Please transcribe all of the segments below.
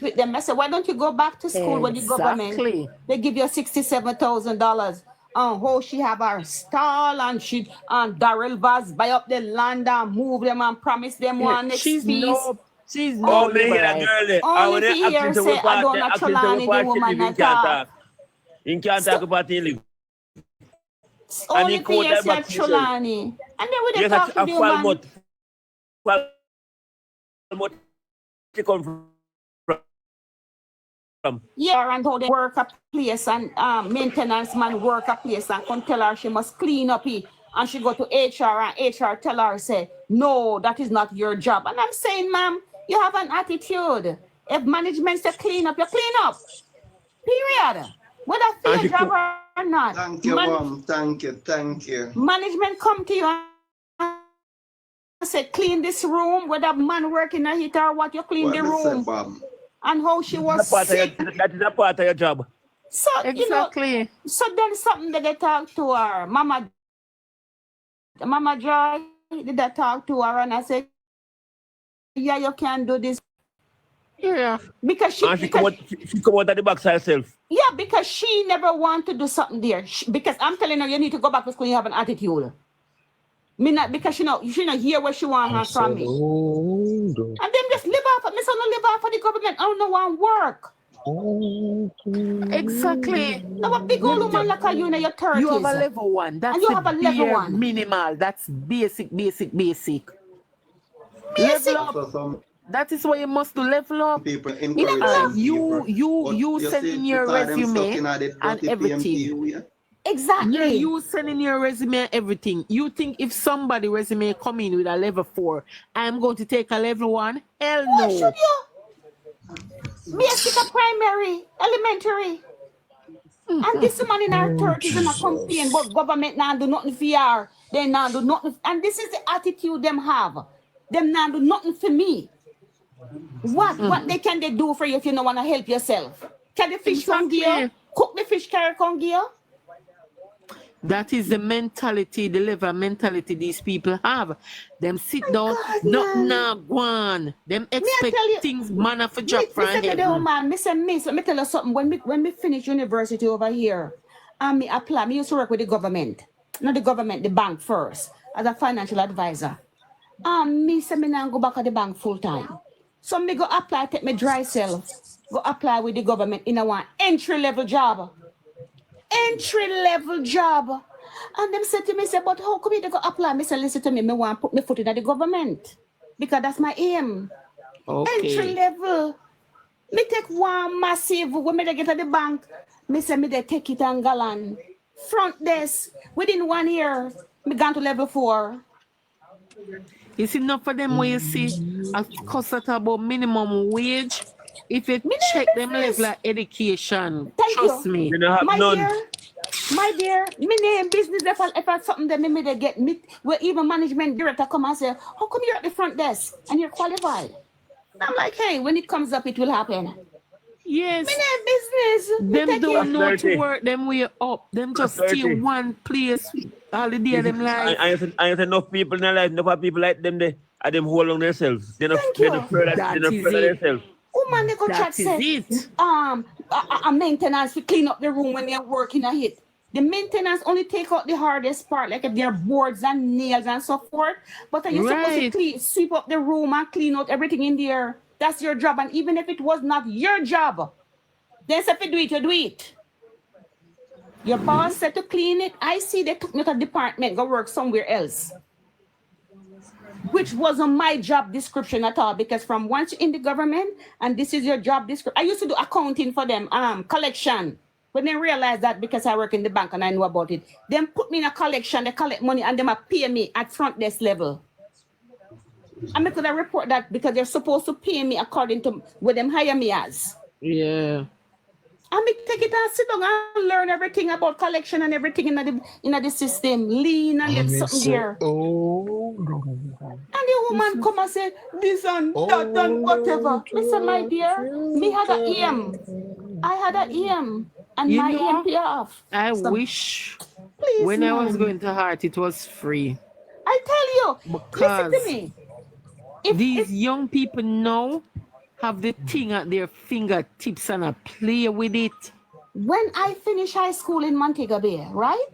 with them. I said, why don't you go back to school with the government? They give you $67,000. How she have her stall and she and Daryl Vaz buy up the land and move them and promise them one next piece. She's no liberal. Only if you hear say I don't naturally the woman I talk. You can't talk about it. Only if you hear say Trulani. And then when they talk to the woman. Yeah, and how they work a place and maintenance man work a place and come tell her she must clean up it. And she go to HR and HR tell her, say, no, that is not your job. And I'm saying, ma'am, you have an attitude. If management say clean up, you clean up. Period. Whether that's your job or not. Thank you, ma'am. Thank you. Management come to you and say, clean this room, whether man working a hit or what, you clean the room. And how she was sick. That is a part of your job. So, exactly. You know, so then something that they talk to her, Mama Joy, did I talk to her and I said, yeah, you can do this. Yeah. Because she come out at the back herself. Yeah, because she never want to do something there. Because I'm telling her, you need to go back to school, you have an attitude. Me not, because she not hear what she want her from me. And them just live off of me, so no live off of the government. I don't know want work. Exactly. Now a big old woman like you in your 30s. You have a level 1. That's and you have a level 1. Minimal. That's basic. Basic. Level up. That is why you must do level up. You sending your resume and everything. Exactly. Yeah, you sending your resume and everything. You think if somebody resume come in with a level 4, I'm going to take a level 1? Hell no. Why should you? Basic, primary, elementary. And this woman in her 30s and a complain about government now do nothing for her. They now do nothing. And this is the attitude them have. Them now do nothing for me. What they can they do for you if you don't want to help yourself? Can the fish come here? Cook the fish carry come here? That is the mentality, the level of mentality these people have. Them sit down, nothing now go on. Them expect things manna for job from heaven. Miss, let me tell you something. When we finish university over here, me apply. Me used to work with the government. Not the government, the bank first, as a financial advisor. Me say me now go back at the bank full time. So me go apply, take me dry self, go apply with the government in a one entry-level job. Entry-level job. And them said to me, say, but how come you go apply? Me say, listen to me, me want to put my foot in the government. Because that's my aim. Okay. Entry-level. Me take one massive, when me get at the bank, me say, me they take it and galan. Front desk, within 1 year, me gone to level 4. It's enough for them where you see a cost at about minimum wage. If you check them level of education, trust me. My dear, me name business if I something that me they get me where even management director come and say, how come you're at the front desk and you're qualified? And I'm like, hey, when it comes up, it will happen. Yes. Me name business. Them don't know to work them way up. Them just stay one place all the day them life. I have enough people in their life, enough people like them they are them hold on themselves. They're not themselves. Woman, they go chat say, a maintenance to clean up the room when they're working a hit. The maintenance only take out the hardest part, like if there are boards and nails and so forth. But you're supposed to sweep up the room and clean out everything in there. That's your job. And even if it was not your job, then if you do it, you do it. Your boss said to clean it. I see they took me to a department, go work somewhere else. Which wasn't my job description at all, because from once you're in the government and this is your job description, I used to do accounting for them, collection. When they realized that because I work in the bank and I know about it, then put me in a collection, they collect money and they might pay me at front desk level. And because I report that because they're supposed to pay me according to what them hire me as. Yeah. And me take it and sit down and learn everything about collection and everything in the system, lean and get something there. And the woman come and say, this and that and whatever. I said, my dear, me had an aim. I had an aim. And my aim pay off. I wish please, when I was going to Heart, it was free. I tell you, because listen to me. These young people now have the thing at their fingertips and a play with it. When I finished high school in Montego Bay, right?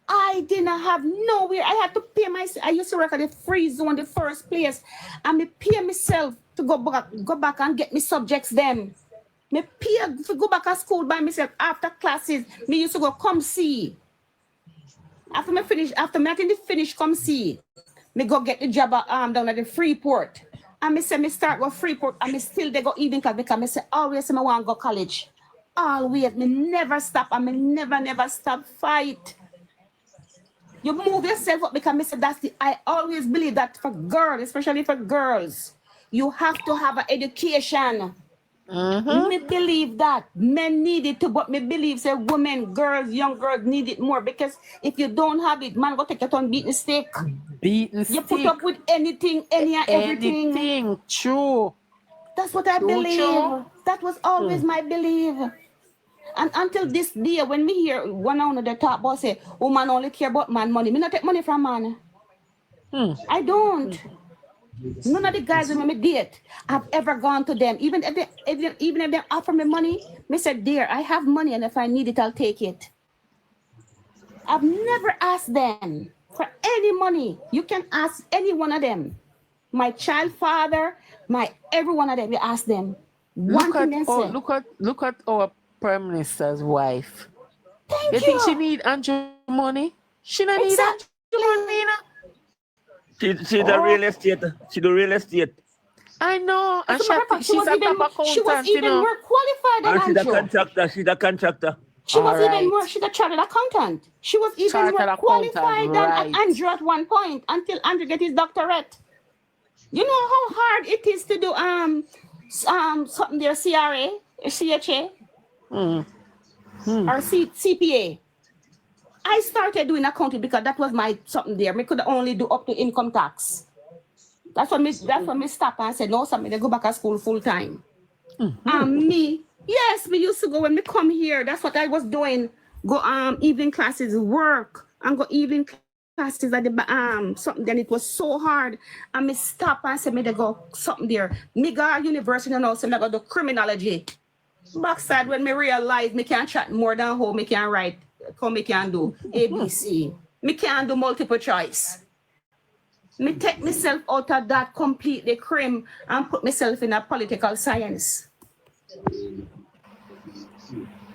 I didn't have nowhere. I had to pay myself. I used to work at the free zone, the first place, and me pay myself to go back and get me subjects them. Me pay to go back to school by myself after classes. Me used to go come see. After me finish come see. Me go get the job down at the Freeport. And me say me start go Freeport and me still they go evening class because me say always me want to go college. Always me never stop and me never stop fight. You move yourself up because I always believe that for girls, especially for girls, you have to have an education. Me believe that men need it too, but me believe say women, girls, young girls need it more because if you don't have it, man, go take it on beating stick. You put up with anything, everything. Anything, true. That's what I believe. True. That was always my belief. And until this day, when me hear one of the top boss say, woman only care about man money. Me not take money from man. I don't. None of the guys when me date, I've ever gone to them. Even if they offer me money, me said, dear, I have money and if I need it, I'll take it. I've never asked them for any money. You can ask any one of them. My child father, every one of them, you ask them. Look at our Prime Minister's wife. Thank you think she need Andrew money? She don't need Andrew money. She the real estate. She do real estate. I know. And she was even more qualified than Andrew. She's a contractor. She was even more, she's a chartered accountant. She was even more qualified than Andrew at one point until Andrew get his doctorate. You know how hard it is to do something there, CRA, CHA, or CPA. I started doing accounting because that was my something there. I could only do up to income tax. That's when me stopped and said, no, something, they go back to school full time. Me used to go when me come here. That's what I was doing. Go evening classes, work, and go evening classes at the something. Then it was so hard. And me stop and said, me they go something there. Me go university and also me go do criminology. Backside when me realize me can't chat more than how me can write. How me can do ABC. Me can't do multiple choice. Me take myself out of that completely crim and put myself in a political science.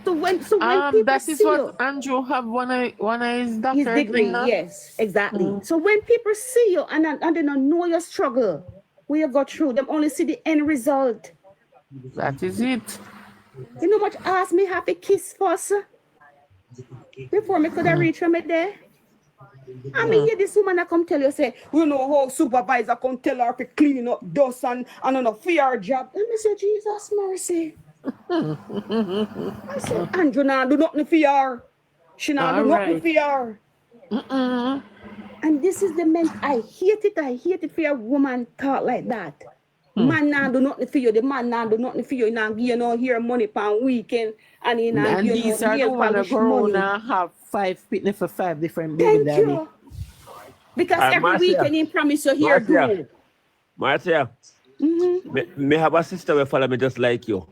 So when people that is what Andrew have one of his doctorate. His degree, yes, exactly. So when people see you and they don't know your struggle, where you go through, them only see the end result. That is it. You know much ask me happy kiss first before me could have reach from it there. I mean, hear this woman that come tell you, say, you know how supervisor come tell her to clean up dust and on a fear job. And me say, Jesus mercy. I said, Andrew now do nothing for her. She now do nothing for her. And this is the men, I hate it for a woman talk like that. Man now do nothing for you. The man now do nothing for you. Now you know here money per weekend and these are the one that grow now have 5 pitney for 5 different baby daddy. Because every weekend he promise you here do. Marcia, me have a sister who follow me just like you.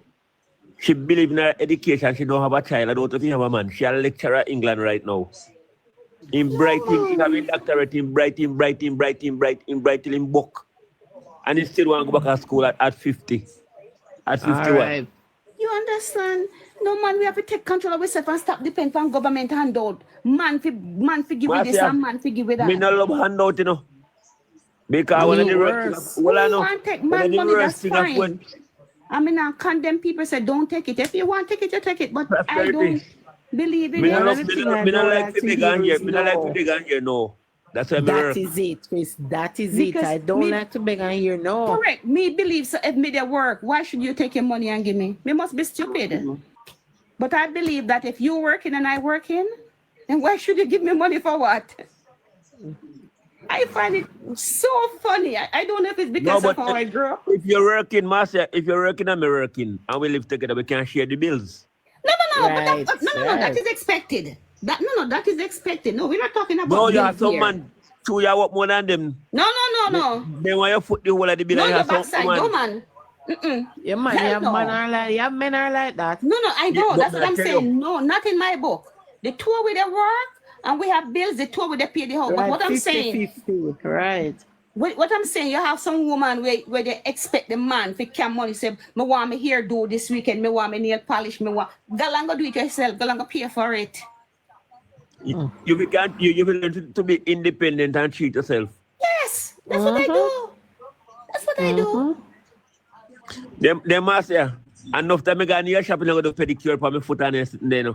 She believe in her education. She don't have a child. I don't think have a man. She a lecturer in England right now. In Brighton, she have a doctorate in Brighton in book. And he still want to go back to school at 50. At 51. Right. You understand? No, man, we have to take control of ourselves and stop depending on government handout. Man for give with this and man for give with that. Me no love handout, you know. Because one of the worst. Well, I know. Take man money, that's fine. I mean, I condemn people say don't take it. If you want to take it, you take it. But I don't believe in it. Me no like to beg on here. Me no like to beg on here, no. That's why that is it, Chris. That is because it. I don't like to beg on here, no. Correct. Me believe so if me they work, why should you take your money and give me? Me must be stupid. But I believe that if you working and I working, then why should you give me money for what? I find it so funny. I don't know if it's because of how I grew up. If you're working, Master, if you're working and me working, and we live together, we can share the bills. No. Right. That is expected. That is expected. No, we're not talking about. No, you have some man. Two you work more than them. No. Then when you put the whole of the bill, no, you your have backside. some No, man. Yeah, man, Hell yeah, no. man are like, yeah, men are like that. No, I know. but That's what I I'm tell saying. you, No, not in my book. The two with the work and we have bills, the two with the pay the house. But Right, what I'm saying, 50-50, right. what I'm saying, you have some woman where they expect the man to come money, say, me want me hair do this weekend, me want me nail polish, me want. Go do it yourself, go pay for it. you will learn to be independent and treat yourself. Yes, that's what I do. That's what I do. Them must yeah. Enough time I go near shopping, I go to pedicure for my foot and then.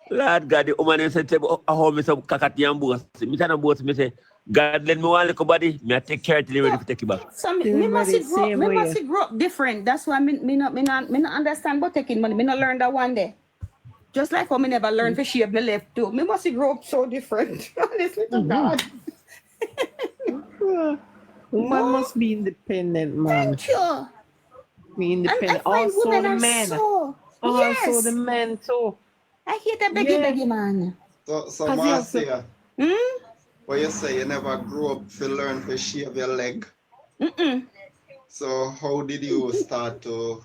Lord God, the woman said, how me some kakati and boss. Me tell them boss, me say, God let me one little body, me I take care till you ready to take you back. So me Everybody must grow up different. That's why me not understand about taking money. Me not learn that one day. Just like how me never learned to shave my left too. Me must grow up so different. Honestly to God. Woman must be independent, man. Thank you. Be And I independent. find Also women the are men. so Also the men too. I hate a beggy man. So Cause Marcia, Hmm? what you say you never grew up to learn to shave your leg. So how did you start to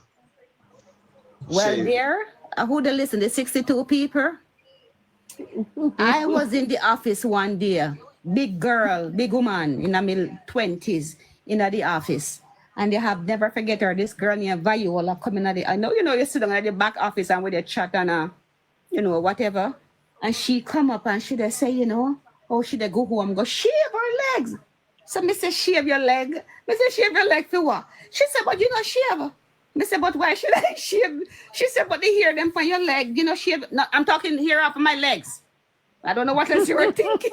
Well, shave? there, who they listen? The 62 people. I was in the office one day, big girl, big woman in the middle 20s in the office. And they have never forget her, this girl named Viola coming at the, I know, you sit down at the back office and with a chat and, whatever. And she come up and she say, oh, she go home, go shave her legs. So me say, shave your leg. Me say, shave your leg for what? She said, but you not shave. Me say, but why should I shave? She said, but they hear them from your leg, shave. No, I'm talking here off my legs. I don't know what else you were thinking.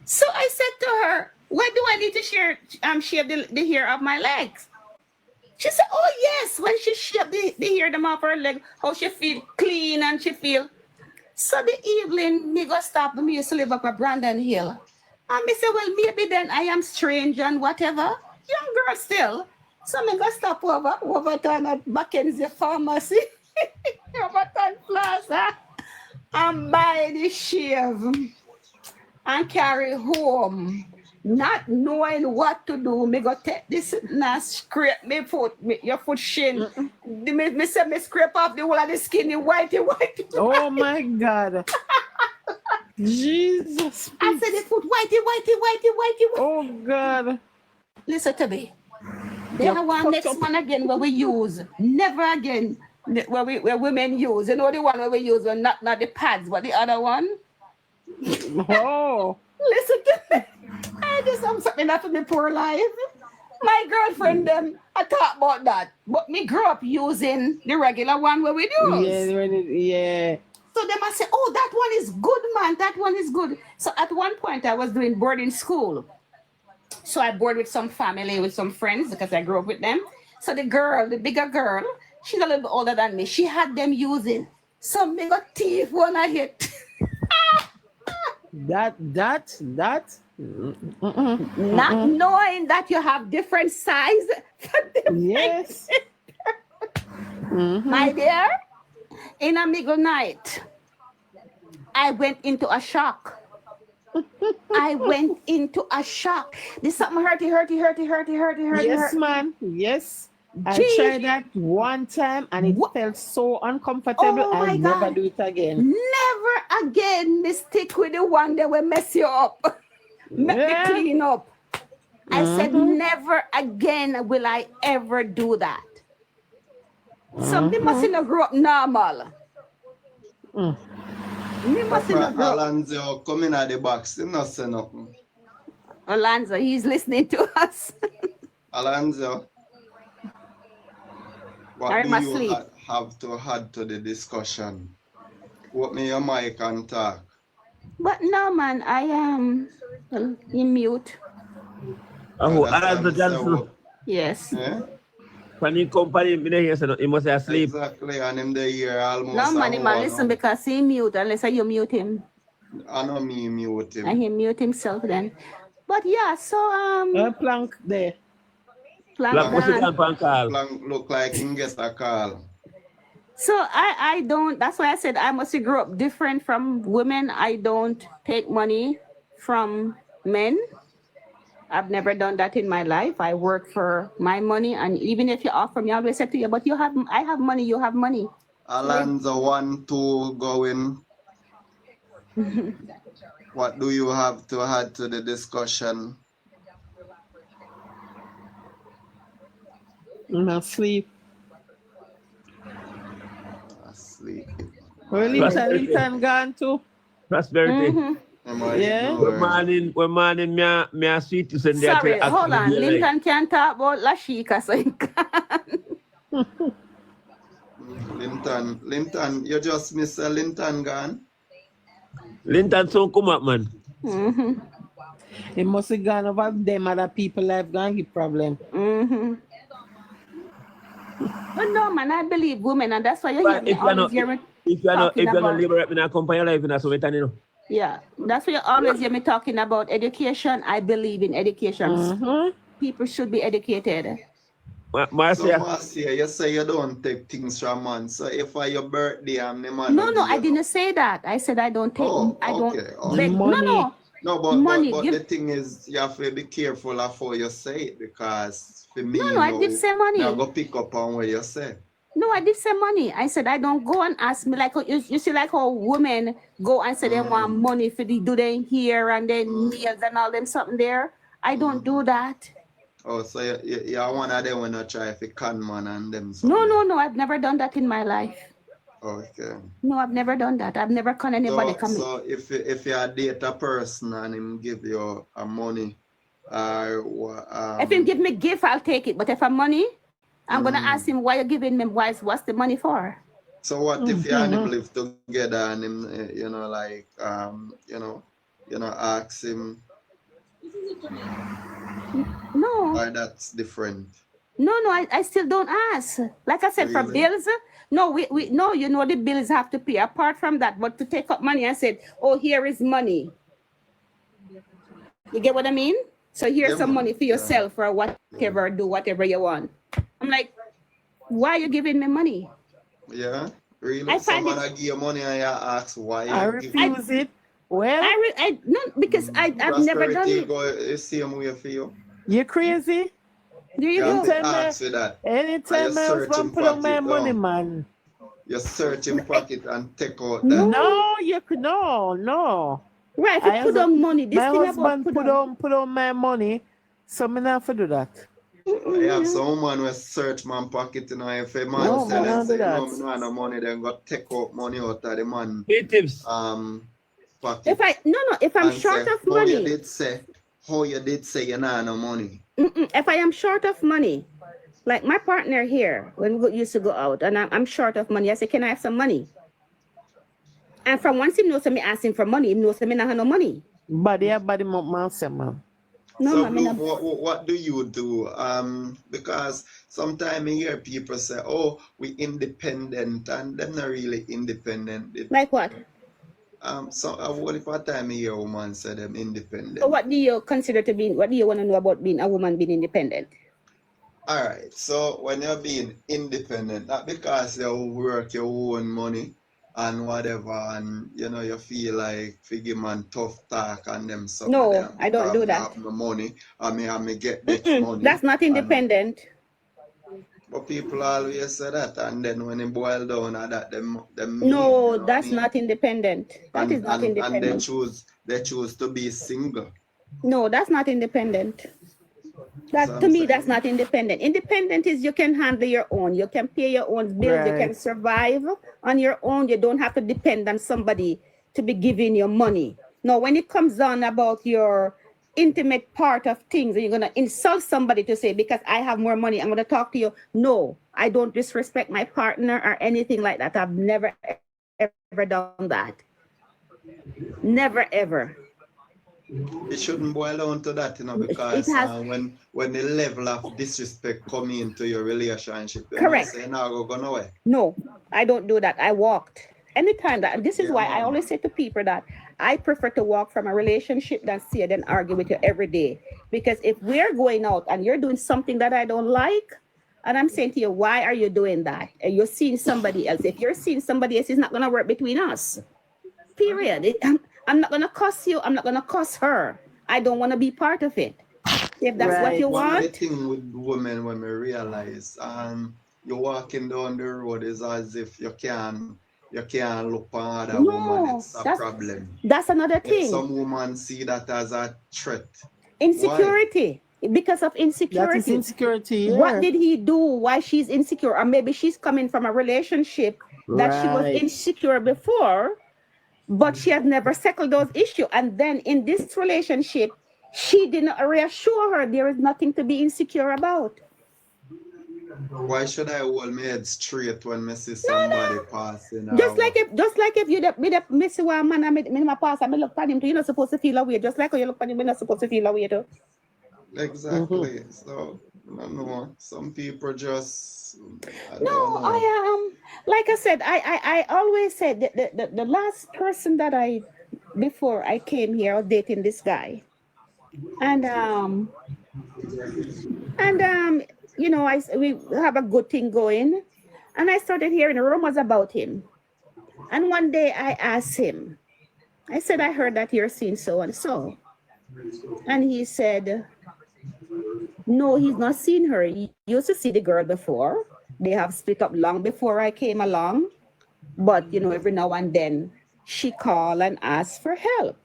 So I said to her, why do I need to shave the hair of my legs? She said, oh yes, when she shaved the hair them off her leg, how she feel clean and she feel. So the evening, me go stop, me used to live up at Brandon Hill. And me say, well, maybe then I am strange and whatever. Young girl still. So me go stop over time at Mackenzie Pharmacy, over time Plaza, and buy the shave and carry home. Not knowing what to do, me go take this now scrape me foot, your foot shin. Me say me scrape off the whole of the skinny whitey. Oh my God. Jesus. I said the foot whitey. Oh God. Listen to me. They have one next one again where we use. Never again where women use. You know the one where we use, not the pads, but the other one. Oh. Listen to me. I just have something after my poor life. My girlfriend I thought about that. But me grew up using the regular one where we use. Yeah. So they must say, oh, that one is good, man. That one is good. So at one point I was doing boarding school. So I board with some family, with some friends, because I grew up with them. So the bigger girl, she's a little bit older than me. She had them using. So me got teeth when I hit. That. Not knowing that you have different size. Yes. My dear, in a middle night, I went into a shock. This something hurty. Yes, man. Yes. I tried that one time and it felt so uncomfortable. Oh I'll never do it again. Never again mistake with the one that will mess you up. Make me clean up. I said, never again will I ever do that. So me must not grow up normal. Me must not grow up. Alonzo coming at the box, he not say nothing. Alonzo, he's listening to us. Alonzo, what do you have to add to the discussion? Open your mic and talk. But no, man, I am in mute. Oh, Alonzo Johnson. Yes. Yeah? When he company, he must be asleep. Exactly, and him the year almost. No, man, listen, because he mute, unless you mute him. I know me mute him. And he mute himself then. But yeah, so Plank there. Plank look like he gets a call. So I don't, that's why I said I must grow up different from women. I don't take money from men. I've never done that in my life. I work for my money, and even if you offer me, I always say to you, but I have money, you have money. Alonzo 1-2 going. What do you have to add to the discussion? Asleep. Asleep. Where Linton gone to? Prosperity. Yeah. We're morning, me a sweet to send there. Sorry, hold on. Linton can't talk about La Chica, so he can't. Linton, you just miss a Linton gone? Linton soon come up, man. It must have gone over them other people life gone give problem. But no, man, I believe women, and that's why you hear me always hear me if you're not liberate me, I company your life in a so you know. Yeah, that's why you always hear me talking about education. I believe in education. People should be educated. Marcia, you say you don't take things from man. So if for your birthday and the man. No, I didn't say that. I said I don't take. Money. No, but the thing is, you have to be careful of how you say it, because for me, I did say money. I go pick up on what you say. No, I did say money. I said I don't go and ask me like you see like how women go and say they want money for the do they hair and then nails and all them something there. I don't do that. Oh, so you're one of them when I try to con man and them. No, I've never done that in my life. Okay. No, I've never done that. I've never con anybody come in. So if you date a person and him give you a money, if him give me gift, I'll take it. But if I'm money, I'm gonna ask him why you giving me. What's the money for? So what if you and him live together and him, ask him? No. Or that's different. No, I still don't ask. Like I said, for bills, no, we no, the bills have to pay. Apart from that, but to take up money, I said, oh, here is money. You get what I mean? So here's some money for yourself or whatever, do whatever you want. I'm like, why are you giving me money? Yeah, really? Someone give you money and you ask why. I refuse it. Well, because I've never done it. Go same way for you. You crazy? There you go. Anytime I was going to put on my money, man. You search in pocket and take out that. No. Right, if you put on money. This my thing husband about put on my money, so me not to do that. I have someone who search my pocket, if a man say no money, then go take out money out of the man. Pocket. If I'm short of money. How you did say you not no money. If I am short of money, like my partner here, when we used to go out and I'm short of money, I say, can I have some money? And from once he knows me asking for money, he knows me not have no money. Body man. No, what do you do? Because sometimes I hear people say, oh, we independent, and they're not really independent. Like what? So what if a time I hear a woman say them independent? So what do you consider to be, what do you want to know about being a woman being independent? All right, so when you're being independent, not because you work your own money and whatever, and you feel like figure man tough talk and them stuff. No, I don't do that. Have my money, I may get that money. That's not independent. But people always say that, and then when it boil down at that, them no, that's not independent. That is not independent. And they choose to be single. No, that's not independent. To me, that's not independent. Independent is you can handle your own. You can pay your own bills. Right. You can survive on your own. You don't have to depend on somebody to be giving you money. Now, when it comes on about your intimate part of things, and you're going to insult somebody to say, because I have more money, I'm going to talk to you. No, I don't disrespect my partner or anything like that. I've never, ever done that. Never, ever. It shouldn't boil down to that, because when the level of disrespect come into your relationship, correct. Say, no, go nowhere. No, I don't do that. I walked. Anytime that, this is why I always say to people that I prefer to walk from a relationship than see it and argue with you every day. Because if we're going out and you're doing something that I don't like, and I'm saying to you, why are you doing that? And you're seeing somebody else. If you're seeing somebody else, it's not going to work between us. Period. I'm not going to cuss you. I'm not going to cuss her. I don't want to be part of it. If that's what you One of the want. thing with women when we realize, you're walking down the road is as if you can't look on other woman. No, It's a problem. that's another If thing. some woman see that as a threat, why? Insecurity. Because of That is insecurity. insecurity, yeah. What did he do? Why she's insecure? Or maybe she's coming from a relationship that she was Right. insecure before, but she has never settled those issues. And then in this relationship, she didn't reassure her there is nothing to be insecure about. Why should I hold my head straight when I see somebody passing? Just like if you miss one man and me my pass and me look at him too, you're not supposed to feel away. Just like how you look at him, you're not supposed to feel away too. Exactly. So I don't know. Some people just I No, don't know. I like I said, I always said that the last person that I before I came here I was dating this guy. And you know, we have a good thing going. And I started hearing rumors about him. And one day I asked him, I said, I heard that you're seeing so and so. And he said, no, he's not seen her. He used to see the girl before. They have split up long before I came along. But, you know, every now and then she called and asked for help.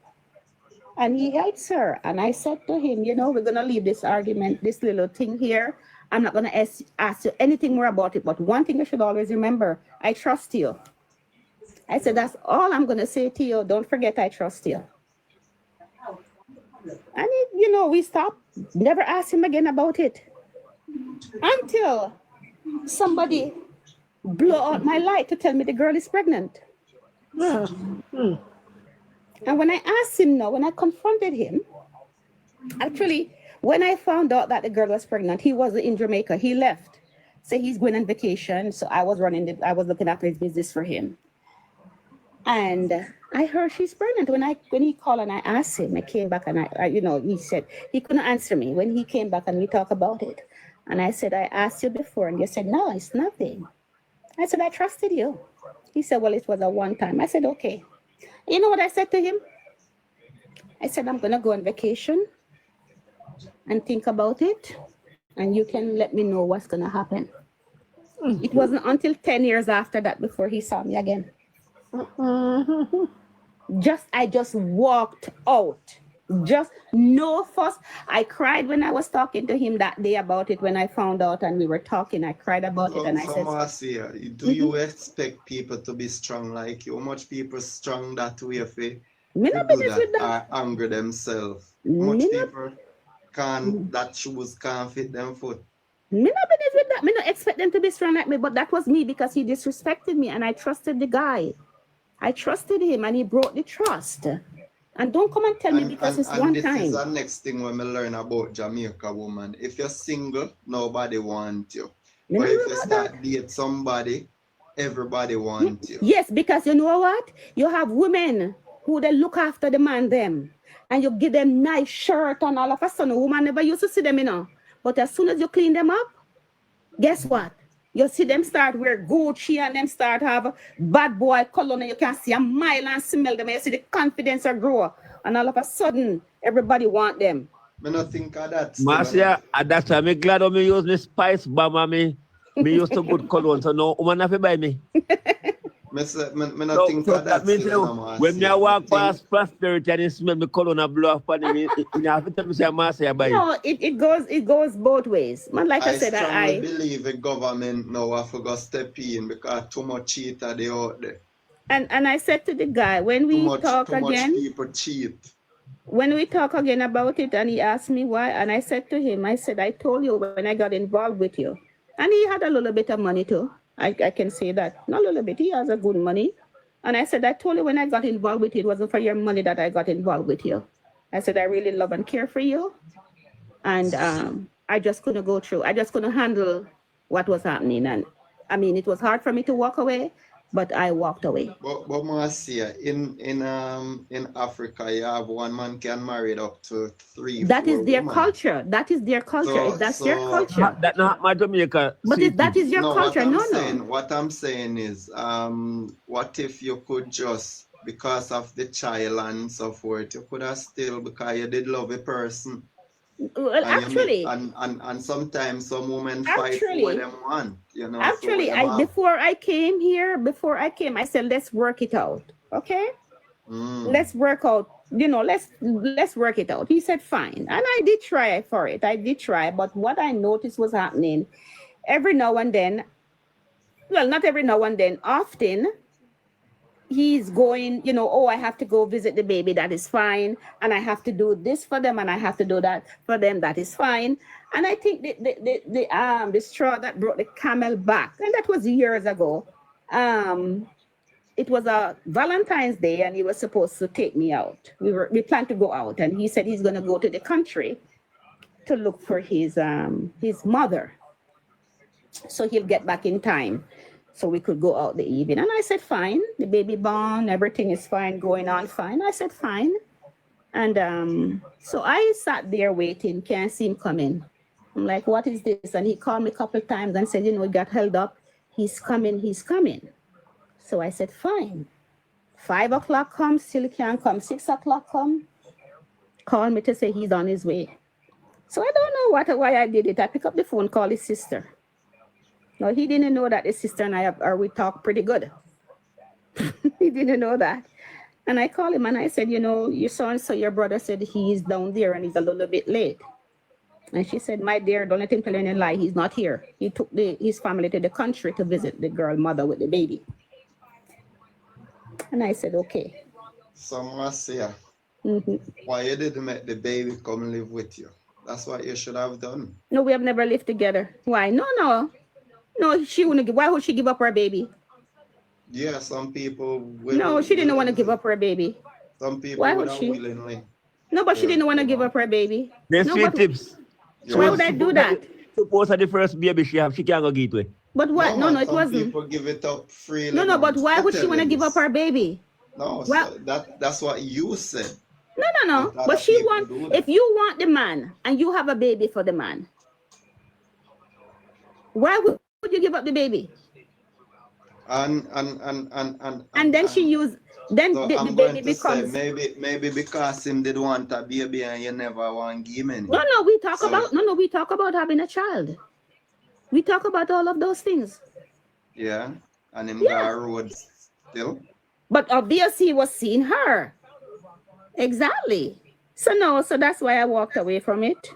And he helps her. And I said to him, you know, we're going to leave this argument, this little thing here. I'm not going to ask you anything more about it. But one thing you should always remember, I trust you. I said, that's all I'm going to say to you. Don't forget I trust you. And, you know, we stopped, never asked him again about it. Until somebody blew out my light to tell me the girl is pregnant. And when I asked him now, when I confronted him, actually, when I found out that the girl was pregnant, he was in Jamaica. He left. So he's going on vacation. So I was looking after his business for him. And I heard she's pregnant. When he called and I asked him, I came back and I you know, he said he couldn't answer me. When he came back and we talked about it. And I said, I asked you before, and you said, no, it's nothing. I said, I trusted you. He said, well, it was a one time. I said, okay. You know what I said to him? I said, I'm going to go on vacation and think about it, and you can let me know what's going to happen. It wasn't until 10 years after that before he saw me again. I just walked out. Just no fuss. I cried when I was talking to him that day about it when I found out and we were talking. I cried about it and I said, Marcia, do you expect people to be strong like you? How much people strong that way if they do that or angry themselves? How much people that shoes can't fit them foot? Me not business with that. Me not expect them to be strong like me, but that was me because he disrespected me and I trusted the guy. I trusted him and he broke the trust. And don't come and tell me because it's one time. And this is the next thing when we learn about Jamaica woman. If you're single, nobody wants you. But if you start date somebody, everybody wants you. Yes, because you know what? You have women who they look after the man them. And you give them nice shirt and all of a sudden, a woman never used to see them, you know. But as soon as you clean them up, guess what? You see them start wear Gucci and them start have bad boy cologne and you can see a mile and smell them and you see the confidence grow. And all of a sudden, everybody want them. I don't think of that. Marcia, that's why I'm glad when me use me spice bomb me use to good cologne. So no woman have to buy me. I don't think of that. When I walk past prosperity and it smell me cologne and blow up on me, you have to tell me say Marcia buy. No, it goes both ways. Man, like I said, I believe the government now have to go step in because too much cheater they out there. And I said to the guy, when we talk again, much people cheat. When we talk again about it, and he asked me why, and I said to him, I said, I told you when I got involved with you. And he had a little bit of money too. I can say that. Not a little bit, he has a good money. And I said, I told you when I got involved with you, it wasn't for your money that I got involved with you. I said, I really love and care for you. And I just couldn't go through. I just couldn't handle what was happening. And I mean, it was hard for me to walk away, but I walked away. But Marcia, in Africa, you have one man can marry up to 3. That is their culture. That is their culture. That's their culture. That's not my Jamaica. But that is your culture. What I'm saying is, what if you could just, because of the child and so forth, you could have still, because you did love a person, Well, And actually, and sometimes some women fight for what them want, you know, for what actually, them have. before I came here, I said, let's work it out. Okay? Let's work out, let's work it out. He said, fine. And I did try for it. I did try. But what I noticed was happening every now and then, well, not every now and then, often, he's going, oh, I have to go visit the baby, that is fine. And I have to do this for them, and I have to do that for them, that is fine. And I think the straw that brought the camel back, and that was years ago. It was a Valentine's Day, and he was supposed to take me out. We planned to go out, and he said he's going to go to the country to look for his mother, so he'll get back in time, so we could go out the evening. And I said, fine. The baby born, everything is fine, going on fine. I said, fine. And so I sat there waiting, can't see him coming. I'm like, what is this? And he called me a couple of times and said, he got held up. He's coming, he's coming. So I said, fine. 5 o'clock comes, still can't come. 6 o'clock come, call me to say he's on his way. So I don't know why I did it. I pick up the phone, call his sister. No, he didn't know that his sister and we talk pretty good. He didn't know that. And I called him and I said, your so-and-so, your brother said he's down there and he's a little bit late. And she said, my dear, don't let him tell you any lie. He's not here. He took his family to the country to visit the girl mother with the baby. And I said, okay. So Marcia, why you didn't make the baby come live with you? That's what you should have done. No, we have never lived together. Why? No, she wouldn't. Why would she give up her baby? Yeah, some people will. No, she didn't want to give up her baby. Some people would she? Willingly. No, but she didn't want to give up her baby. There's no, sweet tips. Why would I do that? Suppose the first baby she can't go get it. But what? No, it wasn't. People give it up freely. No, but why would she want to give up her baby? No, well, so that's what you said. No. But she if you want the man and you have a baby for the man, why would you give up the baby? And then she used then so the baby becomes maybe because him did want a baby and you never want to give him any. No, we talk about having a child. We talk about all of those things. Yeah, and him got a road still. But obviously he was seeing her. Exactly. So that's why I walked away from it.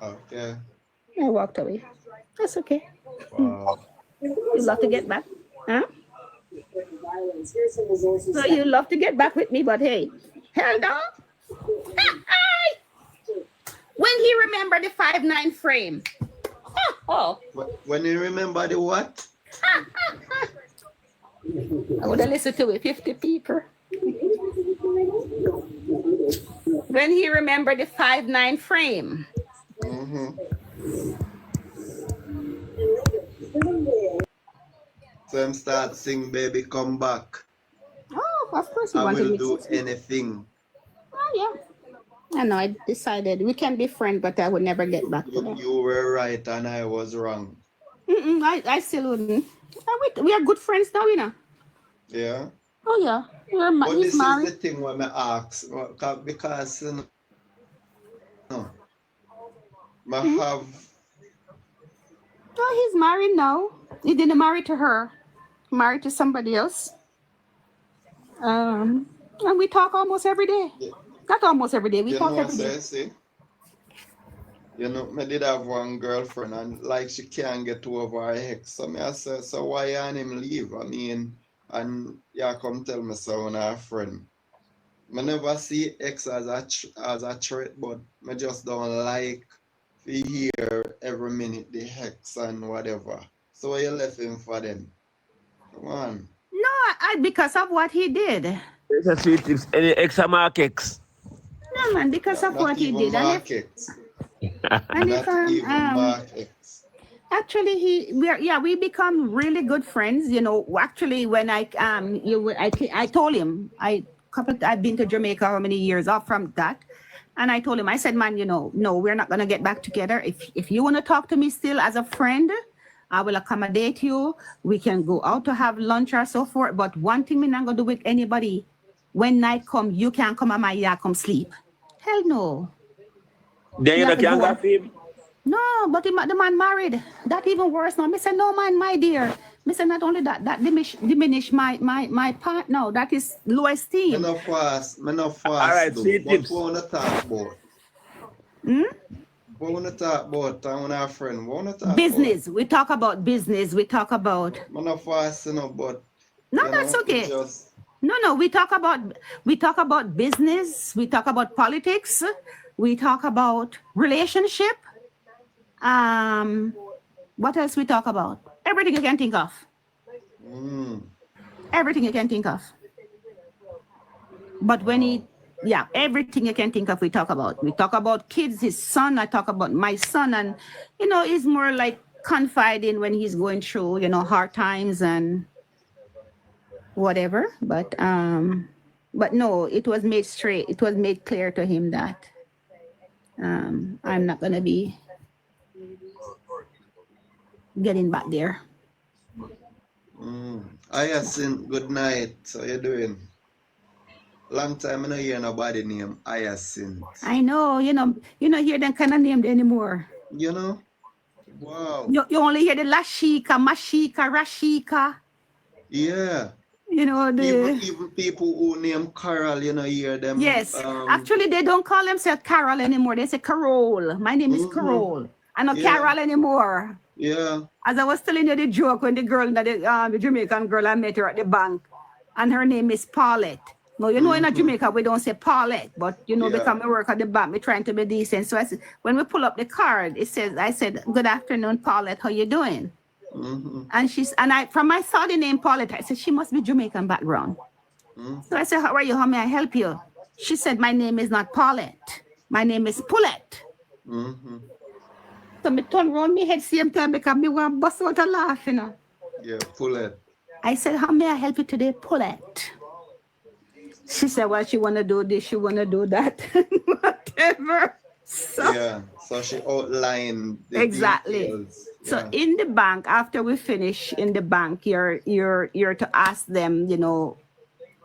Okay. I walked away. That's okay. Wow. You love to get back, huh? So you love to get back with me, but hey, hell no. When he remembered the 5'9" frame. Oh. When you remember the what? I would have listened to it, 50 people. When he remembered the 5'9" frame. So him start sing, baby, come back. Oh, of course. I will do anything. Oh, yeah. I know, I decided we can be friends, but I would never get back to them. You were right and I was wrong. I still wouldn't. We are good friends now, Yeah. Oh, yeah. But He's this married. is the thing when I ask, because I have... Oh, he's married now. He didn't marry to her. Married to somebody else. And we talk almost every day. Yeah. Not almost every day. We talk every day. See? I did have one girlfriend and like she can't get over her ex. So I said, so why on him leave? I mean, and yeah, come tell me so on our friend. I never see ex as a threat, but I just don't like to hear every minute the ex and whatever. So you left him for them. Come on. No, because of what he did. There's a sweet tips. Any ex or mark ex? No, man, because of what he did. Actually, we become really good friends. Actually, when I told him I've been to Jamaica how many years off from that, and I told him, I said, man, no, we're not gonna get back together. If you want to talk to me still as a friend, I will accommodate you. We can go out to have lunch or so forth. But one thing I'm not gonna do with anybody, when night come, you can't come at my yard, come sleep. Hell no. Then you can't go for him? No, but the man married. That even worse now. Me say, no man, my dear. Me say, not only that, that diminish my part now. That is low esteem. Me no fast, All right, though. see But tips. what wanna talk about? What wanna talk about? I want our friend. What wanna talk Business. We talk about business. We talk about. about? Me no fast, but No, you that's know, okay. just No. We talk about business. We talk about politics. We talk about relationship. What else we talk about? Everything you can think of. Everything you can think of. But when everything you can think of, we talk about. We talk about kids, his son. I talk about my son, and he's more like confiding when he's going through, hard times and whatever. But no, it was made straight. It was made clear to him that I'm not gonna be getting back there. Hyacinth, good night. How you doing? Long time I don't hear nobody name Hyacinth. I know, you don't hear them kind of named anymore. You know? Wow. You only hear the Lashika, Mashika, Rashika. Yeah. The Even people who name Carol, hear them. yes. Actually, they don't call themselves Carol anymore. They say Carol. My name is Carol. I'm not Carol anymore. Yeah. As I was telling you the joke when the girl, the Jamaican girl, I met her at the bank, and her name is Paulette. No, in Jamaica, we don't say Paulette, but because we work at the bank, we're trying to be decent. So I said, when we pull up the card, I said, good afternoon, Paulette, how you doing? And from I saw the name Paulette, I said, she must be Jamaican background. So I said, how are you? How may I help you? She said, my name is not Paulette. My name is Paulette. So I turn around my head same time because I want to bust out a laugh, Yeah, Paulette. I said, how may I help you today, Paulette? She said, well, she want to do this, she want to do that, whatever. So she outlined the exactly. details. So in the bank, after we finish in the bank, you're to ask them,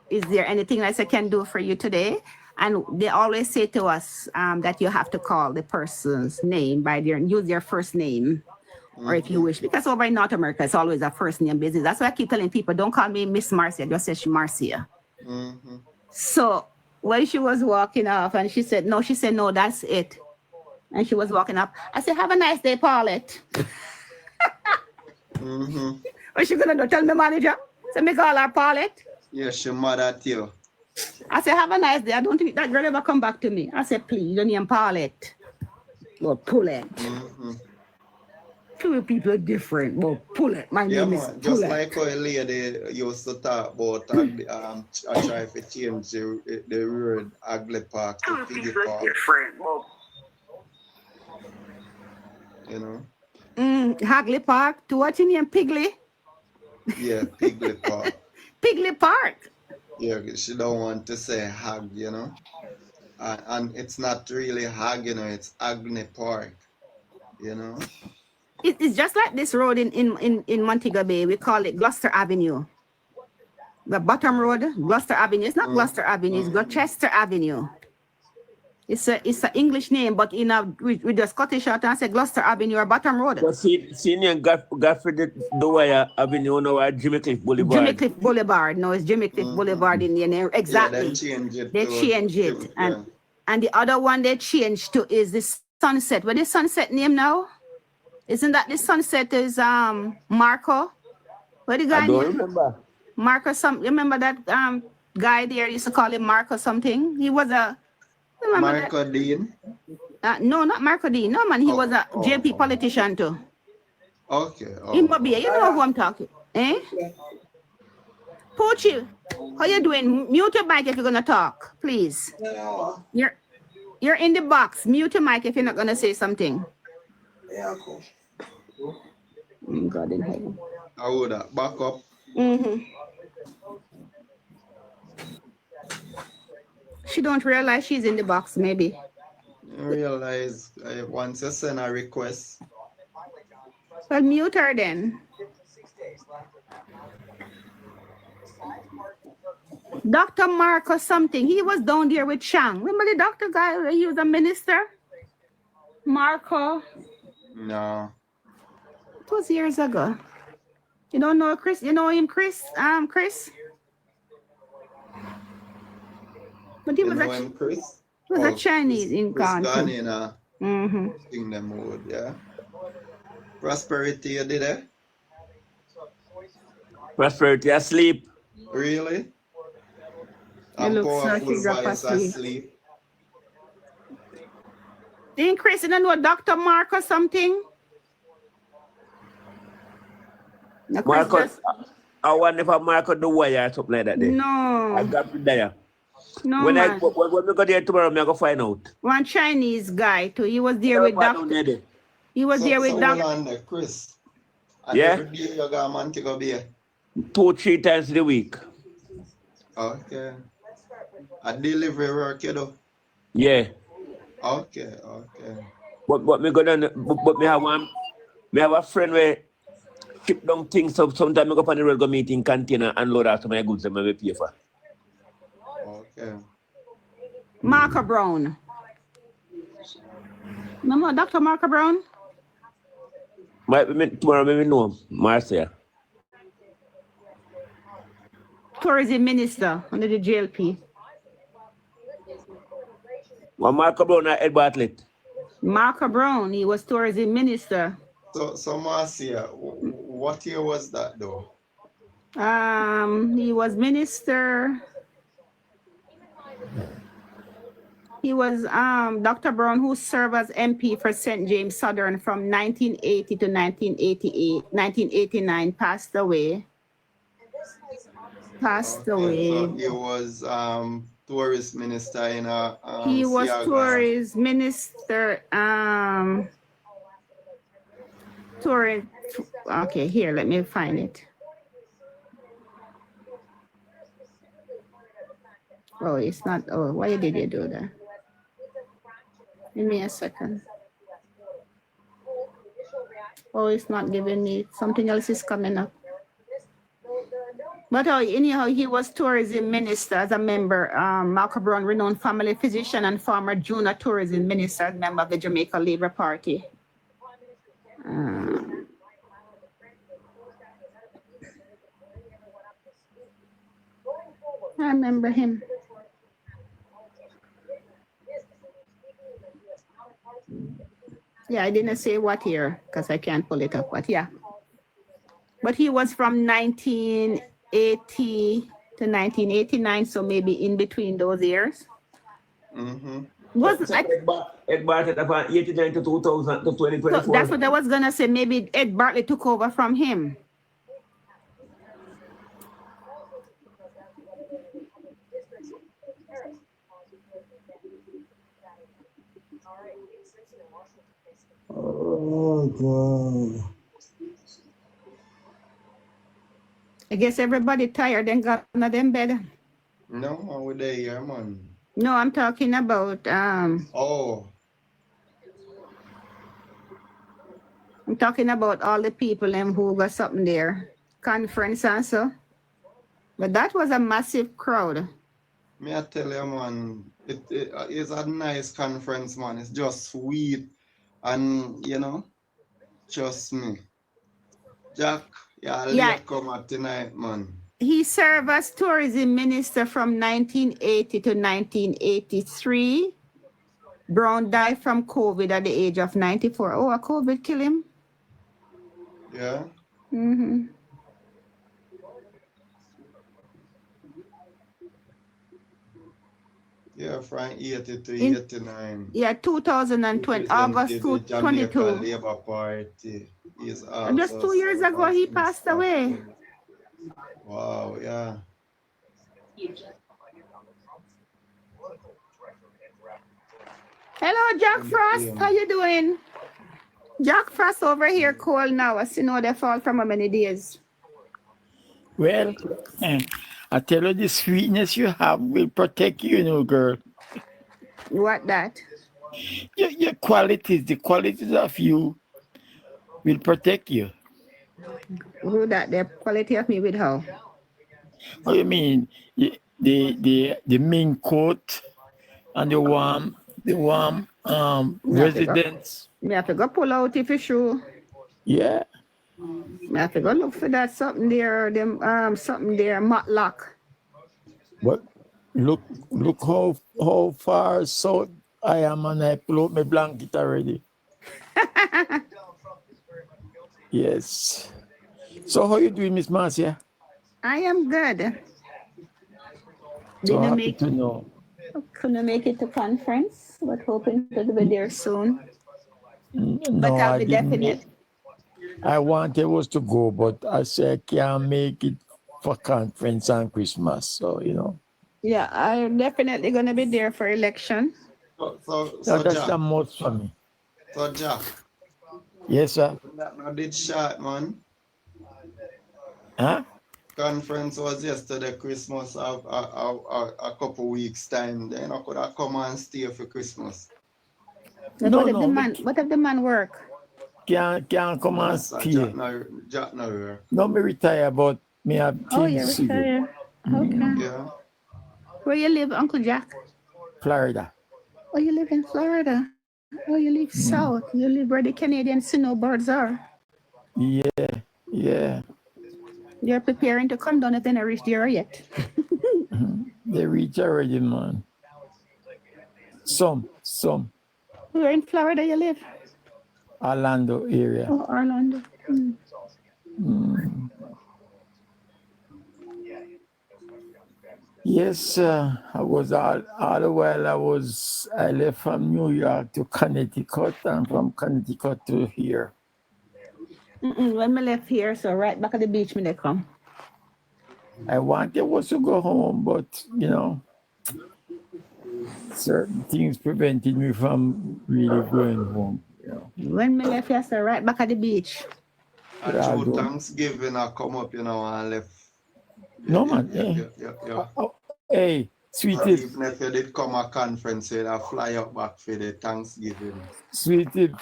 is there anything else I can do for you today? And they always say to us that you have to call the person's name use their first name, or if you wish, because over in North America, it's always a first name business. That's why I keep telling people, don't call me Miss Marcia, just say she Marcia. So when she was walking off, and she said, no, that's it. And she was walking up. I said, have a nice day, Paulette. What's she gonna do? Tell me, manager? So me call her Paulette. Yeah, she mad at you. I said, have a nice day. I don't think that girl ever come back to me. I said, please, your name Paulette. Or Paulette. Two people are different. Well, Paulette. My name is Paulette. Just like how a lady used to talk about I try to change the word ugly park to piggy park. Hagley Park. To what you name? Piggly? Yeah, Pigly Park. Piggly Park. Yeah, she don't want to say hag, and it's not really hag, it's Agni Park, It's just like this road in Montego Bay. We call it Gloucester Avenue. The bottom road, Gloucester Avenue. It's not Gloucester Avenue, it's Gloucester Avenue. It's an English name, but with the Scottish out and say Gloucester Avenue or bottom road. But senior Godfrey the wire Avenue no Jimmy Cliff Boulevard. Jimmy Cliff Boulevard. No, it's Jimmy Cliff Boulevard in the name. Exactly. Yeah, they change it. And the other one they changed to is the Sunset. What is Sunset name now? Isn't that the Sunset is Marco? What the guy I don't remember. Marco remember that guy there used to call him Marco something? He was a Marco Dean? No, not Marco Dean. No, man, he was a JP politician too. Okay. He might be. You know who I'm talking. Eh? Poochie, how you doing? Mute your mic if you're gonna talk, please. You're in the box. Mute your mic if you're not gonna say something. Yeah, cool. God in heaven. I would back up. She don't realize she's in the box, maybe. I realize once you send a request. Well, mute her then. Dr. Marco something. He was down there with Chang. Remember the doctor guy? He was a minister. Marco. No. It was years ago. You don't know Chris? You know him, Chris? Chris? But he You was know him, Chris? He was a Chinese in Chris Ghana. Ghana, Kingdom Road, yeah. Prosperity, you did it? Prosperity asleep. Really? It looks like he dropped asleep. Didn't Chris, you don't know Dr. Mark or something? No, Marco, I wonder if Marco the wire or something like that. There. No. I got it there. No, when man. When we go there tomorrow, I'm going to find out. One Chinese guy too. He was there with Dr. He was there with Dr. Chris. And yeah? every day you got a man to go beer? 2-3 times a week. Okay. A delivery work, you know? Yeah. Okay. But me go down, but me have a friend where ship down things, so sometimes I go on the road, go meet in container and load out some of my goods and I pay for. Okay. Marco Brown. Remember Dr. Marco Brown? Tomorrow maybe know Marcia. Tourism minister under the JLP. Well, Marco Brown or Ed Bartlett? Marco Brown, he was tourism minister. So Marcia, what year was that though? He was minister. He was Dr. Brown, who served as MP for St. James Southern from 1980 to 1988. 1989, passed away. So he was tourist minister in he was tourist minister tourist. Okay, here, let me find it. Oh, it's not. Oh, why did you do that? Give me a second. Oh, it's not giving me. Something else is coming up. But anyhow, he was tourism minister as a member. Malcolm Brown, renowned family physician and former junior tourism minister, member of the Jamaican Labour Party. I remember him. Yeah, I didn't say what year because I can't pull it up, but yeah. But he was from 1980 to 1989, so maybe in between those years. Was Ed Bartlett about 89 to 2000 to 2024? So that's what I was gonna say. Maybe Ed Bartlett took over from him. Oh God. I guess everybody tired and got on them bed. No, we're there here, man. No, I'm talking about Oh. I'm talking about all the people who got something there. Conference and so. But that was a massive crowd. Me I tell you, man, it is a nice conference, man. It's just sweet. And, you know, trust me. Jack, yeah. Come out tonight, man. He served as tourism minister from 1980 to 1983. Brown died from COVID at the age of 94. Oh, a COVID killed him? Yeah. Yeah, from 80 to 89. Yeah, 2020, August 2022. Labour Party. Just 2 years ago, he passed away. Wow, yeah. Hello, Jack Frost. How you doing? Jack Frost over here cold now. As you know, they fall from how many days? Well, I tell you, the sweetness you have will protect you, girl. What that? Your qualities, the qualities of you will protect you. Who that? The quality of me with how? What do you mean? The main coat and the warm residents. Me have to go pull out if you sure. Yeah. Me have to go look for that something there, something there, matlock. But look how far south I am, and I pull out my blanket already. Yes. So how you doing, Miss Marcia? I am good. So Didn't happy to know. couldn't make it to conference, but hoping to be there soon. No, I'll I be didn't definite. I wanted was to go, but I said I can't make it for conference on Christmas. So, Yeah, I'm definitely gonna be there for election. So that's Jack. the most for me. So Jack. Yes, sir. That did shot, man. Huh? Conference was yesterday, Christmas a couple weeks time. Then I could have come and stay for Christmas. No, What if the man work? Can't come and stay. Jack no. No, me retire, but me have things to do. Retire. Okay. Yeah. Where you live, Uncle Jack? Florida. Oh, you live in Florida. Oh, you live south. You live where the Canadian snowbirds are. Yeah. They're preparing to come down if they not reach there yet. They reach already, man. Some. Where in Florida you live? Orlando area. Oh, Orlando. Yes, I was all the while I left from New York to Connecticut, and from Connecticut to here. When I left here, so right back at the beach when they come. I wanted was to go home, but certain things prevented me from really going home. When I left here, so right back at the beach. True Thanksgiving I come up, and left. No man, hey, sweetie. Even if you did come a conference, you'd fly up back for the Thanksgiving. Sweetie,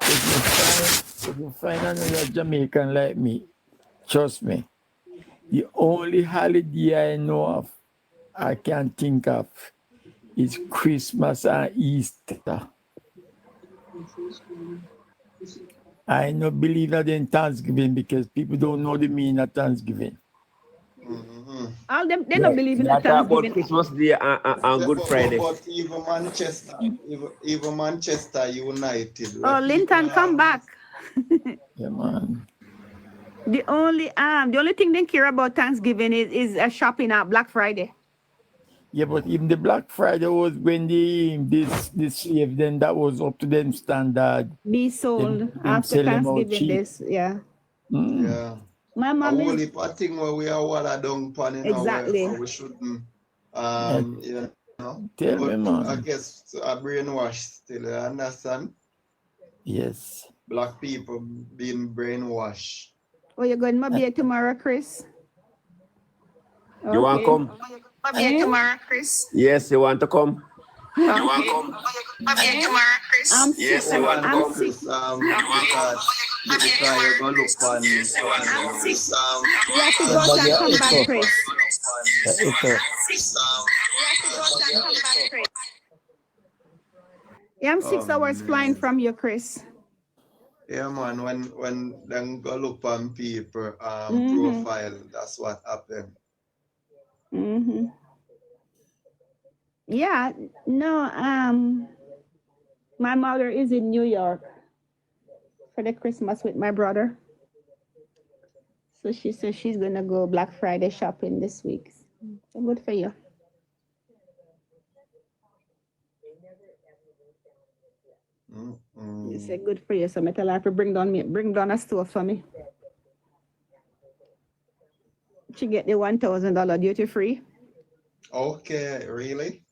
if you find another Jamaican like me, trust me, the only holiday I know of, I can think of, is Christmas and Easter. I don't believe that in Thanksgiving because people don't know the meaning of Thanksgiving. All them, they don't believe in the Thanksgiving. About Christmas Day and Good Friday. But even Manchester United. Oh, Linton, come back. Yeah, man. The only thing they care about Thanksgiving is shopping at Black Friday. Yeah, but even the Black Friday was when this slave, then that was up to them standard. Be sold them after sell them out Thanksgiving. cheap. Yeah. Yeah. My mom a is whole thing where we are water down pan, exactly. where we shouldn't Tell me, man. I guess a brainwashed still, you understand? Yes. Black people being brainwashed. Oh, you're going to be tomorrow, Chris? Okay. You want to come? Tomorrow, Chris? Yes, you want to come? You want to come? Tomorrow, Chris? I'm sick. You want to come? Because you're going to look on me. I'm sick. You have to go and come back, Chris. You have to go and come back, Chris. Yeah, I'm 6 hours flying from you, Chris. Yeah, man, when them go look on people profile, that's what happened. Yeah, no, my mother is in New York for the Christmas with my brother. So she says she's gonna go Black Friday shopping this week. So good for you. You said good for you, so I tell her to bring down a stove for me. She get the $1,000 duty free. Okay, really?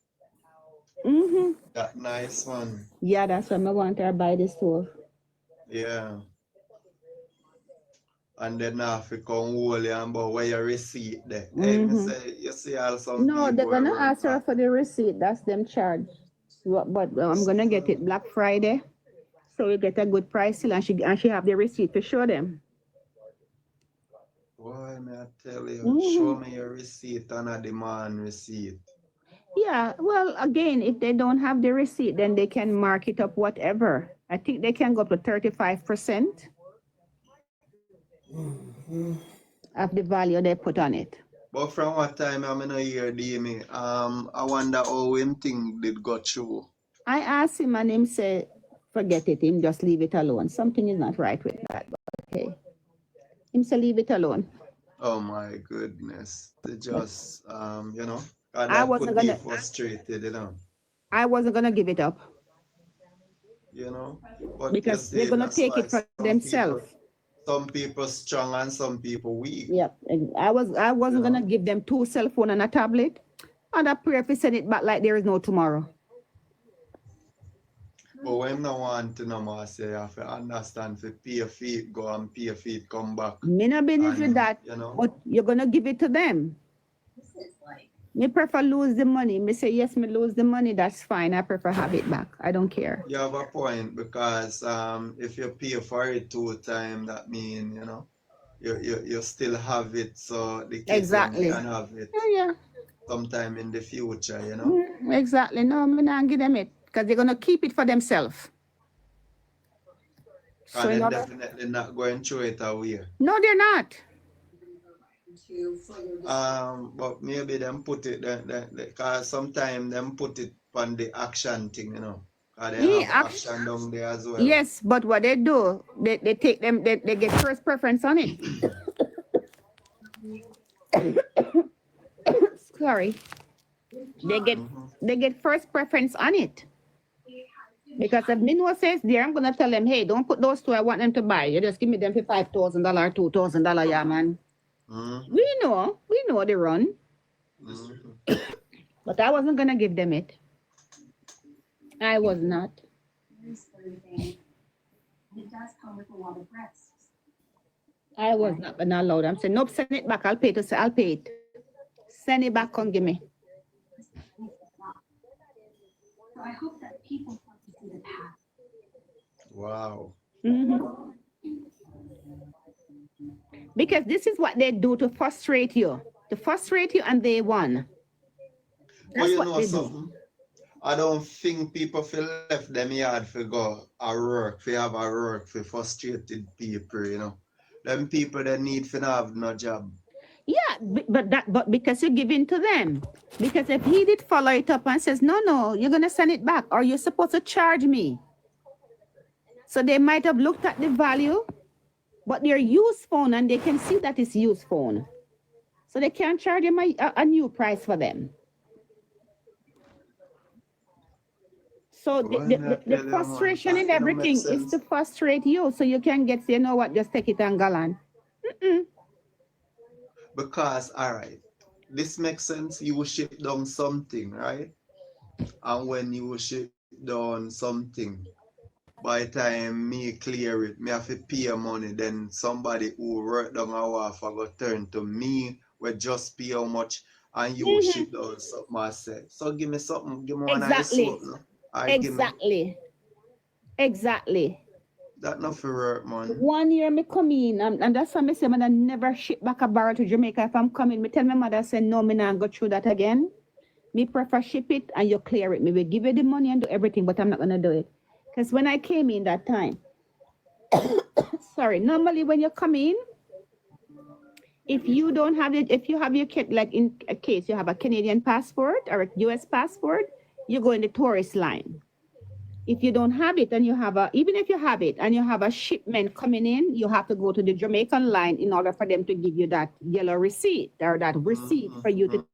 That nice one. Yeah, that's why I want her to buy the stove. Yeah. And then if you come holy and but where your receipt there. Hey, me say, you see also. No, they're gonna ask her for the receipt. That's them charge. But I'm gonna get it Black Friday, so we get a good price still, and she have the receipt to show them. Why may I tell you? Show me your receipt and a demand receipt. Yeah, well, again, if they don't have the receipt, then they can mark it up whatever. I think they can go up to 35% of the value they put on it. But from what time I'm in a year, me, I wonder how him thing did go through. I asked him and him said, forget it, him just leave it alone. Something is not right with that, but okay. Him say leave it alone. Oh my goodness. They But just you know, and I that wasn't could be gonna frustrated, you know. I wasn't gonna give it up You know. But you because they're see, gonna that's take why it for themselves. some people strong and some people weak. Yep. I wasn't gonna give them 2 cell phone and a tablet. And I pray if we send it back like there is no tomorrow. But when no want to no more say you have to understand for pay feet, go and pay feet, come back. Me no business with that, you know. but you're gonna give it to them. Me prefer lose the money. Me say yes, me lose the money. That's fine. I prefer have it back. I don't care. You have a point because if you pay for it 2 times, that means you know you still have it, so the kids Exactly. can have it Yeah. sometime in the future, you know. Exactly. No, me not give them it because they're gonna keep it for themselves. And then definitely not going throw it away. No, they're not. But maybe them put it because sometimes them put it on the action thing, you know. Because they have action down there as well. Yes, but what they do, they take them, they get first preference on it. Sorry. They get first preference on it. Because if Minwa says there, I'm gonna tell them, hey, don't put those 2 I want them to buy. You just give me them for $5,000, $2,000, yeah, man. We know they run. But I wasn't gonna give them it. I was not. I was not gonna allow them. Say, nope, send it back. I'll pay it. I'll pay it. Send it back, come give me. So I hope that people want to see the past. Wow. Because this is what they do to frustrate you. And they won. That's what they do. I don't think people feel left them yard for go a work, for have a work for frustrated people, you know. Them people that need to have no job. Yeah, but because you're giving to them. Because if he did follow it up and says, no, you're gonna send it back, or you're supposed to charge me. So they might have looked at the value, but they're used phone and they can see that it's used phone. So they can't charge him a new price for them. So the frustration in everything is to frustrate you, so you can get, you know what, just take it and go on. Because, all right, this makes sense. You will ship down something, right? And when you ship down something, by the time me clear it, me have to pay money, then somebody who work down a half I go turn to me, we just pay how much, and you ship down something I say. So give me something, give me one of your soap, no? Exactly. That not for work, man. 1 year me come in, and that's why I say, man, I never ship back a barrel to Jamaica. If I'm coming, me tell my mother, say, no, me not go through that again. Me prefer ship it and you clear it. Me will give you the money and do everything, but I'm not going to do it. Because when I came in that time, sorry, normally when you come in, if you don't have it, if you have your kid, like in a case, you have a Canadian passport or a US passport, you go in the tourist line. If you don't have it and you have even if you have it and you have a shipment coming in, you have to go to the Jamaican line in order for them to give you that yellow receipt or that receipt for you to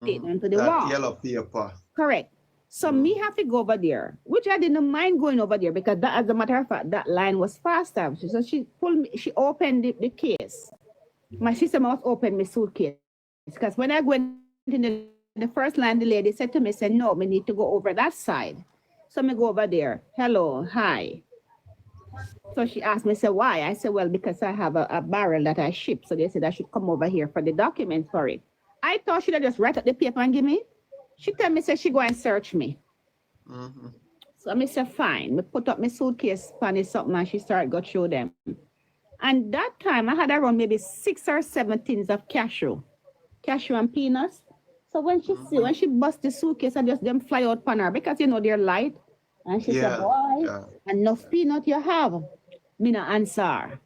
take them to the wall. Yellow paper. Correct. So me have to go over there, which I didn't mind going over there because that, as a matter of fact, that line was faster. So she pulled me, she opened the case. My sister must open my suitcase because when I went in the first line, the lady said to me, said, no, we need to go over that side. So me go over there. Hello, hi. So she asked me, said, why? I said, well, because I have a barrel that I ship. So they said I should come over here for the documents for it. I thought she'd just write up the paper and give me. She tell me, say she go and search me. So I said, fine. Me put up my suitcase, find something, and she started go through them. And that time I had around maybe 6 or 7 tins of cashew and peanuts. So when she bust the suitcase and just them fly out on her because you know they're light. And she said, boy, enough peanut you have. Me no answer.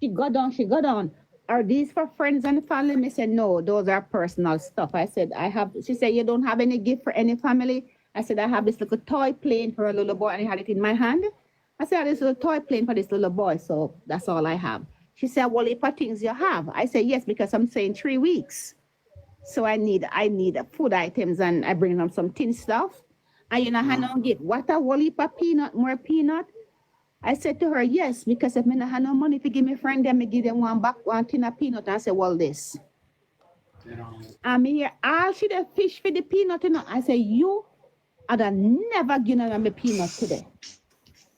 She got on. Are these for friends and family? Me said, no, those are personal stuff. I said, she said, you don't have any gift for any family? I said, I have this little toy plane for a little boy, and I had it in my hand. I said, this little toy plane for this little boy, so that's all I have. She said, well, if things you have. I said, yes, because I'm saying 3 weeks. So I need food items, and I bring them some tin stuff. And you know, I don't get what a whole heap of peanut, more peanut. I said to her, yes, because if I don't have no money to give my friend, then I give them one tin of peanut. And I said, well, this. I mean, here, all she the fish for the peanut, you know. I said, you I'd have never given her my peanut today.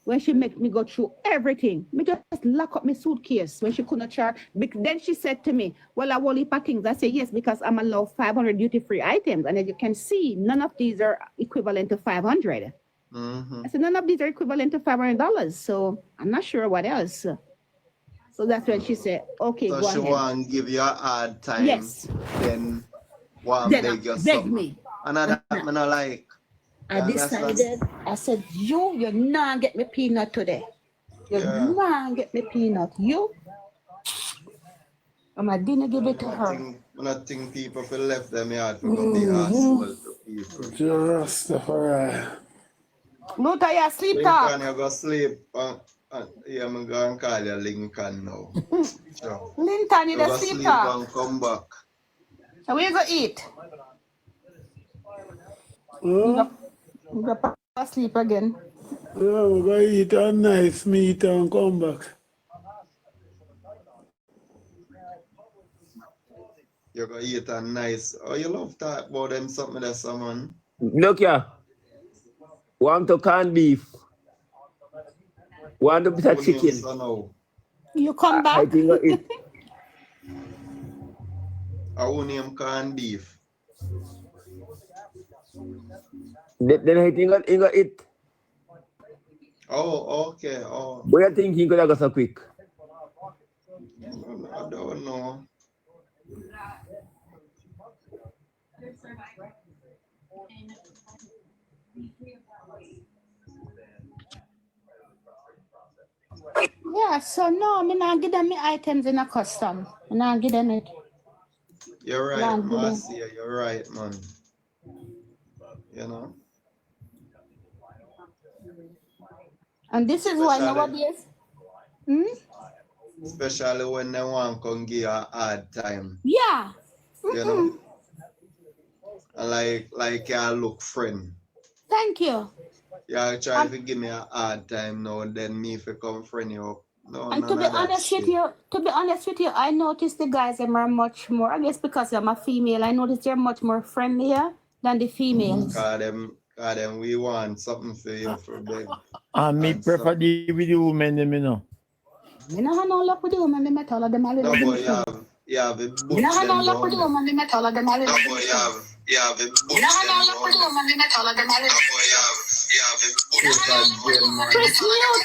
When she make me go through everything, me just lock up my suitcase when she couldn't charge. Then she said to me, well, I will heap of things. I said, yes, because I'm allowed 500 duty-free items. And as you can see, none of these are equivalent to 500. I said, none of these are equivalent to $500. So I'm not sure what else. So that's when she said, okay, so go ahead. So she want to give you a hard time. Yes. Then want to beg you something. Me. And that me not like. I decided, I said, you're not get me peanut today. You're not get me peanut. And I didn't give it to her. I think people feel left them yard for go be asshole to people. Just Luther, you sleep Lincoln, you go sleep. Yeah, I'm going to call you Lincoln now. Sure. Lincoln, you go sleep and come back. So where you go eat? You go sleep again. Yeah, we're going to eat a nice meat and come back. You're going to eat a nice. Oh, you love talk about them something that's someone. Look here. Want to canned beef. Want a bit of chicken. You come back? I think it. I want him canned beef. Then I think he got it. Oh, okay. Oh. But you think he could have got so quick? I don't know. Yeah, so no, I not give them my items in a custom. I not give them it. You're right, Marcia. You're right, man. You know? And this is why nowadays. Especially when they want to come give you a hard time. Yeah. You know? And like you look friend. Thank you. You try to give me a hard time now, then me if you come friend you up. No, and to be honest with you, I noticed the guys are much more, I guess because I'm a female, I noticed they're much more friendlier than the females. Cause them we want something for you for beg. And me prefer the with the women, you know. You know how no luck with the women, they met all of them all. No, but you have a book. You know how no luck with the women, they met all of them all. No, but you have a book. You know how no luck with the women, they met all of them all. No, but you have a book.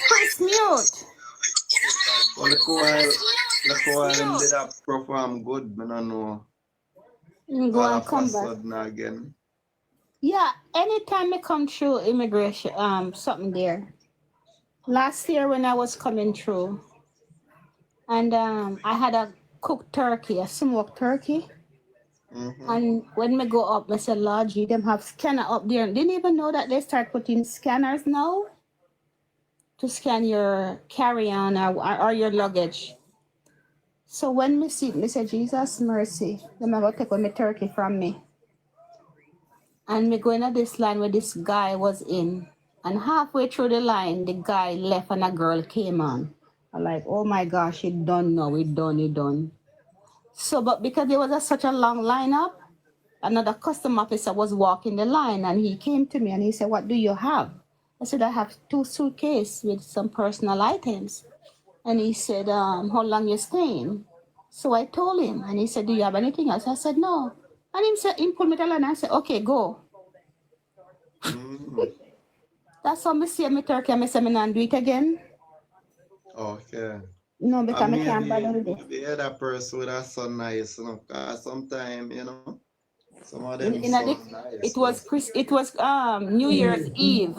Chris mute. Well, look why them did that perform good, but I know. Go and come back. Again. Yeah, anytime I come through immigration, something there. Last year when I was coming through, and I had a cooked turkey, a smoked turkey. And when we go up, I said, Lord, you them have scanner up there. Didn't even know that they start putting scanners now to scan your carry-on or your luggage. So when me see, me say, Jesus mercy, them are going to take away my turkey from me. And me going to this line where this guy was in. And halfway through the line, the guy left and a girl came on. I'm like, oh my gosh, it done now, it done. So, but because there was such a long lineup, another custom officer was walking the line and he came to me and he said, what do you have? I said, I have 2 suitcases with some personal items. And he said, how long you staying? So I told him, and he said, do you have anything else? I said, no. And he pulled me the line and I said, okay, go. That's how I see my turkey and I said, I'm not do it again. Okay. No, because I can't bother with it. The other person with that so nice, you know, because sometimes, you know, Some of them In a sound nice. it was New Year's Eve.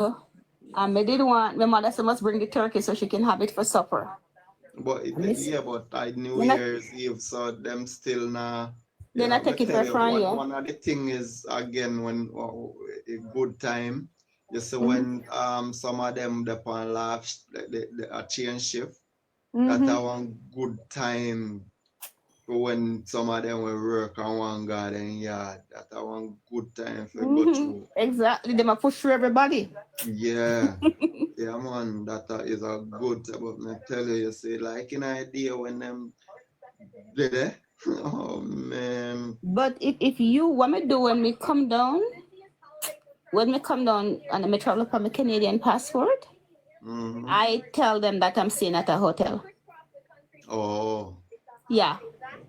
And I didn't want my mother said must bring the turkey so she can have it for supper. But yeah, but I New Then I- Year's Eve, so them still now. Then I take it tell for you, Friday. one of the thing is again when a good time. You see Mm-hmm. when some of them the on laugh a change shift. Mm-hmm. That one good time when some of them will work on one garden yard. That one good time for go through. Exactly. They must push through everybody. Yeah. Yeah, man, that is a good. But I tell you, you see, like an idea when them did it. Oh man. But if you what me do when me come down and I travel for my Canadian passport, I tell them that I'm staying at a hotel. Oh. Yeah.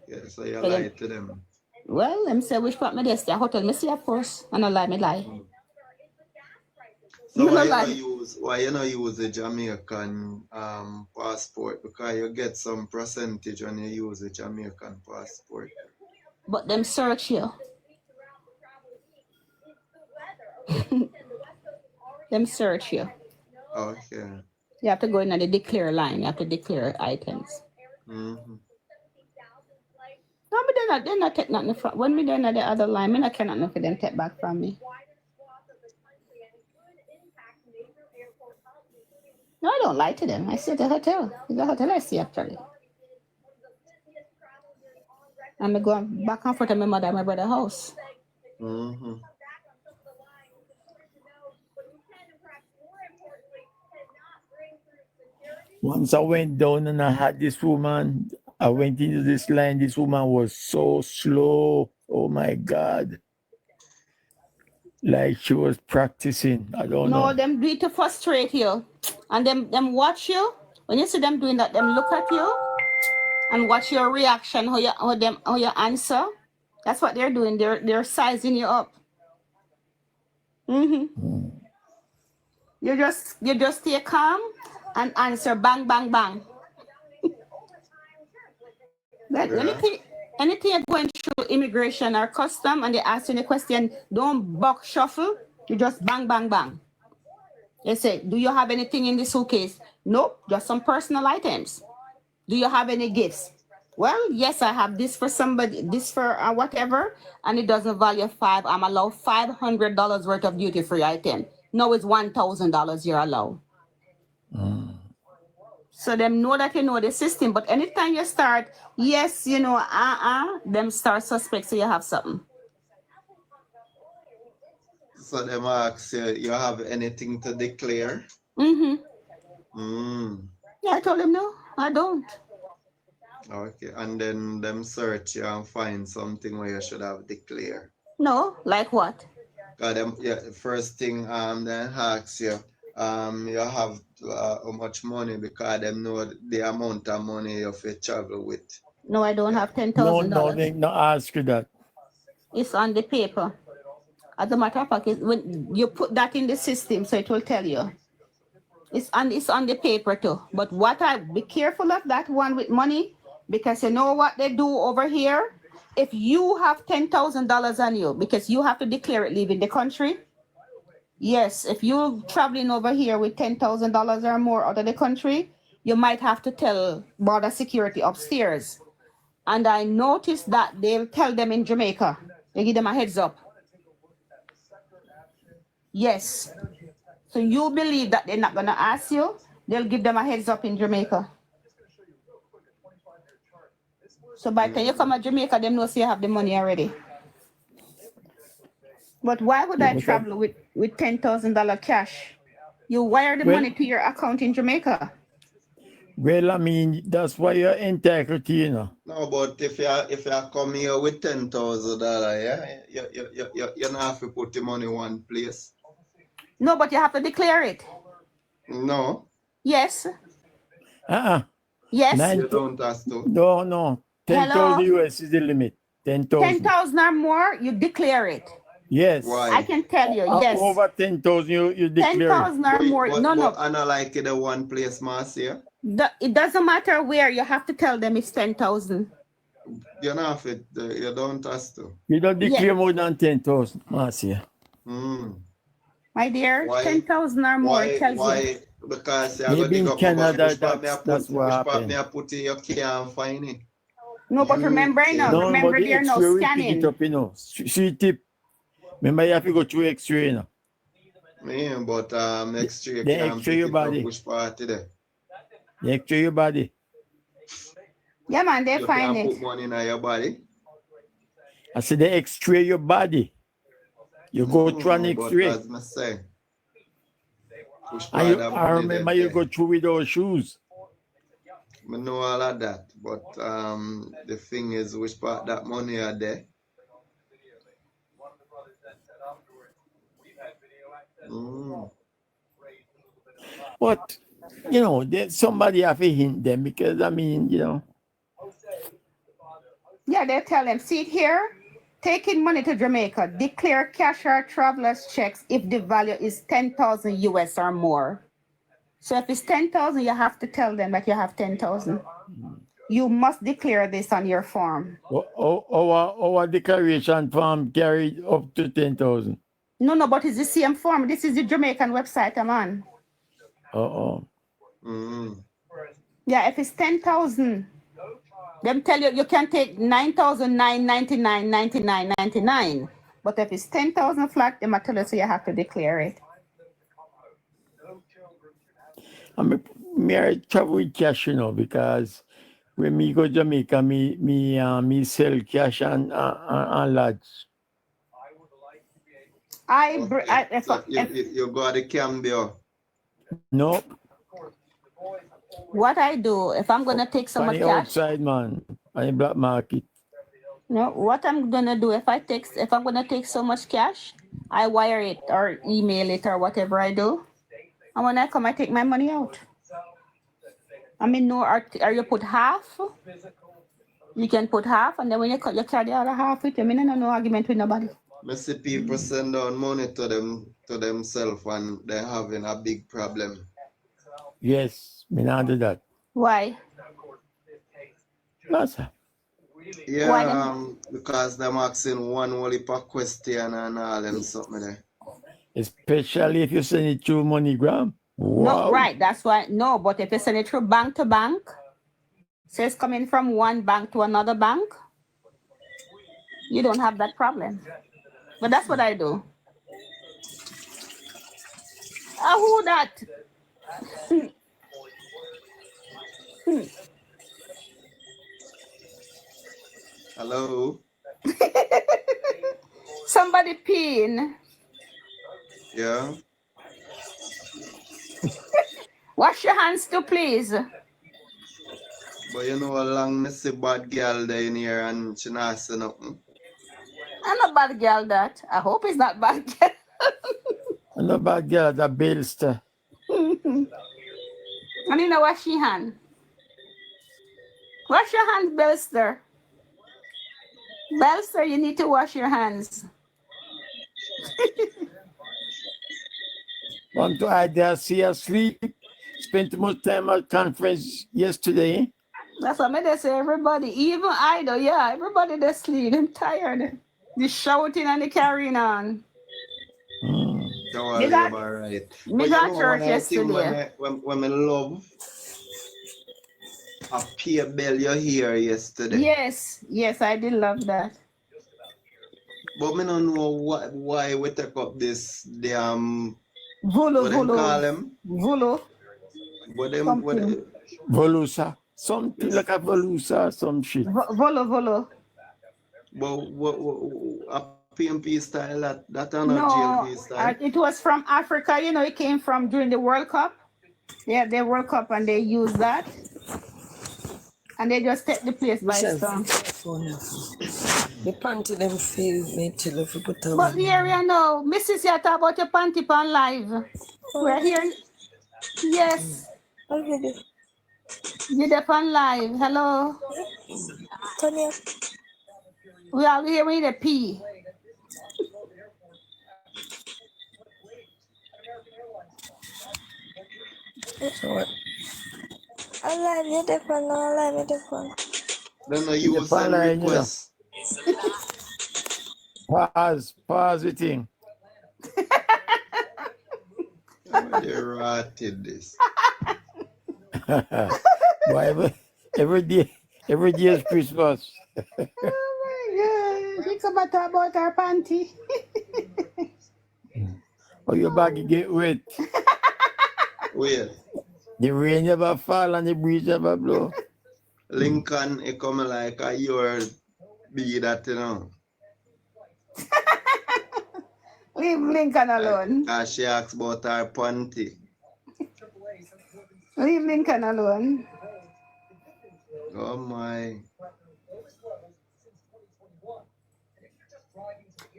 Yeah, so you So lie to them. Well, them say which part me there stay a hotel. Me stay of course. And I lie. So Me why no you lie. not use a Jamaican passport? Because you get some percentage when you use a Jamaican passport. But them search you. Them search you. Okay. You have to go in the declare line. You have to declare items. Mm-hmm. No, but they're not take nothing from when me doing at the other line, me not cannot know for them take back from me. No, I don't lie to them. I stay at the hotel. It's the hotel I stay actually. And I go back and forth to my mother and my brother's house. Mm-hmm. Once I went down and I had this woman, I went into this line. This woman was so slow. Oh my God. Like she was practicing. I don't know. No, them do it to frustrate you. And them watch you. When you see them doing that, them look at you and watch your reaction, how you answer. That's what they're doing. They're sizing you up. Mm-hmm. You just stay calm and answer bang bang bang. That anything you're going through immigration or custom and they ask you a question, don't buck shuffle. You just bang bang bang. They say, do you have anything in the suitcase? Nope, just some personal items. Do you have any gifts? Well, yes, I have this for somebody, this for whatever, and it doesn't value $5. I'm allowed $500 worth of duty-free item. No, it's $1,000 you're allowed. So them know that you know the system, but anytime you start, yes, them start suspect, so you have something. So them ask you have anything to declare? Yeah, I told them no, I don't. Okay, and then them search you and find something where you should have declared. No, like what? First thing then ask you you have how much money because them know the amount of money you have to travel with. No, I don't have No, $10,000. they not ask you that. It's on the paper. As a matter of fact, when you put that in the system, so it will tell you. It's on the paper too. But be careful of that one with money, because you know what they do over here? If you have $10,000 on you, because you have to declare it leaving the country. Yes, if you're traveling over here with $10,000 or more out of the country, you might have to tell border security upstairs. And I noticed that they'll tell them in Jamaica. They give them a heads up. Yes. So you believe that they're not going to ask you, they'll give them a heads up in Jamaica. So by the time you come to Jamaica, them know you have the money already. But why would I travel with $10,000 cash? You wire the money to your account in Jamaica. Well, I mean, that's why you're integrity, you know. No, but if you come here with $10,000, yeah, you don't have to put the money in one place. No, but you have to declare it. No. Yes. Yes. You don't have to. No. 10,000 US is the limit. 10,000. 10,000 or more, you declare it. Yes. Why? I can tell you, yes. Over 10,000, you declare 10,000 or more. No. I don't like the one place, Marcia. It doesn't matter where, you have to tell them it's 10,000. You know if it, you don't have to. You don't declare more than 10,000, Marcia. My dear, Why? 10,000 or more, it tells you. Why? Because you're Maybe going to dig in up my body. Canada, Which part me I that's put, what which part happened. me I put in, you can't find it. No, but remember now, No, remember but the there no X-ray will pick it scanning. up, you know. See tip. Remember, you have to go through X-ray, you know. Yeah, but X-ray They can't X-ray pick your it up body. which part today. They X-ray your body. Yeah, man, they You find can't it. put money in your body. I said they X-ray your body. You go through an But X-ray. as I say, which And part you, of I money remember that you there? go through without shoes. I know all of that, but the thing is, which part that money are there? But, you know, somebody have to hint them because, I mean, you know. Yeah, they tell them, see it here, taking money to Jamaica, declare cash or traveler's checks if the value is 10,000 US or more. So if it's 10,000, you have to tell them that you have 10,000. You must declare this on your form. Our declaration form carried up to 10,000. No, but it's the same form. This is the Jamaican website I'm on. Yeah, if it's 10,000, them tell you can take 9,999.99. But if it's 10,000 flat, them tell you so you have to declare it. I travel with cash, you know, because when me go Jamaica, me sell cash and lodge. You go to Cambio. No. What I do, if I'm gonna take so much cash outside, man, on the black market. No, what I'm gonna do if I'm gonna take so much cash, I wire it or email it or whatever I do. And when I come, I take my money out. I mean, no, or you put half. You can put half, and then when you carry the other half with you. I mean, no argument with nobody. I see people send down money to themselves and they're having a big problem. Yes, me not do that. Why? No, sir. Yeah, because they're asking one whole heap of question and all them something there. Especially if you send it through MoneyGram. Wow. No, right, that's why. No, but if you send it through bank to bank, so it's coming from one bank to another bank, you don't have that problem. But that's what I do. Who that? Hello? Somebody peeing. Yeah? Wash your hands too, please. But you know how long me see bad girl there in here and she not say nothing. I'm not bad girl that. I hope it's not bad girl. I'm not bad girl, that Billster. I need to wash your hand. Wash your hands, Belster. Belster, you need to wash your hands. Want to idea see her sleep? Spent much time at conference yesterday. That's what I say. Everybody, even I do. Yeah, everybody they sleep. I'm tired. The shouting and the carrying on. Don't worry about it. Me got church yesterday. When I love a peer bell you hear yesterday. Yes, I did love that. But me don't know why we take up this Vulu. Call them? Vulu. Volusa. Something like a Volusa, some shit. Vulu. But a PMP style, that are not No, GLP style. it was from Africa. You know, it came from during the World Cup. Yeah, the World Cup, and they use that. And they just take the place by storm. The panty them feel me till if you put on. But here you know, Mrs. You talk about your panty pan live. We're here. Yes. You're there on live. Hello. Tonya. We are here with a P. I like you different, I like you different. Then I It's a use send line, requests. Pause the thing. They rotted this. Why every day is Christmas. Oh my God. She come and talk about her panty. Or your bag get wet. Wait, The rain never fall and the breeze never blow. Lincoln, it come like a year be that, you know. Leave Lincoln alone. Cause she asks about her panty. Leave Lincoln alone. Oh my.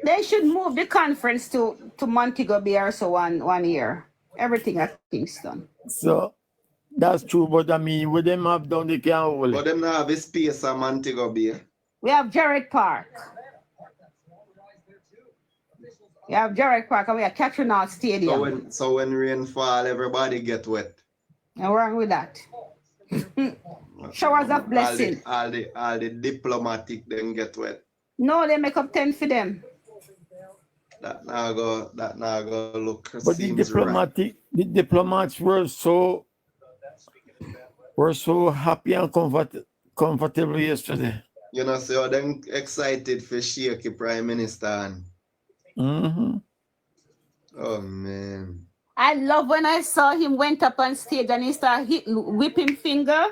They should move the conference to Montego Bay or so one year. Everything at Kingston. So that's true, but I mean, with them have done, they can't hold But it. them now have a space at Montego Bay. We have Jared Park. We have Jared Park and we have Catriona Stadium. So when rain fall, everybody get wet. No wrong with that. Showers of blessing. All the diplomatic then get wet. No, they make up tent for them. That now go look. But the diplomats were so happy and comfortable yesterday. You know, so them excited for shake the prime minister. Oh man. I love when I saw him went up on stage and he started whipping finger.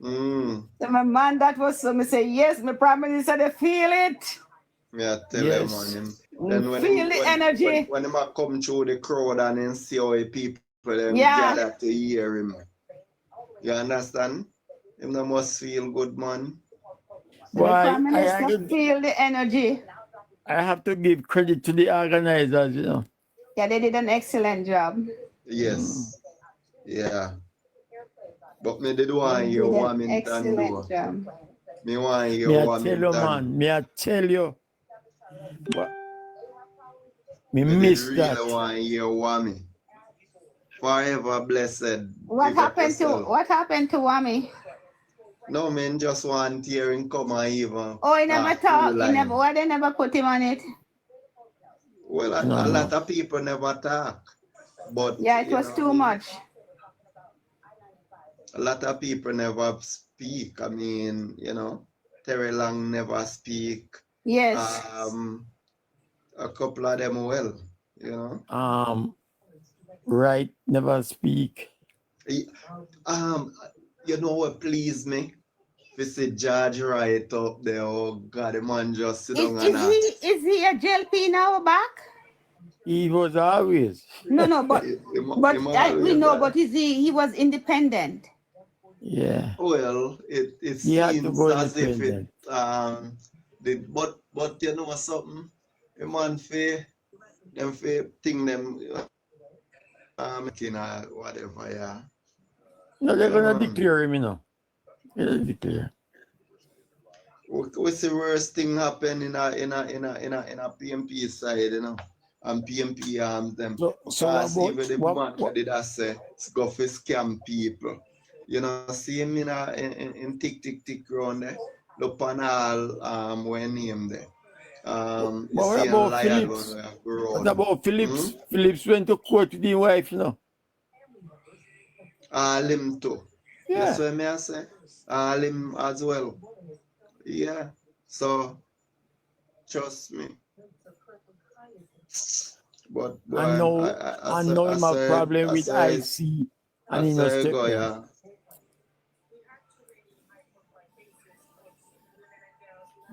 So my man, that was so me say, yes, my prime minister, they feel it. Yeah, tell him on him. Then Feel the energy. When him come through the crowd and then see how the people them gather to hear him. You understand? Him no must feel good, man. So the prime minister feel the energy. I have to give credit to the organizers, you know. Yeah, they did an excellent job. Yes. Yeah. But me did want to hear Warmington do. Me want to hear Warmington. Me I tell you. But me Me miss really that. want to hear Wami. Forever blessed. What happened to Wami? No, man, just want to hear him come and even. Oh, he never talk. Why they never put him on it? Well, a lot of people never talk. But yeah, it was too much. A lot of people never speak. I mean, you know, Terry Long never speak. Yes. A couple of them well, you know. Right, never speak. You know what pleased me? If you see George Wright up there, oh God, the man just sit down and is he a JLP now back? He was always. No, but we know, but he was independent. Yeah. Well, it seems as if it but you know something, the man them thing them whatever, yeah. No, they're gonna declare him, you know. They're declare. What's the worst thing happen in a PMP side, you know? And PMP them. So even the man did I say go for scam people. You know, see him in tick round there. Look on all when him there. What about Phillips? What about Phillips? Phillips went to court with his wife, you know. Him too. Yeah. That's what I say. Him as well. Yeah. So trust me. But boy, I know him a problem with IC and he must step down.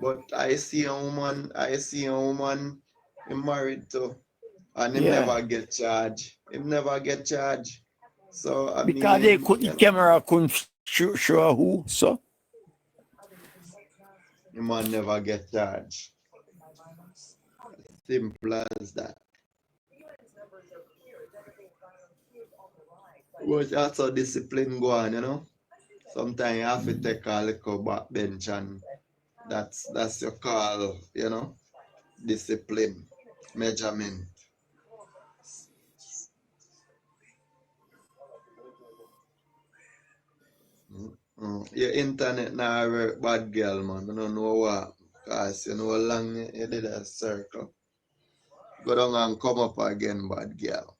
But I see a woman him married to, and him never get charged. Him never get charged. So I because mean, the camera couldn't show who, so the man never get charged. Simple as that. But that's how discipline go on, you know. Sometimes you have to take a little back bench and that's your call, you know. Discipline, measurement. Your internet now work bad girl, man. I don't know what. Because you know how long you did a circle. Go down and come up again, bad girl.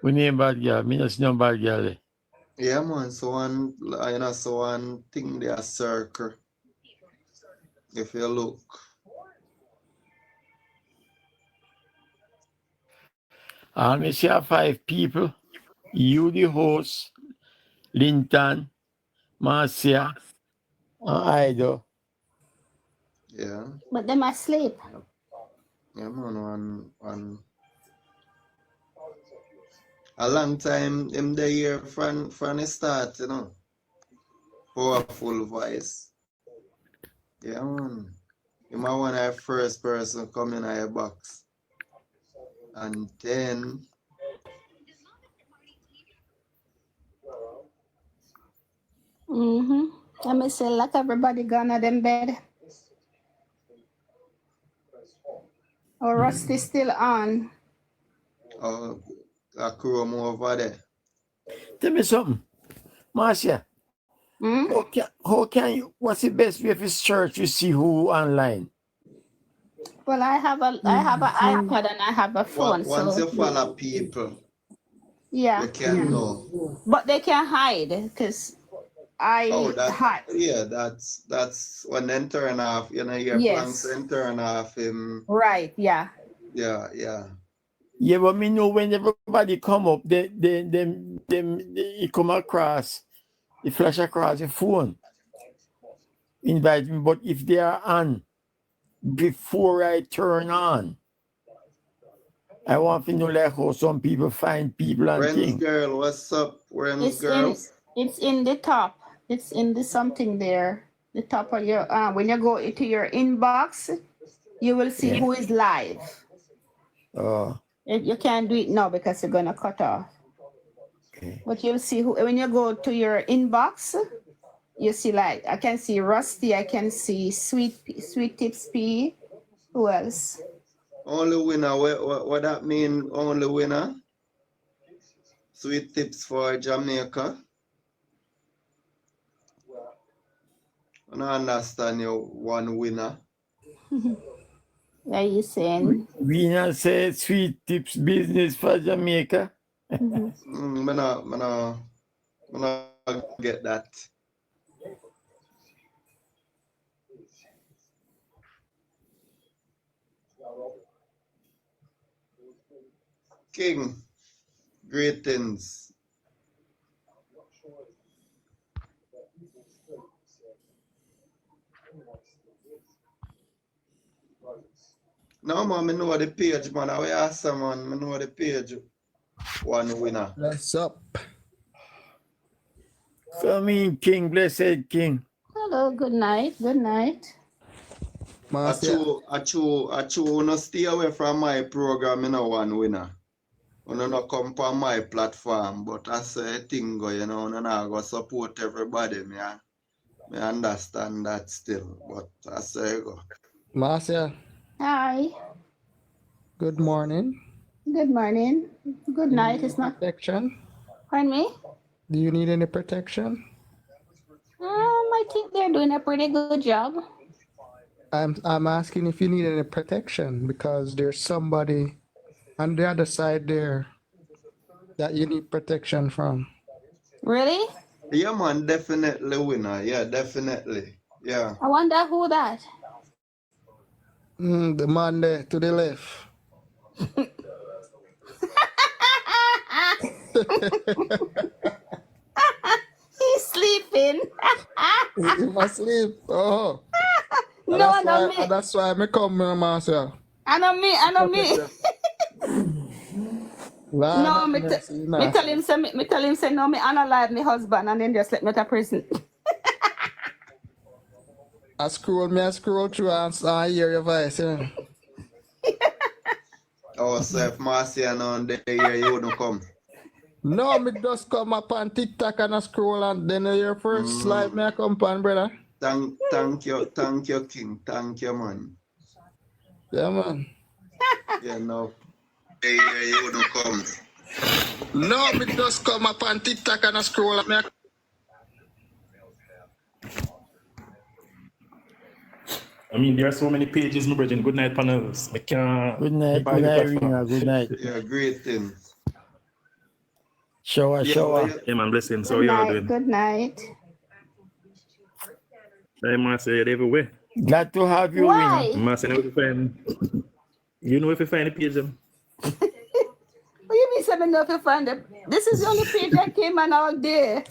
We name bad girl. Me just know bad girl. Yeah, man. So one thing they are circle. If you look. Me see 5 people. You the host, Linton, Marcia, and Ido. Yeah. But them asleep. Yeah, man. A long time him there here from the start, you know. Powerful voice. Yeah, man. You might want to first person come in your box. And then Let me say, like everybody gone at them bed. Or Rusty still on. a chrome over there. Tell me something. Marcia, how can you, what's the best way for search to see who online? Well, I have an iPad and I have a phone. Once So you follow people, yeah. you can know. But they can hide because I hide. Yeah, that's when they turn off, you know, your plans and turn off him. Right, yeah. Yeah. Yeah, but me know when everybody come up, they come across, they flash across the phone. Invite me, but if they are on before I turn on, I want to know like how some people find people and Friends things. girl, what's up, friends girl? It's in the top. It's in the something there. The top of your when you go into your inbox, you will see who is live. Oh. You can't do it now because you're gonna cut off. Okay. But you'll see who when you go to your inbox, you see like I can see Rusty, I can see Sweet Tips P. Who else? Only winner. What that mean? Only winner. Sweet Tips for Jamaica. I don't understand you one winner. Are you saying? Winner said Sweet Tips business for Jamaica. I get that. King, greetings. No, man, I know the page, man. I will ask man. I know the page. One winner. What's up? Come in, King, blessed King. Hello, good night. Good night. Achu, no stay away from my program, you know, one winner. You know, come on my platform, but I say thing go, you know, and I go support everybody, I understand that still, but I say go. Marcia. Hi. Good morning. Good morning. Good night. It's not protection. Pardon me? Do you need any protection? I think they're doing a pretty good job. I'm asking if you need any protection because there's somebody on the other side there that you need protection from. Really? Yeah, man, definitely winner. Yeah, definitely. Yeah. I wonder who that. The man there to the left. He's sleeping. He must sleep. Oh. No, that's why I come, Marcia. I know me. No, me tell him say no, me analyze my husband and then just let me to prison. I scroll through and hear your voice, you know. Oh, so if Marcia on the year you wouldn't come. No, me just come up on TikTok and I scroll and then your first slide me I come on, brother. Thank you, King. Thank you, man. Yeah, man. Yeah, no. The year you wouldn't come. No, me just come up on TikTok and I scroll me. I mean, there are so many pages, my brethren. Good night, panels. I can't. Good night, Ringer. Good night. Yeah, great thing. Shower. Yeah, man, blessing. So Good you all night. doing? Good night. Hey, man, say it everywhere. Glad to have you, Ringer. Why? Man, say if you find, you know if you find the page them. What you mean, 7 know if you find it? This is the only page that came on all day.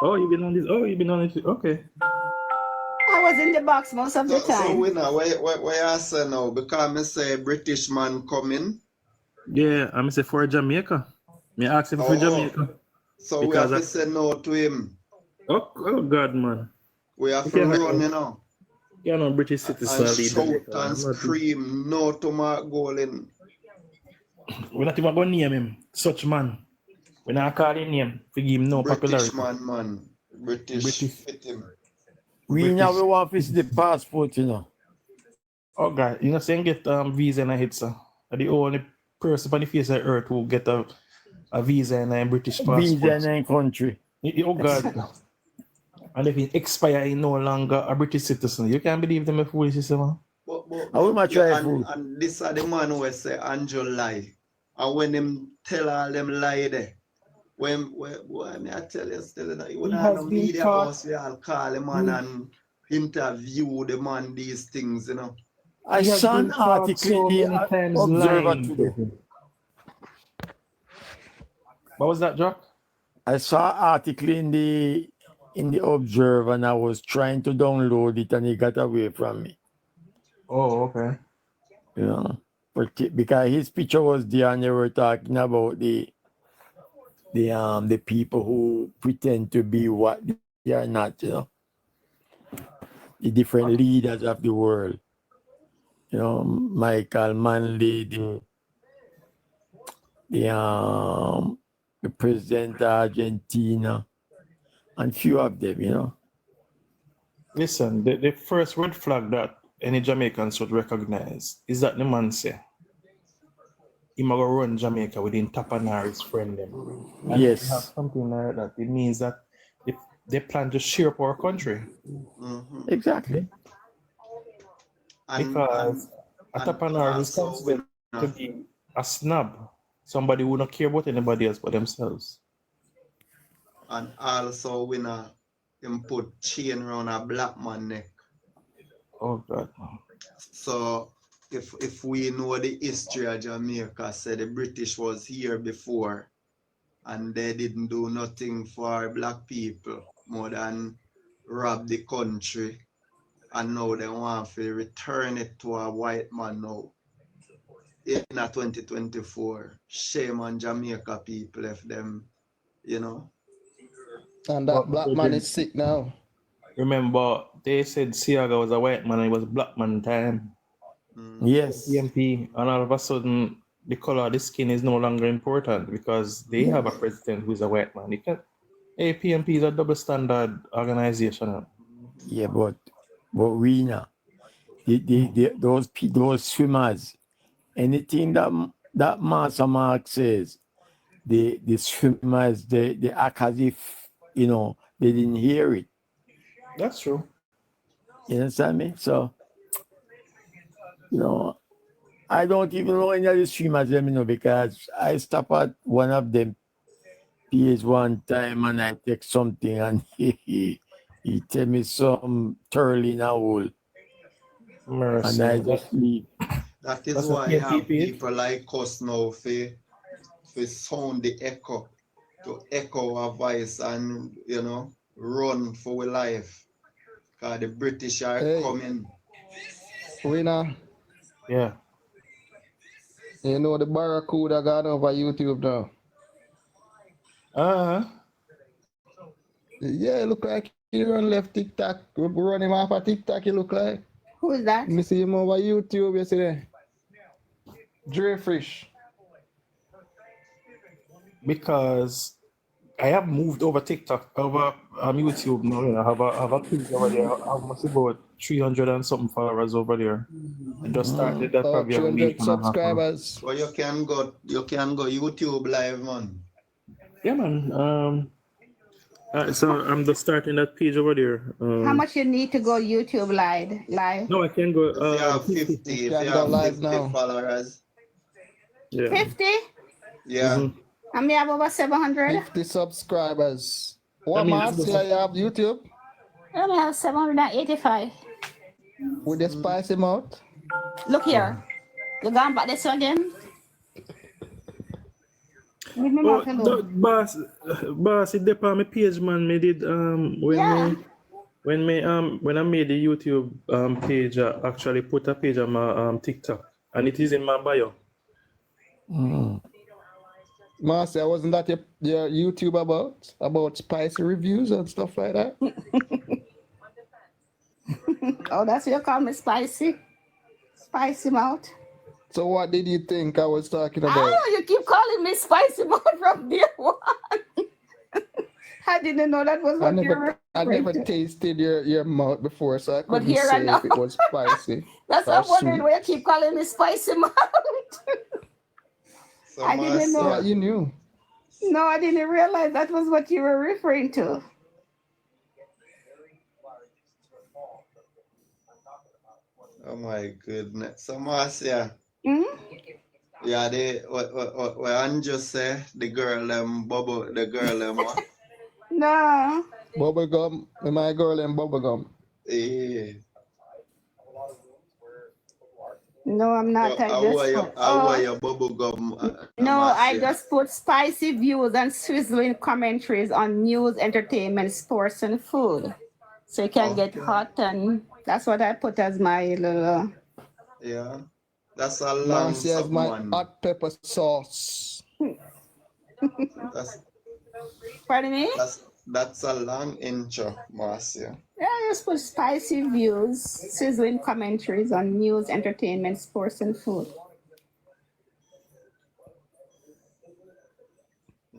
Oh, you've been on this. Oh, you've been on it. Okay. I was in the box most of the So time. winner, where I say now? Because I say British man coming. Yeah, I'm say for Jamaica. Me ask him for Jamaica. So we have to say no to him. Oh God, man. We have to run, you know. You're not British citizen. And lead shout Jamaica. and scream no to Mark Golin. We're not even going to name him. Such man. We're not calling name. We give him no British popularity. man. British fit him. We now we want to visit the passport, you know. Oh God, you know, saying get visa and a hit, sir. Are the only person on the face of the earth who get a visa and a British passport. Visa in a country. Oh God. And if it expire, he no longer a British citizen. You can't believe them if we see man. I will not try and this are the man who say Angel lie. And when them tell all them lie there, when I tell you still that you have no media house, we all call him man and interview the man these things, you know. I saw an article in the Observer today. What was that, Jack? I saw an article in the Observer and I was trying to download it and it got away from me. Oh, okay. You know, because his picture was there and they were talking about the people who pretend to be what they are not, you know. The different leaders of the world. You know, Michael Manley, the president of Argentina, and few of them, you know. Listen, the first red flag that any Jamaicans should recognize is that the man say, he might run Jamaica within Tapanari's friend them. And yes. if you have something like that, it means that they plan to share up our country. Mm-hmm. Exactly. Because Tapanari is considered to be a snob, somebody who don't care about anybody else but themselves. And also winner him put chain around a black man neck. Oh God. So if we know the history of Jamaica, say the British was here before and they didn't do nothing for black people more than rob the country, and now they want to return it to a white man now in 2024. Shame on Jamaica people if them, you know. And that black man is sick now. Remember, they said Siaga was a white man and it was a black man time. Yes. PMP, and all of a sudden, the color of the skin is no longer important because they have a president who's a white man. PMP is a double standard organization. Yeah, but we know those swimmers, anything that Master Mark says, the swimmers they act as if, you know, they didn't hear it. That's true. You understand me? So, you know, I don't even know any of the streamers, let me know, because I stop at one of them page one time and I take something and he tell me some thoroughly in a hole. Mercy. And I just leave. That is why you have people like us now for sound the echo, to echo our voice and, you know, run for our life. Because the British are coming. Winner. Yeah. You know the Barracuda got over YouTube now. Yeah, look like he run left TikTok. We run him off of TikTok, he look like. Who is that? Me see him over YouTube yesterday. Dre Fish. Because I have moved over TikTok, over YouTube now. You know, I have a page over there. I have must about 300 and something followers over there. I just started that probably a week 300 subscribers. Well, you can go YouTube live, man. Yeah, man. So I'm just starting that page over there. How much you need to go YouTube live? No, I can go. If you have 50. 50, You if can you go have live 50 now. followers, Yeah. 50? yeah. And me have over 700? 50 subscribers. I What mean, Marcia you have YouTube? I only have 785. With the spicy mouth? Look here. You gone back this again? Leave me mouth alone. boss, it depend on my page, man. Me did when I made the YouTube page, I actually put a page on my TikTok, and it is in my bio. Marcia, wasn't that your YouTube about spicy reviews and stuff like that? Oh, that's what you call me, spicy? Spicy mouth? So what did you think I was talking I about? don't know, you keep calling me spicy mouth from day one. I didn't know that was what you were I referring never to. tasted your mouth before, so I couldn't here I say know. if it was spicy. That's or why I'm wondering sweet. why you keep calling me spicy mouth. So I didn't know. Yeah, you knew. No, I didn't realize that was what you were referring to. Oh my goodness. So Marcia, Hmm? yeah, what Andrew say, the girl what? No. Bubblegum, my girl and bubblegum. Yeah. No, I'm not. So I how just are put, your bubble gum, no, I Marcia? just put spicy views and sizzling commentaries on news, entertainment, sports, and food. So you can get hot, and that's what I put as my little. Yeah. That's a long Marcia's something, my man. hot pepper sauce. That's Pardon me? that's a long intro, Marcia. Yeah, I just put spicy views, sizzling commentaries on news, entertainment, sports, and food.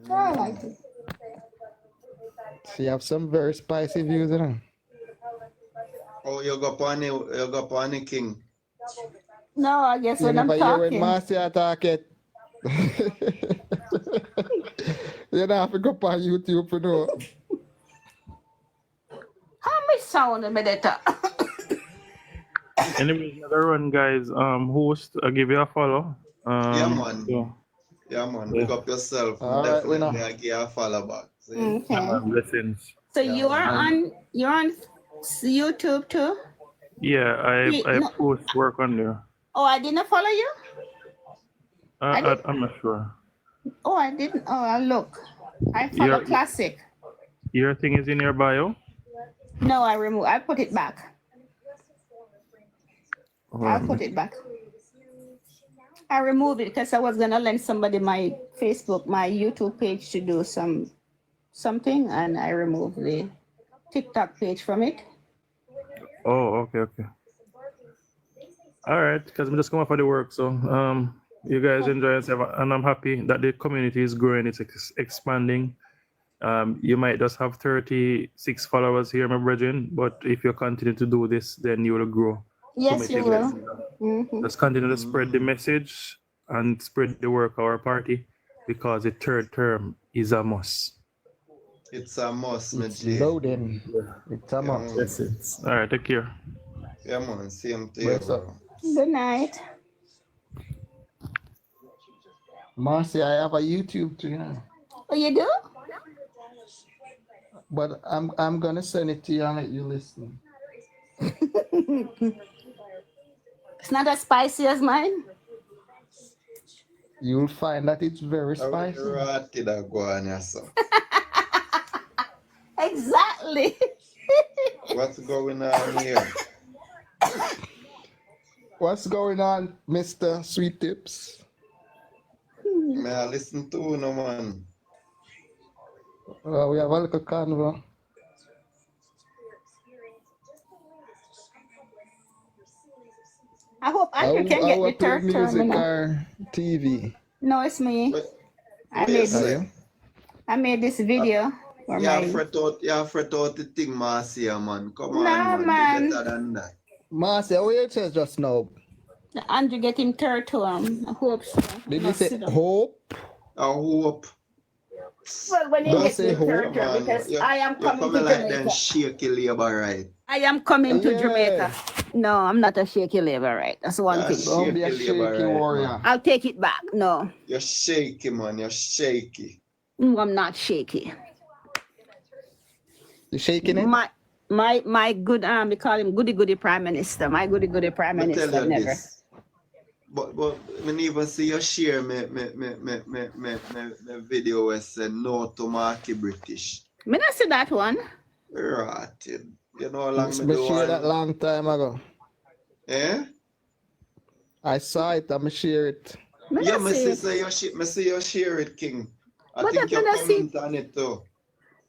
I like it. She have some very spicy views, you know. Oh, you go pony king. No, I guess You when I'm never hear when talking. Marcia talk it. You don't have to go on YouTube to know. How much sound am I that? Anyways, you gotta run, guys. Host, I give you a follow. Yeah, man. So, Yeah, man. yeah. Pick up yourself. All right, we know. Definitely I give you a follow back. See? Okay. Blessings. So you're on YouTube too? Yeah, I No. post work on there. Oh, I didn't follow you? I'm not sure. Oh, I didn't. Oh, I'll look. I follow Classic. Your thing is in your bio? No, I put it back. I'll put it back. I removed it because I was gonna lend somebody my YouTube page to do something, and I removed the TikTok page from it. Oh, okay. All right, because I'm just coming for the work, so you guys enjoy yourself, and I'm happy that the community is growing, it's expanding. You might just have 36 followers here, my brethren, but if you continue to do this, then you will grow. Yes, you will. Mm-hmm. Let's continue to spread the message and spread the work of our party, because the third term is a must. It's a must, my It's G. loading. It's a must. That's it. All right, take care. Yeah, man. Same to you, bro. Good night. Marcia, I have a YouTube too, you know. Oh, you do? But I'm gonna send it to you and let you listen. It's not as spicy as mine. You'll find that it's very spicy. Exactly. What's going on here? What's going on, Mr. Sweet Tips? May I listen to no man? We have a little convo. I hope Andrew can get the third music terminal. or TV? No, it's me. I made this video. For You have fret out the thing, Marcia, man. Come on, man. Do better than that. Marcia, what you said just now? Andrew getting third term. I hope so. Did you say hope? I hope. Well, when you Don't get say me who. character, Man, because I am you're coming to coming like them Jamaica. shaky labor, right? I am coming to Yeah. Jamaica. No, I'm not a shaky labor, right? That's one You're thing. Don't be a shaky labor, shaky right, warrior. man? I'll take it back. No, You're shaky, man. You're shaky. no, I'm not shaky. You shaking it? My good we call him goody prime minister. My goody prime Let me tell minister you never. this. But when even see you share me video where say no to Marky British. Me not see that one. Rotted. You know how long me Me do share that one? long time ago. Eh? I saw it. I'm share it. Me Yeah, not me see see it. say you see you share it, King. I But think if you me not see comment on it too.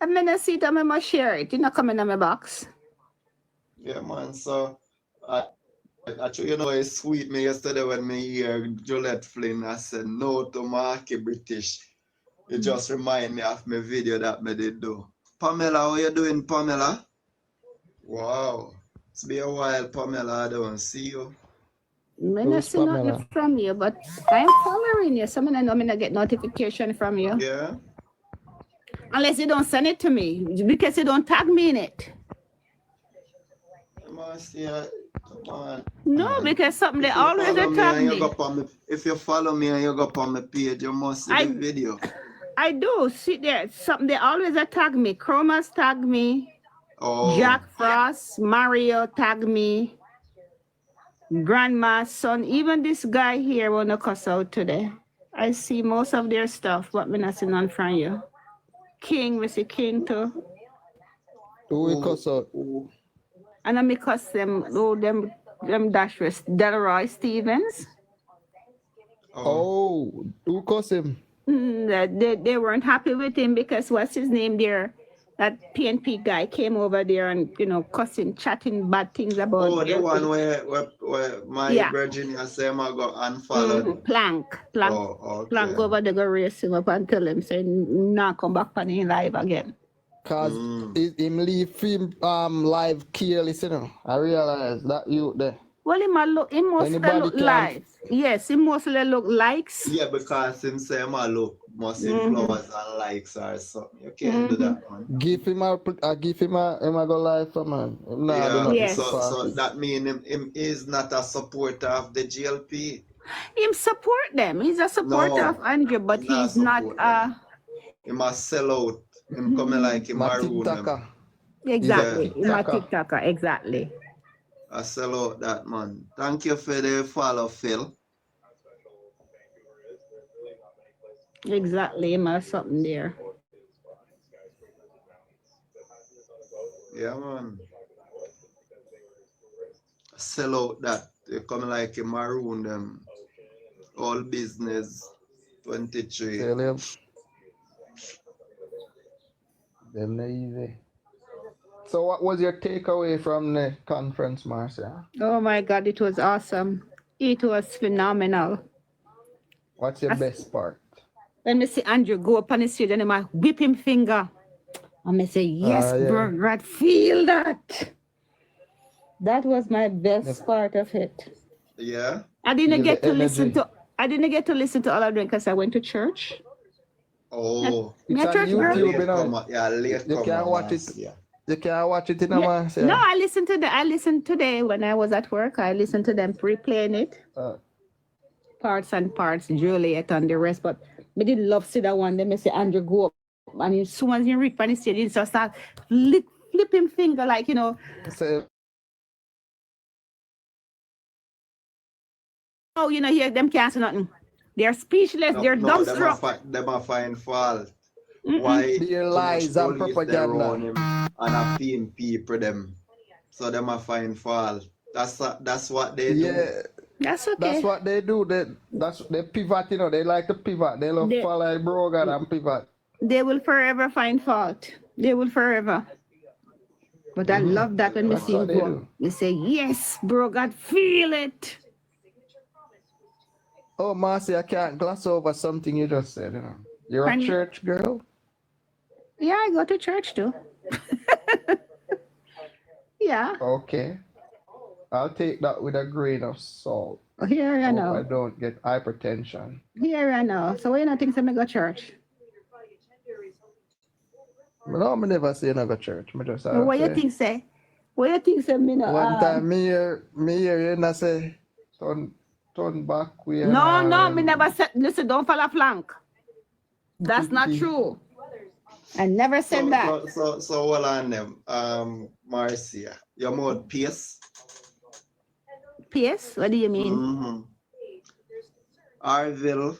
if me not see it, I must share it. You not coming in my box. Yeah, man. So actually, you know, it's sweet me yesterday when me hear Juliet Flynn. I said no to Marky British. It just remind me of my video that me did do. Pamela, how you doing, Pamela? Wow. It's been a while, Pamela. I don't see you. Me not Who's see nothing Pamela? from you, but I'm following you. Some of them know me not get notification from you. Yeah? Unless you don't send it to me. Because you don't tag me in it. Come on, see, come on. No, Man. because something they If you always follow me tag and you me. go on me, if you follow me and you go on my page, you must see the video. I do. See there. Something they always tag me. Chroma's tag me. Oh. Jack Frost, Mario tag me. Grandma's son. Even this guy here wanna cuss out today. I see most of their stuff, but me not see none from you. King, we see King too. Who we cuss out? And I me cuss them, oh, them dashers. Delroy Stevens. Oh, who cuss him? They weren't happy with him because what's his name there? That PNP guy came over there and, you know, cussing, chatting bad things about. Oh, the one where my Virginia say I got unfollowed. Plank. Oh, okay. Plank over there go race him up and tell him, say, nah, come back on him live again. Cause him leave him live careless, you know. I realize that you there. Well, he mostly look likes. Yes, he mostly look likes. Yeah, because him say I look must influence and likes or something. You can't do that, man. Give him a go live for man. So that means him is not a supporter of the GLP. Him support them. He's a supporter of Andrew, but he's not he must sell out. Him coming like him maroon them. Exactly. Him a TikToker, exactly. I sell out that, man. Thank you for the follow, Phil. Exactly, him has something there. Yeah, man. Sell out that. They come like a maroon them. All business 23. Tell him. Them not easy. So what was your takeaway from the conference, Marcia? Oh my God, it was awesome. It was phenomenal. What's your best part? When me see Andrew go up on the stage and I whip him finger. And me say, yes, bro, Brad, feel that. That was my best part of it. Yeah. I didn't get to listen to all of them because I went to church. Oh, it's on YouTube, late you can't watch it. Yeah. You can't watch it in a mass. No, I listened today when I was at work. I listened to them replaying it. Parts and parts, Juliet and the rest. But me did love see that one. Then me say Andrew go up. And as soon as you reach on the stage, you just start flipping finger like, you know. Oh, you know, here them can't say nothing. They're speechless, they're dumbstruck. Them are find fault. Why their lies and propaganda him and a pin people them. So them are find fault. That's what they do. Yeah. That's okay. That's what they do. They pivot, you know, they like to pivot. They love follow like Brogan and pivot. They will forever find fault. They will forever. But I love that when we see him go. We say, yes, bro, God, feel it. Oh, Marcy, I can't gloss over something you just said, you know. You're a church girl? Yeah, I go to church too. Yeah. Okay. I'll take that with a grain of salt. Here I know. I don't get hypertension. Here I know. So what you not think I go to church? No, me never say no go church. Me just What you say. think, say? What you think, say, me no? One time me hear you not say turn back way and No, all, me never said. Listen, don't fall a plank. That's not true. I never said that. So hold on them. Marcia, your more peace. P.S. What do you mean? Mm-hmm. Arville,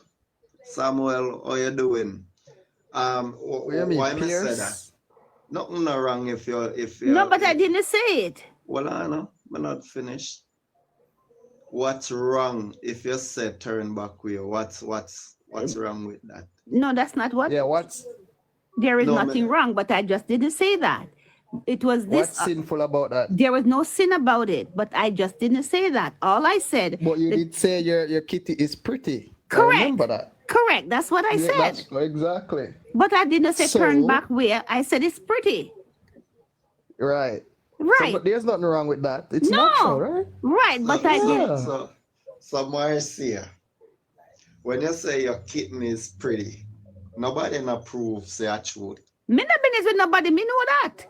Samuel, how you doing? What you mean, why me say that? Pierce? Nothing no wrong if you No, but I didn't say it. Well, I know, I'm not finished. What's wrong if you say turn back way? What's wrong with that? No, that's not what. Yeah, what's There is No, nothing wrong, but I just didn't say that. It was this. what's sinful about that? There was no sin about it, but I just didn't say that. All I said. But you did say your kitty is pretty. Correct. I remember that. Correct. That's what I said. That's exactly. But I didn't say turn So- back where. I said it's pretty. Right. Right. So, but there's nothing wrong with that. It's No. natural, right? Right, but I did. So Marcia, when you say your kitten is pretty, nobody approves say a truth. Me not business with nobody. Me know that.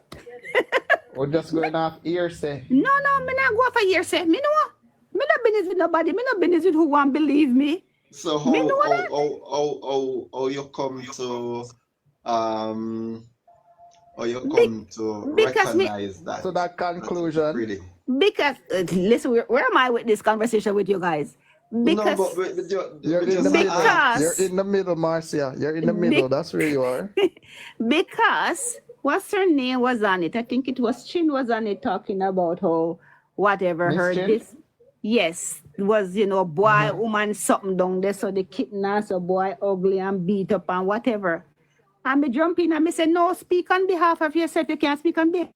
We're just going off hearsay. No, me not go for years. Me know. Me not business with nobody. Me not business with who want believe me. So Me know that. how you come to or you come to because recognize that? So that conclusion. Pretty. Because listen, where am I with this conversation with you guys? Because No, but You're in the middle. Because- You're in the middle, Marcia. You're in the middle. That's where you are. because what's her name was on it? I think it was Chin was on it talking about how whatever Miss her Chin? this. Yes, it was boy, woman, something down there. So the kitten and so boy ugly and beat up and whatever. And me jump in and me say, no, speak on behalf of yourself. You can't speak on behalf.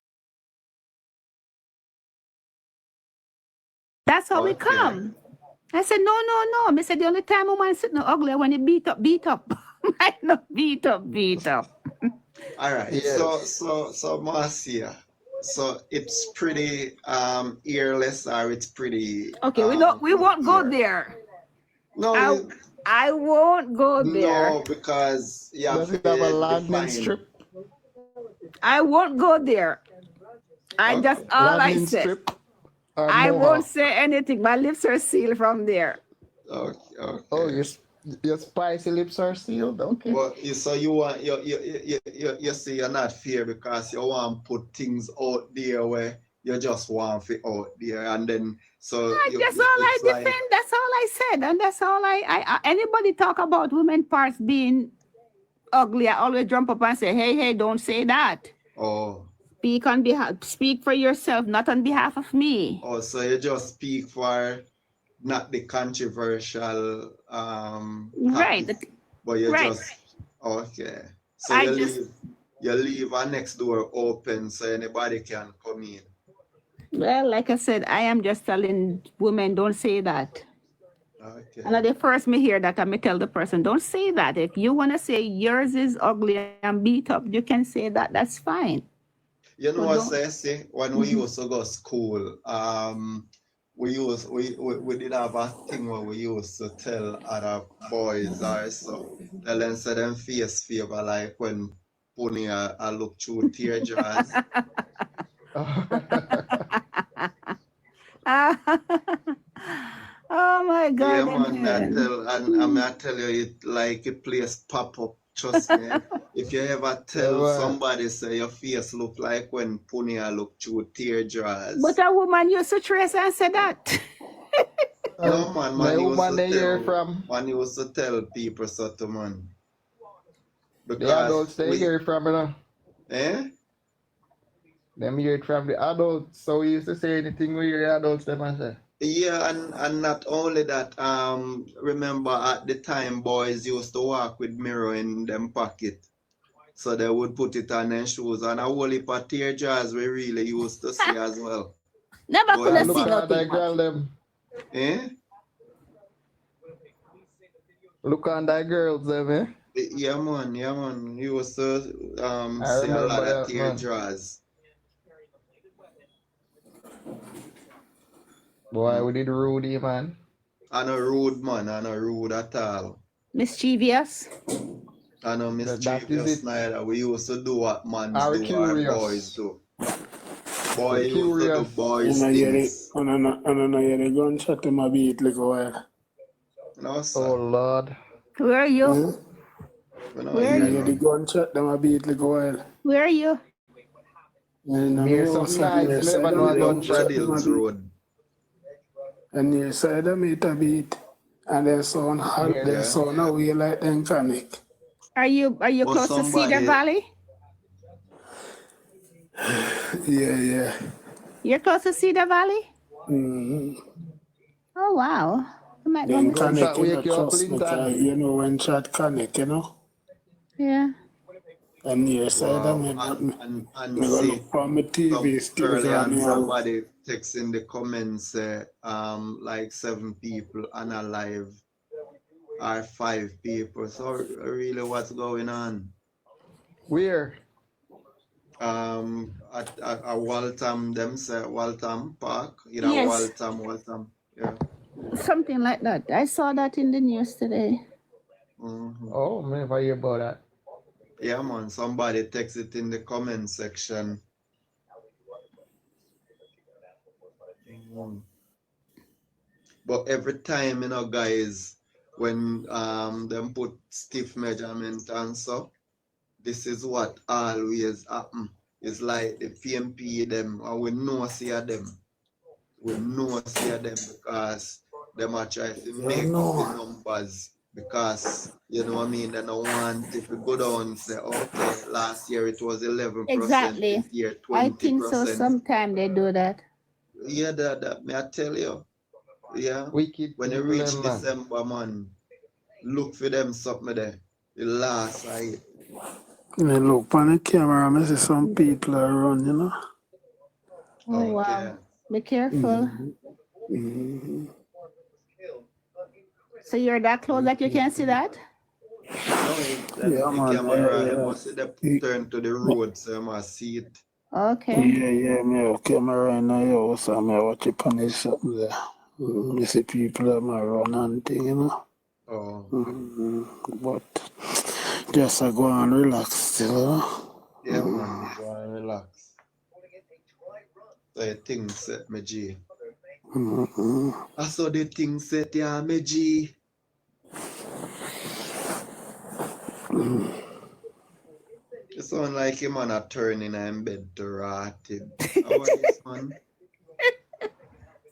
That's how we Okay. come. I said, no. Me said, the only time woman sitting ugly when he beat up. I know, beat up. All right. Yes. So Marcia, so it's pretty earless or it's pretty Okay, we won't go there. No, I won't go there. no, because you have Does it to have a landing define- strip? I won't go there. I just all I Landing said. strip? Or I mohawk? won't say anything. My lips are sealed from there. Okay. Oh, your spicy lips are sealed? Okay. Well, so you want you say you're not fair because you want to put things out there where you just want to out there, and then so That's all I defend. That's all I said, and that's all I anybody talk about women parts being ugly, I always jump up and say, hey, don't say that. Oh. Speak for yourself, not on behalf of me. Oh, so you just speak for not the controversial Right. topic, but you Right. just okay. So I you leave our next door open so anybody can come in. Well, like I said, I am just telling women, don't say that. Okay. And the first me hear that, I may tell the person, don't say that. If you want to say yours is ugly and beat up, you can say that. That's fine. You know what I say? When we used to go school, we did have a thing where we used to tell other boys or so. Tell them say them face favor like when Pony I look through tear jars. Oh my God. Yeah, man, I tell you, it like a place pop up. Trust me. If you ever tell somebody, say your face look like when Pony I look through tear jars. But a woman used to trace and say that. No, man, My woman they hear from. Man used to tell people so to man. The adults they hear from, you know. Eh? Them hear it from the adults. So we used to say anything we hear the adults them and say. Yeah, and not only that, remember at the time boys used to walk with mirror in them pocket. So they would put it on their shoes, and a whole heap of tear jars we really used to see as well. Never Go could have ahead, seen man. nothing. Girl them. Eh? Look on that girls them, eh? Yeah, man. You used to I see a lot remember of that, tear man. jars. Boy, we did Rudy, man. I'm a rude man, I'm a rude at all. Mischievous. I know That is mischievous it. Snyder. We used to do what mans Are we do or curious? boys do. Boy We're used to do curious. boys I things. don't hear the gunshot in my beat like a while. No, Oh sir. Lord. Where are you? Huh? We don't Where I are hear you? hear the none. gunshot in my beat like a while. Where are you? And I'm Near here some also nights, near me side never of know me a We up gunshot. Red gunshot in my Hills beat. Road. And near side of me it a beat. And then sound hot, Near then Yeah. sound away like them canic. Are you But close to Cedar somebody, Valley? Yeah. You're close to Cedar Valley? Mm-hmm. Oh wow. I might go Then visit. canic, gunshot you know, wake you up, trust me, 'cause Linton. you know when shot canic, you know. Yeah. And near side of wow, me, and me go see look for my TV some still early got and me out. somebody text in the comments like 7 people unalive or 5 people. So really what's going on? Where? At Waltham, them say Waltham Park, Yes. Waltham, yeah. Something like that. I saw that in the news today. Mm-hmm. Oh, me never hear about that. Yeah, man, somebody text it in the comment section. Mhm. But every time, guys, when them put stiff measurement and so, this is what always happen. It's like the PMP them, and we know see them. We know see them because them are trying to You make up the know. numbers because you know what I mean. They don't want if we go down and say, okay, last year it was 11%, Exactly. this year I think so. 20%. Sometime they do that. Yeah, that may I tell you. Yeah. Wicked When you people, reach them, man. December, man, look for them something there. The last I Me look on the camera, I see some people around, you know. Oh okay. wow. Be careful. Mm-hmm. So you're that close that you can see that? No, Yeah, the man. camera, you must see them Yeah. turn to the road so you must see it. Okay. Yeah, me have camera in the house and me watch it on something there. Me see people that might run and thing, you know. Oh, But just I go and relax still, you know. yeah, man, go and relax. So you think set me G. I saw the thing set yeah, me G. You sound like a man a turning in bed to rotted. How are this man?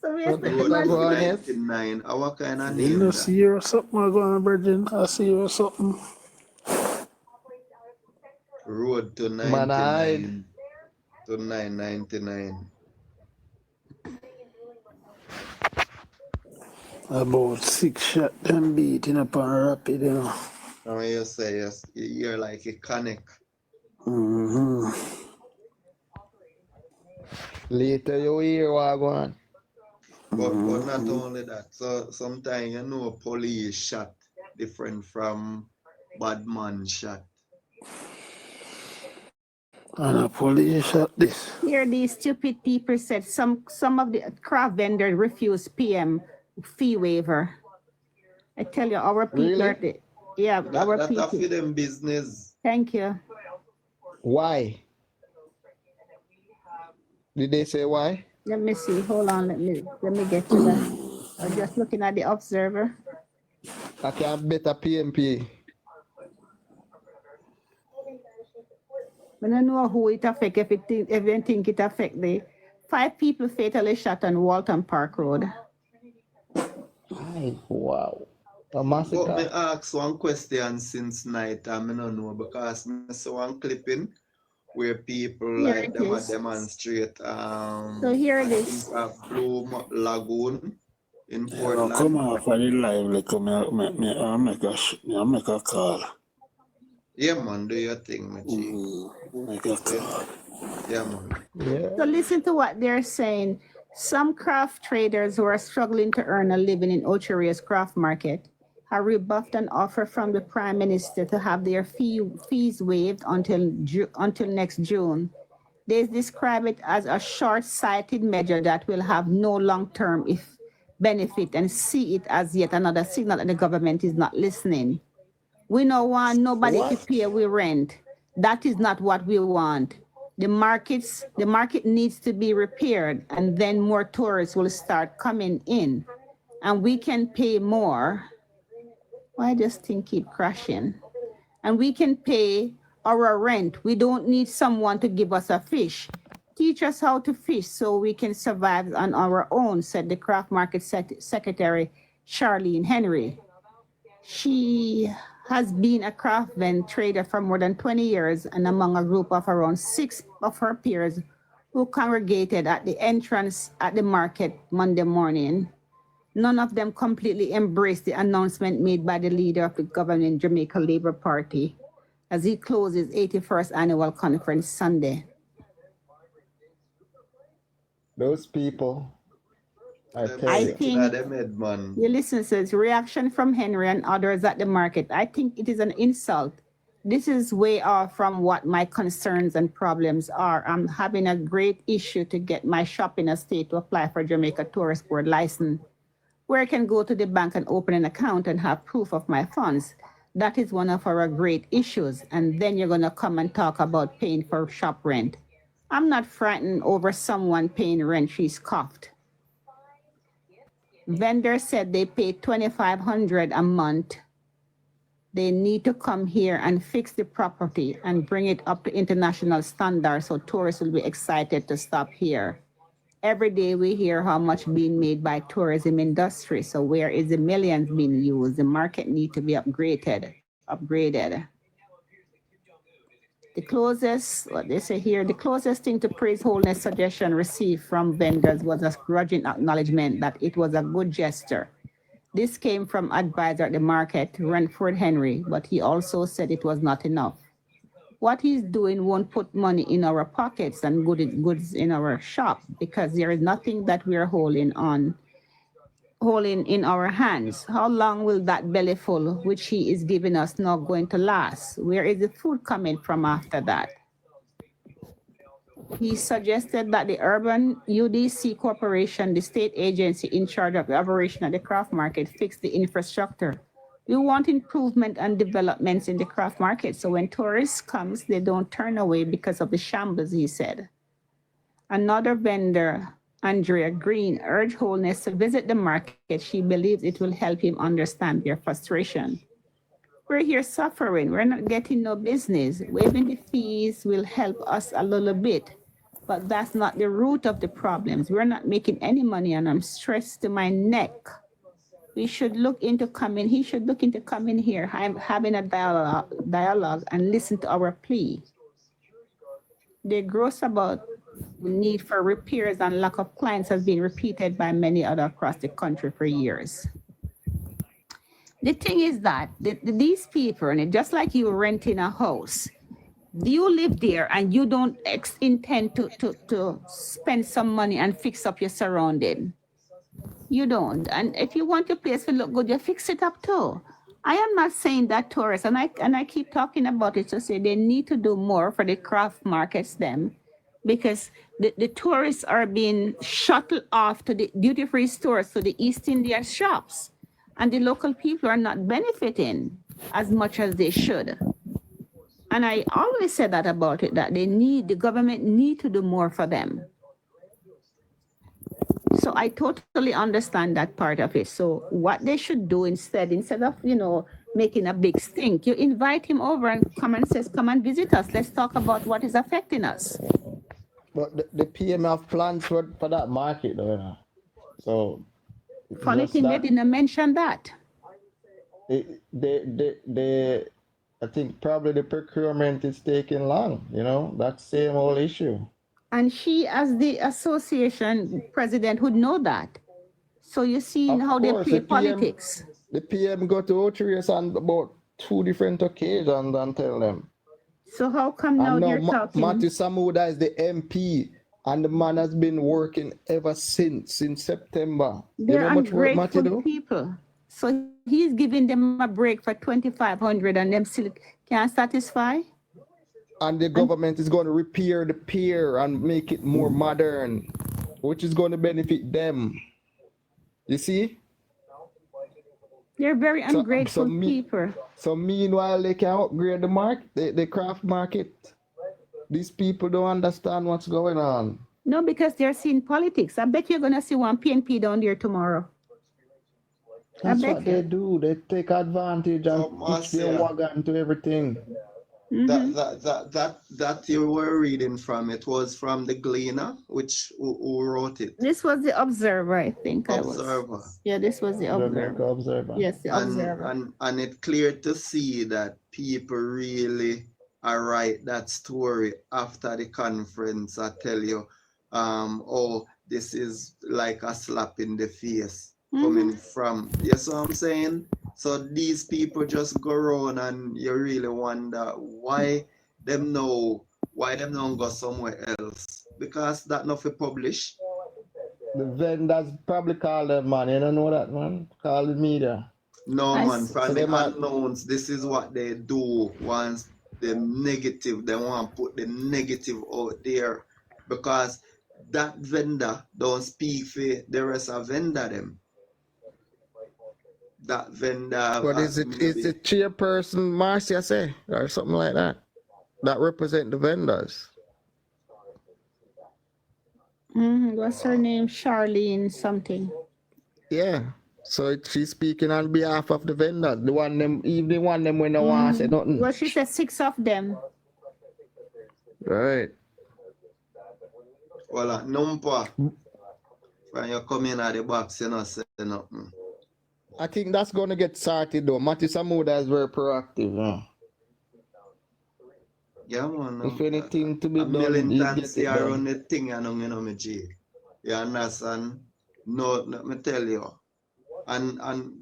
So we What expect the people are man. going, yes? 99. What kind of You name know, that? see you or something, I go on, Virgin. I see you or something. Road to Man, I hide. 99 to 999. About 6 shot them beating up on rapid, you know. And when you say yes, you're like a connect. Mm-hmm. Later you hear what go on. But not only that. So sometimes police shot different from bad man shot. And a police shot this. Here, these stupid people said some of the craft vendors refuse PM fee waiver. I tell you, our people Really? are yeah, our That people. for them business. Thank you. Why? Did they say why? Let me see. Hold on. Let me get to that. I'm just looking at the Observer. I can't bet a PMP. I don't know who it affect. If you think it affect the 5 people fatally shot on Walton Park Road. Ay, wow. A But me massacre. ask one question since night and I don't know because I saw one clipping where people Here like it them is. demonstrate So here it I is. think Blue Lagoon in You know, come Portland. off of the live, like, I make a call. Yeah man, do your thing, my G. Make a call. Yeah man. Yeah. So listen to what they're saying. Some craft traders who are struggling to earn a living in Ocheria's craft market have rebuffed an offer from the Prime Minister to have their fees waived until next June. They describe it as a short-sighted measure that will have no long-term benefit and see it as yet another signal that the government is not listening. We don't want nobody to What? pay we rent. That is not what we want. The market needs to be repaired, and then more tourists will start coming in, and we can pay more. Why does thing keep crashing? And we can pay our rent. We don't need someone to give us a fish. Teach us how to fish so we can survive on our own, said the craft market secretary, Charlene Henry. She has been a craftsman trader for more than 20 years and among a group of around 6 of her peers who congregated at the entrance at the market Monday morning. None of them completely embraced the announcement made by the leader of the governing Jamaica Labour Party as he closed his 81st annual conference Sunday. Those people, I Them tell I you. sick in think them head, man. the listener says reaction from Henry and others at the market. I think it is an insult. This is way off from what my concerns and problems are. I'm having a great issue to get my shop in a state to apply for Jamaica Tourist Board license, where I can go to the bank and open an account and have proof of my funds. That is one of our great issues. And then you're gonna come and talk about paying for shop rent. I'm not frightened over someone paying rent, she scoffed. Vendors said they pay $2,500 a month. They need to come here and fix the property and bring it up to international standards so tourists will be excited to stop here. Every day we hear how much being made by tourism industry. So where is the millions being used? The market need to be upgraded. The closest, what they say here, the closest thing to praise wholeness suggestion received from vendors was a grudging acknowledgement that it was a good gesture. This came from advisor at the market, Renford Henry, but he also said it was not enough. What he's doing won't put money in our pockets and goods in our shop because there is nothing that we're holding in our hands. How long will that bellyful which he is giving us not going to last? Where is the food coming from after that? He suggested that the Urban UDC Corporation, the state agency in charge of the operation of the craft market, fix the infrastructure. We want improvement and developments in the craft market, so when tourists come, they don't turn away because of the shambles, he said. Another vendor, Andrea Green, urged Wholeness to visit the market. She believes it will help him understand their frustration. We're here suffering. We're not getting no business. Waiving the fees will help us a little bit, but that's not the root of the problems. We're not making any money and I'm stressed to my neck. He should look into coming here, having a dialogue and listen to our plea. The gross about the need for repairs and lack of clients has been repeated by many others across the country for years. The thing is that these people, and just like you renting a house, you live there and you don't intend to spend some money and fix up your surrounding. You don't. And if you want your place to look good, you fix it up too. I am not saying that tourists, and I keep talking about it to say they need to do more for the craft markets them, because the tourists are being shuttled off to the duty-free stores, to the East India shops, and the local people are not benefiting as much as they should. And I always say that about it, that the government need to do more for them. So I totally understand that part of it. So what they should do instead of, making a big stink, you invite him over and come and visit us. Let's talk about what is affecting us. But the PM have plans for that market, though. So funny thing, they didn't mention that. They I think probably the procurement is taking long, that same whole issue. And she, as the association president, would know that. So you see how they play politics. The PM go to Otrius on about 2 different occasions and tell them. So how come now they're talking? Matthew Samuda is the MP, and the man has been working ever since September. They're ungrateful people. So he's giving them a break for $2,500 and them still can't satisfy? And the government is going to repair the pier and make it more modern, which is going to benefit them. You see? They're very ungrateful people. So meanwhile, they can upgrade the market, the craft market. These people don't understand what's going on. No, because they're seeing politics. I bet you're going to see one PNP down there tomorrow. That's what they do. They take advantage and hitch their wagon to everything. That you were reading from, it was from the Gleaner, who wrote it? This was the Observer, I think. Observer. Yeah, this was the Observer. Yes, the Observer. And it's clear to see that people really write that story after the conference. I tell you, oh, this is like a slap in the face coming from, you see what I'm saying? So these people just go around and you really wonder why them no go somewhere else. Because that not for publish. The vendors probably call them, man. You don't know that, man? Call the media. No, man, from the unknowns, this is what they do once the negative, they want to put the negative out there. Because that vendor don't speak for the rest of vendor them. That vendor. But is it chairperson Marcia say or something like that? That represent the vendors. What's her name? Charlene something. Yeah. So she's speaking on behalf of the vendors. The one them when they want to say nothing. Well, she said 6 of them. Right. Well, numpa. When you come in at the box, you not say nothing. I think that's going to get started though. Matthew Samuda is very proactive. Yeah, man. If anything to be done, militancy around the thing, you know, me G. You understand? No, let me tell you. And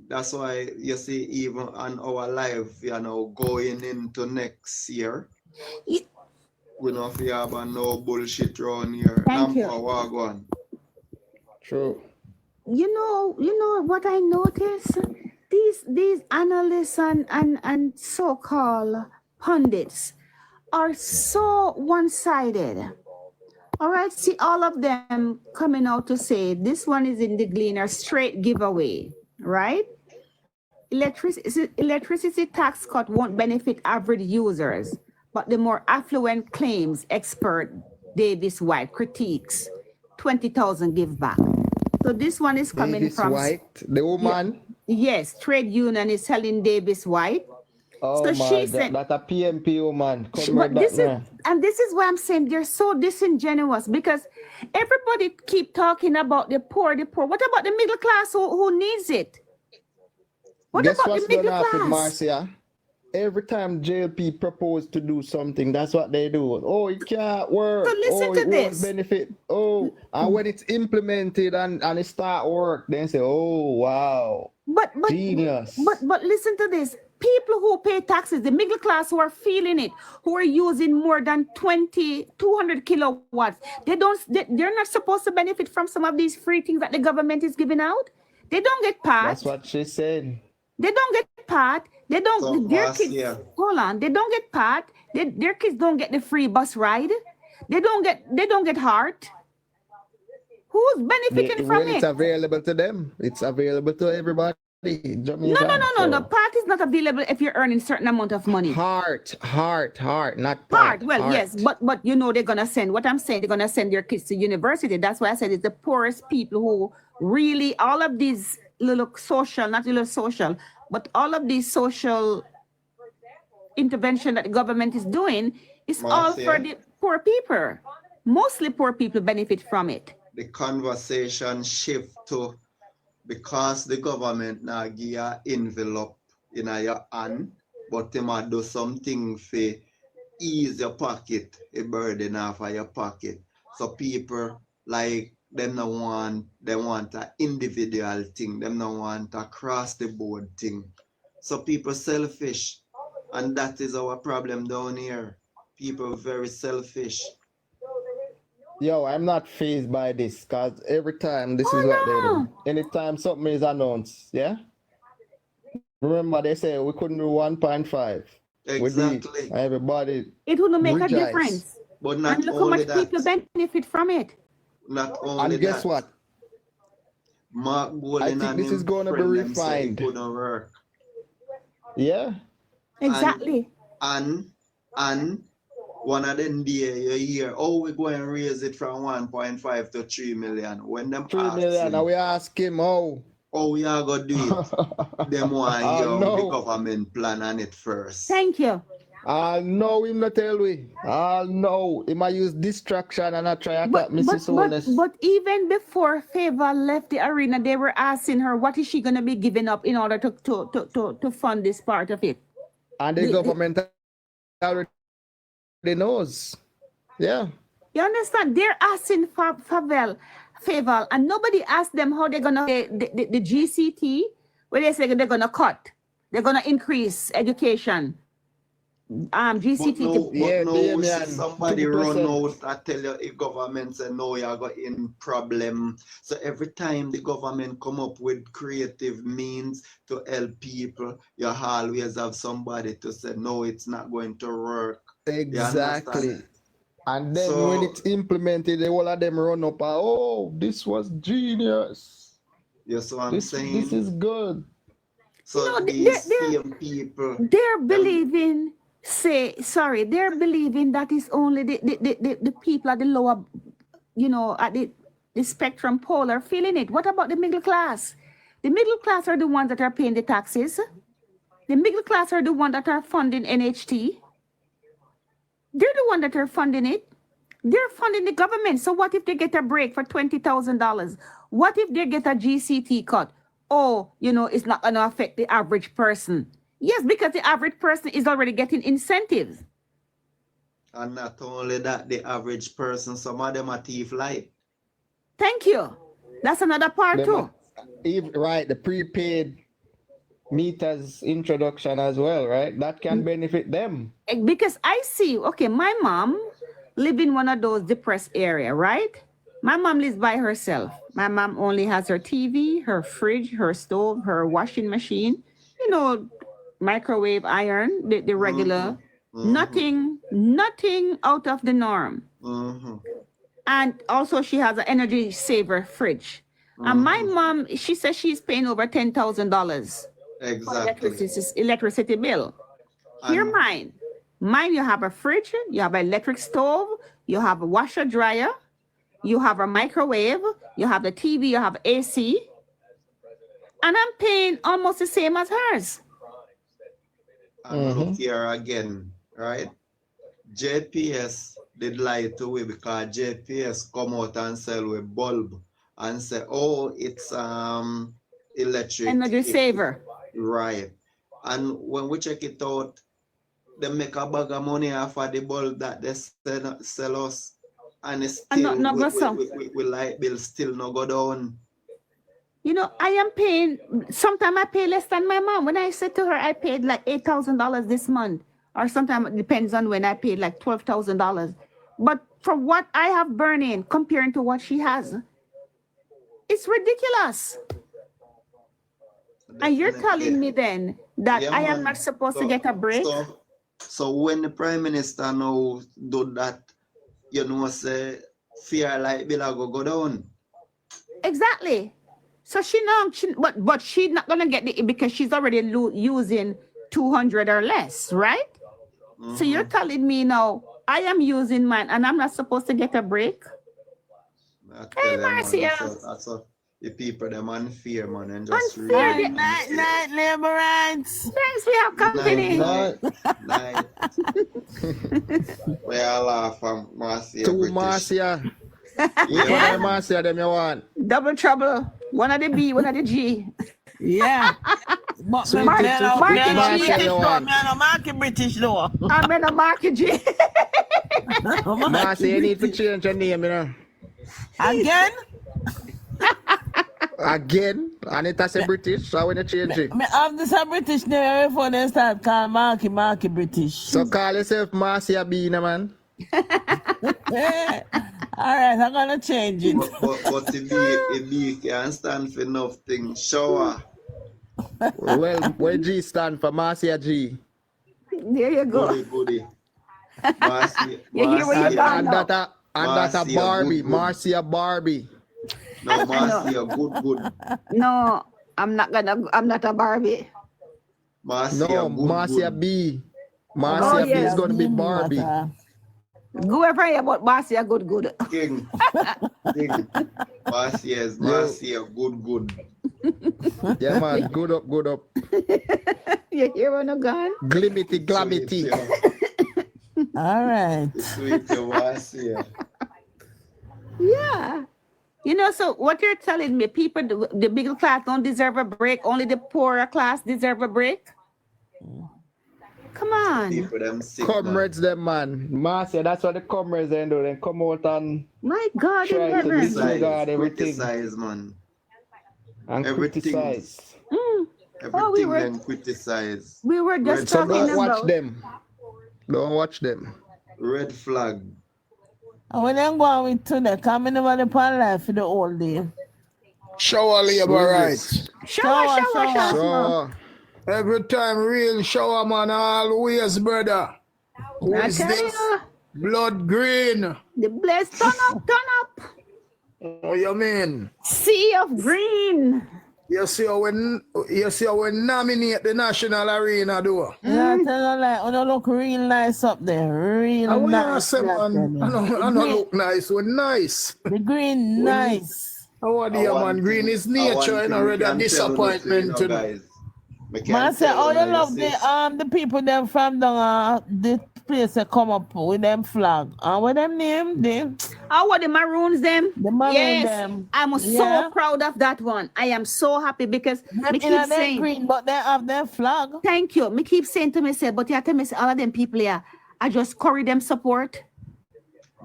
that's why you see even on our life, you know, going into next year, we don't have no bullshit around here. Thank you. True. You know what I noticed? These analysts and so-called pundits are so one-sided. All right, see all of them coming out to say this one is in the Gleaner straight giveaway, right? Electricity tax cut won't benefit average users, but the more affluent claims expert Davis White critiques. 20,000 give back. So this one is coming Davis from White, the woman. Yes, trade union is telling Davis White. Oh so my she God, said, that's a PMP woman. This is why I'm saying they're so disingenuous because everybody keep talking about the poor. What about the middle class who needs it? Guess what's going to happen, Marcia? Every time JLP propose to do something, that's what they do. Oh, it can't work. So listen to this. Benefit. Oh, and when it's implemented and it start work, then say, oh, wow. But genius. But listen to this. People who pay taxes, the middle class who are feeling it, who are using more than 200 kilowatts, they're not supposed to benefit from some of these free things that the government is giving out. They don't get part. That's what she said. They don't get part. They don't. So their kids. Yeah. Hold on. They don't get part. Their kids don't get the free bus ride. They don't get heart. Who's benefiting from it? It's available to them. It's available to everybody. No. Part is not available if you're earning a certain amount of money. Heart, not part. Heart. Well, yes, but you know they're gonna send. What I'm saying, they're gonna send their kids to university. That's why I said it's the poorest people who really all of these but all of these social intervention that the government is doing is all for the poor people. Mostly poor people benefit from it. The conversation shift to because the government now give you an envelope in your hand, but they might do something for ease your pocket, a burden off of your pocket. So people like them no want, they want an individual thing, them no want a cross the board thing. So people selfish, and that is our problem down here. People very selfish. Yo, I'm not fazed by this because every time this is what they do. Anytime something is announced, yeah? Remember they say we couldn't do 1.5. Exactly. Everybody. It wouldn't make a difference. But not and look how much people benefit from it. Not only and guess that. what? Mark I Bolin think and this is him going to be friend them say it refined. couldn't work. Yeah. Exactly. And one of them day you hear, oh, we're going to raise it from 1.5 to 3 million. When them 3 million, ask and we ask him how. we are going to do it, them want hear how the No. government plan on it first. Thank you. No, him not tell we. No, he might use distraction and I try attack Mrs. Holness. But even before Favor left the arena, they were asking her what is she going to be giving up in order to fund this part of it. And the government already knows. Yeah. You understand? They're asking for Favor, and nobody asked them how they're going to pay the GCT, where they say they're going to cut. They're going to increase education. GCT. We see somebody 2%. Run out, I tell you, if government say no, you're got in problem. So every time the government come up with creative means to help people, you always have somebody to say no, it's not going to work. Exactly. And then when it's implemented, all of them run up. Oh, this was genius. Yes, what I'm saying. This is good. So these same people, they're believing. They're believing that it's only the people at the lower, at the spectrum pole are feeling it. What about the middle class? The middle class are the ones that are paying the taxes. The middle class are the ones that are funding NHT. They're the ones that are funding it. They're funding the government. So what if they get a break for $20,000? What if they get a GCT cut? Oh, it's not going to affect the average person. Yes, because the average person is already getting incentives. And not only that, the average person, some of them are thief light. Thank you. That's another part too. Right, the prepaid meters introduction as well, right? That can benefit them. Because I see, my mom live in one of those depressed area, right? My mom lives by herself. My mom only has her TV, her fridge, her stove, her washing machine, microwave, iron, the regular, nothing out of the norm. And also she has an energy saver fridge. And my mom, she says she's paying over $10,000 for electricity bill. Here mine. Mine, you have a fridge, you have an electric stove, you have a washer dryer, you have a microwave, you have the TV, you have AC. And I'm paying almost the same as hers. And look here again, right? JPS did lie to we because JPS come out and sell with bulb and say, oh, it's electric energy saver. Right. And when we check it out, they make a bag of money off of the bulb that they sell us, and it's still we light bill still not go down. I am paying, sometimes I pay less than my mom. When I said to her, I paid like $8,000 this month, or sometimes it depends on when I paid like $12,000. But for what I have burning comparing to what she has, it's ridiculous. And you're telling me then that I am not supposed to get a break? So when the Prime Minister now do that, say fear like bill go down. Exactly. So but she's not gonna get it because she's already using 200 or less, right? So you're telling me now I am using mine and I'm not supposed to get a break? Hey, Marcia. The people them unfair, man, and just night, Liberals. Thanks, we have company. Night. We all laugh from Marcia. Two Marcia. Yeah. Marcia, them you want. Double trouble. One of the B, one of the G. Yeah. But So me Marky no market British though. I'm in a market G. Marcia, you need to change your name, Again? Again? And it has a British, so I want to change it. Me have this a British name before they start call Marky British. So call yourself Marcia Bean, man. Yeah. Alright, I'm gonna change it. But it be can stand for nothing. Shower. Well, where G stand for? Marcia G. There you go. Goody. Marcia. You hear where you gone And that a Barbie. Good. Marcia Barbie. No, Marcia, good. No, I'm not a Barbie. Marcia, No, Marcia good. B. Oh, Marcia B yes. is gonna be Barbie. Go ever hear about Marcia good. King. Marcia, good. Yeah, man, good up. You hear when I'm gone? Glimity, Sweet, glamity. yo. All right. Sweet, yo, Marcia. Yeah. You know, so what you're telling me, people, the middle class don't deserve a break. Only the poorer class deserve a break. Come on. People, them sick, man. Comrades, them man. Marcia, that's what the comrades then do. Then come out and My God in try to heaven. disregard everything Criticize, man. and Everything. criticize. Everything them criticize. We were just So talking don't watch about. them. Don't watch them. Red flag. And when I'm going with today, come in over the pan life for the whole day. Shower labor right. Shower. So Every time real shower man always, brother. Who I is tell this? you, Blood green. the blessed turn up. Oh, you mean? Sea of green. You see how we nominate the national arena, do? Yeah, tell you like, don't look real nice up there. Real I nice. say, man, I don't look nice. We're nice. The green nice. How are you, man? Green is nature and already a disappointment. Guys. Man say, oh, you love the people them from the place that come up with them flag. And what them name? What the maroons them? The maroon yes, them. I'm so proud of that one. I am so happy because me keep saying green, but they have their flag. Thank you. Me keep saying to myself, but you have to miss all of them people here. I just curry them support.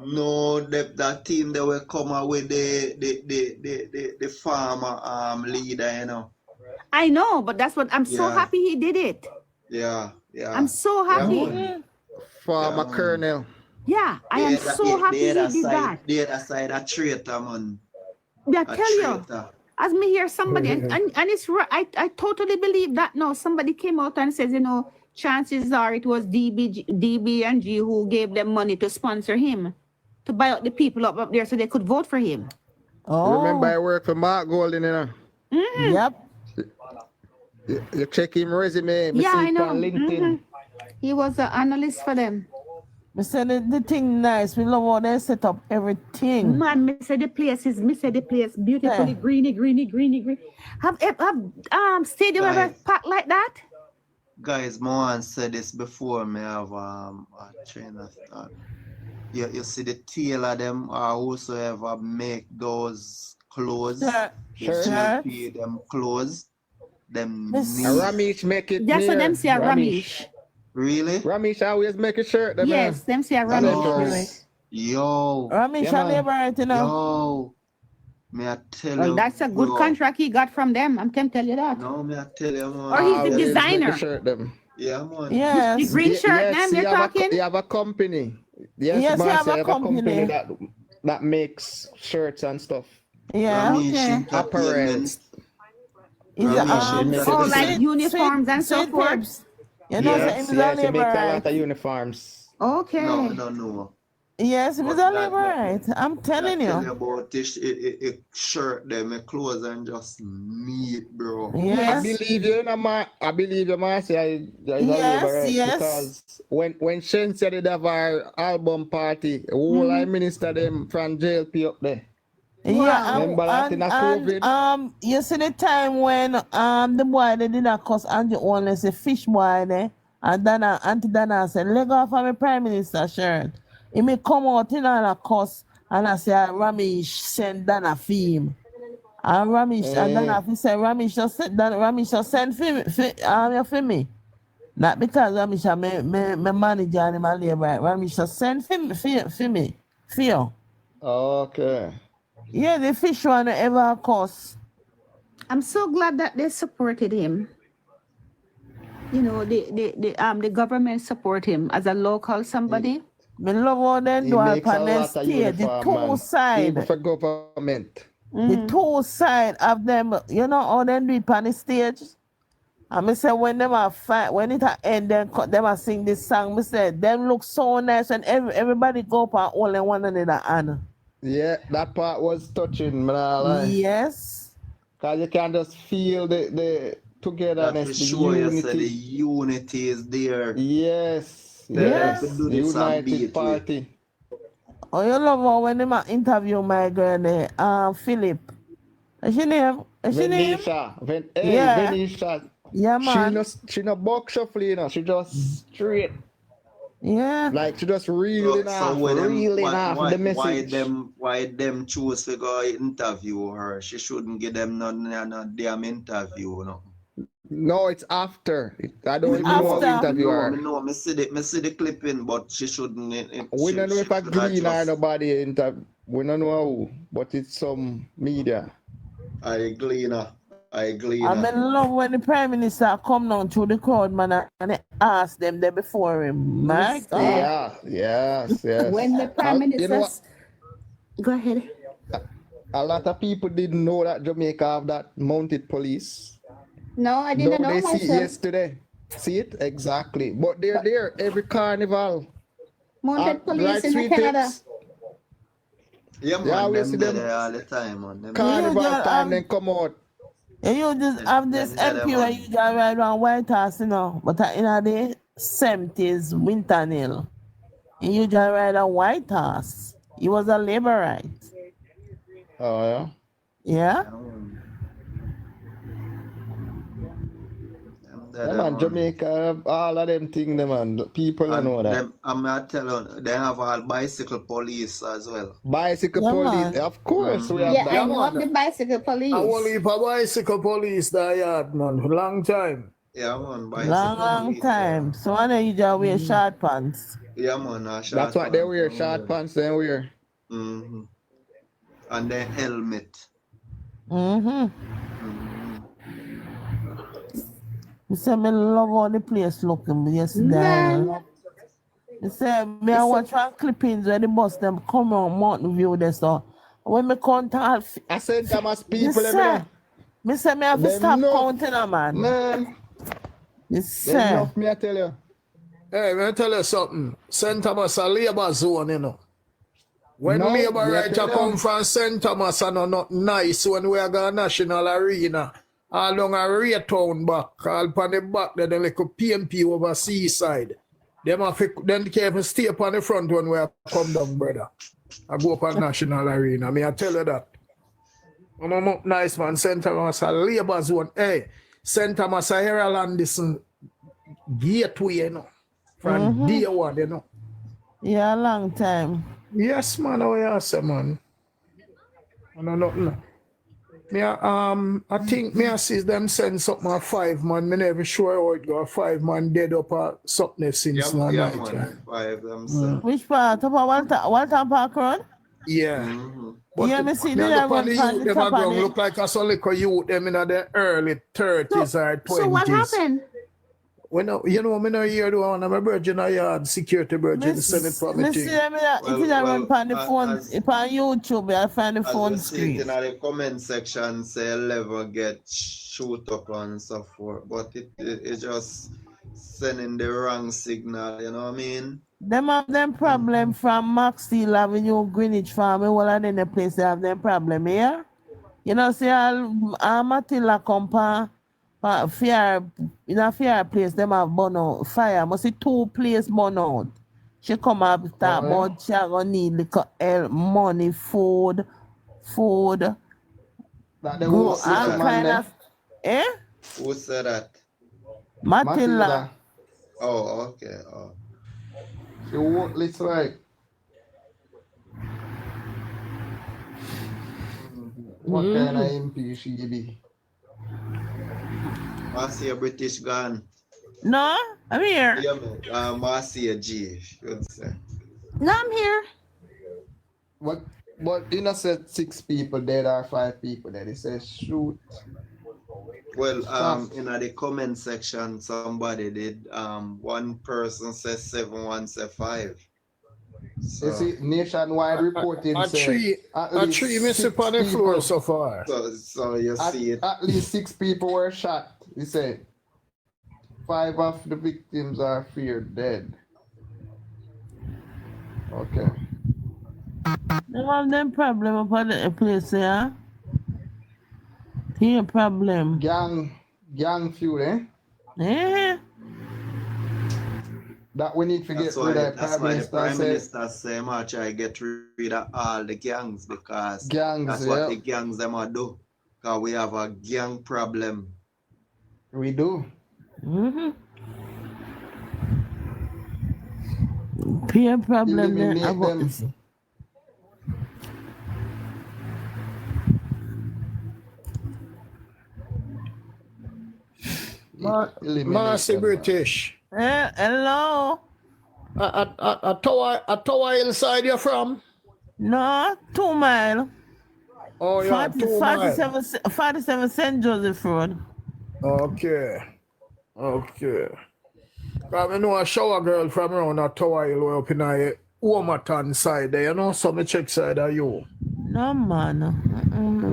No, that team they will come out with the farmer leader, you know. I know, but that's what I'm so happy he did it. Yeah. I'm so happy. Farmer Colonel. Yeah, I am so happy he did that. The other side a traitor, man. I tell you, as me hear somebody, and it's right, I totally believe that now. Somebody came out and says, you know, chances are it was DB and G who gave them money to sponsor him, to buy out the people up there so they could vote for him. Oh. Remember I work for Mark Golden, you know? Yep. You check him resume. Yeah, I know. On LinkedIn. He was an analyst for them. Me said the thing nice. We love how they set up everything. Man, me say the place beautifully greeny. Have stadium ever packed like that? Guys, Mohan said this before. Me have a train of thought. You see the tailor them or whosoever make those clothes. Sure. Them clothes. Them Ramesh make it. That's what them say, Ramesh. Really? Ramesh always make a shirt. Yes, them say Ramesh. Yo. Ramesh and labor right now. Yo. May I tell well, you? that's a good contract he got from them. I can tell you that. No, may I tell you, man. Or he's the designer. Yeah, man. Yes. The green shirt, them you're talking? You have a company. Yes, you have a company that makes shirts and stuff. Yeah. Okay. Apparel. Like uniforms and so forth. You know, yes, he makes a lot of uniforms. Okay. No. Yes, it's only right. I'm telling you. About this shirt, them clothes and just neat, bro. Yes. I believe you, Marcy. Yes. Because when Shen said it have our album party, all I minister them from JLP up there. Yeah, remember that in a COVID? You see the time when the boy they did not cost Andrew only a fish boy there, and then Auntie Dana said, "Let go of my prime minister shirt." He may come out in a cost, and I say, "Ramesh send Dana film." And Ramesh and Dana said, "Ramesh just send for me." Not because Ramesh my manager and my labor. Ramesh just send for me. For you. Okay. Yeah, the fish one ever cost. I'm so glad that they supported him. You know, the government support him as a local somebody. Me love how they do it on the stage. The two side. For government. The two side of them, you know how they do it on the stage? And I say when them are fight, when it end, then them are sing this song. I say them look so nice and everybody go up and hold one another hand. Yeah, that part was touching, man. Yes. Because you can just feel the That togetherness, will the show you say the unity. unity is there. Yes, Tell them Yes. to yes. do this and United beat we. Party. Oh, you love her when they interview my girl there, Philip. Is she name? Is she name? Venetia. Hey, Yeah. Venetia. Yeah, man. She no box shuffle, you know. She just straight. Yeah. Like she just reeling So off when them the message. why them choose to go interview her? She shouldn't give them no damn interview, no. No, it's after. I It's don't even know how to after. interview her. Me see the clipping, but she shouldn't. We don't know She if a should have Glean or just nobody interview. We don't know who, but it's some media. I gleaner. I love when the Prime Minister come down through the crowd, man, and they ask them there before him. My God. Yeah, yes. When the Prime You know Minister... what? Go ahead. A lot of people didn't know that Jamaica have that mounted police. No, I No, didn't know they see it myself. yesterday. See it? Exactly. But they're there every carnival. Mounted police Right, in Sweet Canada. Tips? Yeah, man, Yeah, we them see there them all the time, man. Them carnival just time, then come out. And you just have this Then MP them where on. you just ride around White House, you know, but in the 70s, Winter. And you just ride a White House. He was a laborite. Oh, yeah? Yeah? Yeah, man, Jamaica have all of them things, man. People don't know that. Them, I'm not telling. They have all bicycle police as well. Bicycle Yeah, police, man. of course we have Yeah, that. I know of the bicycle police. I want to leave a bicycle police that yard, man, for a long time. Yeah, man, bicycle Long police. time. So I know you just wear short pants. Yeah, man, That's what they wear, short pants they wear. Mm-hmm. And then helmet. Mm-hmm. You say me love how the place looking yesterday. Man. You say me I watch one clippings where the bus them come on Mountain View there so when me count all I said Thomas you people, say me say me have to Them stop know. counting a man. Man, You they say enough me I tell you. Hey, let me tell you something. St. Thomas a labor zone, you know. When No, labor me I writer tell you. come from St. Thomas and not nice when we are going national arena. All down a Ray Town back, all upon the back there, the little PMP over seaside. Them have to, then they can't even stay up on the front when we come down, brother. I go up on national arena. Me I tell you that. I'm a nice man, St. Thomas a labor zone. Hey, St. Thomas a Herald this gateway, you know. From day one, you know. yeah, a long time. Yes, man, oh yes, man. I know nothing. Me, I think me I see them send something a 5 man. Me never sure how it go. 5 man dead up or something since Yeah, night. man. 5 them. Which part? Up at Walter Park Road? Yeah. Mm-hmm. But Yeah, me see me the look one on the from youth, the them a top of ground it. look like a solid youth, them in the early 30s or 20s. So what happened? When you know, me no hear the one of my virgin a yard, security virgin, send it from me Me see thing. them it is run on the phone, as- it's on YouTube, I find the As phone we see it in screen. the comment section, say level get shoot up and so forth, but it just sending the wrong signal, you know what I mean? Them have them problem from Maxfield Avenue, Greenwich Farm, all of them the place they have them problem, yeah? You know, see all Matilda come fear in a fear place, them have burn out fire. Must see 2 place burn out. She come up talk Oh, yeah? about she gonna need little money, food, That they go won't all see some man kind there. of eh? Who said that? Matilda. Matilda. Oh, okay. Oh. She won't listen right. What kind of MP she be? Marcia British gone. No, I'm here. Yeah, man. Marcia G, should say. No, I'm here. But you know said 6 people dead or 5 people dead. It says shoot. Well, Stop. in the comment section, somebody did. One person says 7, one says 5. So, You see, nationwide reporting A said tree, at a least tree missing 6 on the floor people. so far. so you see it. At least 6 people were shot. He said 5 of the victims are feared dead. Okay. They have them problem upon the place, yeah? Here problem. Gang feud, eh? Eh? That we need to get rid of. That's why the Prime Minister say much I get rid of all the gangs because that's what the gangs them are do. Because we have a gang problem. We do. Peer problem then Eliminate about them. Marcy British. Hello? A tower inside you from? No, 2 mile. Oh, yeah, 2 mile. 47 St. Joseph Road. Okay. I know a shower girl from around a tower hill way up in a Womerton side there, you know, so me check side of you. No, man.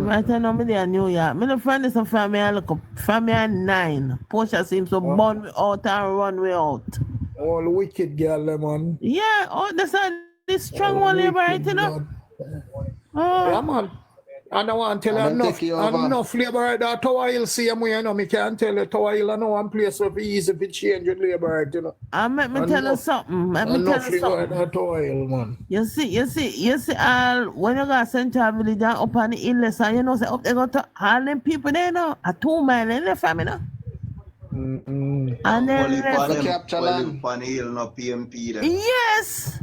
Right now, I'm in New York. My friend is a family, I look up. Family at 9. Portia seems to burn me out and run me out. All wicked girl, man. Yeah, that's this strong one labor, right, you know? Yeah, man. I don't want to tell you enough labor right there. Tower Hill same way, you know. Me can't tell you Tower Hill, I know one place where it's easy to change with labor right, you know. Let me tell you something. Tower Hill, man. You see, when you got Central Village and up on the hill, so you know, say up there go to all them people there, know, a 2 mile in the family, no? And then capture land. Hill, no PMP there. Yes.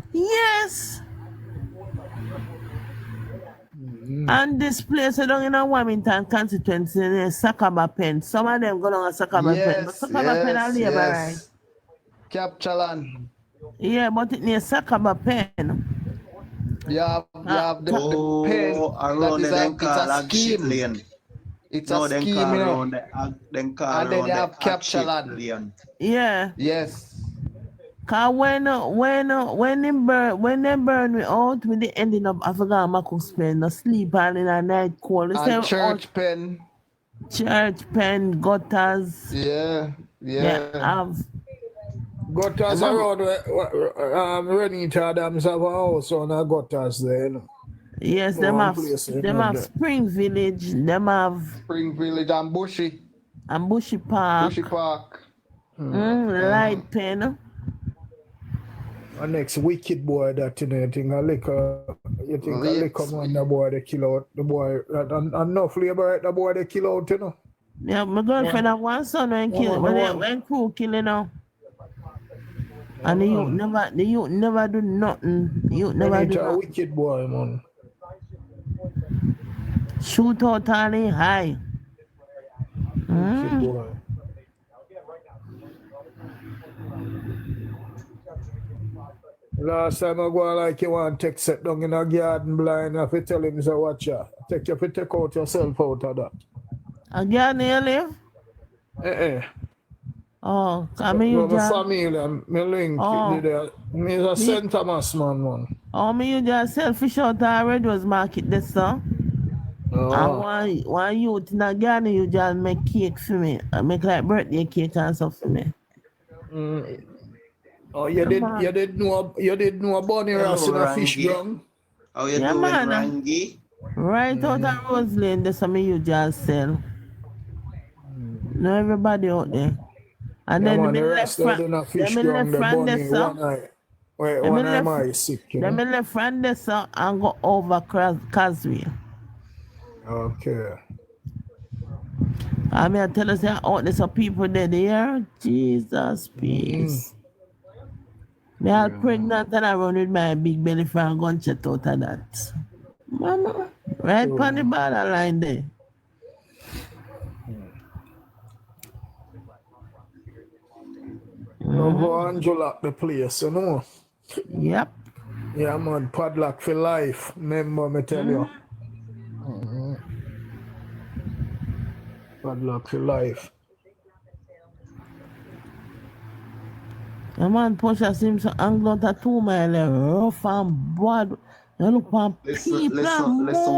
And this place down in a Wilmington constituency in Sakaba Pen. Some of them go down a Sakaba Pen. But Sakaba Pen are labor, right? Capture land. Yeah, but it near Sakaba Pen. You have the pen. Around it's a scheme. It's a scheme, you know. And then you have capture land. Yeah. Yes. Cause when they burn me out, when they ending up, I forgot my cook spend, no sleep and in a night cold. And church pen. Church pen, gutters. Yeah. Gutters around Renita Adams have a house on a gutters there, you know. Yes, them have Spring Village, them have Spring Village and Bushy. And Bushy Park. Light Pen. The next wicked boy that you know, you think a liquor man the boy they kill out the boy enough labor the boy they kill out, you know. Yeah, my girlfriend have one son when crew killing now. And the youth never do nothing. The youth never do nothing. Wicked boy, man. Shoot out on the high. Wicked boy. Last time I go like you want to take set down in a garden blind, if you tell him, say, watch ya. Take out yourself out of that. A garden you live? Oh, come here, my family, my link, me is a St. Thomas man. Oh, me you just sell fish out of Red Rose Market this song. And one youth in a garden, you just make cake for me. I make like birthday cake and stuff for me. Oh, you did know a bunny ras in a fish ground? Oh, you doing Rangi? Right out of Rose Lane, that's something you just sell. No, everybody out there. And then the left front, left front this and go over Causeway. Okay. I mean, I tell us out there's some people there. Jesus, peace. Me all pregnant and I run with my big belly for a gunshot out of that. Mama, right on the borderline there. No go and lock the place, you know. Yep. Yeah, man, padlock for life. Remember me tell you. Padlock for life. The man Portia seems to angle out a 2 mile rough and bad. You look on listen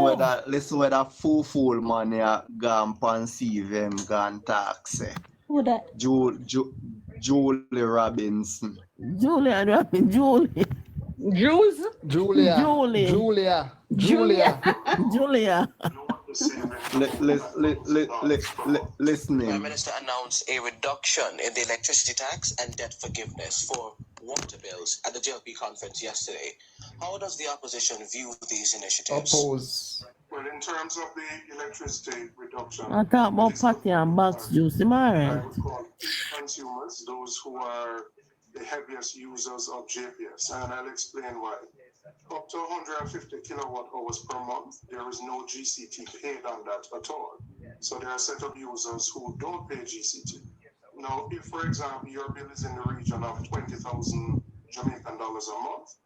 where that fool man ya gone conceive him gone tax. Who that? Julie Robinson. Julie. Jews? Julia. Julie. Julia. Julia. Julia. Listening. Prime Minister announced a reduction in the electricity tax and debt forgiveness for water bills at the JLP conference yesterday. How does the opposition view these initiatives? Oppose. Well, in terms of the electricity reduction, I talk about patty and box juice. Am I I right? would call peak consumers those who are the heaviest users of JPS, and I'll explain why. Up to 150 kilowatt hours per month, there is no GCT paid on that at all. So there are a set of users who don't pay GCT. Now, if, for example, your bill is in the region of 20,000 Jamaican dollars a month,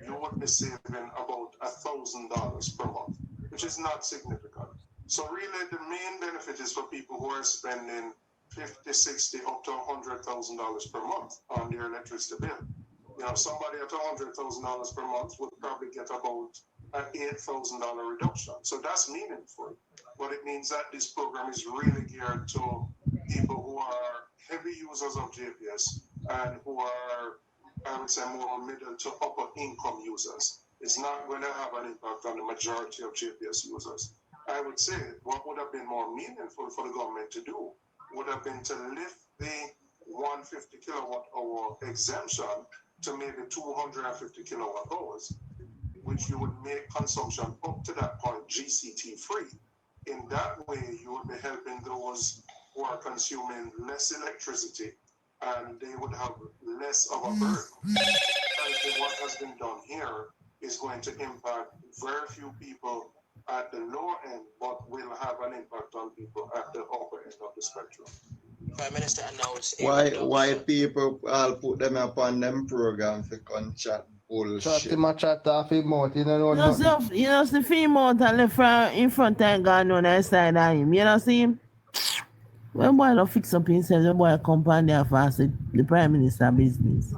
you would be saving about $1,000 per month, which is not significant. So really, the main benefit is for people who are spending 50, 60, up to $100,000 per month on their electricity bill. You know, somebody at $100,000 per month would probably get about an $8,000 reduction. So that's meaningful. But it means that this program is really geared to people who are heavy users of JPS and who are, I would say, more middle to upper income users. It's not going to have an impact on the majority of JPS users. I would say what would have been more meaningful for the government to do would have been to lift the 150 kilowatt hour exemption to maybe 250 kilowatt hours, which you would make consumption up to that point GCT free. In that way, you would be helping those who are consuming less electricity, and they would have less of a burden. And what has been done here is going to impact very few people at the lower end, but will have an impact on people at the upper end of the spectrum. Prime Minister announced a Why people all put them upon them program for chat bullshit? Chat him a chat off him mouth. You don't know You nothing. know, the female that left in front and gone on the side of him. You know, see him? When boy don't fix up himself, the boy come on there fast with the Prime Minister business.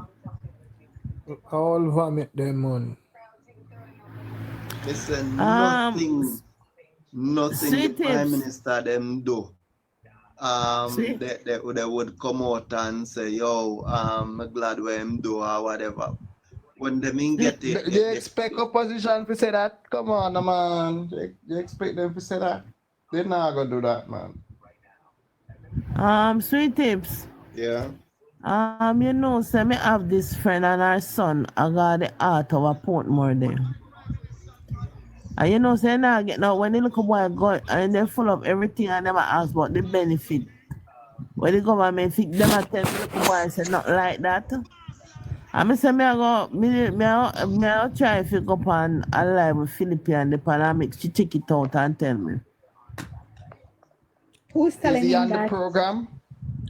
All vomit them money. Listen, nothing the sweet Prime tips. Minister them do. See? They would come out and say, yo, I'm glad where him do or whatever. When they mean get it, They expect opposition to say that? Come on, man. You expect them to say that? They're not going to do that, man. Sweet tips. yeah. You know, say me have this friend and her son. I got the art of a Portmore there. And you know, say now get now when the little boy go and they full of everything and never ask about the benefit. When the government think them a tell the little boy say not like that. And me say me I try to go up on a live with Philippine the pandemic. She check it out and tell me. Who's Is telling he him on the that? program?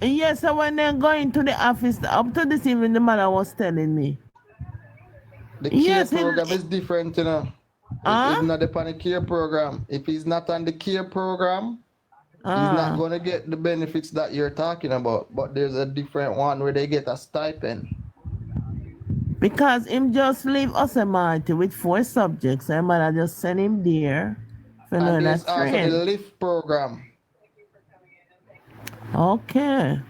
Yes, so when they go into the office, up to this evening, the mother was telling me. The care Yes, program is different, you know. He's not on the care program. If he's not on the care program, he's not going to get the benefits that you're talking about. But there's a different one where they get a stipend. Because him just leave us a mighty with 4 subjects, and mother just send him there for And learn there's that also the trend. LIFT program. Okay.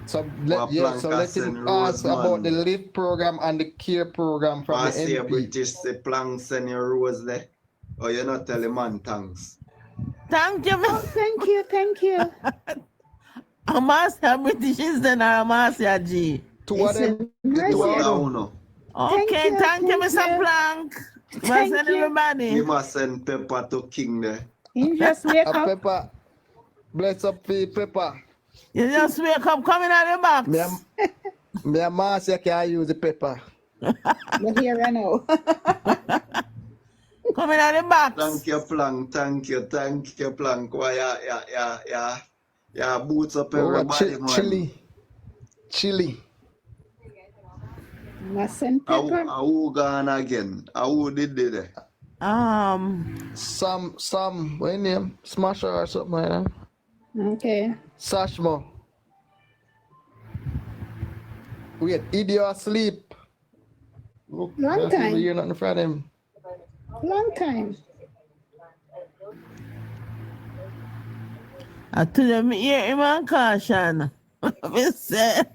So let him ask about the LIFT program and the care program from the say MP. British the plank send your rose there. Or you not tell him man thanks. Thank you. Oh, thank you, thank you. Amasia British is then Amasia G. Two of them. Okay, thank you, Mr. Plank. Thank you. Everybody. You must send Pepper to King there. You just wake up. Pepper. Bless up for Pepper. You just wake up coming out the box. Me and Marcia can use the pepper. But here I know. Coming out the box. Thank you, Plank. Thank you, Plank. Why, yeah, boots up everybody, man. Chili. Mustn't pepper. Who gone again? Who did it? Some, what name? Smasher or something like that. Okay. Sashmo. Wait, idiot asleep. Look, Long time. You're not in front of him. Long time. I told them, hear him and caution. I said,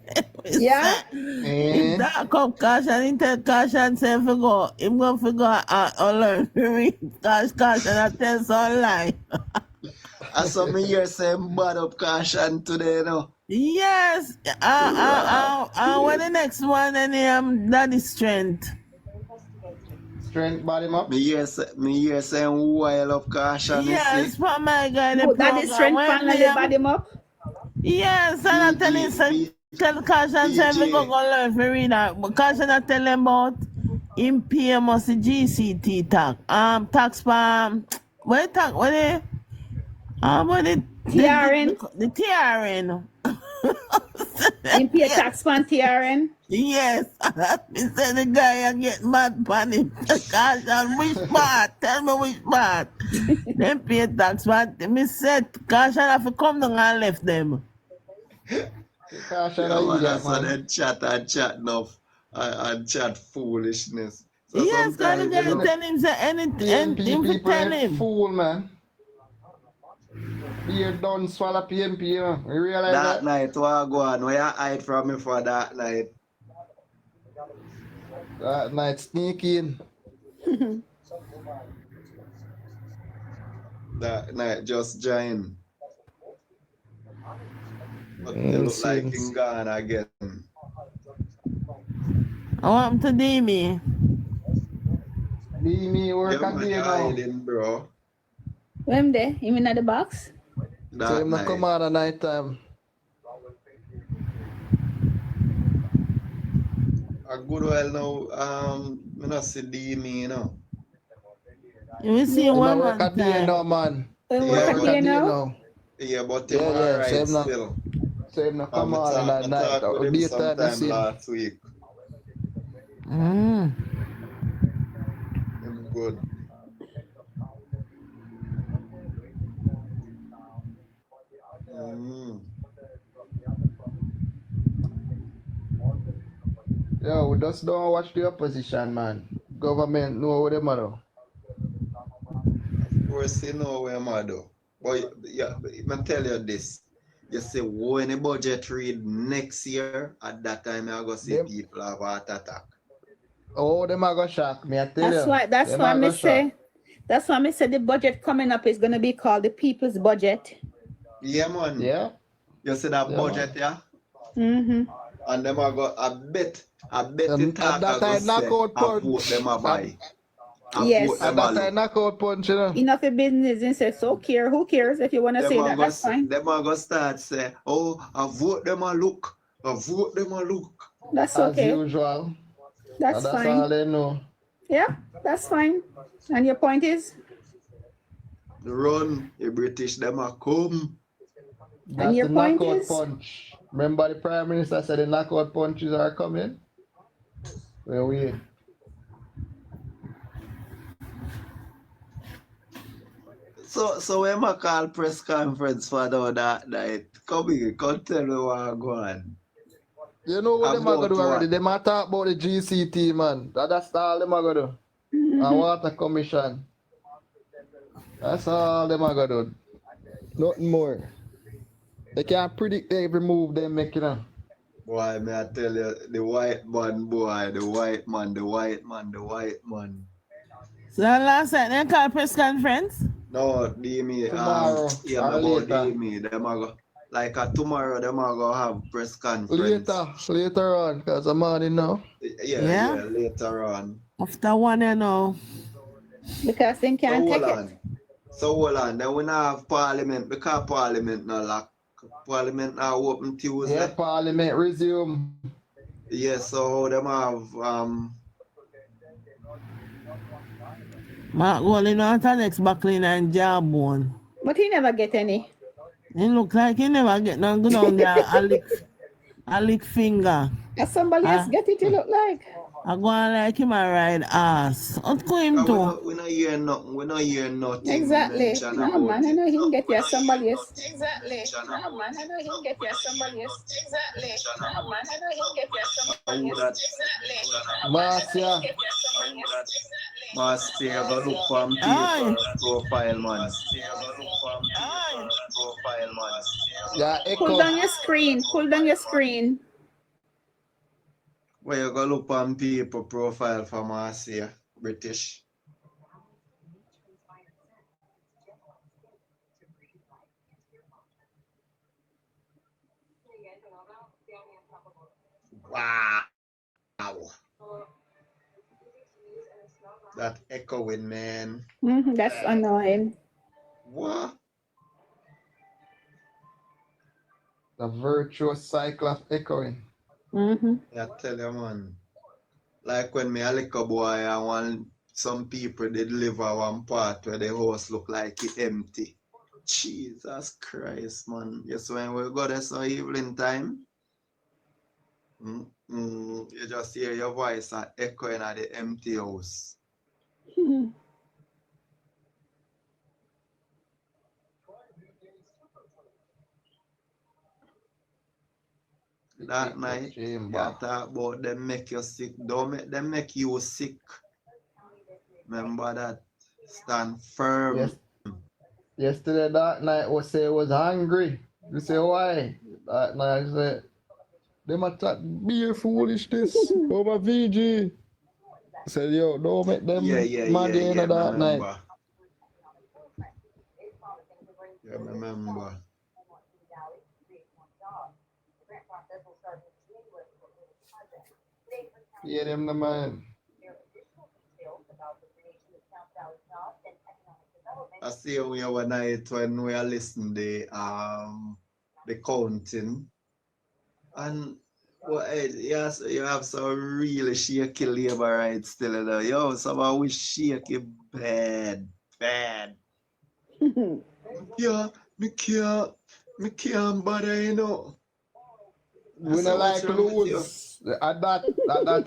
Yeah. Him talk up Caution, he tell Caution say fi go. Him go fi go learn to read. Caution I tell some lie. I saw me here saying bad up Caution today, no. Yes. When the next one and Daddy Strength. Strength body up. Me here saying while up Caution, Yes, see. for my guy the That program. is strength When finally bad him up. Yes, and I tell him say tell Caution say we go learn to read that. But Caution I tell him about him pay must the GCT tax. Tax for what tax what they what TRN. the TRN. Him pay tax on TRN. Yes, that me say the guy I get mad pan him. Caution, which part? Tell me which part. Them pay tax, but me said Caution have to come down and left them. Caution, Yeah, man, idiot, so man. they chat enough and chat foolishness. So Yes, God, sometimes, the guy tell him say anything, PNP him fi people tell ain't him. fool, man. Beer done swallow PNP, you know. You realize that that? night, what go on? Where you hide from me for that night? That night sneaking. That night just join. But they look like him gone again. What happened to Demi? Me work Yeah, a man, day you're now. hiding, bro. When there? You mean at the box? So That him not night. come out at night time. A good while now, I not see Demi, you know. You will see Him a one work a man day time. now, man. When Him work a Yeah, at work but a day day now? now. yeah, but him Yeah, alright so him not, still. so him not come I out at talk night. with him Daytime the sometime same. last week. Mm. Him good. Yo, we just don't watch the opposition, man. Government know what them are. Of course, you know where I'm do. But yeah, I tell you this. You say when the budget read next year, at that time I go see Them, people have heart attack. oh, them are go shock me, I tell you. That's Them why are me go shock. say that's why me say the budget coming up is gonna be called the people's budget. Yeah, man. Yeah. You see that Yeah, budget, man. yeah? Mm-hmm. And them are go, I bet the And talk that I go I say, knockout I vote punch. them a buy. I Yes. vote them And a that I look. knockout punch, you know. Enough of business and say so care. Who cares if you wanna Them say a that? go, That's fine. them a go start say, oh, I vote them a look. I vote them a look. That's As okay. usual. That's And that's fine. all they know. Yeah, that's fine. And your point is? Run, the British them a come. That's your the point knockout is? punch. Remember the Prime Minister said the knockout punches are coming? Well, we So when I call press conference for that night, come here, come tell me what go on. You know what them are About gonna do already? what? They might talk about the GCT, man. That's all them are gonna do. And Water Commission. That's all them are gonna do. Nothing more. They can't predict every move they make, you know. Boy, may I tell you, the white man, boy, the white man, the white man, the white man. So last night they call press conference. No, Demi, Tomorrow yeah, or about later. Demi, them are go, like tomorrow, them are go have press conference. Later on, because I'm on it now. Yeah, later on. After one, you know. Because they can't take it. So hold on, then we now have parliament, because parliament now lock. Parliament now open Tuesday. Yeah, parliament resume. Yeah, so them have Mark Golden out next Buckling and Jawbone. But he never get any. It look like he never get no good on there. a lick finger. As somebody else get it, you look like. I go on like him a ride ass. What's going to? we not hear nothing. We not hear nothing. Exactly. No man, I know he can get you somebody else. Exactly. No man, I know he can get you somebody else. Exactly. No man, I know he can get you somebody else. Exactly. Marcia. Marcia, go look for him profile, man. Yeah, echo. Pull down your screen. Pull down your screen. Where you go look on people profile from Asia, British. Wow. That echoing, man. That's annoying. What? The virtuous cycle of echoing. I tell you, man. Like when me a little boy, I want some people they deliver one part where the house look like it empty. Jesus Christ, man. Yes, when we go there so evening time, you just hear your voice echoing at the empty house. That night, you talk about them make you sick. Don't make them make you sick. Remember that. Stand firm. Yes. Yesterday that night was say was hungry. You say why? That night I said them attack beer foolishness over VG. I said yo, don't make them mad in that night. Yeah, remember. Yeah, them the man. I see we one night when we are listening the counting, and well, yes, you have some really shaky labor rights still there. Yo, some of we shaky bad. Me can't bother, you know. We don't like lose. At that,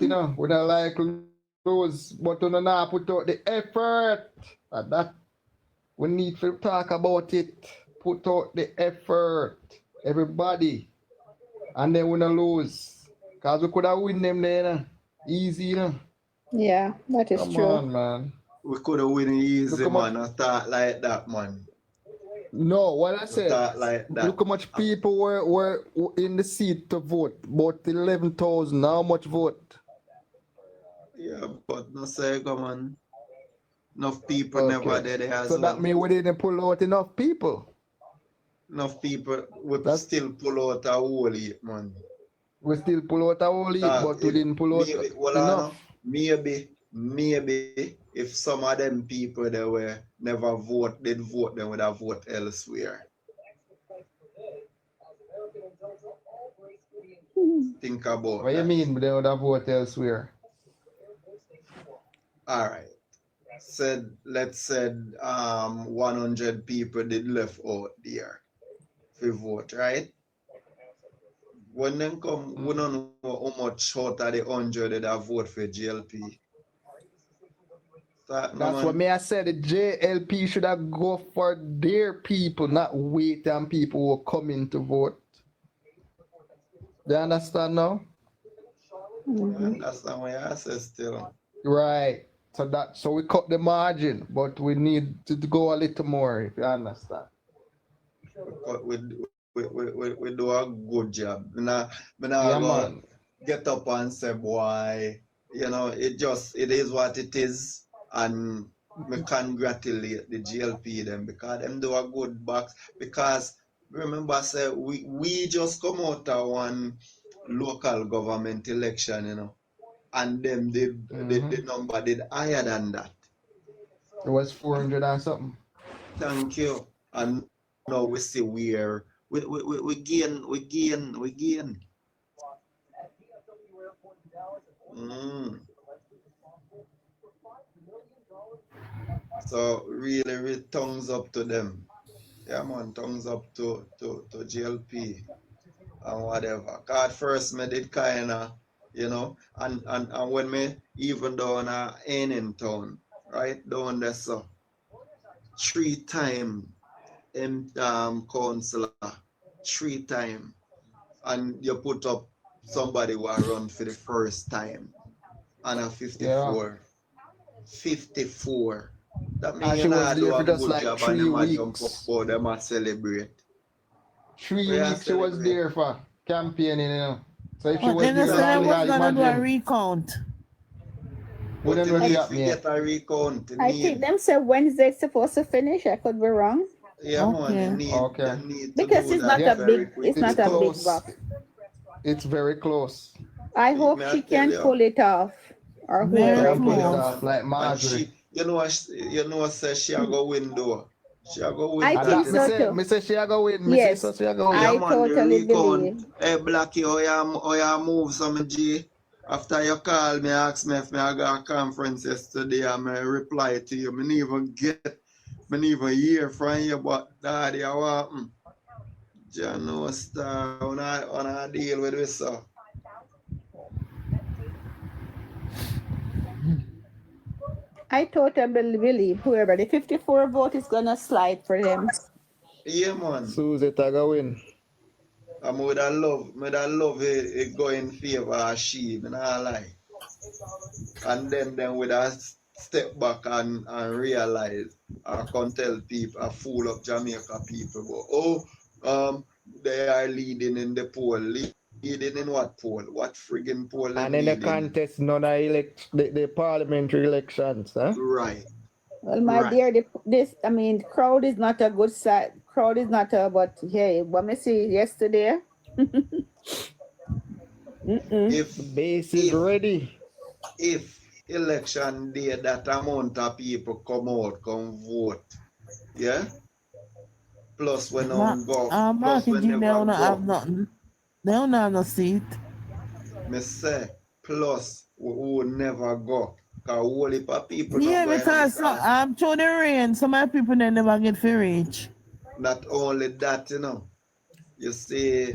you know, we don't like lose, but we don't not put out the effort. At that, we need to talk about it. Put out the effort, everybody, and then we don't lose. Cause we could have win them there, easy, you know. Yeah, that is Come true. on, man. We could have win easy, man. Not talk like that, man. No, what I said. Like that. Look how much people were in the seat to vote. About 11,000. How much vote? Yeah, but no say, come on. Enough people never did it as so well. That means we didn't pull out enough people. Enough people would still pull out a whole heap, man. We still pull out a whole heap, but we didn't pull out enough. Maybe if some of them people that were never vote, did vote, they would have vote elsewhere. Think about what that. You mean they would have vote elsewhere? All right. Let's say 100 people did left out there to vote, right? When them come, we don't know how much out of the 100 that vote for GLP. That's what I said. The JLP should have go for their people, not wait on people who are coming to vote. Do you understand now? I understand what I said still. Right. So we cut the margin, but we need to go a little more, if you understand. We do a good job. Man. Get up and say, boy, you know, it is what it is. And me congratulate the GLP them because them do a good box. Because remember, say we just come out of one local government election, you know, and them the number did higher than that. It was 400 and something. Thank you. And now we see where we gain. So really thumbs up to them. Yeah, man, thumbs up to GLP and whatever. Cause first me did kinda, you know, and when me even down in town, right down there, so 3-time councillor, 3-time, and you put up somebody who run for the first time, and a 54. 54. That means you not do a good like job 3 and them weeks. jump up for them celebrate. 3 weeks she was there for campaigning, you know. So if she But was then they there said they long, was gonna do a imagine. recount. We But don't you really need happen to yet. get a recount. I think them say Wednesday's supposed to finish. I could be wrong. Yeah, man, Okay. Okay. they need to Because do it's that not Yeah, a very big it's quickly. it's not a big close. buck. It's very close. I May hope I she tell can you? pull it off. Or She Very whoever can it pull it is. close. off like And Marjorie. she, you know, say she a go win though. She a go win I And that, think that you me so know. say, too. me say she a go win. Me say so Yes. she a go Yeah, win. I man, the totally recount. believe. Hey, Blackie, oh yeah, move some G. After you call me, ask me if I got a conference yesterday, and I reply to you. Me never hear from you, but daddy, I want Jano Star, when I deal with this, so. I totally believe whoever the 54 vote is gonna slide for them. Yeah, man. Susie a go win. I would have love it go in favor of she, me not lie. And then we have step back and realize I can tell people, I fool up Jamaica people, they are leading in the poll. Leading in what poll? What friggin' poll them And in the leading? contest, none of the parliamentary elections, huh? Right. Well, my dear, crowd is not a good side. Crowd is not a, but hey, what me see yesterday. If The base is ready. if election day that amount of people come vote, yeah? Plus when don't go, plus Marky when G, they never don't have go. nothing. They don't have no seat. Me say, plus who never go. Cause whole heap of people not Yeah, going because because through the rain, some of the people they never get free reach. not only that, you know. You see,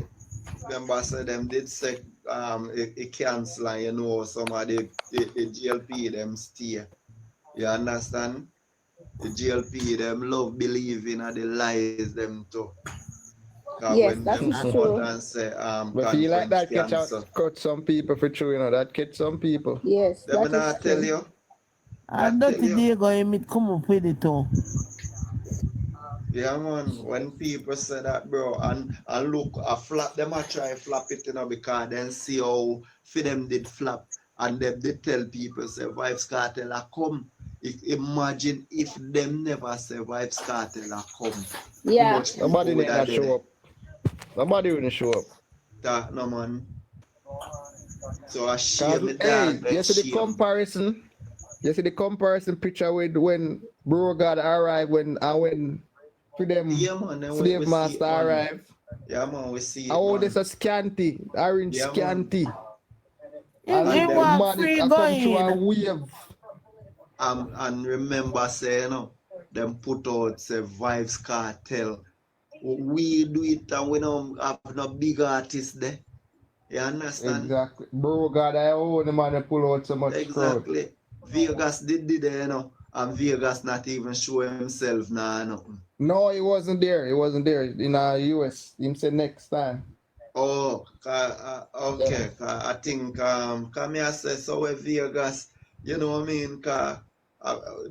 remember say them did say it cancel and you know some of the GLP them stay. You understand? The GLP them love believing in the lies them too. Cause Yes, when that them is come out true. and say But feel like conference that cancel. cut some people for true, you know, that catch some people. Yes, Them that is not tell true. you. I Not tell dirty you. day going to come up with it too. Yeah, man. When people say that, bro, and look, a flap, them a try flap it, you know, because then see how for them did flap, and them did tell people say Vibes Cartel a come. Imagine if them never say Vibes Cartel a come. How Yeah. much Nobody people would need have not did show it? up. Nobody wouldn't show up. That no man. So I Cause shame me hey, dog, you let's see the shame. comparison? You see the comparison picture with when Bro God arrived when for them Yeah, man, then slave we see master it, man. arrived. Yeah, man, we see it, How man. this a scanty, orange Yeah, man. scanty. It, And And it look how them, was mad it free a come through a going. wave. and remember say, you know, them put out say Vibes Cartel. We do it and we don't have no big artists there. You understand? Exactly. Bro God, I own the man that pull out so much crowd. Exactly. Vegas did it, you know, and Vegas not even show himself now, nothing. No, he wasn't there. He wasn't there in US. Him said next time. Oh, okay. I think come here say so with Vegas, you know what I mean?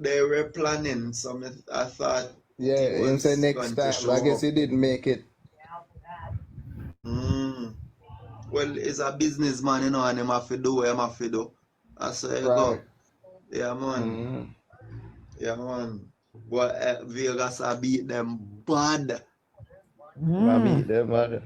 They were planning, so I thought Yeah, he him said was next going to time. I show guess up. he didn't make it. Well, he's a businessman, you know, and him have to do what him have to do. That's how you Right. go. Yeah, man. Yeah, man. But Vegas I beat them bad. I beat them, man.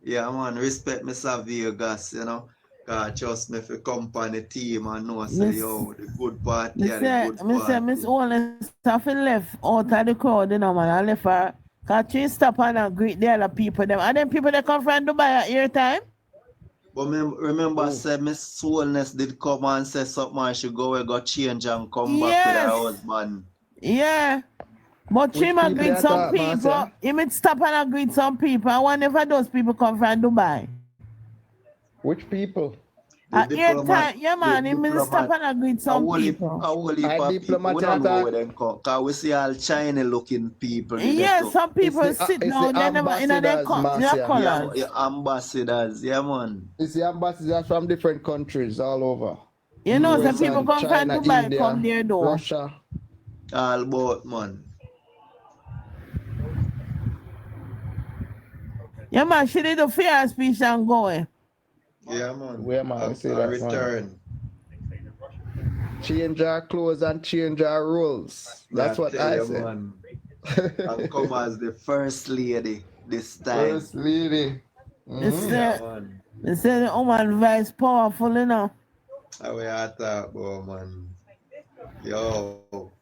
Yeah, man. Respect me, Sir Vegas, you know. Cause trust me, if you come on the team and know, say, yo, the good party are the good party. Miss Only stuff left out of the crowd, you know, man. I left her. Cause she stop and greet the other people. Them. And then people that come from Dubai at your time. But remember, say Miss Soulness did come and say something and she go change and come back with her husband. Yeah. But she might greet some people. He might stop and greet some people. I wonder if those people come from Dubai. Which people? At your time, yeah, man, he might stop and greet some people. A whole heap of people. We don't know where them come. Because we see all China looking people. Yeah, some people sit down, they never in their colors. Yeah, ambassadors, yeah, man. It's the ambassadors from different countries all over. You know, US some people come China, from Dubai, India, come there though. Russia. All about, man. Yeah, man, she did a fair speech and go. Yeah, man. Where man, say A that man. return. Change our clothes and change our rules. That's I what tell I you, say. man. And come as the first lady this time. First lady. They Yeah, say, man. they say the woman voice powerful, you know. How we I talk about, man. Yo.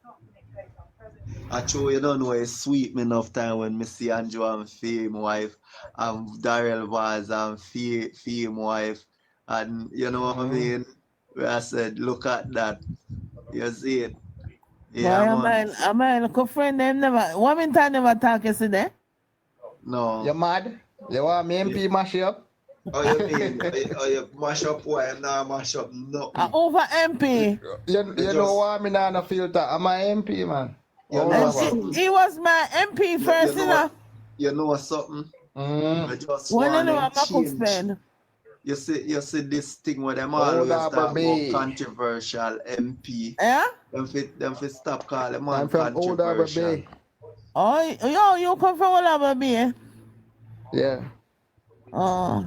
I true you don't know it's sweet me enough time when me see Andrew and Fee, my wife, and Daryl Vaz and Fee, my wife. And you know what I mean? Where I said, look at that. You see it? Yeah, man. Am I like a friend them never woman time never talk yesterday? No. You mad? You want me MP mash up? Oh, you mean? Oh, you mash up why? I'm not mash up nothing. Over MP. You know why me not no filter? I'm a MP, man. You know something? He was my MP first, you know. You know something? I just When I want know to I'm not change. spend. You see this thing where them Hold always up, talk baby. about controversial MP. Yeah? Them fit stop calling man I'm from Old Harbor controversial. Bay. Oh, you come from Old Harbor Bay? Yeah. Oh.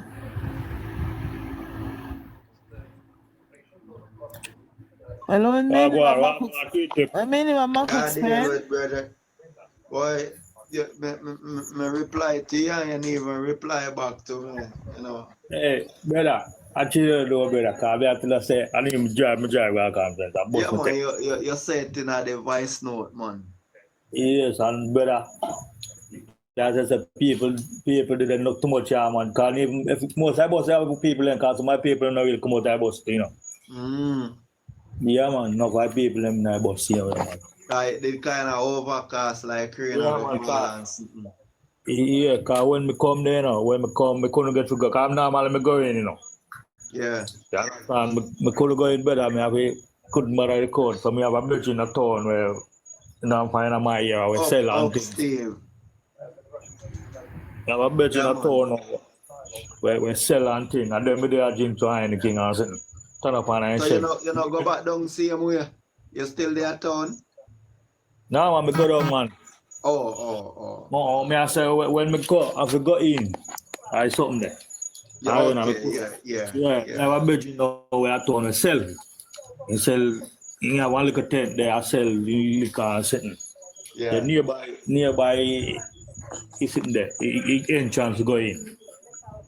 Well, I mean, I'm not God deal spend. with brother. Boy, me reply to you and you even reply back to me, you know. Hey, brother, actually, no, brother, because I have to say, I need to drive my conference. Yeah, man, you say it in the voice note, man. Yes, and brother, that's a people didn't look too much, man. Because even if most of us have people, and because my people don't really come out of bus, you know. Yeah, man, not quite people in the bus, you know, man. Like, they kind of overcast, like rain Yeah, on the man, fall and something. Yeah, because when me come there, you know, when me come, me couldn't get to go, because I'm normally go in, you know. Yeah. And me couldn't go in better, couldn't bother record, so me have a bridge in a town where, you know, I'm finding my year, we sell and things. Steve. I have a bridge in a town where we sell and things, and then we do a gym to anything or something. Turn up and So sell. you know go back down same way? You still there town? No, man, me go down, man. Oh. Me I say, when me go, I have go in, I something there. Yeah, I have a bridge in where I town and sell. And sell, you have one little tent there, I sell liquor and something. Yeah. The nearby is sitting there. He entrance to go in.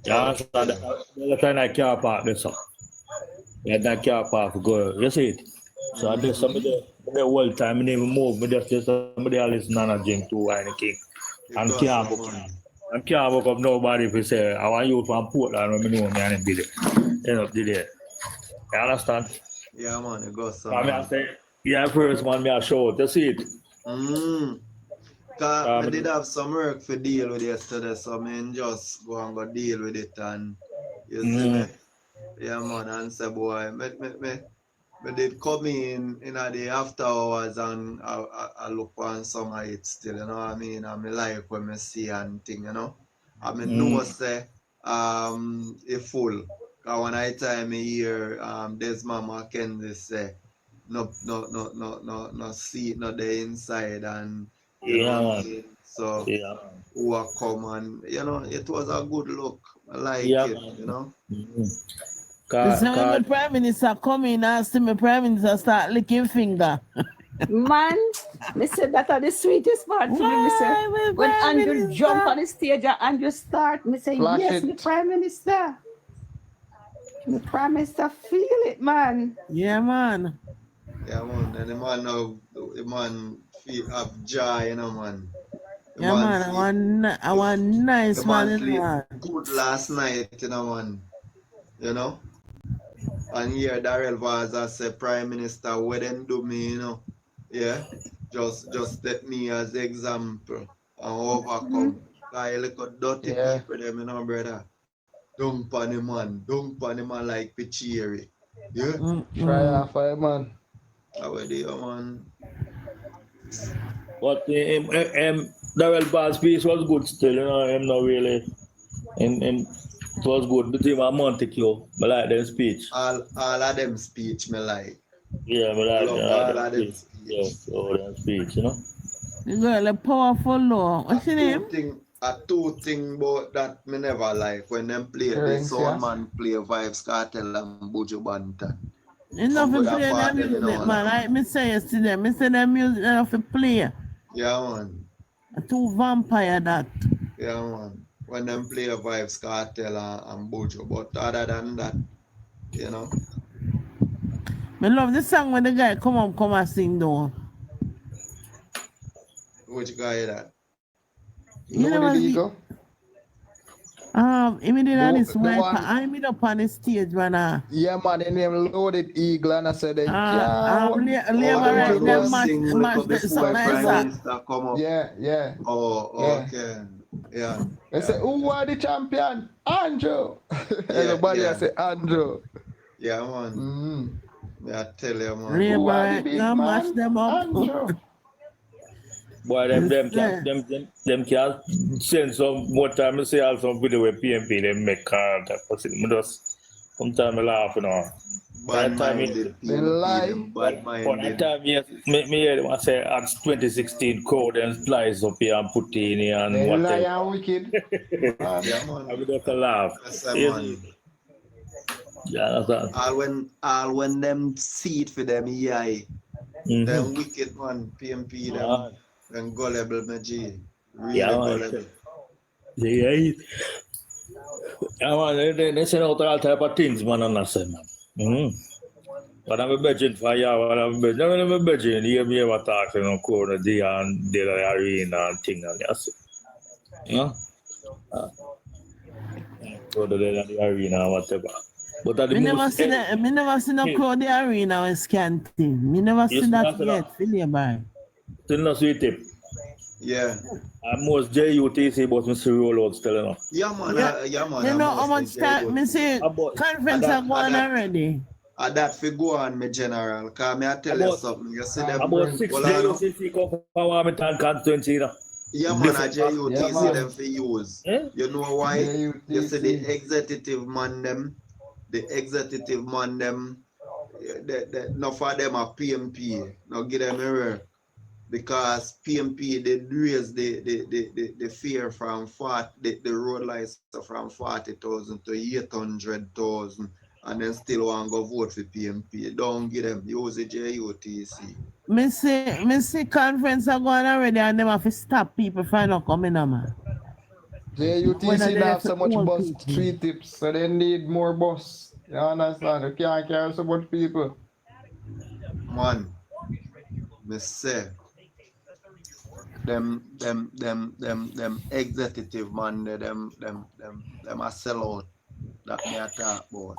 Yeah, so the kind of car park there, so. Yeah, that car park to go. You see it? So I did somebody the whole time, I never move. I just somebody else listen and drink too anything. And can't book up nobody if you say, I want you from Portland when I know me and be there. End up there. You understand? Yeah, man, it goes some. I say, yeah, first man, me I show it. You see it? Cause I did have some work to deal with yesterday, so I just go and go deal with it and you see me? Yeah, man, and say, boy, me did come in the after hours and I look on some of it still, you know what I mean? And I like when I see and thing, you know? I mean, know say, it full. Cause when I time I hear Desmond Mackenzie say, no seat, no the inside, and you know what I mean? So, who are come and, you know, it was a good look. I like it, you know? So when the Prime Minister come in and see my Prime Minister start licking finger. Man, they said that are the sweetest part for me. Say, when Andrew jump on the stage and Andrew start, me say, Flash yes, it. the Prime Minister. The Prime Minister feel it, man. Yeah, man. Yeah, man. And the man feel have joy, you know, man. The Yeah, man. I want nice man in sleep man. good last night, you know, man. You know? And here Daryl Vaza say, Prime Minister, what them do me, you know? Yeah? Just let me as example and overcome. Cause you look at dirty people them, you know, brother. Don't pan the man like Pichiri. Yeah? Try off, man. How are you, man? But Darrell Ball's speech was good still, you know, I'm not really and it was good. The team of Montague, I like their speech. All of them speech me like. Yeah, I like all of them speech. Yeah, all their speech, you know. The girl a powerful law. What's your name? two thing about that me never like when them play the sound man play Vibes Cartel and Buju Banton. Enough to play their music, man. Like me say yesterday, me say their music enough to play. Yeah, man. Too vampire that. Yeah, man. When them play Vibes Cartel and Buju, but other than that, you know. Me love the song when the guy come and sing though. Which guy is that? Loaded Eagle. He did on his wife. I meet up on the stage when yeah, man, the name Loaded Eagle, and I said they labor right them match the song like yeah. Okay. Yeah. They say, who are the champion? Andrew. Everybody I say Andrew. Yeah, man. I tell you, man. Labor right now match them up. Andrew. Boy, them can send some more time. I see also video with PMP, they make that. Just sometimes I laugh, you know. Bad-minded PMP, bad-minded. That time, yes, me hear them say at 2016 code and splice up here and put in here and they whatever. Lie and wicked. Yeah, man. I would have to laugh. Yes, man. Yeah, that's all when them see it for them, them wicked man, PMP, them gullible, my G. Really gullible. Yeah, man, they send out all type of things, man, and I say, man. But I'm a budget for you, I'm a budget. You ever talk, you know, corner D and the arena and thing, and that's it. You know? Go to the arena or whatever. But at the me never see no crowd the arena when scanting. Me never see that yet, Philly. Still not sweet tip. Yeah. Most JUTC, but Mr. Rollouts telling us. Yeah, man. You know how much time, me see conference are going already. That fi go on, me general. Because me I tell you something. You see them. About 6 JUTC come from Warmington constituency, you know. Yeah, man, a JUTC them fi use. You know why? You see the executive man them, enough of them are PMP. Now give them a work. Because PMP they raise the fare from the road lights from 40,000 to 800,000, and then still want to go vote for PMP. Don't give them, use the JUTC. Me see conference are going already and them have to stop people from not coming on, man. JUTC have so much bus 3 tips, so they need more bus. You understand? You can't carry so much people. Man, me say them executive man, them a sell out. That me a talk about.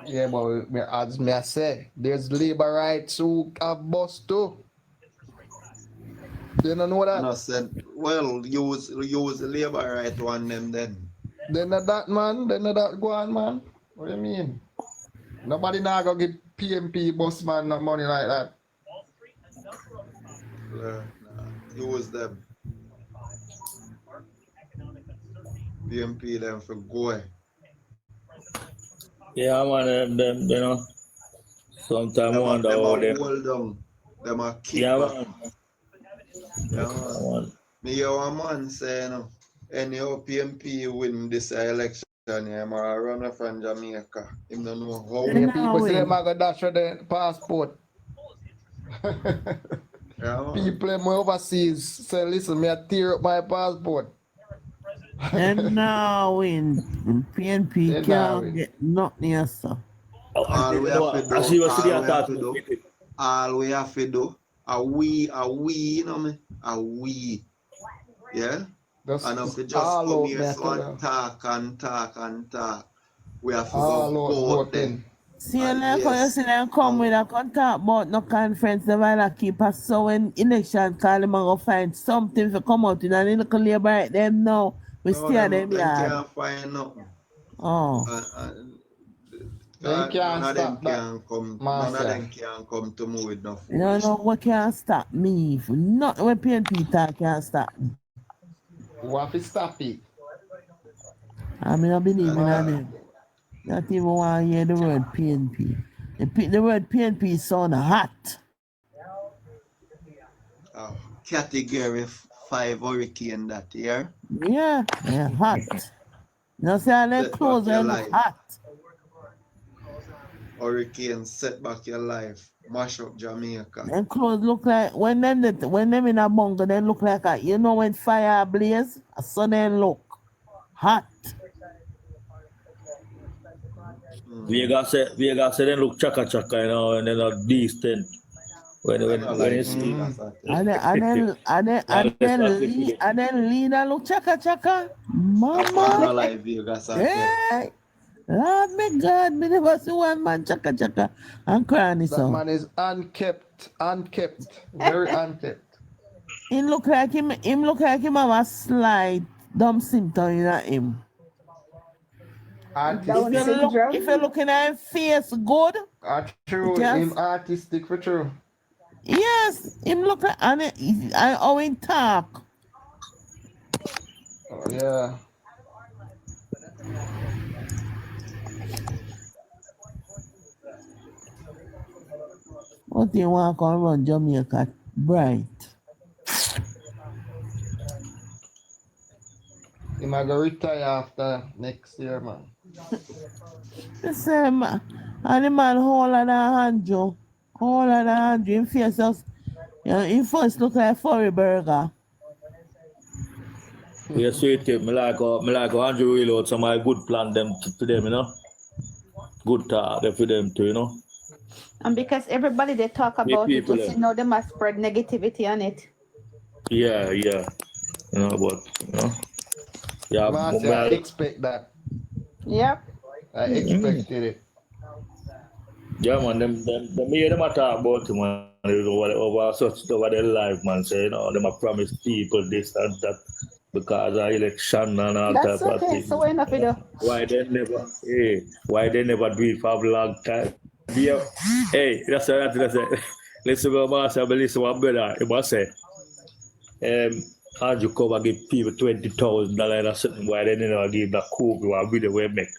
Yeah, but as me I say, there's labor rights who have bus too. You don't know that? No, said, well, use the labor right one them then. Then that man, then that go on, man. What do you mean? Nobody now go give PMP bus man no money like that. Use them. PMP them for go. Yeah, man, them you know. Sometimes wonder how they hold down. Them a kick back. Yeah, man. Me hear one man say, you know, anyhow PMP win this election, I'm a runner from Jamaica. Him don't know how. Yeah, people say them a go dash for the passport. Yeah, people them overseas say, listen, me I tear up my passport. And now in PNP can't get nothing else. All we have to do, a we, you know me, a we, yeah? And if we just come here so and talk, we have to go then. See, like how you see them come with a contact about no conference, they might keep us so when election call them and go find something to come out in and little labor right them now. We stay at them yard. Can't find nothing. Oh. They can't stop that. None of them can come to move with no force. You don't know what can stop me. Not when PNP talk can stop me. What is stop it? I mean, I believe in them. Not even want to hear the word PNP. The word PNP sound hot. Category 5 hurricane that year. Yeah, hot. You see how they Set clothes back your they look life. hot. Hurricane set back your life. Mash up Jamaica. Them clothes look like when them in a bunker, they look like a, you know when fire blaze, so they look hot. Vegas said they look chaka, you know, and they're not decent. When you see. And then leader look chaka. Mama. Like Vegas Hey. Lord me God, me never see one man chaka and crying so. That man is unkept, very unkept. Him look like him have a slight dumb symptom in him. If you're looking at him face good, true, him artistic for true. Yes, him look like and how he talk. Oh, yeah. What do you want to come run Jamaica bright? He might go retire after next year, man. The same, and the man whole of the Andrew. In face us, you know, in first look like furry burger. Yeah, sweet tip. Me like Andrew really out some good plan them to them, you know. Good talk for them too, you know. And because everybody they talk about it, you know, they must spread negativity on it. Yeah. You know, but you know. Yeah, I expect that. Yep. I expected it. Yeah, man, them talk about it, man. Over such over their life, man. Say, you know, them a promise people this and that because of election and all that. That's okay. So enough with you. Why they never do it for a long time? Yeah. Hey, that's it. Listen to my master, listen to my brother. He must say, Andrew cover give people $20,000 or something, why they never give that cook or video we make.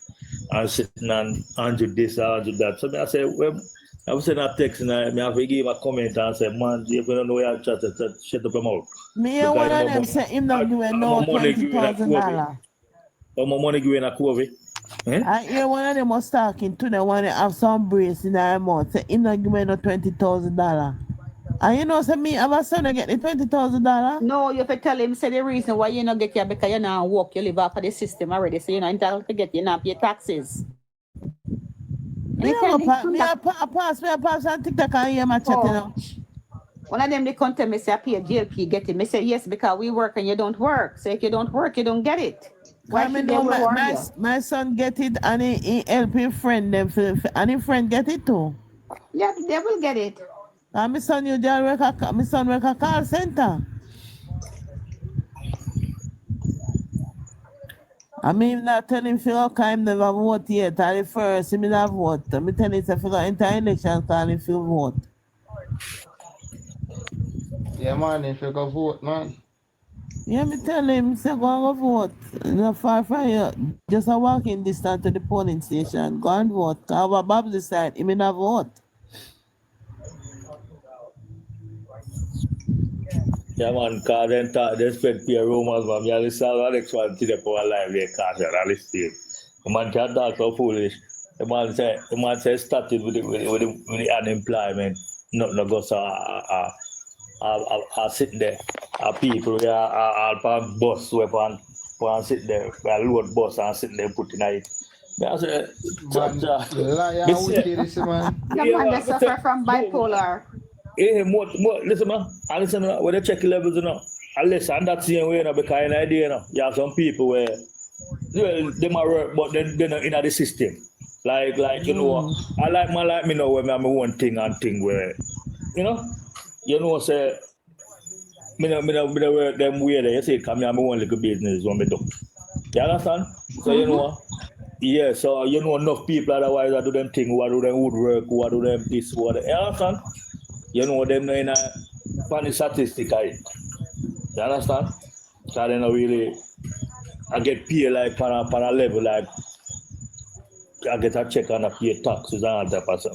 And sitting on Andrew this, Andrew that. So I say, well, I was sending a text and I have to give a comment and say, man, if you don't know where I chat, shut up your mouth. Me and one of them say him not giving no $20,000. How much money given a COVID? I hear one of them was talking to them when they have some brace in their mouth. Say him not giving no $20,000. And you know, say me have a son to get the $20,000. No, you have to tell him say the reason why you not get here because you not work, you live off of the system already, so you're not entitled to get you not pay taxes. Me a pass and TikTok and hear my chat, you know. One of them they come tell me say I pay JLP get it. Me say yes because we work and you don't work. So if you don't work, you don't get it. Why should they reward you? My son get it and he help his friend them and his friend get it too. Yeah, they will get it. And my son work a call center. I mean, not telling him figure him never vote yet. At the first, he never vote. I tell him to figure enter election call him feel vote. Yeah, man, if you go vote, man. Yeah, me tell him, say go and vote. Not far from here. Just a walking distance to the polling station. Go and vote. Because our Bob decide he may not vote. Yeah, man, because they spread peer rumors, man. Yeah, listen to the next one to the power live there, because they're the man can't talk so foolish. The man say started with the unemployment. Not go so sitting there. People we are on bus weapon sit there, load bus and sit there putting it. I say, liar, wicked, man. The man that suffer from bipolar. Hey, more, listen, man. I listen, where they check levels, you know. I listen, that's the way, you know, because an idea, you know. You have some people where, well, they might work, but they're not in the system. Like you know, I like me know when I'm one thing and thing where, you know, say, me know work them way there. You say, come here, I'm one little business, one me do. You understand? So, you know, yeah, so, you know, enough people otherwise I do them thing, who do them woodwork, who do them this, who do them, you understand? You know them in a funny statistic, you understand? So they don't really, I get paid like on a level like I get a check and I pay taxes and all that person.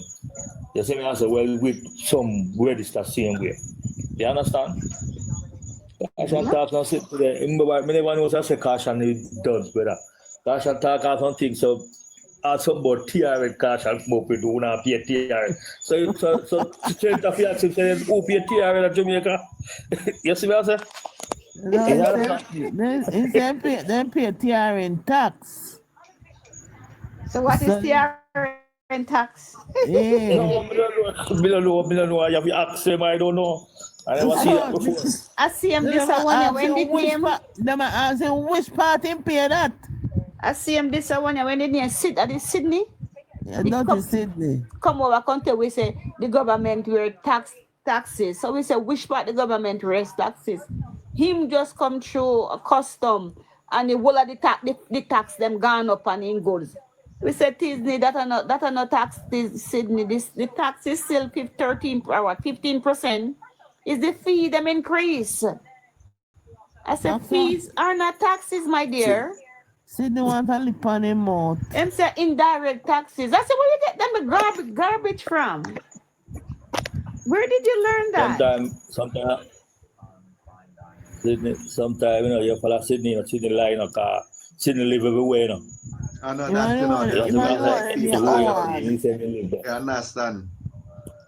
You see me I say, well, with some register same way. You understand? Caution talk now sit today. Anyone knows I say caution is done, brother. Caution talk has something so some about TR caution smoke we do not pay TR. So straight off here say who pay TR in Jamaica. You see what I say? No, they pay TR in tax. So what is TR in tax? Yeah. No, me don't know. I have to ask him, I don't know. I never see that before. I see him this one when the name. Them asking which part him pay that. I see him this one when the name sit at the Sydney. Yeah, not in Sydney. Come over country, we say the government will taxes. So we say which part the government raise taxes. Him just come through a custom and the whole of the tax them gone up and in goes. We said Sydney that are not tax Sydney. The tax is still 15%. Is the fee them increase? I said fees are not taxes, my dear. Sydney want to lip on him mouth. Them say indirect taxes. I said, where you get them garbage from? Where did you learn that? Sometimes you know, you follow Sydney, Sydney line or car, Sydney live everywhere, you know. I know that, you understand?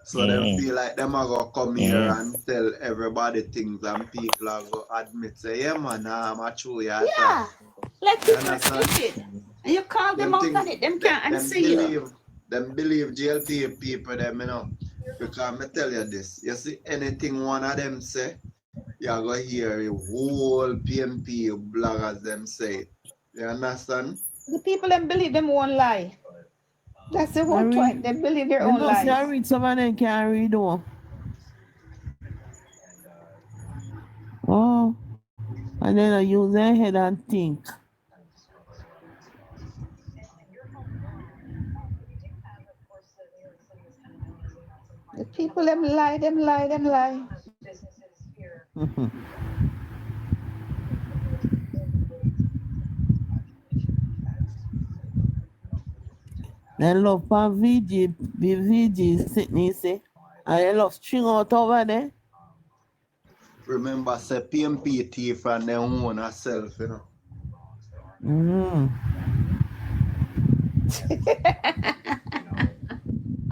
So they feel like them are going to come here and tell everybody things and people are going to admit, say, yeah, man, I'm a true. Yeah, like you it. And you call them out on it, them can't answer you. Them believe GLP people, them, you know, because I tell you this, you see anything one of them say, you're going to hear a whole PMP bloggers them say. You understand? The people them believe them won't lie. That's the whole point. They believe their own lies. I read some of them can't read though. Oh. And then I use their head and think. The people them lie. They love for VG Sydney say. And they love string out over there. Remember, say PMP thief and their own herself, you know.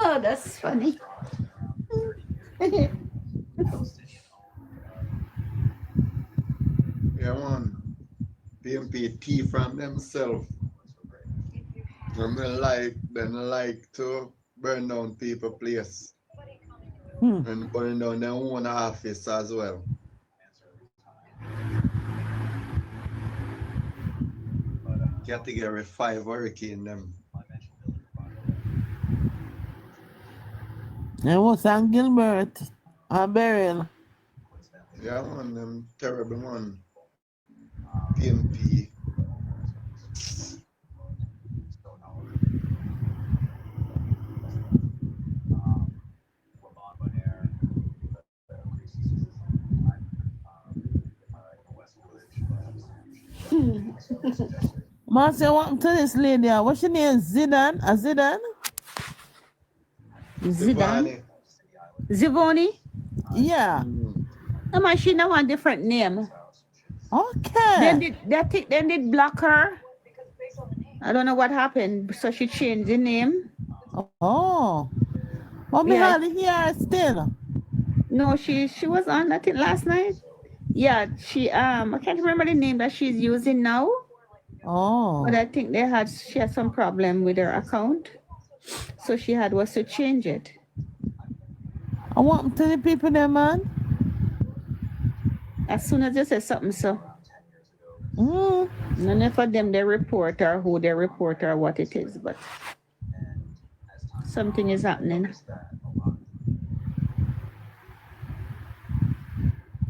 Oh, that's funny. Yeah, man. PMP thief from themselves. And they like to burn down people's place. And burn down their own office as well. Category 5 hurricane them. There was San Gilbert and Beryl. Yeah, man, them terrible one. PMP. Man say welcome to this lady. What's your name? Zidane? Zidane? Zidane? Zivoni? Yeah. No, man, she now a different name. Okay. They did block her. I don't know what happened. So she changed the name. Oh. But me hardly hear her still. No, she was on I think last night. Yeah, she I can't remember the name that she's using now. Oh. But I think she had some problem with her account. So she was to change it. I want to the people there, man. As soon as you say something, so. None of them they report or who they report or what it is, but something is happening.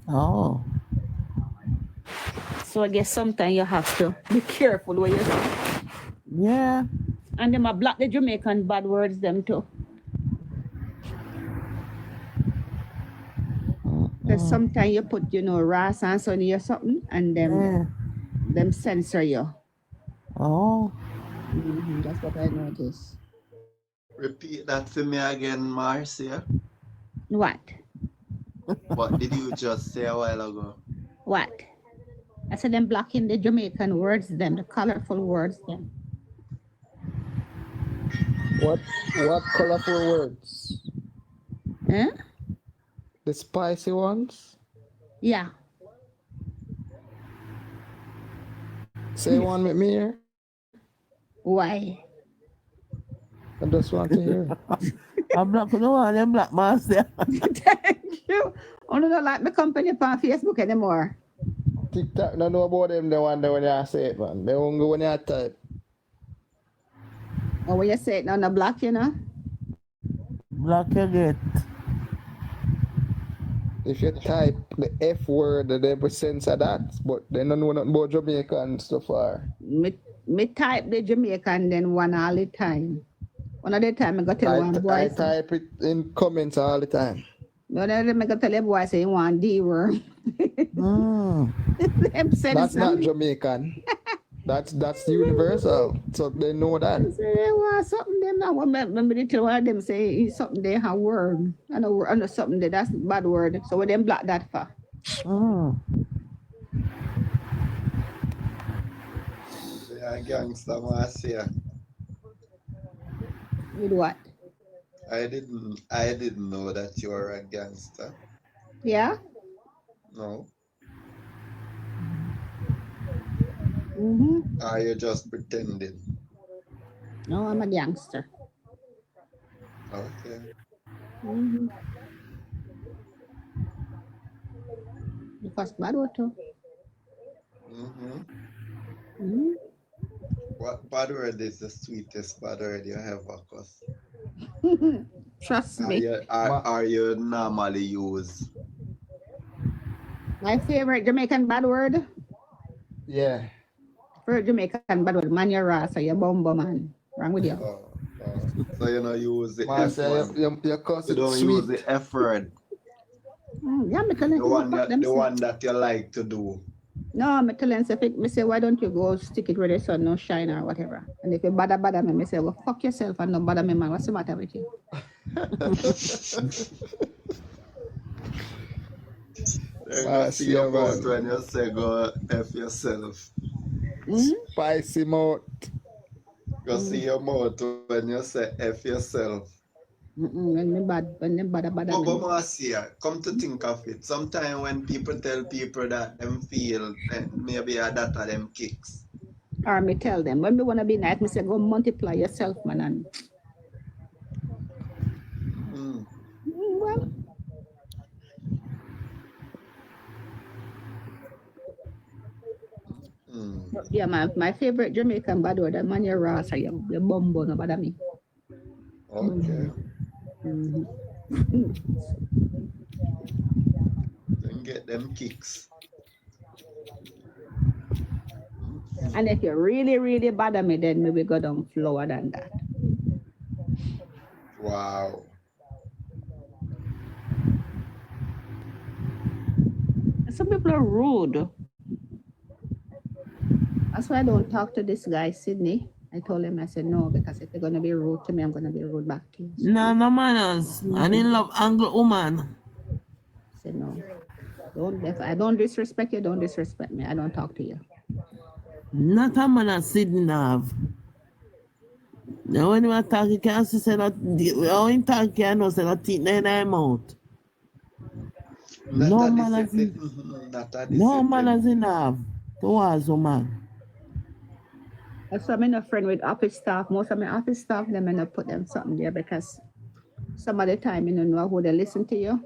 Oh. So I guess sometimes you have to be careful what you say. Yeah. And them a block the Jamaican bad words them too. Because sometimes you put, Ras and Sonny or something, and them censor you. Oh. That's what I noticed. Repeat that for me again, Marcia. What? What did you just say a while ago? What? I said them blocking the Jamaican words, them, the colorful words, them. What colorful words? Eh? The spicy ones? Yeah. Say one with me here. Why? I just want to hear. I'm not going to want them black master. Thank you. I don't like my company on Facebook anymore. TikTok, don't know about them, the one that when you say it, man. They won't go when you type. Or when you say it on the block, you know? Black you get. If you type the F word, they will censor that. But they don't know nothing about Jamaican so far. Me type the Jamaican then one all the time. One of the time I got tell one boy. I type it in comments all the time. No, then I got tell a boy say you want D word. That's not Jamaican. That's universal. So they know that. They want something them now. Remember they tell one of them say it's something they have word. I know something that's bad word. So when them block that for. Yeah, gangster Marcia. With what? I didn't know that you were a gangster. Yeah? No. Mm-hmm. Are you just pretending? No, I'm a gangster. Okay. Mm-hmm. Because bad word too. Mm-hmm. Mm-hmm. What bad word is the sweetest bad word you ever cuss? Trust me. Are you normally use? My favorite Jamaican bad word? Yeah. Favorite Jamaican bad word, man, you're rasa, you're bomba man. Wrong with you? So you know use the F word. You cuss You it don't sweet. use the F word. Yeah, me telling The one that you like to do. No, I'm telling me say, why don't you go stick it where the sun no shine or whatever? And if you bother me say, well, fuck yourself and don't bother me, man. What's the matter with you? They're gonna see your mouth when you say go F yourself. Spicy mouth. Go see your mouth when you say F yourself. When they bother But me. Marcia, come to think of it, sometimes when people tell people that them feel maybe that are them kicks. Or me tell them, when me want to be nice, me say, go multiply yourself, man. And... Well, yeah, my favorite Jamaican bad word, man, you're rasa, you're bumbo, no bother me. Okay. Then get them kicks. And if you really, really bother me, then maybe go down lower than that. Wow. Some people are rude. That's why I don't talk to this guy, Sydney. I told him, I said, no, because if you're going to be rude to me, I'm going to be rude back to you. No manners. I didn't love Anglo woman. I said, no. If I don't disrespect you, don't disrespect me. I don't talk to you. Not a man that Sydney have. Now when you are talking, you can't say that, when you talk, you know, say that teeth in their mouth. No manners enough towards a man. That's why I'm not friend with office staff. Most of my office staff, them and I put them something there because some of the time you don't know who they listen to you.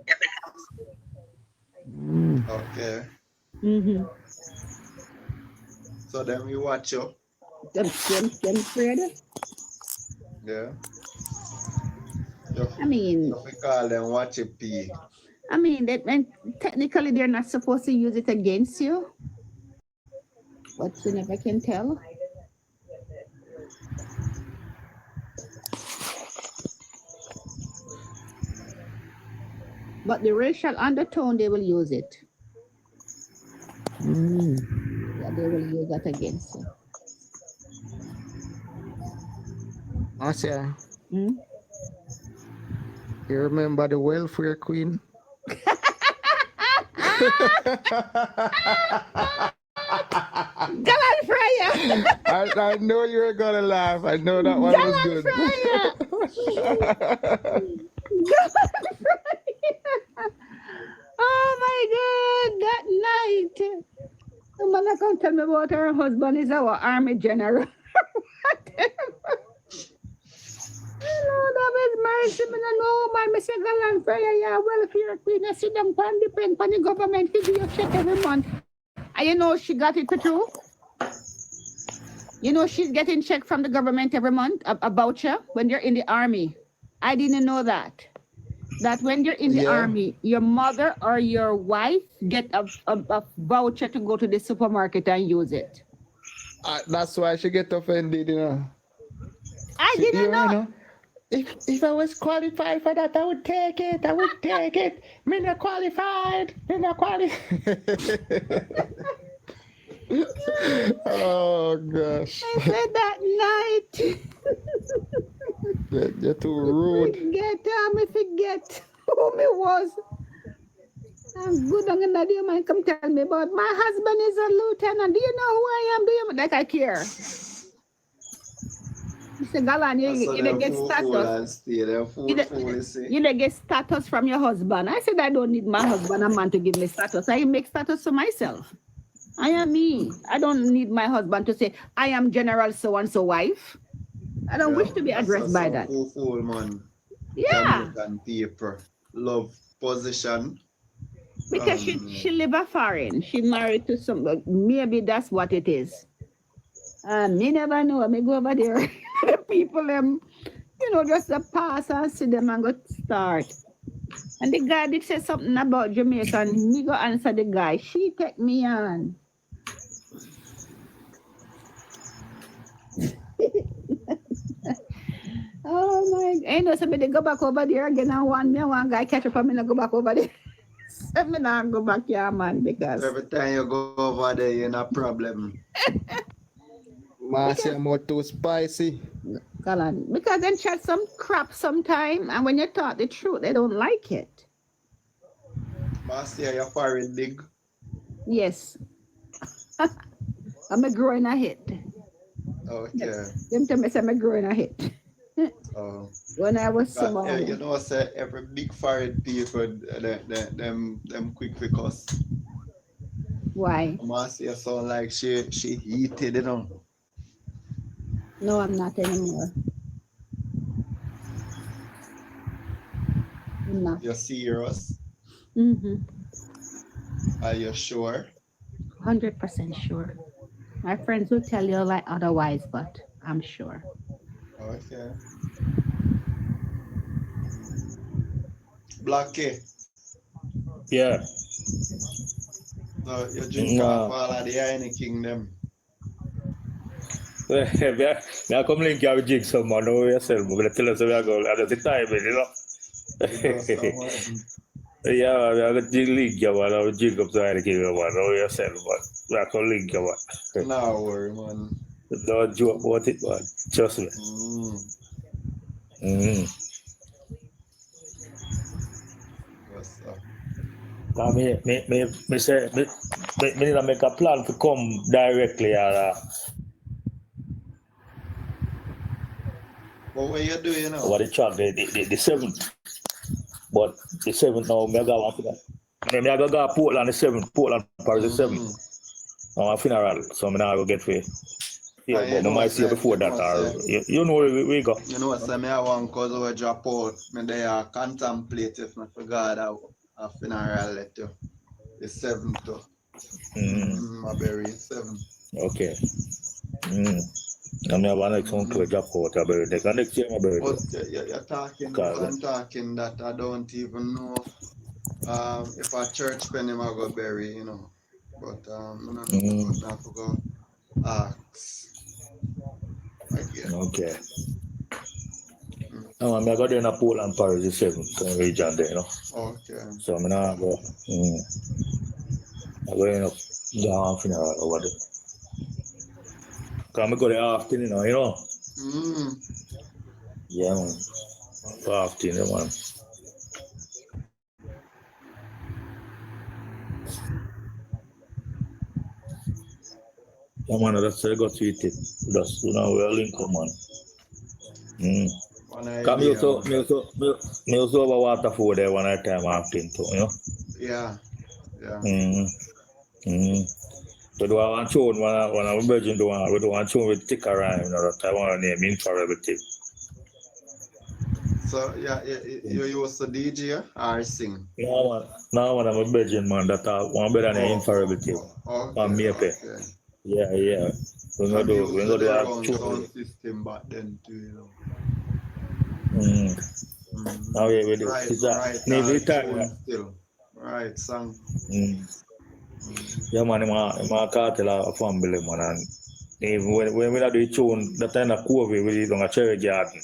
Okay. Mm-hmm. So then we watch you. Them afraid. Yeah. I mean, you call them watch it P. I mean, technically they're not supposed to use it against you, but you never can tell. But the racial undertone, they will use it. Yeah, they will use that against you. Marcia, you remember the welfare queen? Galan Fryer. I know you were gonna laugh. I know that one was Galan good. Fryer. Oh my God, that night. The mother come tell me about her husband is our army general. Lord have his mercy, me no know, man. Me say, Galan Fryer, yeah, welfare queen. I sit down pan depend on the government to give you check every month. And you know she got it too. You know she's getting check from the government every month, a voucher when you're in the army. I didn't know that. That when you're in the army, your mother or your wife get a voucher to go to the supermarket and use it. That's why she get offended, you know. I didn't know. If I was qualified for that, I would take it. I would take it. Me not qualified. Me not qualified. Oh gosh. I said that night. You're too rude. Me forget who me was. I'm good on the day man come tell me about my husband is a lieutenant. Do you know who I am? Do you like I care? Mr. Galan, you get status. You get status from your husband. I said I don't need my husband, a man, to give me status. I make status to myself. I am me. I don't need my husband to say, I am General so-and-so wife. I don't wish to be addressed by that. Fool, man. Yeah. Jamaican people love position. Because she live a foreign. She married to somebody. Maybe that's what it is. Me never know. I may go over there. The people, just pass and see them and go start. And the guy did say something about Jamaica, and me go answer the guy. She take me on. Oh my! Ain't no somebody go back over there again and one guy catch up on me and go back over there. So me not go back here, man, because every time you go over there, you're in a problem. Marcy, I'm more too spicy. Because they chat some crap sometime, and when you talk the truth, they don't like it. Marcy, are you foreign big? Yes. I'm a growing a hit. Okay. Them tell me I'm growing a hit. When I was small. You know, say every big foreign people, them quick for cuss. Why? Marcy sound like she heated, you know. No, I'm not anymore. I'm not. You're serious? Are you sure? 100% sure. My friends will tell you like otherwise, but I'm sure. Okay. Blackie. Yeah. So you drink all of the Heineken Kingdom. I come link you with jig someone over yourself. I'm going to tell us where I go at the time, you know. Yeah, I'm going to link you, man. I'm jig up to Heineken Kingdom, man, over yourself, man. I can link you, man. No worry, man. Don't joke about it, man. Trust me. Me say, me need to make a plan to come directly. What you doing now? What the track, the 7th. But the 7th now, me go after that. I go to Portland the 7th, Portland, Paris the 7th. On a funeral, so I'm not going to get for it. Yeah, but I might see you before that. You know where we go. You know what, so I want to go to drop out. I there contemplate if I forgot a funeral letter. The 7th too. My bury 7th. Okay. I'm have next one to drop out. I bury next year. I bury. You're talking that I don't even know if a church penny I go bury, you know. But I have to go ask. Okay. No, I'm going to go to Portland, Paris the 7th region there, you know. Okay. So I'm going to go. I'm going to go funeral over there. Because I'm going to go the afternoon, you know. Yeah, man. Afternoon, man. Man, that's I got to eat it. That's we're link up, man. One Cause idea, man. me also over water food there one time after too, Yeah. So do I want to when I'm virgin we do want to with thicker rhyme, that I want to name infrared tip. So yeah, you used to DJ or sing? Now when I'm a virgin man, that I want better than infrared tip. Okay. Yeah. So We're you gonna used do to the a round tune. sound system back then too, Now we do. Right, tune still. Right, song. Yeah, man, my cartel a family, man, and even when we do the tune, that time of COVID, we did on a cherry garden,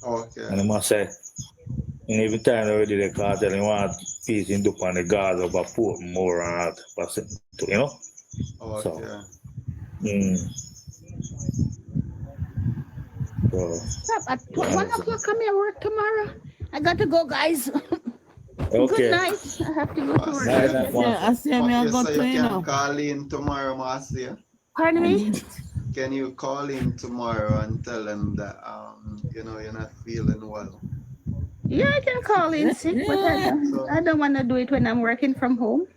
Okay. and I must say, and every time we did the cartel, we want peace into on the guards of a port more and that, Okay. So, Stop at 1 o'clock. Come here work tomorrow. I got to go, guys. Okay. Good night. I have to go to work. I say me I got to, you can call in tomorrow, Marcia. Pardon me? Can you call in tomorrow and tell them that you're not feeling well? Yeah, I can call in sick, but I don't want to do it when I'm working from home.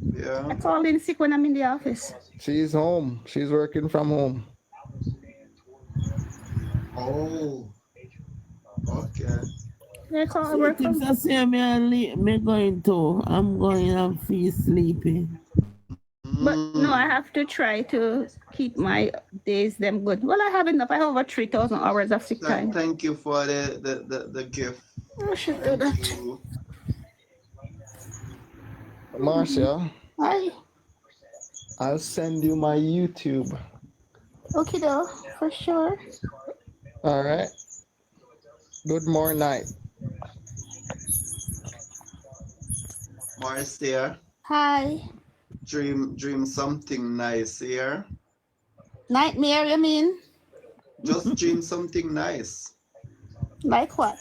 Yeah. I call in sick when I'm in the office. She's home. She's working from home. Oh. Okay. I call work from home. Say me going to. I'm going and feel sleepy. But no, I have to try to keep my days them good. Well, I have enough. I have over 3,000 hours of sick time. Thank you for the gift. I should do that. Marcia. Hi. I'll send you my YouTube. Okay, though, for sure. All right. Good morning, night. Marcia. Hi. Dream something nice here. Nightmare, you mean? Just dream something nice. Like what?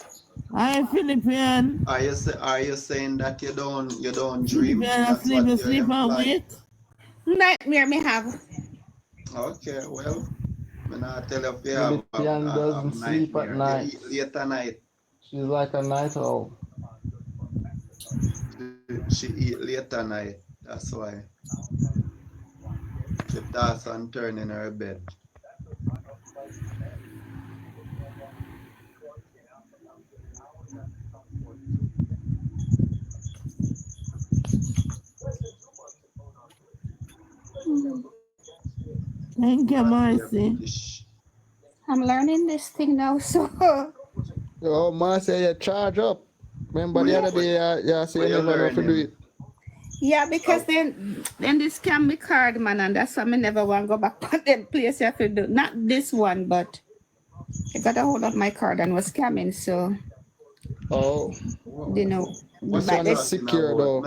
I'm Philippine. Are you saying that you don't dream? That's sleep and wake. Nightmare me have. Okay, well, I'm not tell you if you Philippian doesn't sleep at night. You eat late at night. She's like a night owl. She eat late at night. That's why. She toss and turn in her bed. Thank you, Marcy. I'm learning this thing now, so. Oh, Marcy, you charge up. Remember the other day, you say you never know if you do it. Yeah, because then they scam me card, man, and that's why I never want to go back to them place you have to do. Not this one, but I got a hold of my card and was scamming, so. Oh. What's secure though?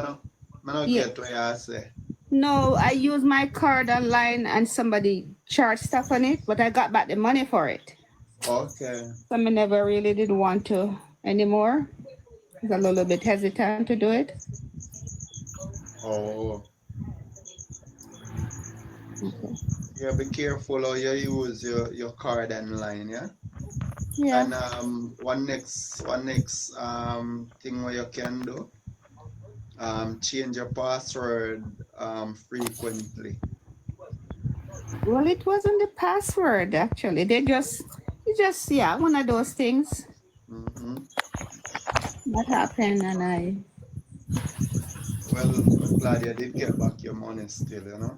I don't get what you say. No, I used my card online and somebody charged stuff on it, but I got back the money for it. Okay. So I never really did want to anymore. I was a little bit hesitant to do it. Oh. Okay. Yeah, be careful how you use your card online, yeah? Yeah. And one next thing what you can do, change your password frequently. Well, it wasn't the password actually. It's just one of those things. That happened, and Well, I'm glad you did get back your money still, you know?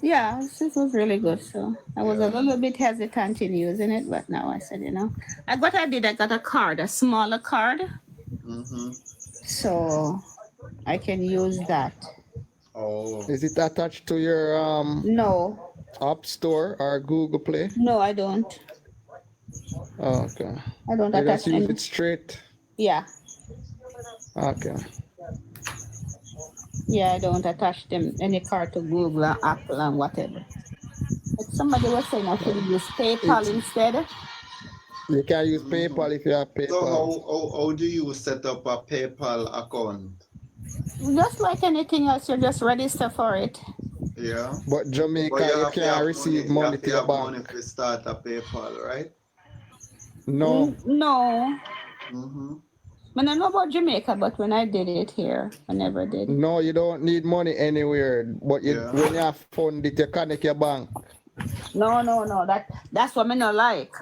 Yeah, this was really good. So I was a little bit hesitant in using it, but now I said, I got a card, a smaller card. So I can use that. Oh. Is it attached to your No. App Store or Google Play? No, I don't. Oh, okay. I don't you attach just use it straight. Yeah. Okay. Yeah, I don't attach them any card to Google or Apple and whatever. But somebody was saying I could use PayPal instead. You can use PayPal if you have PayPal. So how do you set up a PayPal account? Just like anything else, you just register for it. Yeah. But But Jamaica, you can't receive you money have to to your have money bank. to start a PayPal, right? No, No. Mm-hmm. I don't know about Jamaica, but when I did it here, I never did. no, you don't need money anywhere. But you, Yeah. when you have fund it, you connect your bank. No. That's what I not like.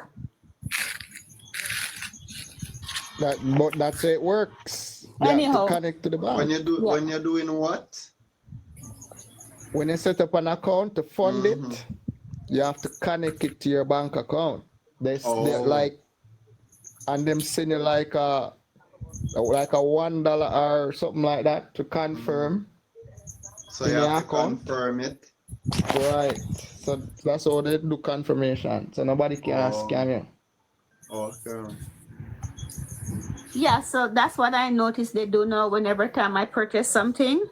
But that's how it works. You have to Anyhow, connect to the bank. Yeah. When you're doing what? When you set up an account to fund Mm-hmm. it, you have to connect it to your bank account. They're Oh. like, and them send you like a $1 or something like that to confirm So in you your have to account. confirm it. Right. So that's how they do confirmation. So nobody can scam you. Okay. Yeah, so that's what I noticed they do now. Whenever time I purchase something,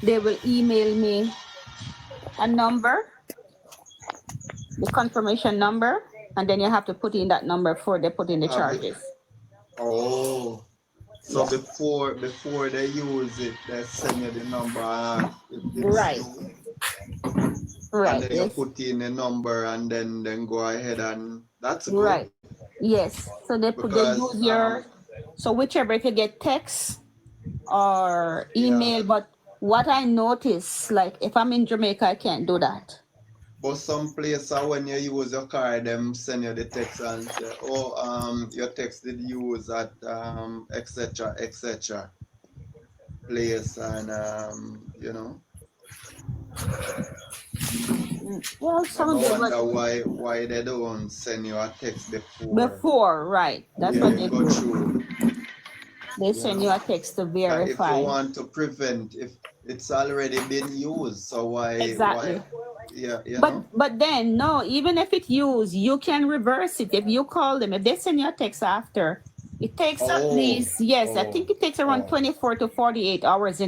they will email me a number, the confirmation number, and then you have to put in that number before they put in the charges. Oh. So Yeah. before they use it, they send you the number. Right. And then you Yes. put in the number and then go ahead and that's good. Right. Yes. So they Because, use your so whichever, if you get text or email, but what I notice, like if I'm in Jamaica, I can't do that. But some place when you use your card, them send you the text and say, oh, your text did use at etc. place and you know. Well, some of them wonder why they don't send you a text before, right? That's what they go do. through. They send you a text to If verify. you want to prevent, if it's already been used, so why? Exactly. Yeah, But then no, even if it's used, you can reverse it. If you call them, if they send you a text after, it takes at least I think it takes around 24 to 48 hours,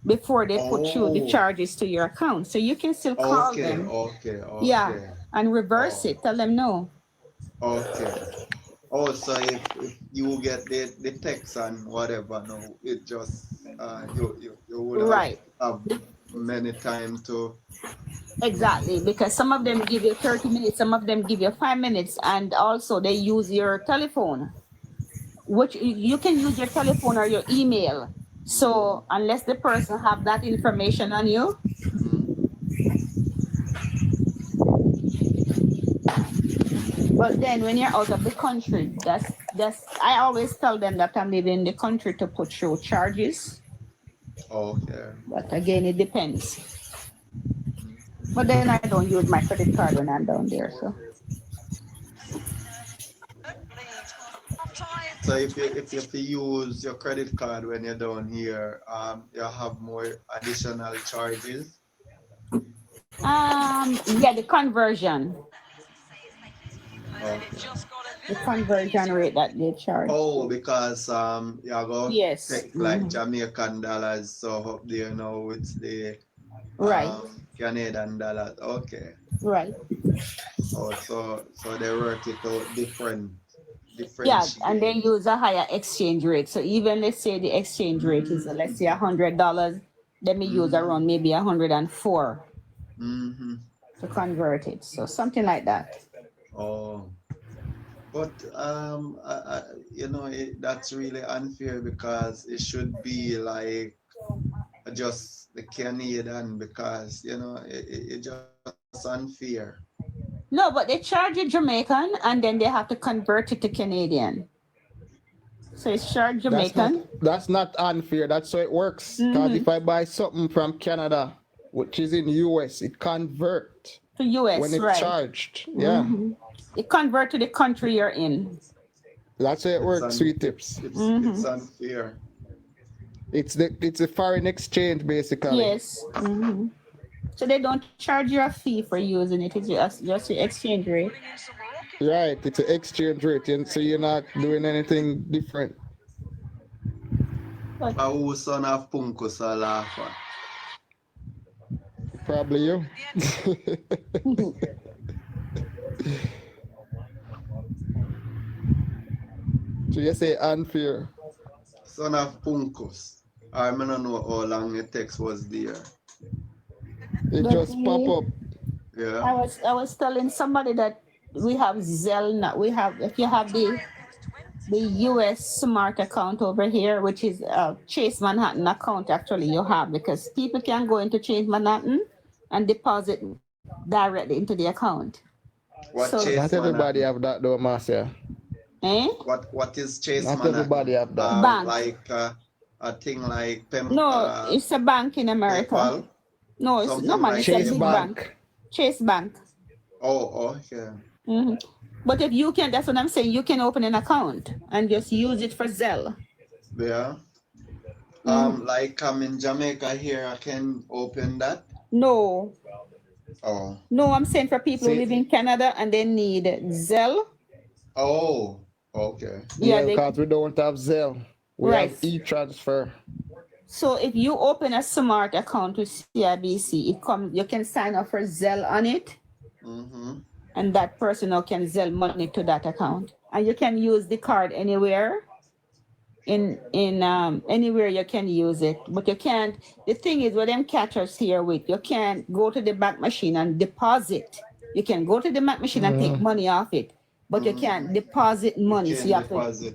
before they put through the charges to your account. So you can still call them. Okay. Yeah, and reverse it. Tell them no. Okay. Oh, so if you get the text and whatever, no, it just you would have many time to. Exactly, because some of them give you 30 minutes, some of them give you 5 minutes, and also they use your telephone, which you can use your telephone or your email. So unless the person have that information on you, but then when you're out of the country, that's I always tell them that I'm living in the country to put through charges. Okay. But again, it depends. But then I don't use my credit card when I'm down there. So if you use your credit card when you're down here, you have more additional charges. Yeah, the conversion. Okay. The conversion rate that they charge. Oh, because you go take like Jamaican dollars, so up there now it's the Canadian dollars. Okay. Right. Oh, so they work it out different. Yeah, and they use a higher exchange rate. So even let's say the exchange rate is let's say $100, let me use around maybe 104 to convert it. So something like that. Oh, but that's really unfair because it should be like just the Canadian because it just unfair. No, but they charge you Jamaican and then they have to convert it to Canadian. So it's charged Jamaican. That's not unfair. That's how it works. Because if I buy something from Canada, which is in US, it convert to US when it's charged. Yeah. It convert to the country you're in. That's how it works, Sweet Tips. It's unfair. It's a foreign exchange basically. Yes. So they don't charge you a fee for using it. It's just the exchange rate. Right. It's an exchange rate, and so you're not doing anything different. Who's son of Punkus Alafa? Probably you. So you say unfair. Son of Punkus. I don't know how long the text was there. It just pop up. Yeah. I was telling somebody that we have Zelle now. We have, if you have the US Smart account over here, which is Chase Manhattan account, actually you have, because people can go into Chase Manhattan and deposit directly into the account. What So- Chase Not everybody Manhattan? have that though, Marcia. Eh? What is Chase Not Manhattan? everybody have that. Bank. Like a thing like No, it's a bank in America. PayPal? No, it's Something no man, like it's a Chase big Bank. bank. Chase Bank. Oh, okay. Mhm. But if you can, that's what I'm saying, you can open an account and just use it for Zelle. Yeah. Like I'm in Jamaica here, I can open that. No, Oh. no, I'm saying for people who See- live in Canada and they need Zelle. Oh. Okay. Yeah, Yeah, they, because we don't have Zelle. We Right. have e-transfer. so if you open a smart account with CIBC, it comes, you can sign up for Zelle on it, Mm-hmm. and that person now can Zelle money to that account. And you can use the card anywhere. In anywhere you can use it, but you can't. The thing is, what them catch us here with, you can't go to the bank machine and deposit. You can go to the bank machine and take money off it, but you can't deposit money. You So can you have deposit.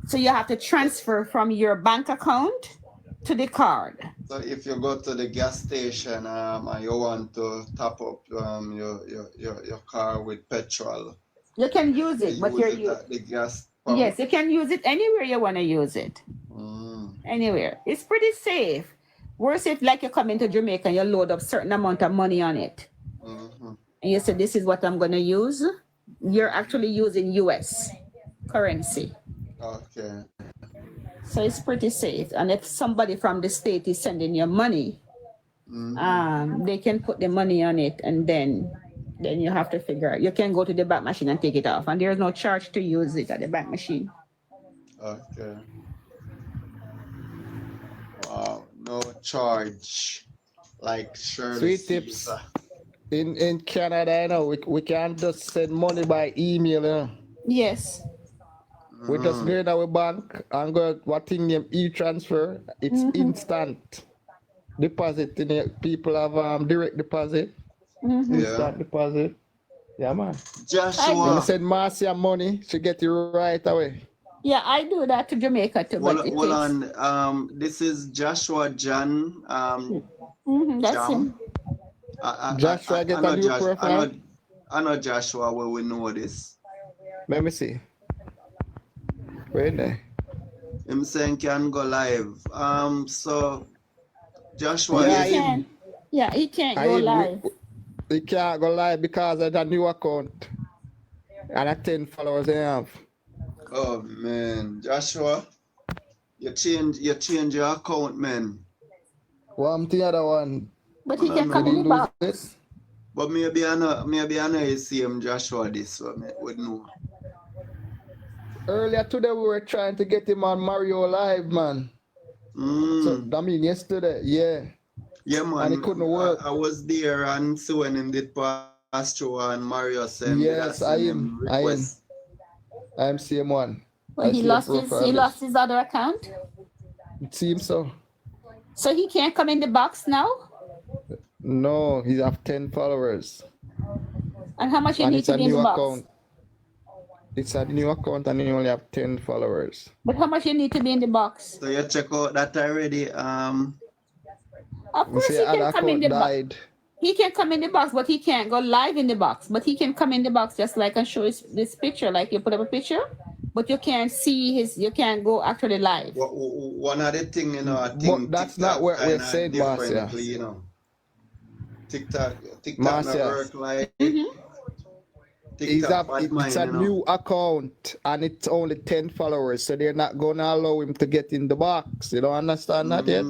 so you have to transfer from your bank account to the card. So if you go to the gas station and you want to top up your car with petrol, You can use you it, but use it at the gas pump. yes, you can use it anywhere you want to use it. Anywhere. It's pretty safe. Worse if like you come into Jamaica and you load up certain amount of money on it. And you say, this is what I'm going to use. You're actually using US currency. Okay. So it's pretty safe. And if somebody from the state is sending you money, they can put the money on it, and then you have to figure out. You can go to the bank machine and take it off, and there's no charge to use it at the bank machine. Okay. Wow, no charge. Like Shirley Sweet tips. Caesar. In Canada, you know, we can't just send money by email, you know. Yes. We just go in our bank and go what thing name e-transfer. It's instant deposit in it. People have direct deposit, instant deposit. Yeah, man. When you Joshua. send Marcia money, she get it right away. Yeah, I do that to Jamaica too. But Hold on. This is Joshua John. That's Jam. him. Joshua get a new profile. I know Joshua where we know this. Let me see. Where there? Him saying can go live. So Joshua Yeah, is he can't go live. He can't go live because of the new account and a 10 followers they have. Oh man, Joshua, you change your account, man. One to the other one. But he can come in the box. This? But maybe I know you see him Joshua this one, would know. Earlier today we were trying to get him on Mario Live, man. So I mean yesterday, yeah. Yeah, man. And it couldn't work. I was there and so when him did pass through and Mario said, yes, I am same one. Well, he lost his other account. It seems so. So he can't come in the box now? No, he have 10 followers. And how much you need to be in the box? Account. It's a new account and you only have 10 followers. But how much you need to be in the box? So you check out that already. Of course he can come in the box. He can come in the box, but he can't go live in the box. But he can come in the box just like and show this picture. Like you put up a picture, but you can't see you can't go actually live. One of the things, I think but that's TikTok not what we're saying, Marcia. TikTok not work like it's a new account and it's only 10 followers, so they're not gonna allow him to get in the box. You don't understand that yet?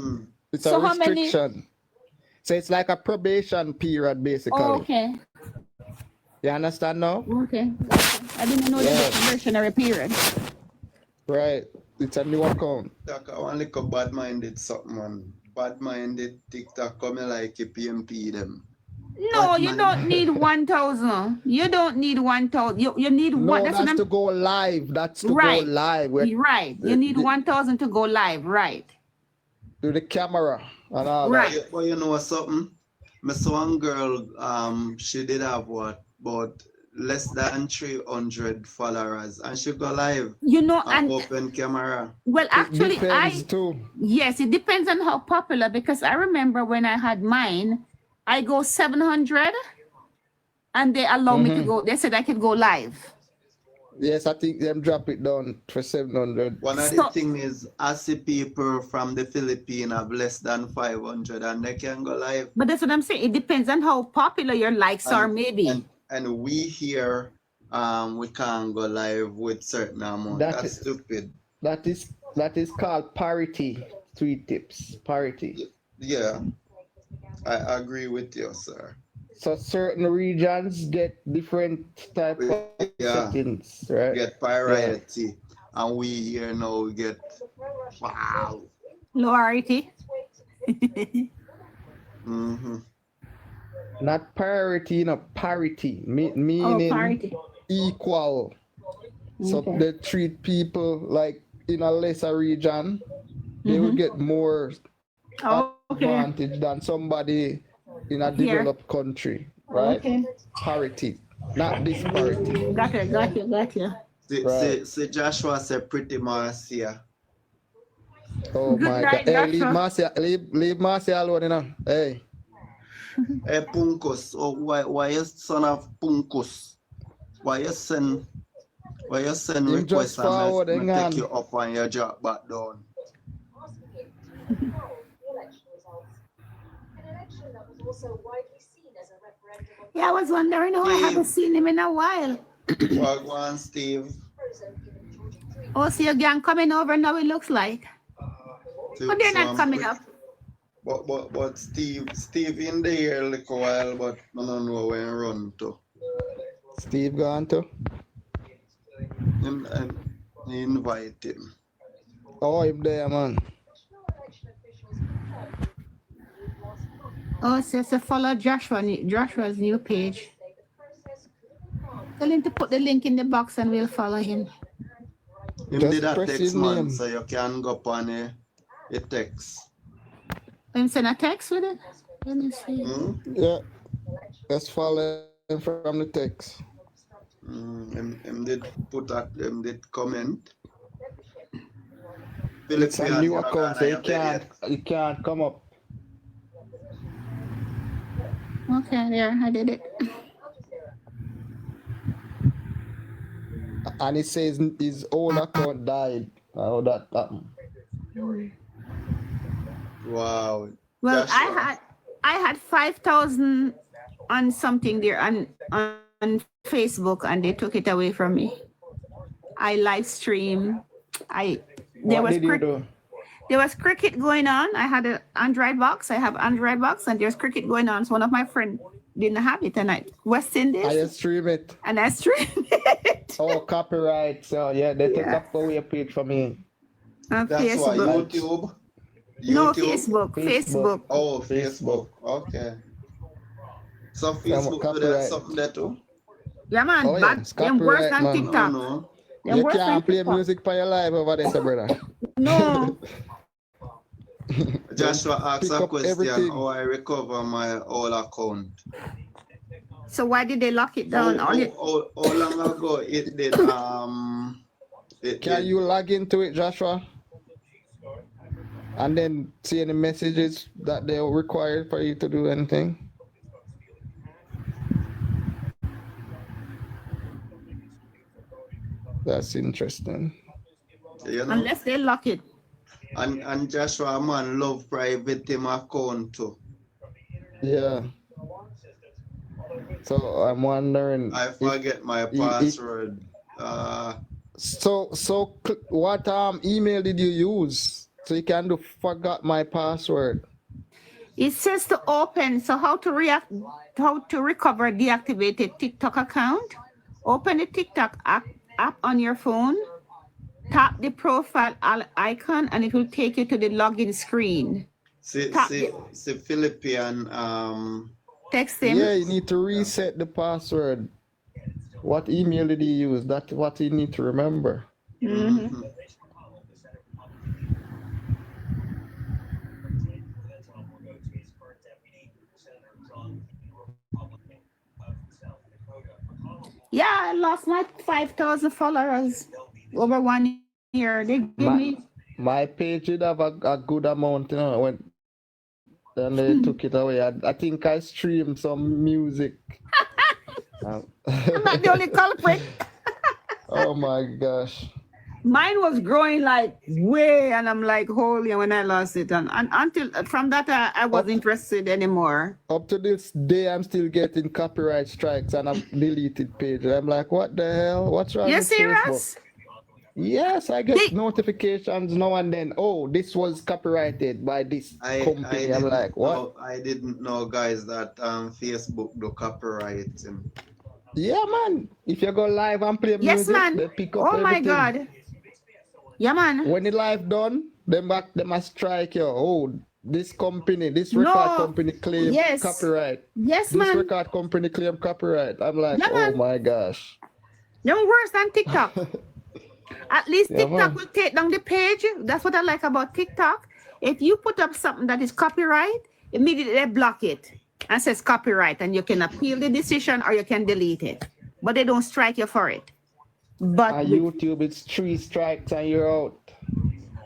It's a restriction. So it's like a probation period, basically. Oh, okay. You understand now? Okay. I didn't know there was a probationary period. Right. It's a new account. I want to look bad-minded something, man. Bad-minded TikTok coming like a PMP them. No, you don't need 1,000. You don't need 1,000. You need one. No, that's to go live. That's to go live. Right. You need 1,000 to go live. Right. To the camera and all right. that. But you know something? I saw one girl, she did have what, but less than 300 followers, and she go live. You know, and and open camera. well, It actually, depends too. yes, it depends on how popular. Because I remember when I had mine, I go 700, and they allow me to go. They said I could go live. Yes, I think them drop it down for 700. One of the things is, I see people from the Philippines have less than 500 and they can go live. But that's what I'm saying. It depends on how popular your likes are, maybe. And we here, we can't go live with certain amount. That's stupid. That is called parity. Tweet tips, parity. Yeah, I agree with you, sir. So certain regions get different type of settings, right? Get priority, and we here now get wow. Lowarity. Not priority, parity, meaning parity. equal. So they treat people like in a lesser region, they will get more advantage than somebody in a developed country, right? Parity, not disparity. Gotcha. See, Joshua said pretty Marcia. Oh my God! Hey, leave Marcia alone, you know. Hey. Hey, Punkus. Oh, why you son of Punkus? Why you send requests and take you up and you drop back down? Yeah, I was wondering how I haven't seen him in a while. Wagwan, Steve. Oh, see a gang coming over now, it looks like. But they're not coming up. But Steve in there a little while, but I don't know where he run to. Steve gone to? And he invite him. Oh, him there, man. Oh, so follow Joshua's new page. Tell him to put the link in the box and we'll follow him. Him did a text, man, so you can go up on a text. Him send a text with it? Let me see. Yeah, let's follow him from the text. Him did put that, him did comment. It's a new account, so you can't come up. Okay, there, I did it. And it says his old account died. How that happened? Wow. Well, I had 5,000 on something there on Facebook, and they took it away from me. I live stream. There was cricket going on. I had an Android box. I have Android box, and there's cricket going on. So one of my friends didn't have it, and I West Indies. I stream it. And I stream it. Oh, copyright. So yeah, they take up away a page for me. That's Facebook. why YouTube. No, Facebook. Oh, Facebook. Okay. So Facebook do that something there too? Yeah, man. Oh, but them worse than TikTok. No. You can't play music for your life over there, brother. No. Joshua asked a question, how I recover my old account. So why did they lock it down? How long ago it did? Can you log into it, Joshua? And then see any messages that they require for you to do anything? That's interesting. You know? Unless they lock it. And Joshua, man, love private him account too. Yeah. So I'm wondering. I forget my password. So what email did you use? So you can do forgot my password. It says to open. So how to recover deactivated TikTok account? Open the TikTok app on your phone. Tap the profile icon and it will take you to the login screen. See Philippine text him. Yeah, you need to reset the password. What email did you use? That's what you need to remember. Mm-hmm. Yeah, I lost my 5,000 followers over 1 year. They give My me. my page did have a good amount, you know, when then they took it away. I think I streamed some music. I'm not the only culprit. Oh my gosh. Mine was growing like way, and I'm like, holy, and when I lost it. And until from that, I wasn't interested anymore. Up to this day, I'm still getting copyright strikes and I've deleted pages. I'm like, what the hell? What's wrong You with Facebook? serious? Yes, I get notifications now and then. Oh, this was copyrighted by this company. I'm like, what? I didn't know, guys, that Facebook do copywriting. Yeah, man. If you go live and play Yes, music, man. they pick up Oh my everything. God. Yeah, man. When the live done, they must strike you. Oh, this company, this record company claim copyright. Yes, this man. record company claim copyright. I'm like, Yeah, oh man. my gosh. They're worse than TikTok. At least Yeah, TikTok man. will take down the page. That's what I like about TikTok. If you put up something that is copyright, immediately they block it and says copyright, and you can appeal the decision or you can delete it. But they don't strike you for it. But on YouTube, it's 3 strikes and you're out.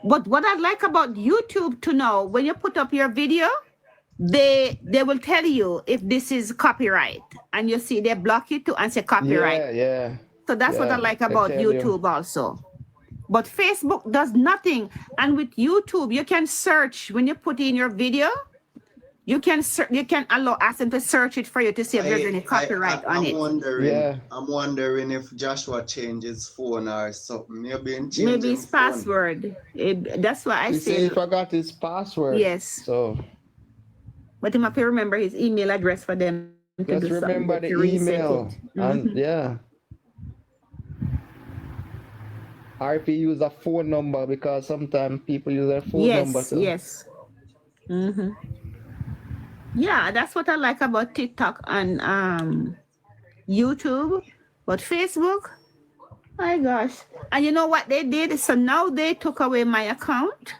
But what I like about YouTube to know, when you put up your video, they will tell you if this is copyright, and you see they block it too and say copyright. Yeah. So that's what I like about YouTube also. But Facebook does nothing. And with YouTube, you can search when you put in your video. You can ask them to search it for you to see if there's any copyright on it. I'm wondering if Joshua changes phone or something. Maybe his password. That's why I say. He forgot his password. Yes. So. But he must remember his email address for them. Just remember the email. And yeah. Or if you use a phone number, because sometimes people use their phone number too. Yes. Yeah, that's what I like about TikTok and YouTube. But Facebook, my gosh. And you know what they did? So now they took away my account.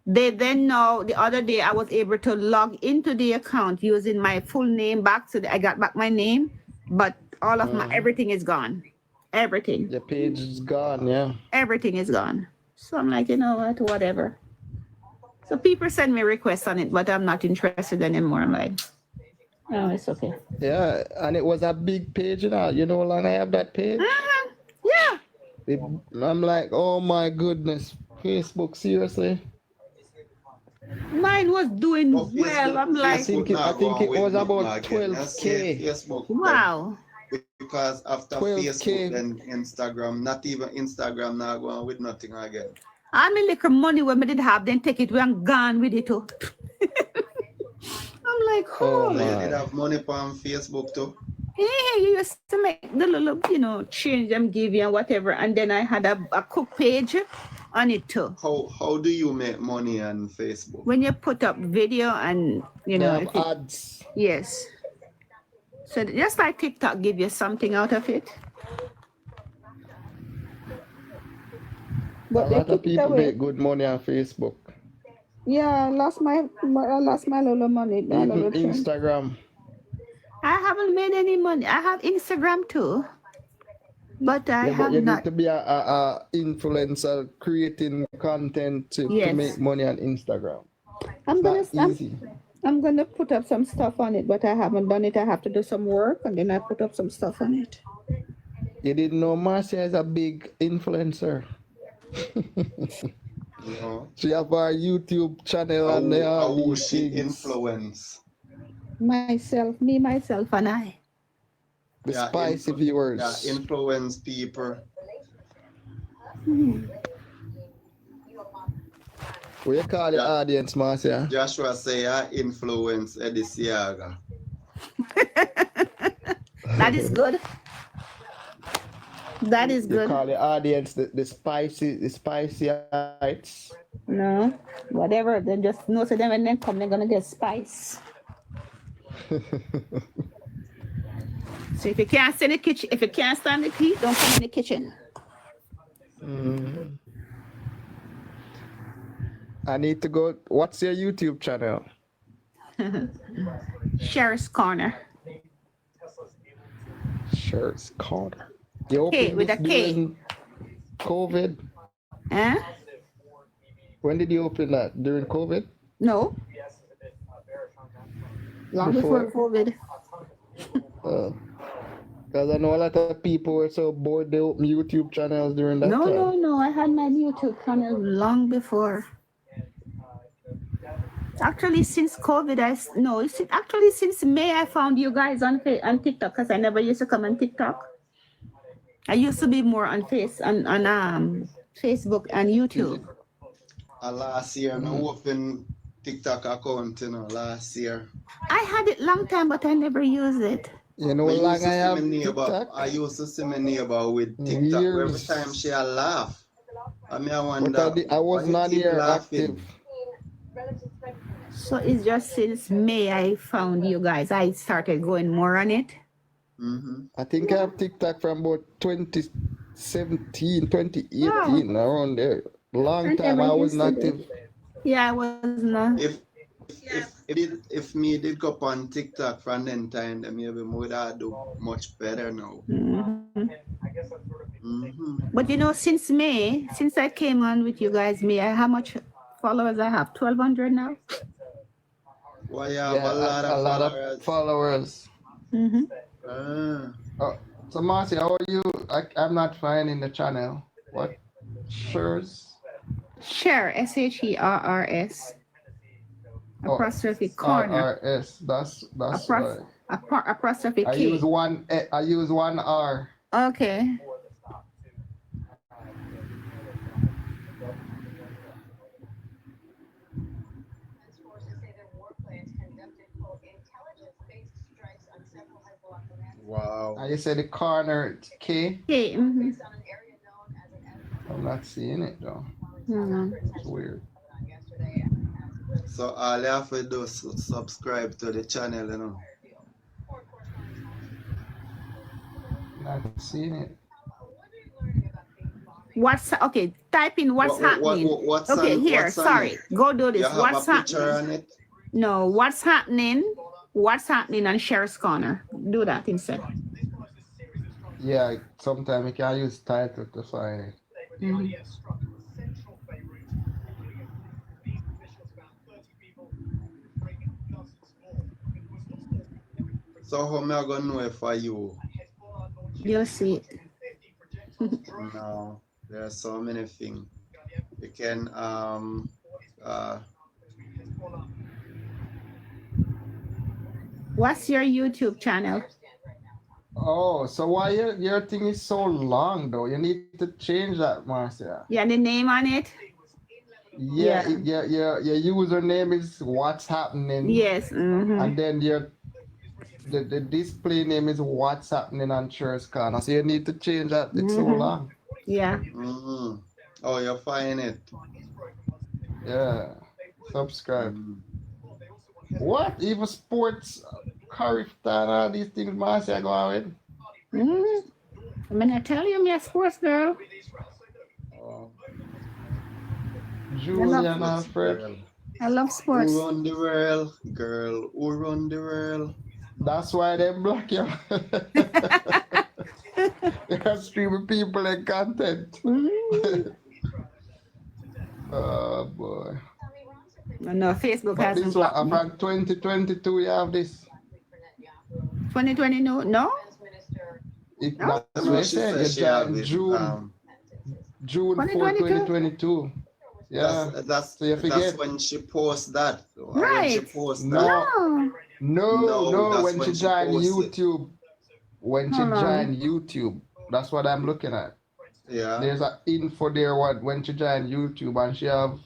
They then know the other day I was able to log into the account using my full name back. So I got back my name, but all of my everything is gone. Everything. The page is gone, yeah. Everything is gone. So I'm like, you know what, whatever. So people send me requests on it, but I'm not interested anymore. I'm like, oh, it's okay. Yeah, and it was a big page, you know. You know how long I have that page? Yeah. I'm like, oh my goodness, Facebook, seriously? Mine was doing well. I'm like, I think it was about 12K. Wow. Because after 12K. Facebook and Instagram, not even Instagram now going with nothing again. I mean, like money when we did have, then take it, we are gone with it too. I'm like, oh, you did have money on Facebook too? Yeah, you used to make the little, change them, give you and whatever. And then I had a cook page on it too. How do you make money on Facebook? When you put up video and, ads. Yes. So just like TikTok give you something out of it. But a lot of people make good money on Facebook. Yeah, I lost my little money. Even Instagram. I haven't made any money. I have Instagram too. But I have you not. need to be a influencer creating content to make money on Instagram. I'm gonna put up some stuff on it, but I haven't done it. I have to do some work and then I put up some stuff on it. You didn't know Marcia is a big influencer. She have her YouTube channel and they are she influence. Myself, and I. The spicy viewers. Yeah, influence people. What you call the audience, Marcia? Joshua say I influence Eddie Siaga. That is good. That is good. You call the audience the spicyites. No, whatever. They just know to them and then come, they're gonna get spice. So if you can't stand the kitchen, if you can't stand the heat, don't come in the kitchen. I need to go. What's your YouTube channel? Sheriff's Corner. Sheriff's Corner. You K, opened with this a K. during COVID? Huh? When did you open that? During COVID? No. Long before COVID. Because I know a lot of people were so bored they opened YouTube channels during that time. No. I had my YouTube channel long before. Actually, since COVID, actually since May, I found you guys on TikTok because I never used to come on TikTok. I used to be more on Facebook and YouTube. Last year, I opened TikTok account, last year. I had it long time, but I never used it. You know, like I have TikTok. I used to see my neighbor with TikTok. Every time she a laugh. I wonder. But I was not here active. So it's just since May I found you guys. I started going more on it. I think I have TikTok from about 2017, 2018, around there. Long time I was not active. Yeah, I was not. If me did go up on TikTok from then time, then maybe would I do much better now. But since May, since I came on with you guys, how much followers I have? 1,200 now. Well, you have a lot of followers. So Marcy, how are you? I'm not finding the channel. What? Shares? Share, SHERRS. Apostrophe corner. RRS. That's right. Apostrophe K. I use one R. Okay. Wow. You said the corner K? K. I'm not seeing it though. It's weird. So all you have to do is subscribe to the channel, Not seeing it. Okay, type in what's happening. Sorry. Go do this. What's happening? No, what's happening? What's happening on Share's Corner? Do that instead. Yeah, sometimes you can use title to find it. So how am I gonna know it for you? You'll see it. No, there are so many things. You can What's your YouTube channel? Oh, so why your thing is so long though? You need to change that, Marcia. Yeah, the name on it? Yeah. Your username is what's happening. Yes. And then the display name is what's happening on Share's Corner. So you need to change that. It's so long. Yeah. Oh, you'll find it. Yeah. Subscribe. What? Even sports, Cariftan, all these things, Marcia, go out with? I'm gonna tell you, I'm a sports girl. Julian Alfred. I love sports. Who run the world? Girl, who run the world? That's why they block you. They are streaming people and content. Oh boy. No, Facebook but hasn't this blocked me. From 2022 you have this. 2020 no? That's what I said. It's June 4, 2022. Yeah. That's so you forget. That's when she posts that. Right. When she posts No, when she joined YouTube. When she Hold on. joined YouTube. That's what I'm looking at. Yeah. There's an info there when she joined YouTube and she have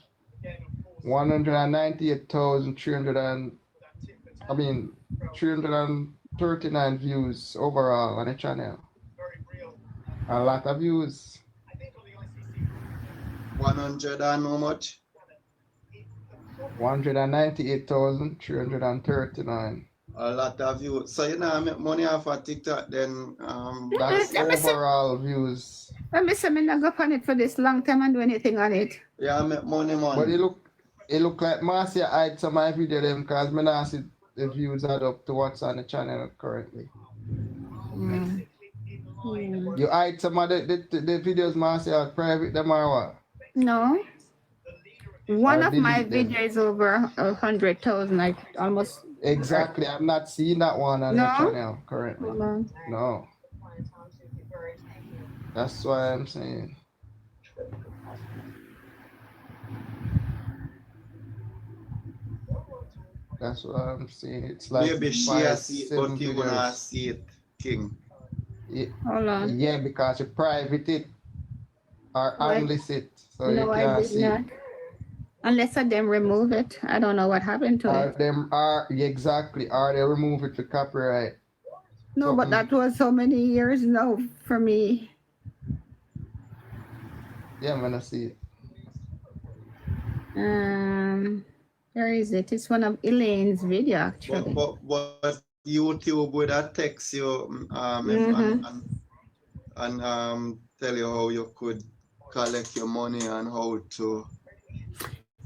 339 views overall on the channel. A lot of views. 100 and how much? 198,339. A lot of views. So you know I make money off of TikTok then that's overall views. Let me say, I'm not go on it for this long time and do anything on it. Yeah, I make money. But it look like Marcia hide some of my video them because I not see the views add up to what's on the channel currently. You hide some of the videos, Marcia, private them or what? No. One Or of my delete them? videos over 100,000, like almost. Exactly. I'm not seeing that one on your No? channel currently. Hold on. No. That's why I'm saying. That's what I'm saying. It's like Maybe she has see it, but you wanna see it, King. Hold on. Yeah, because you private it or Like, unlist it, so you no, I can't did see not. it. Unless I them remove it. I don't know what happened to Or it. them are exactly, or they remove it for copyright. No, but that was so many years now for me. Yeah, I'm gonna see it. Where is it? It's one of Elaine's video actually. But YouTube would text you and tell you how you could collect your money and how to.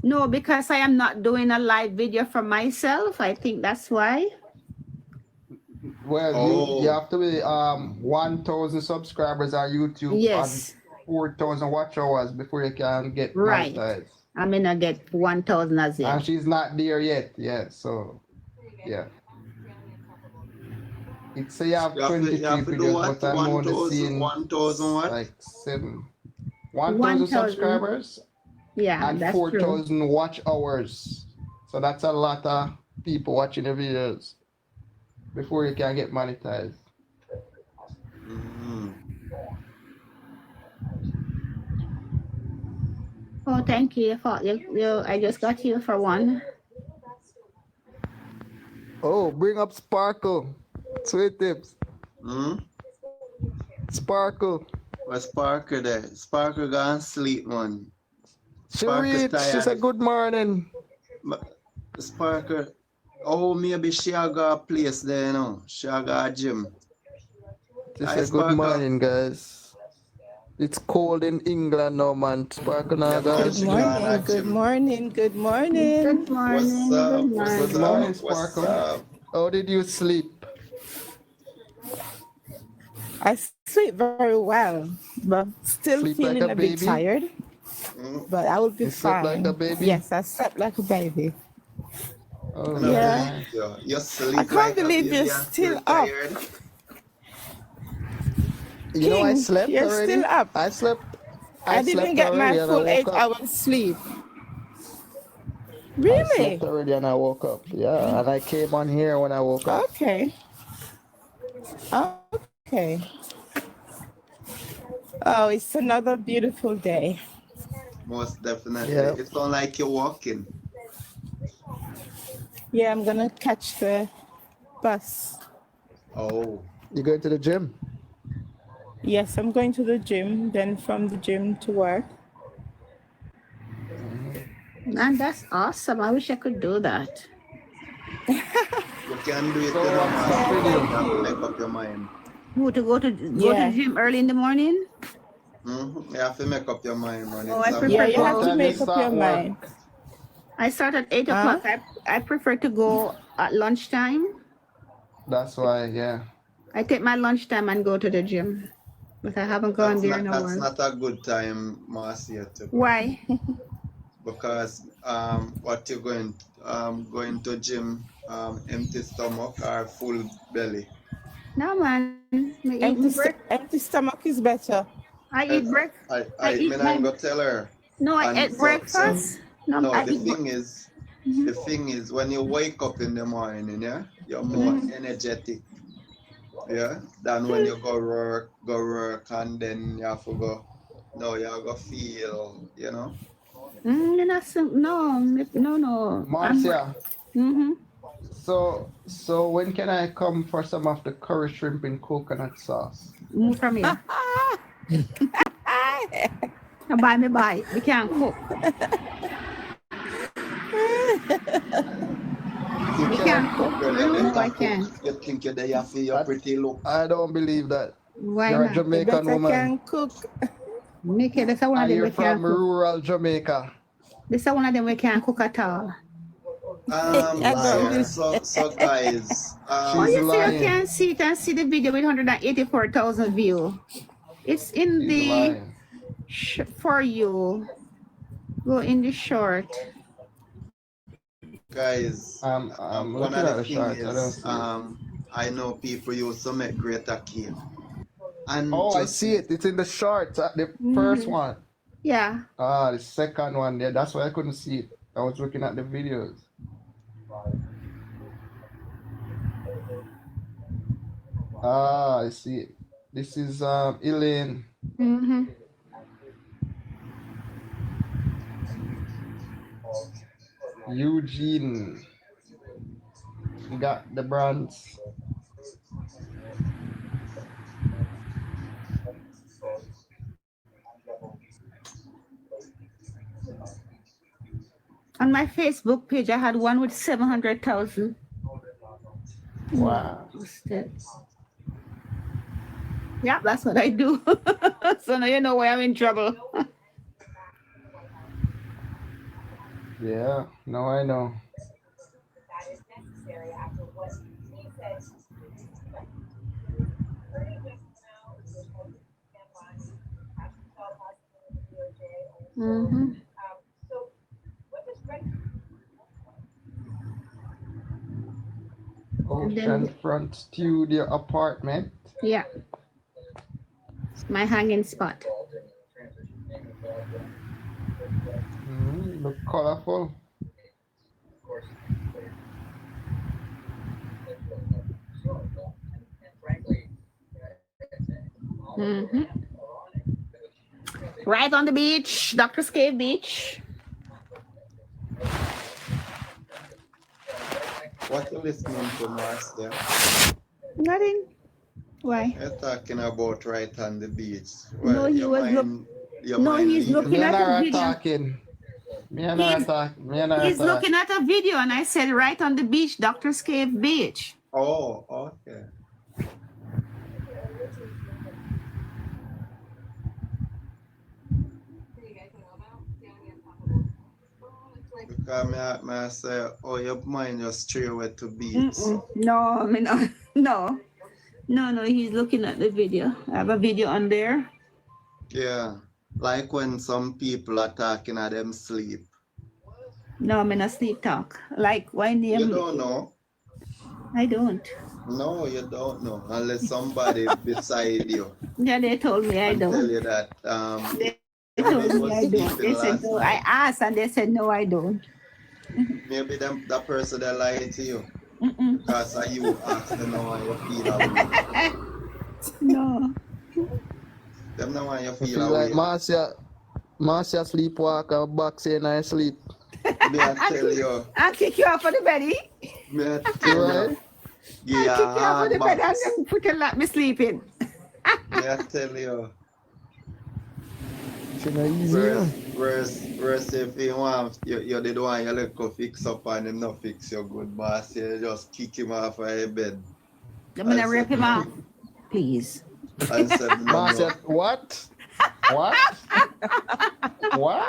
No, because I am not doing a live video for myself. I think that's why. Well, you have to be 1,000 subscribers on YouTube Yes. and 4,000 watch hours before you can get Right. monetized. I'm gonna get 1,000 as yet. And she's not there yet. Yeah, so yeah. It's say you have 23 videos, but I'm only seeing 1,000 what? like 1,000 subscribers. Yeah, and that's 4,000 watch hours. So that's a lot of people watching the videos before you can get monetized. Oh, thank you. I just got you for one. Oh, bring up Sparkle. Sweet tips. Sparkle. What's Sparkle there? Sparkle gone sleep, man. She read. She said good morning. Sparkle. Oh, maybe she got a place there, you know. She got a gym. She said good morning, guys. It's cold in England now, man. Sparkle now, guys. Good morning, good morning, good morning. Good morning. What's up? Good morning. Good morning, Sparkle. How did you sleep? I sleep very well, but still Sleep feeling like a bit baby? tired. But I will be You slept fine. like a baby? Yes, I slept like a baby. Oh, Yeah. You sleep I can't like believe a baby you're and still up. tired. You know, I King, slept you're already. still up. I slept. I didn't slept get my already and I full woke 8 up. hours sleep. I Really? slept already and I woke up. Yeah, and I came on here when I woke up. Okay. Okay. Oh, it's another beautiful day. Most definitely. Yeah. It sounds like you're walking. Yeah, I'm gonna catch the bus. Oh. You going to the gym? Yes, I'm going to the gym, then from the gym to work. Man, that's awesome. I wish I could do that. You can do it, So you know, what's man. stopping You you? have to make up your mind. Who to go to the gym early in the morning? You have to make up your mind, man. Oh, It's I a prefer Yeah, matter you What have to time you make up your start work? mind. I start at 8 Huh? o'clock. I prefer to go at lunchtime. That's why, yeah. I take my lunchtime and go to the gym. But I haven't gone there in a That's while. not a good time, Marcia, to go. Why? Because what you're going to gym, empty stomach or full belly. No, man. I eat Empty stomach is better. I eat breakfast. I eat I'm my. gonna tell her. No, I And ate breakfast. No, no, I the eat. thing is, when you wake up in the morning, yeah, you're more energetic, yeah, than when you go work, and then you have to go. No, you have to feel, you know. No. Marcia, Mm-hmm. so when can I come for some of the curry shrimp and coconut sauce? Move from here. Buy. We can't cook. You can't cook. No, I can't. You think you're there for your pretty look. I don't believe that. Why You're not? a Jamaican woman. Can cook. Mickey, that's one of And them you're we can't from cook. rural Jamaica. This is one of them we can't cook at all. Liar. So guys, Oh, She's you see, you lying. can see the video with 184,000 views. It's in She's the lying. for you. Go in the short. guys, I'm one looking of at the the thing shorts. I don't is, see it. I know people used to make greater cane. And Oh, I just see it. It's in the shorts. The first one. Yeah. Ah, the second one there. That's why I couldn't see it. I was looking at the videos. Ah, I see it. This is Elaine. Eugene. He got the brands. On my Facebook page, I had one with 700,000. Wow. Yeah, that's what I do. So now you know why I'm in trouble. Yeah, now I know. Oceanfront studio apartment. Yeah. It's my hanging spot. Look colorful. Right on the beach, Dr. Cave Beach. what you listening to, Marcia? Nothing. Why? You're talking about right on the beach. No, he was he's looking Me and at her a are video. talking. Me and her talking. Me and her He's talking. looking at a video, and I said right on the beach, Dr. Cave Beach. Oh, okay. Because I say, oh, your mind just stray away to beats. No, I mean, no, he's looking at the video. I have a video on there. Yeah, like when some people are talking at them sleep. No, I'm in a sleep talk. Like, why name? You don't know? I don't. No, you don't know, unless somebody beside you. Yeah, they told me I don't. Tell you that They told me I don't. They said no. I asked, and they said no, I don't. Maybe that person that lied to you. Because you asked them how you feel away. No. Them know how you I feel feel away. like Marcia sleepwalk and back saying I sleep. Me I tell you. I'll kick you off of the bed. Me I tell you. I'll kick you off of the bed and then put you let me sleeping. Me I tell you. It's not easy. Whereas if you want, you did want your little fix up and him not fix your good boss, you just kick him off of your bed. I'm gonna rip him off, please. And said, Marcia, what? What? What?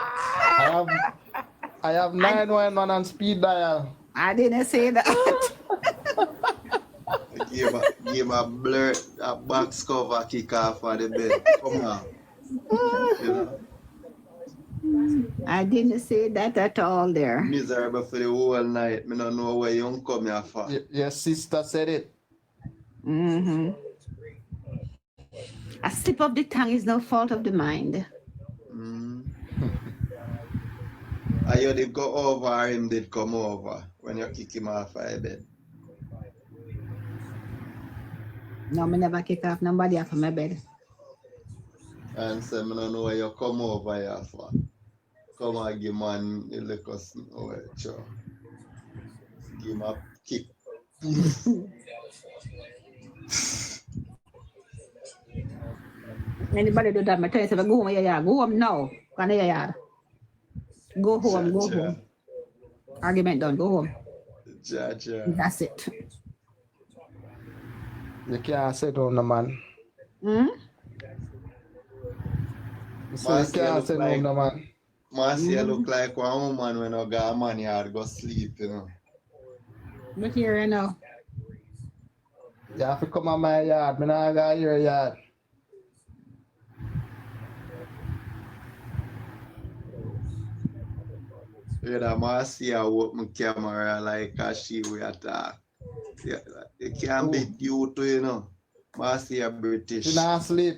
I have 911 on speed dial. I didn't say that. Give a blur, a box cover kick off of the bed. Come on. You know? I didn't say that at all there. Miserable for the whole night. Me don't know where you come here for. Your sister said it. A slip of the tongue is no fault of the mind. And you did go over or him did come over when you kick him off of bed? No, me never kick off nobody off of my bed. And say, me don't know where you come over here for. Come and give man a little sure. Give him a kick. Anybody do that, I tell you, go home, yeah. Go home now. Go home, go home. Argument done, go home. That's it. You can't sit on the man. So you can't sit on the man. Marcia look like one woman when I got a man yard go sleep, you know. But here I know. You have to come on my yard. Me not got your yard. Yeah, Marcia work my camera like a she we attack. Yeah, it can't be due to, you know. Marcia British. She not asleep.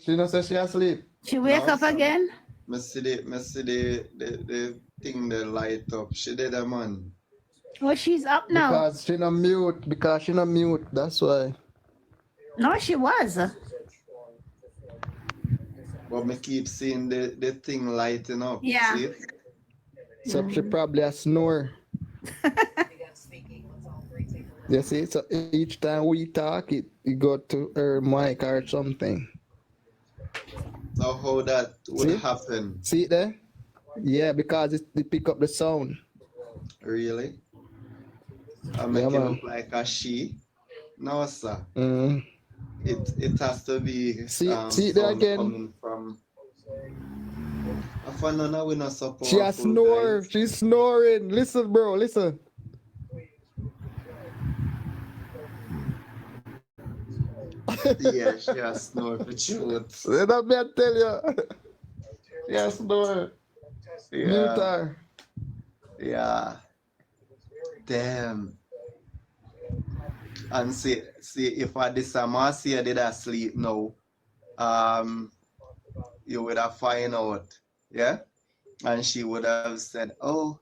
She not say she asleep. She wake up again? Me see the thing that light up. She did a man. Oh, she's up now. Because she not mute. Because she not mute. That's why. No, she was. But me keep seeing the thing lighting up. Yeah. See? So she probably a snore. You see, so each time we talk, it go to her mic or something. So how that would See? happen? See it there? Yeah, because it pick up the sound. Really? I make it look like a she? No, sir. Mm. It has to be See it there sound again? coming from. I found out we not support. She a snore. Guys. She's snoring. Listen, bro. Listen. Yeah, she has snore for truth. Let me tell you. She a snore. Mute Yeah. her. Yeah. Damn. And see if I this Marcia did I sleep now, you would have find out, yeah? And she would have said, oh,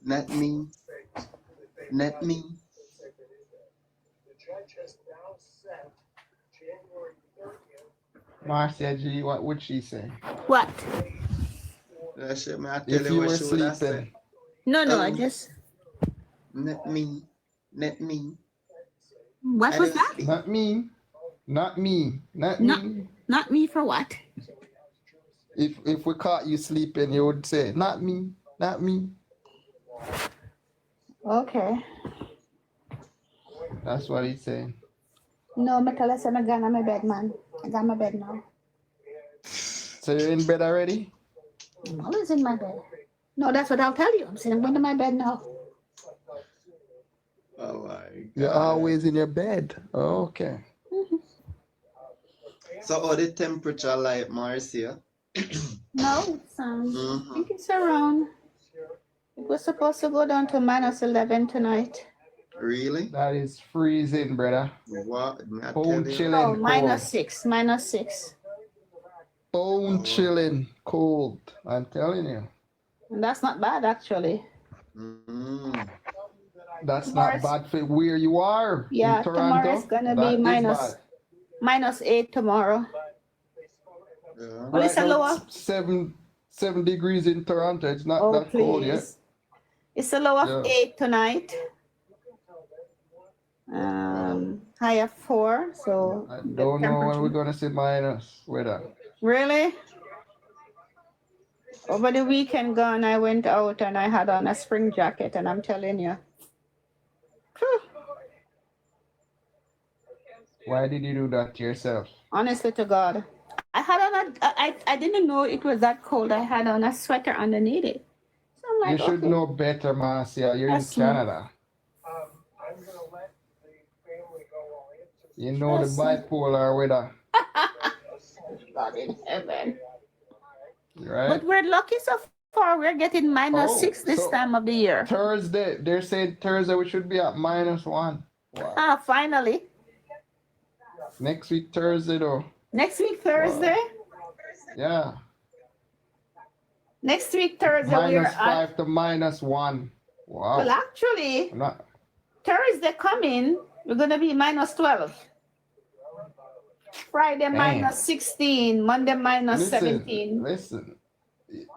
not me. Marcia G, what would she say? What? She, may I tell If you you what were she would have said? sleeping. No, I just. Not me. What I was didn't that? sleep. Not me. Not me. Not Not- me. Not me for what? If we caught you sleeping, you would say, not me. Not me. Okay. That's what he's saying. No, me tell us I got on my bed, man. I got my bed now. So you're in bed already? I'm always in my bed. No, that's what I'll tell you. I'm saying I'm going to my bed now. Oh my God. You're always in your bed. Oh, okay. So how the temperature like, Marcia? No, it's I Mm-hmm. think it's around. It was supposed to go down to -11 tonight. Really? That is freezing, brother. What? I Bone tell you. chilling Oh, cold. -6. Bone chilling cold. I'm telling you. And that's not bad, actually. Mm. That's not bad for where you are. Yeah, in Toronto. tomorrow it's gonna be That is bad. -8 tomorrow. Yeah. Well, it's a now, lower. it's 7 degrees in Toronto. It's not Oh, that cold yet. please. It's a low of Yeah. 8 tonight. High of 4. So I the don't know when temperature- we're gonna see minus weather. Really? Over the weekend gone, I went out and I had on a spring jacket, and I'm telling you. Why did you do that to yourself? Honestly to God. I had on I didn't know it was that cold. I had on a sweater underneath it. So I'm like, You should okay. know better, Marcia. You're That's in me. Canada. You know the That's me. bipolar weather, God in heaven. right? But we're lucky so far. We're getting -6 this so time of the year. Thursday, they're saying Thursday we should be at -1. Wow. Ah, finally. Next week Thursday though. Next week, Thursday. Yeah. Next week, Thursday, we're at. -5 to -1. Wow. Well, actually, I'm not, Thursday coming, we're gonna be -12. Friday Damn. -16. Monday -17. Listen.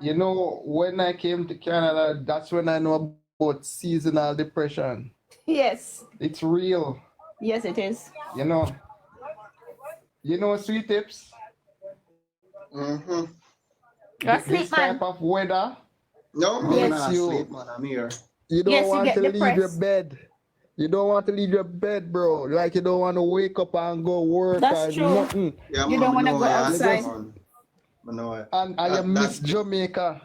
You know, when I came to Canada, that's when I know about seasonal depression. Yes. It's real. Yes, it is. You know. You know, sweet tips. Mm-hmm. You're asleep, This man. type of weather No, I'm makes not you. asleep, man. I'm here. You don't Yes, you want get to leave your depressed. bed. You don't want to leave your bed, bro. Like you don't want to wake up and go work That's or true. nothing. Yeah, You man, don't I wanna know go I asked outside. man. I know it. And I That- miss that- Jamaica.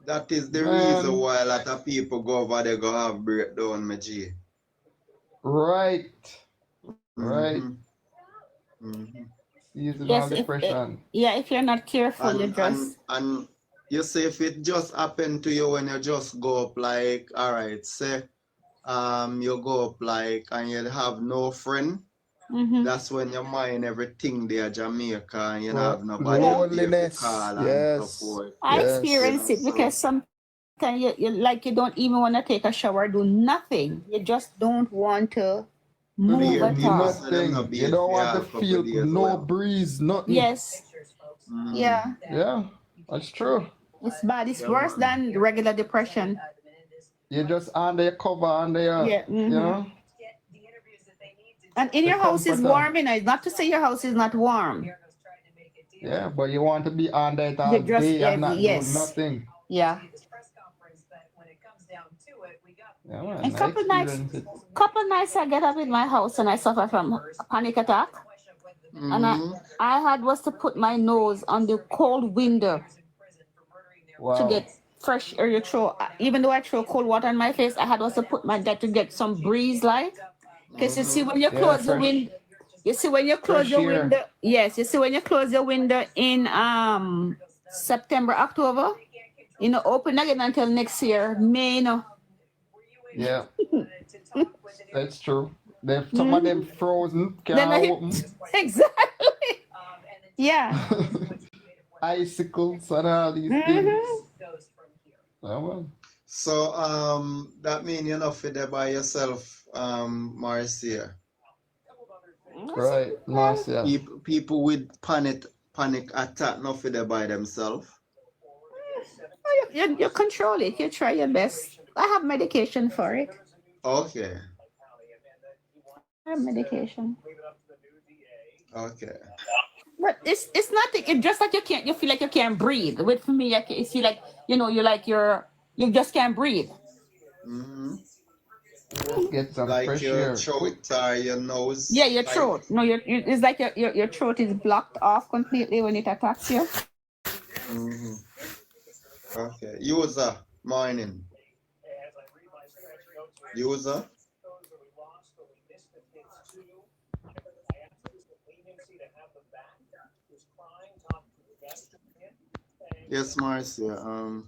That is the reason Man, why a lot of people go over there go have breakdown, my G. right. Right. Mm-hmm. Mm-hmm. Seasonal Yes, depression. if you're not careful, you just And you say if it just happened to you when you just go up like, all right, say you go up like and you have no friend, that's when you mind everything there Jamaica and you don't have nobody up there to Loneliness. call and so Yes. forth. I Yes. experience it because sometimes you don't even want to take a shower, do nothing. You just don't want to To move hear at people all. say them not Nothing. You bathe don't for want to a couple feel days. no Well. breeze, nothing. Yes. Yeah. Yeah, that's true. It's bad. It's Yeah, worse man. than regular depression. You just under your cover, under your, Yeah. you know, And in the your house is comforter. warm, It's not to say your house is not warm. Yeah, but you want to be under it all You just day and not do yes. nothing. Yeah. Yeah, man, And I experience it. couple nights I get up in my house and I suffer from a panic attack. And I had was to put my nose on the cold window to Wow. get fresh air. You throw, even though I throw cold water on my face, I had was to put my that to get some breeze, like. Because you see when you Yeah, close the window, you see when you close fresh your air. window. Yes, you see when you close your window in September, October, open again until next year, May. Yeah, that's true. Some of them frozen can't open. Exactly. Yeah. Icicles and all these things. Yeah, man. So that mean you're not fit there by yourself, Marcia. Right, Marcia. People with panic attack not fit there by themselves. You control it. You try your best. I have medication for it. Okay. I have medication. Okay. But it's nothing. It's just like you feel like you can't breathe. With me, you feel like you just can't breathe. Get some Like fresh your air. throat or your nose. Yeah, your throat. No, it's like your throat is blocked off completely when it attacks you. Okay. User, morning. User. Yes, Marcia.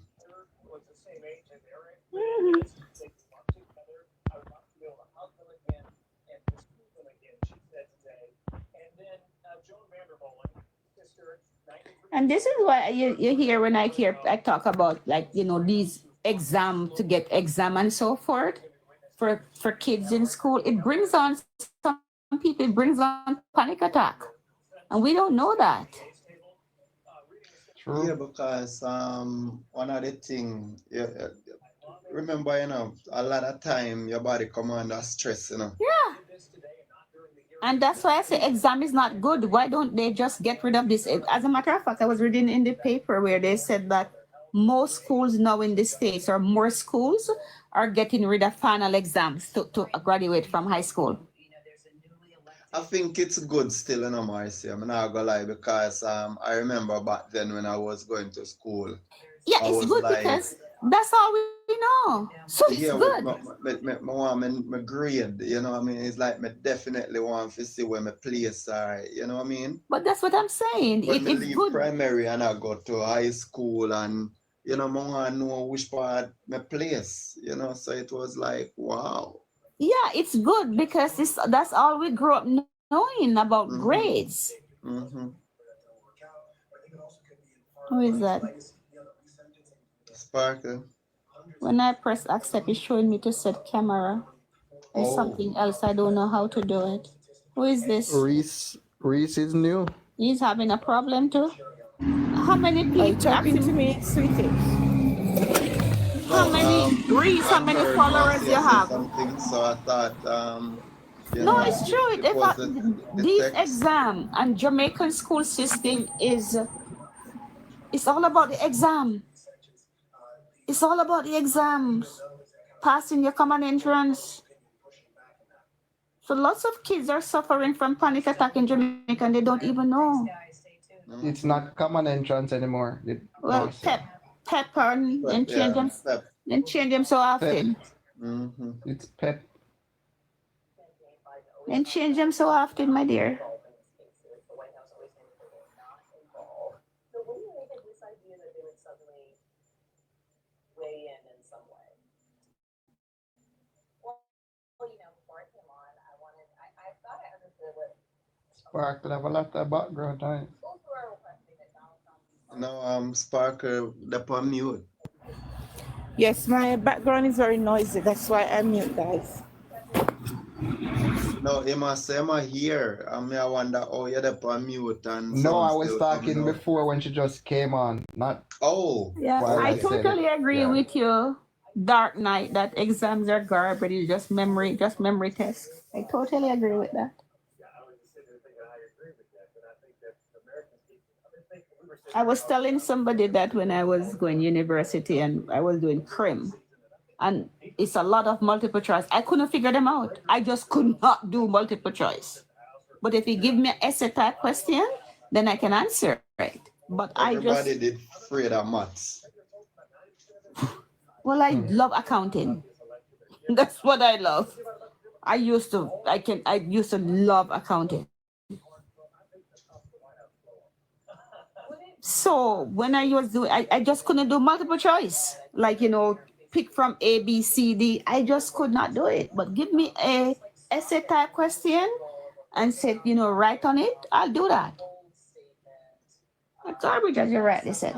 And this is why you hear when I talk about these exam to get exam and so forth for kids in school. It brings on some people. It brings on panic attack, and we don't know that. True. Yeah, because one of the things, remember, a lot of time your body come under stress, Yeah. And that's why I say exam is not good. Why don't they just get rid of this? As a matter of fact, I was reading in the paper where they said that most schools now in the States, or more schools, are getting rid of final exams to graduate from high school. I think it's good still, Marcy. I'm not gonna lie, because I remember back then when I was going to school. Yeah, it's good because that's all we know. So it's good. My grade, what I mean? It's like me definitely want to see where my place are, you know what I mean? But that's what I'm saying. When I It's leave good. primary and I go to high school and, I want to know which part my place, so it was like, wow. Yeah, it's good because that's all we grew up knowing about grades. Who is that? Sparkle. When I press accept, it's showing me to set camera. There's something else. I don't know how to do it. Who is this? Reese is new. He's having a problem too. How many people? Are you talking to me, sweetie? How many Reese? How many followers you have? Something, so I thought, no, it's true. These exam and Jamaican school system it's all about the exam. It's all about the exams, passing your common entrance. So lots of kids are suffering from panic attack in Jamaica and they don't even know. It's not common entrance anymore. Well, pepper and change them Pep. and change them so often. It's pep. And change them so often, my dear. Sparkle have a lot of background time. No, Sparkle, the on mute. Yes, my background is very noisy. That's why I mute, guys. No, Emma here. I mean, I wonder, oh, you're the on mute and No, I sound was still talking coming out. before when she just came on. Not Yeah, while I said totally it. agree Yeah. with you, Dark Knight, that exams are garbage, it's just memory tests. I totally agree with that. I was telling somebody that when I was going university and I was doing crim, and it's a lot of multiple choice. I couldn't figure them out. I just could not do multiple choice. But if you give me an essay type question, then I can answer it. But Everybody did afraid of maths. Well, I love accounting. That's what I love. I used to love accounting. So when I was doing, I just couldn't do multiple choice. Like, pick from A, B, C, D. I just could not do it. But give me a essay type question and said, write on it. I'll do that. Garbage, as you rightly said.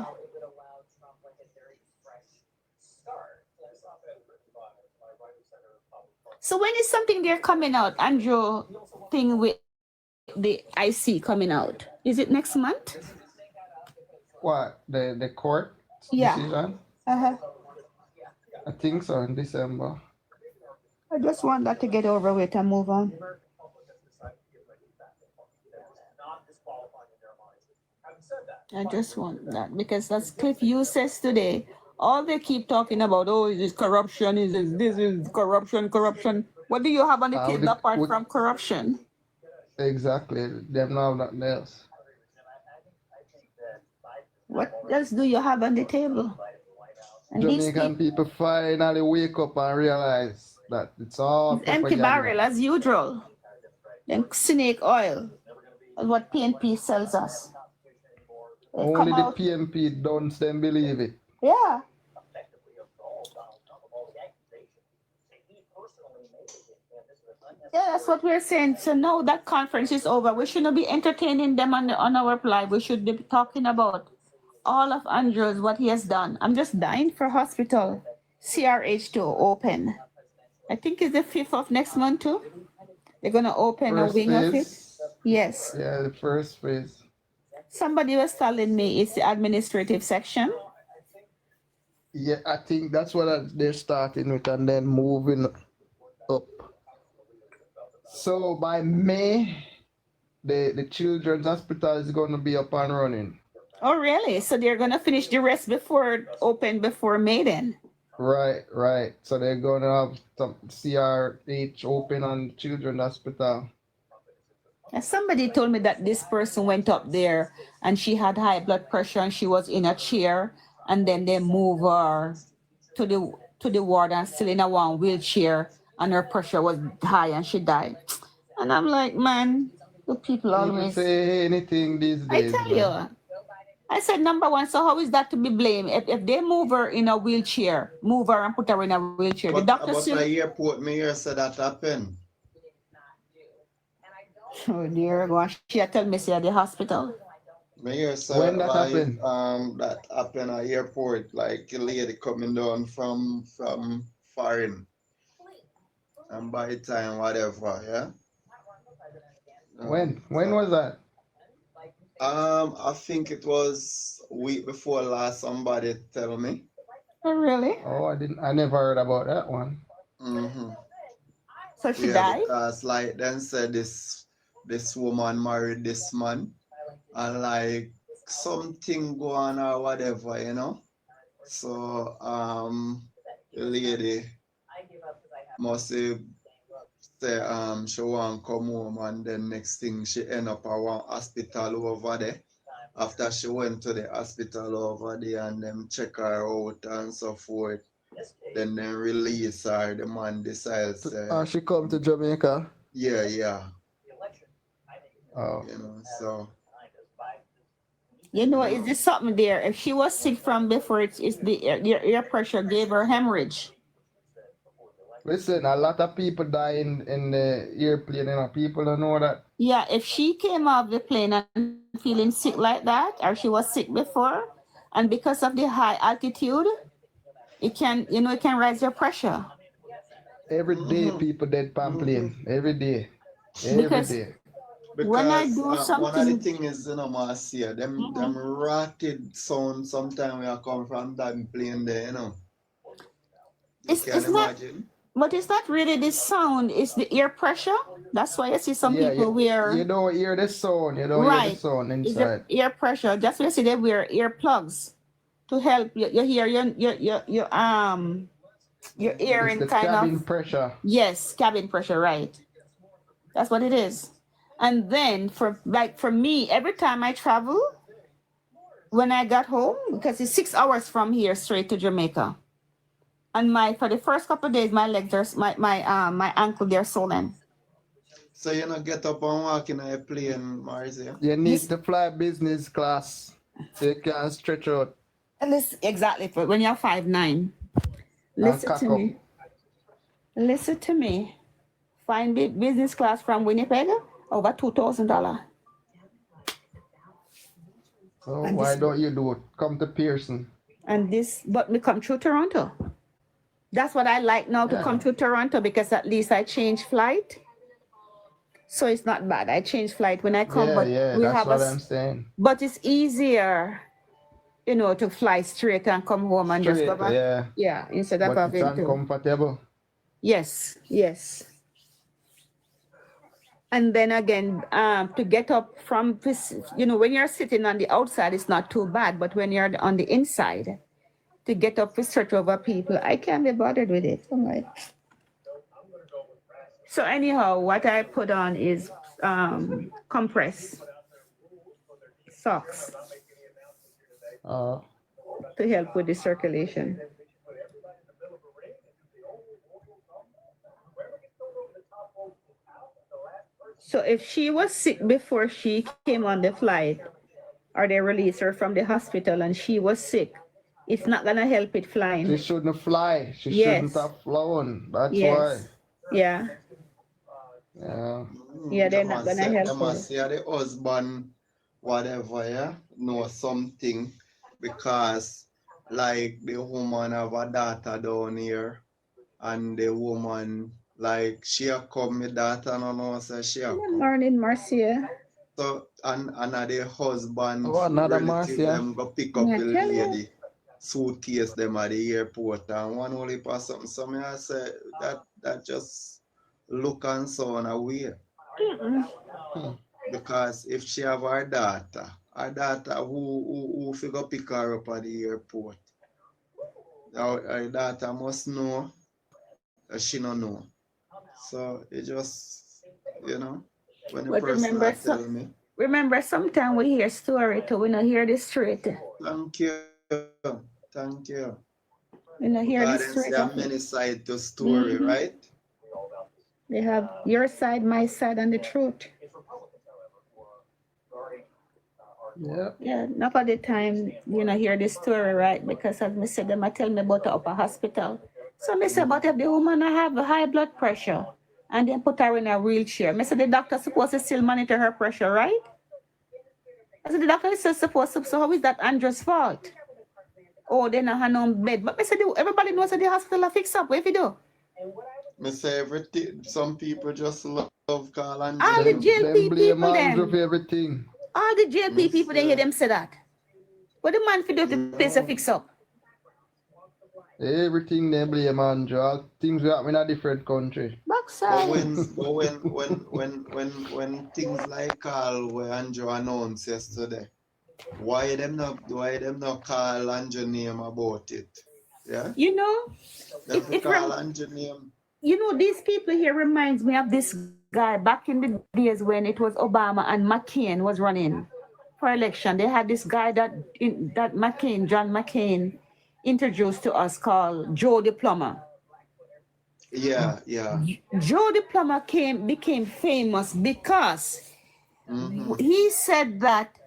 So when is something there coming out? Andrew thing with the IC coming out. Is it next month? What? The court decision? Uh-huh. I think so, in December. I just want that to get over with and move on. I just want that because that's Cliff you says today. All they keep talking about, is this corruption, this is corruption. What do you have on the table apart from corruption? Exactly. Them now nothing else. What else do you have on the table? And Jamaican people finally wake up and realize that it's all empty barrel as usual. Then snake oil. That's what PNP sells us. Only the PNP don't them believe it. Yeah. Yeah, that's what we're saying. So now that conference is over. We shouldn't be entertaining them on our live. We should be talking about all of Andrew's, what he has done. I'm just dying for hospital. CRH to open. I think it's the 5th of next month too. They're gonna open a wing of it. Yes. Yeah, the first phase. Somebody was telling me it's the administrative section. Yeah, I think that's what they're starting with and then moving up. So by May, the children's hospital is going to be up and running. Oh, really? So they're going to finish the rest before May then? Right. So they're going to have some CRH open on children's hospital. And somebody told me that this person went up there and she had high blood pressure and she was in a chair and then they move her to the ward and still in a one wheelchair and her pressure was high and she died. And I'm like, man, the people always say anything these days. I tell you. I said, number one, so how is that to be blamed? If they move her in a wheelchair, move her and put her in a wheelchair, the doctor still... But the airport mayor said that happened. Oh dear God, she tell me say at the hospital. Mayor said when that happened? That happened at airport, like a lady coming down from foreign. And by the time, whatever, yeah? When was that? I think it was a week before last, somebody tell me. Oh, really? Oh, I never heard about that one. Mm-hmm. So she died? Because like then said this woman married this man and like something go on or whatever, So the lady must say she want come home and then next thing she end up at one hospital over there after she went to the hospital over there and them check her out and so forth. Then they release her. The man decides. She come to Jamaica. Yeah. Oh. You know, so. You know, is there something there? If she was sick from before, it's the air pressure gave her hemorrhage. Listen, a lot of people die in the airplane, you know. People don't know that. Yeah, if she came off the plane and feeling sick like that, or she was sick before, and because of the high altitude, it can, it can raise your pressure. Every day people dead on plane. Every day. Because when I do one of the something, things is, Marcia, them rotted sound sometimes when I come from that plane there, You can imagine. But it's not really the sound, it's the air pressure. That's why I see some people wear. You don't hear the sound, you don't hear the sound inside. It's the air pressure. That's why I see they wear earplugs to help you hear your air in the kind cabin of pressure. Yes, cabin pressure, right. That's what it is. And then for me, every time I travel, when I got home, because it's 6 hours from here straight to Jamaica. And for the first couple of days, my legs are my ankle, they're swollen. So you get up and walk in a plane, Marcia? You need to fly business class so you can stretch out. And exactly, when you're 5'9". Listen to me. Listen to me. Find business class from Winnipeg, over $2,000. So why don't you do it? Come to Pearson. But we come through Toronto. That's what I like now, to come to Toronto, because at least I change flight. So it's not bad. I change flight when I come. That's what I'm saying. But it's easier, to fly straight and come home and just go back. Yeah, instead of having to. But it's uncomfortable. Yes. And then again, to get up from this, when you're sitting on the outside, it's not too bad. But when you're on the inside, to get up to search over people, I can't be bothered with it. I'm like. So anyhow, what I put on is compress socks to help with the circulation. So if she was sick before she came on the flight, or they released her from the hospital and she was sick, it's not gonna help it flying. She shouldn't fly. She shouldn't have flown. That's why. Yeah. Yeah, they're not gonna help her. They must say the husband, whatever, know something, because like the woman have a daughter down here, and the woman, like, she a come, my daughter no know, so she a come. Good morning, Marcia. So and the husband, another relative, Marcia. them go pick up the lady, suitcase them at the airport, and one only pass something. So me I say that just look and sound away. Because if she have her daughter who figure pick her up at the airport, her daughter must know that she don't know. So it just, when the person tell me. Remember, sometimes we hear story too, we don't hear the straight. Thank you. We don't hear the straight. There are many sides to story, right? They have your side, my side, and the truth. Yeah, enough of the time, hear the story, right? Because as me said, them I tell me about the upper hospital. So me say, but if the woman have a high blood pressure and then put her in a wheelchair, me say the doctor supposed to still monitor her pressure, right? I said the doctor is supposed to, so how is that Andrew's fault? Oh, they not have no bed. But me say everybody knows that the hospital are fix up. What if you do? Me say everything. Some people just love call and all the JLP people them. Everything. All the JLP people, they hear them say that. What the man for do the place to fix up? Everything they blame Andrew. All things happen in a different country. But when things like Carl where Andrew announced yesterday, why them not call Andrew name about it? Yeah. It call Andrew name. These people here reminds me of this guy back in the days when it was Obama and McCain was running. for election, they had this guy that John McCain, introduced to us called Joe the Plumber. Yeah, yeah. Joe the Plumber became famous because he said that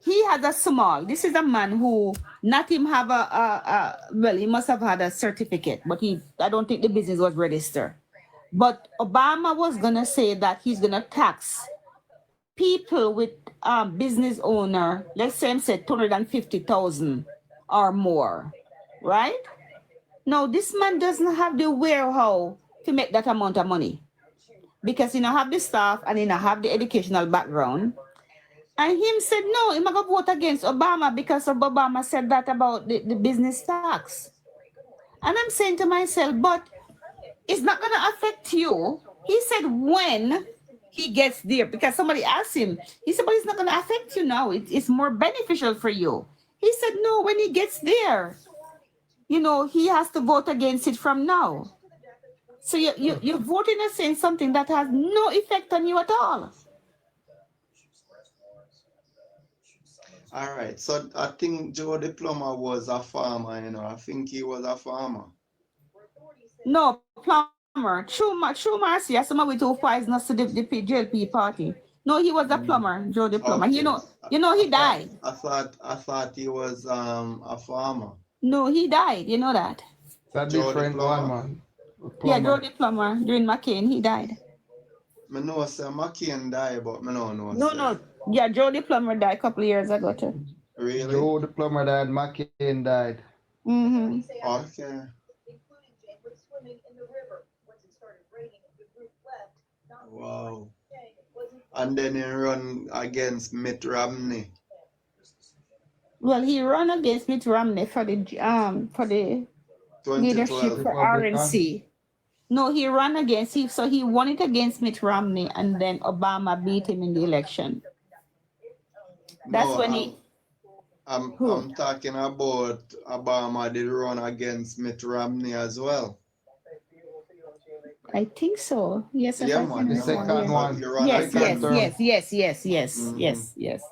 he had a small. This is a man who not him have well, he must have had a certificate, but I don't think the business was registered. But Obama was gonna say that he's gonna tax people with business owner. Let's say him said 250,000 or more, right? Now this man doesn't have the wherewithal to make that amount of money because he don't have the staff and he don't have the educational background. And him said, no, I'm going to vote against Obama because Obama said that about the business tax. And I'm saying to myself, but it's not going to affect you. He said when he gets there, because somebody asked him, he said, but it's not going to affect you now. It's more beneficial for you. He said, no, when he gets there, he has to vote against it from now. So you're voting and saying something that has no effect on you at all. All right. So I think Joe the Plumber was a farmer, I think he was a farmer. No, plumber. True Marcy, as someone with 2 5 not to the JLP party. No, he was a plumber, Joe the Plumber. Okay. He died. I thought he was a farmer. No, he died. You know that. It's a different one, man. Yeah, Joe the Plumber during McCain, he died. I know say McCain died, but I don't know. No. Yeah, Joe the Plumber died a couple of years ago too. Really? Joe the Plumber died, McCain died. Mm-hmm. Okay. Wow. And then he run against Mitt Romney. Well, he ran against Mitt Romney for the leadership for RNC. No, he ran against him, so he won it against Mitt Romney, and then Obama beat him in the election. That's when I'm talking about Obama did run against Mitt Romney as well. I think so. Yes, yeah, man. The second one. Yes.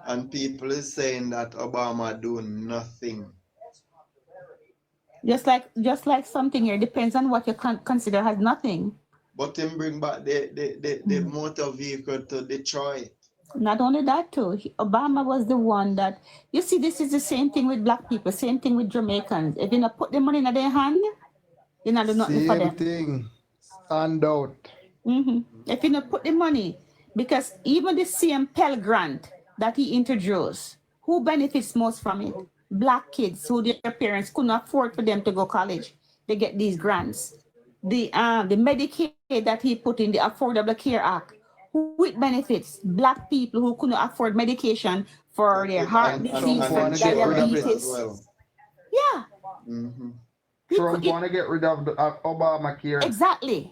And people is saying that Obama doing nothing. Just like something here depends on what you consider as nothing. But him bring back the motor vehicle to Detroit. Not only that too, Obama was the one that, you see, this is the same thing with black people, same thing with Jamaicans. If you not put the money in their hand, you not do nothing for them. Same thing. Stand out. If you not put the money, because even the same Pell Grant that he introduced, who benefits most from it? Black kids who their parents couldn't afford for them to go college. They get these grants. The Medicaid that he put in, the Affordable Care Act, who it benefits? Black people who couldn't afford medication for their heart disease and diabetes. Yeah. Trump want to get rid of the Obamacare. Exactly.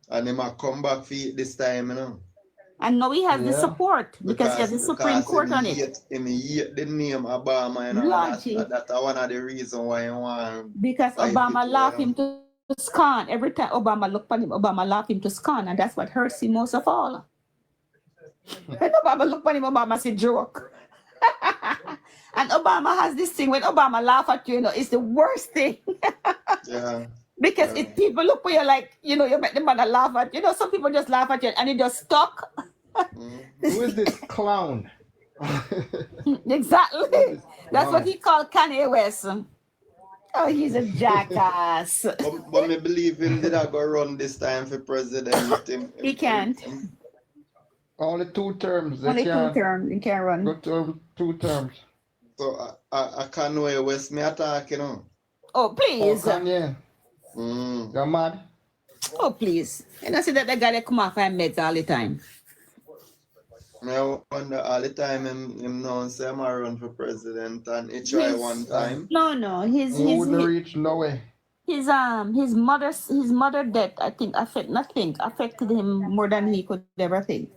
And he might come back for it this time, And now he has the support because he has the Supreme Court on it. He hate the name Obama, that's one of the reasons why he want. Because Obama laughed him to scorn. Every time Obama looked at him, Obama laughed him to scorn, and that's what hurts him most of all. When Obama looked at him, Obama said joke. And Obama has this thing, when Obama laugh at you, it's the worst thing. Because if people look at you like, you make the man laugh at you. Some people just laugh at you and you just stuck. Who is this clown? Exactly. That's what he called Kanye West. Oh, he's a jackass. But me believe him did I go run this time for president. He can't. Only 2 terms. Only 2 terms. He can't run. Go 2 terms. So I can't know West me attack, Oh, please. Oh, Kanye. You're mad? Oh, please. See that the guy that come off and meds all the time. I wonder all the time him know say I'm run for president and he try one time. No. He wouldn't reach no way. His mother death, I think affected him more than he could ever think.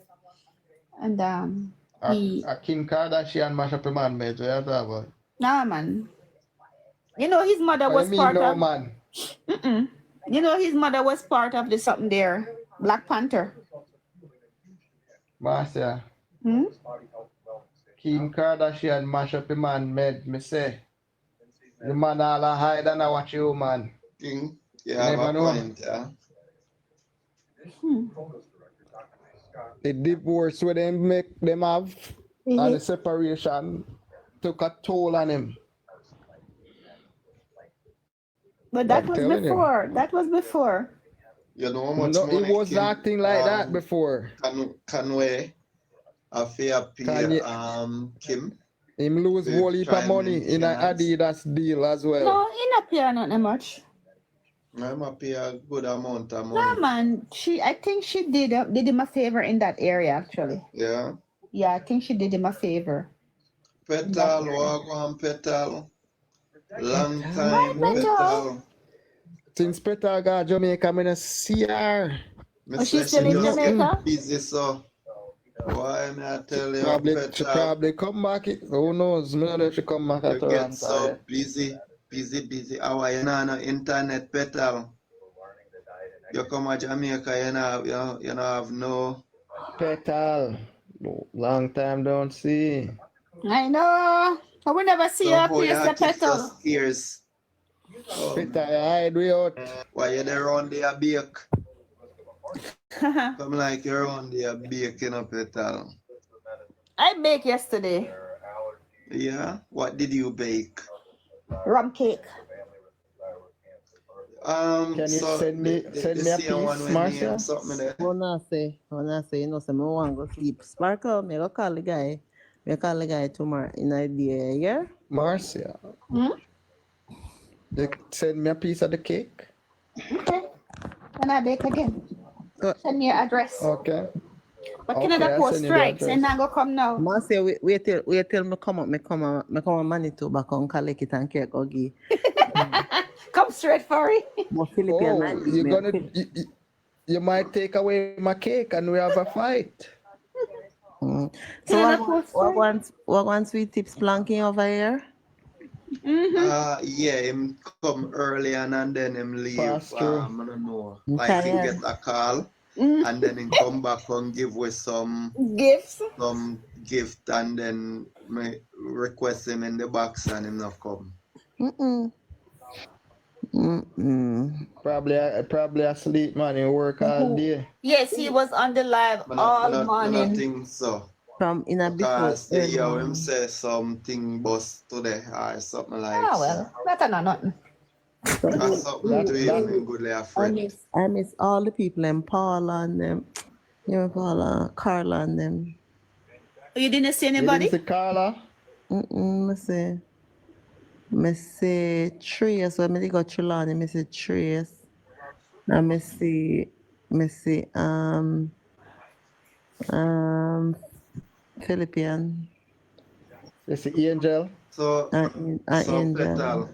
And Kim Kardashian mash up a man, mate. Nah, man. His mother was part of. Man. His mother was part of the something there, Black Panther. Marcia, Hmm? Kim Kardashian mash up the man made me say. The man all a hide and I watch you, man. King, you You have never a know. point, yeah. The divorce where they make them have and the separation took a toll on him. But that I'm was telling you. before. That was before. You know how much No, he money was Kim acting like that before. Conway affair Kanye, Kim him lose to whole heap of try money in an maintenance. Adidas deal as well. No, he not pay not that much. I'm a pay a good amount of No, money. man. I think she did him a favor in that area, actually. Yeah. Yeah, I think she did him a favor. Petal, Wagwan Petal. Long Petal, time what? Petal. Since Petal got Jamaica, I'm gonna see her. Me Oh, she say still she in just Jamaica? busy so. Why me I tell you, She Petal? probably come back. Who knows? Me know if she come back You at get Toronto. so busy. How are you no internet Petal? You come to Jamaica, you know have no. Petal, long time don't see. I know. I will never see So her how you place the keep so petal. scarce? Oh, Petal, hide way out. why you there on there bake? Come like you're on there baking up Petal. I baked yesterday. Yeah? What did you bake? Rum cake. Can you So send me the a same one piece, when Marcia? name something there. When I say, you know, say, me want go sleep. Sparkle, me go call the guy. Me call the guy tomorrow in idea, yeah? Marcia, Hmm? you send me a piece of the cake? Okay. Then I bake again. So, Send me your address. Okay. But Okay, Canada I'll Post send you the strikes and address. I go come now. man say, wait till me come up, me come on Manitoba, come collect it and care go give. Come straight for it. But Philippine, Oh, you might take away my cake and we have a fight. So Canada Post strike. what one sweet tips planking over here? Yeah, him come early and then him leave. Pass through. I don't know. I'm Like him tired. get a call and then him come back and give us some Gifts. gift and then me request him in the box and him not come. Probably asleep, man. You work all day. Yes, he was on the live all I morning. think so. From in a before Because the early year him morning. say something bus today or something like Ah, well, better not nothing. That's something to him and goodly a friend. I miss all the people and Paula and them. You know Paula, Carla and them. You didn't see You anybody? didn't see Carla? Me say Trace, when me go Trelawney, me say Trace. And me see Philippine You see Angel? So Angel. Petal.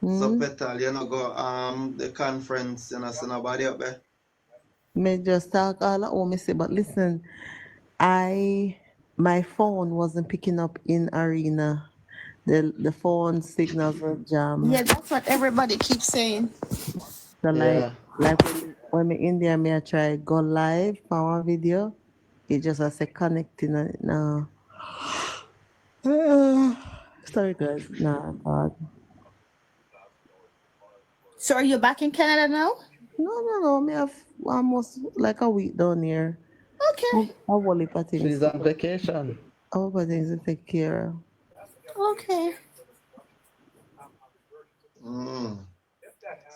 So Petal, you know go the conference, you know, see nobody up there. Me just talk all at home, me say, but listen, my phone wasn't picking up in arena. The phone signals were jammed. Yeah, that's what everybody keeps saying. So Yeah. like when me in there, me I try go live for one video. It just has a connecting it now. Sorry guys, nah, bad. So are you back in Canada now? No. Me have almost like a week down here. Okay. I whole heap of things. She's on vacation. A whole heap of things to take care of. Okay.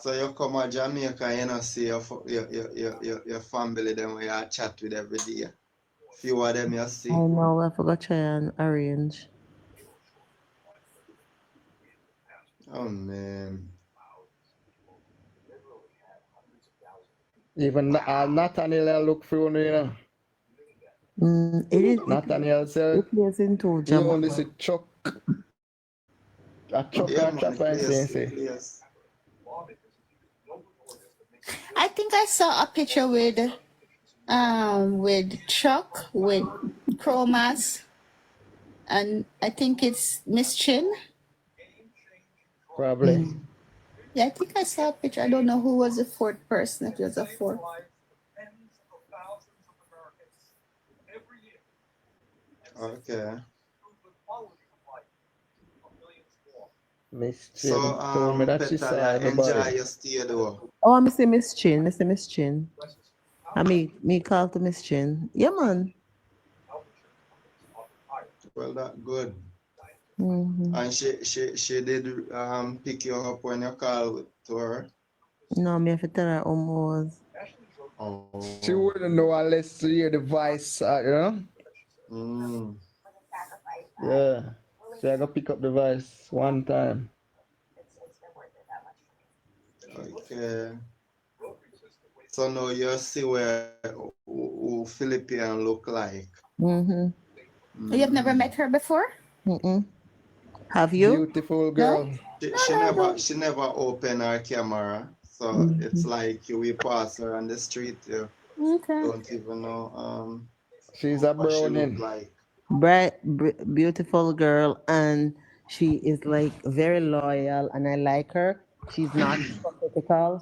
So you come to Jamaica, you know, see your family, them where you chat with every day. Few of them you see. I know, I forgot to try and arrange. Oh man. Even Nathaniel look through, you know. Nathaniel said, it plays into you Jamaica. only see Chuck. A Chuck Yeah, and man, Chopper and say. I think I saw a picture with Chuck, with Chromas, and I think it's Miss Chin. Probably. Yeah, I think I saw a picture. I don't know who was the fourth person, if it was a fourth. Okay. Miss So, Chin told me that she Petal, saw you enjoy everybody. your stay though. Oh, I see Miss Chin. Miss Chin. Me call to Miss Chin. Yeah, man. Well, that good. Mm-hmm. And she did pick you up when you called to her. No, me have to tell her how was. Oh. She wouldn't know unless she hear the voice, you know? Mm. Yeah. So I gotta pick up the voice one time. Okay. So now you see where who Philippine look like. Mm-hmm. So you've never met her before? Mm-mm. Have you? Beautiful No? girl. She never open her camera. So it's like we pass her on the street, you Okay. don't even know She's a what she look browning. like. Bright, beautiful girl, and she is like very loyal, and I like her. She's not hypocritical.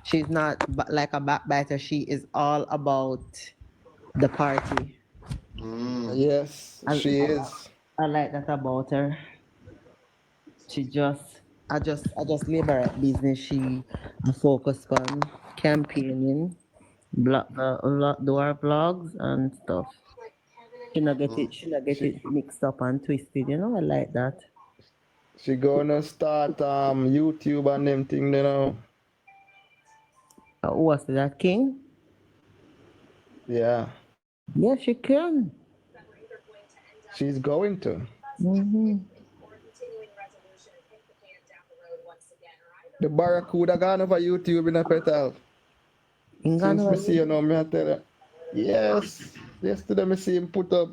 She's not like a backbiter. She is all about the party. Mm. Yes, I, she I, is. I like that about her. She I just liberate business. She focus on campaigning, do our vlogs and stuff. Mm. She not get She it mixed up and twisted. You know, I like that. she gonna start YouTube and them thing, you know. What's that, King? Yeah. Yeah, she can. She's going to. Mm-hmm. The Barracuda gone over YouTube in a petal. Since me see you know, me I tell her. Yes. Yesterday me see him put up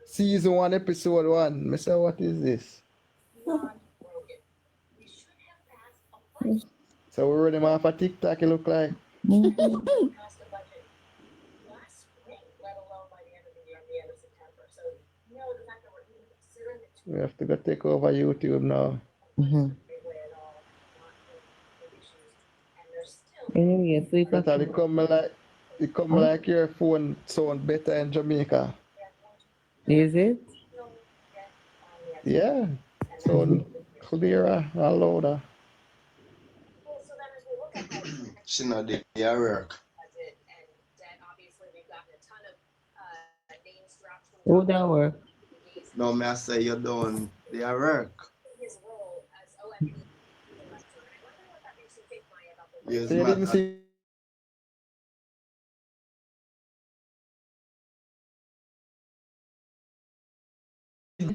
season 1, episode 1. Me say, what is this? So we run him off a TikTok, it look like. Mm-hmm. We have to go take over YouTube now. Mm-hmm. Anyway, so But it come like your phone sound better in Jamaica. is it? Yeah. Sound clearer and louder. She not did her work. How that work? No, me I say you done their work. Yes, So you didn't matter. see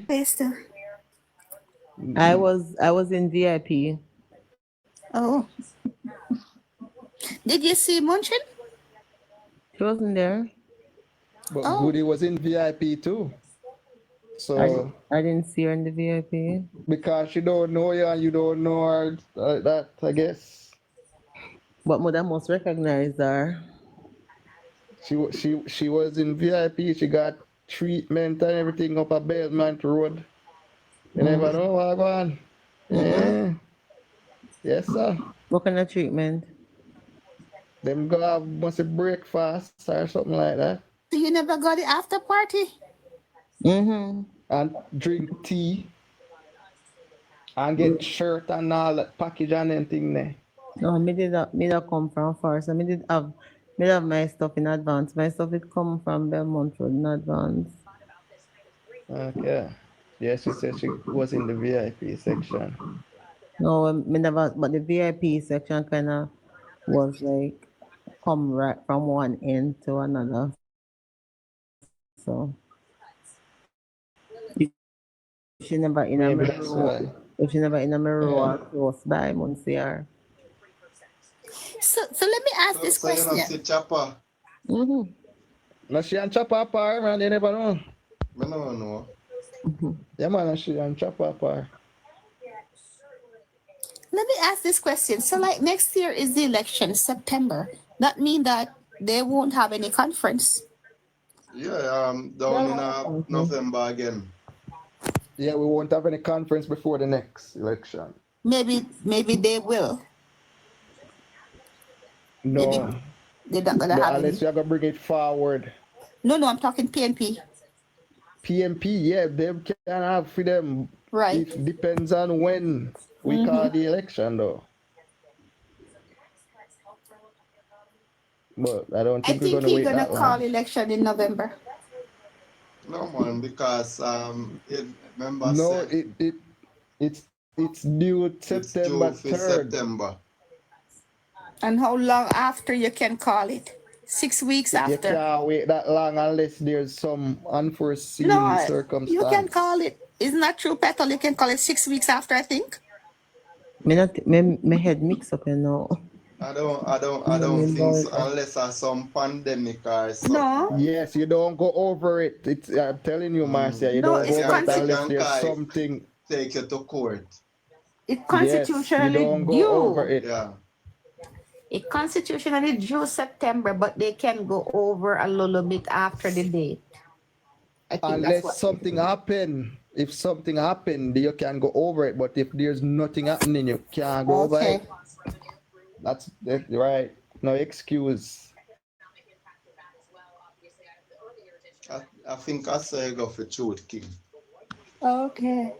Pastor. I was in VIP. Oh. Did you see Munchin? She wasn't there. but Oh. Goody was in VIP too. So I didn't see her in the VIP. because she don't know you and you don't know her, that I guess But mother must recognize her. she was in VIP. She got treatment and everything up at Belmont Road. You never know what going. Yeah. Yes, sir. What kind of treatment? Them go have must be breakfast or something like that. So you never got the after party? Mm-hmm. And drink tea and get shirt and all that package and anything there. No, me that come from first. I me have my stuff in advance. My stuff it come from Belmont Road in advance. Okay. Yeah, she said she was in the VIP section. No, me never. But the VIP section kind of was like come right from one end to another. So if she never in a Maybe that's row, why. if she never in a row Yeah. or close by, won't see her. So let me ask this So you question. not see Chopper? Mm-hmm. Now she and chop up her, man, you never know. Me no know. Yeah, man, she and chop up her. Let me ask this question. So like next year is the election, September. That mean that they won't have any conference. Yeah, down in November again. Yeah, we won't have any conference before the next election. Maybe they will. Maybe No. they're not gonna No, have any. unless you're gonna bring it forward. No, I'm talking PNP. PMP, yeah, them can have for them. Right. It depends on when we call the election, though. But I don't I think we're think gonna he's wait gonna that call long. election in November. No man, because remember No, say it's due it's due September for 3rd. September. And how long after you can call it? 6 weeks You after. can't wait that long unless there's some unforeseen No, you can circumstance. call it. It's not true, Petal. You can call it 6 weeks after, I think. My head mix up, you know. I don't think so unless there's some pandemic or something. No. Yes, you don't go over it. It's I'm telling you, Marcia, you No, don't it's go over it unless Can there's call it, something. take you to court. It's Yes, you constitutionally don't go over due. it. Yeah. It constitutionally due September, but they can go over a little bit after the date. I think that's Unless what. something happen. If something happened, you can go over it. But if there's nothing happening, you can't go over Okay. it. That's right. No excuse. I think I say go for Truth King. Okay.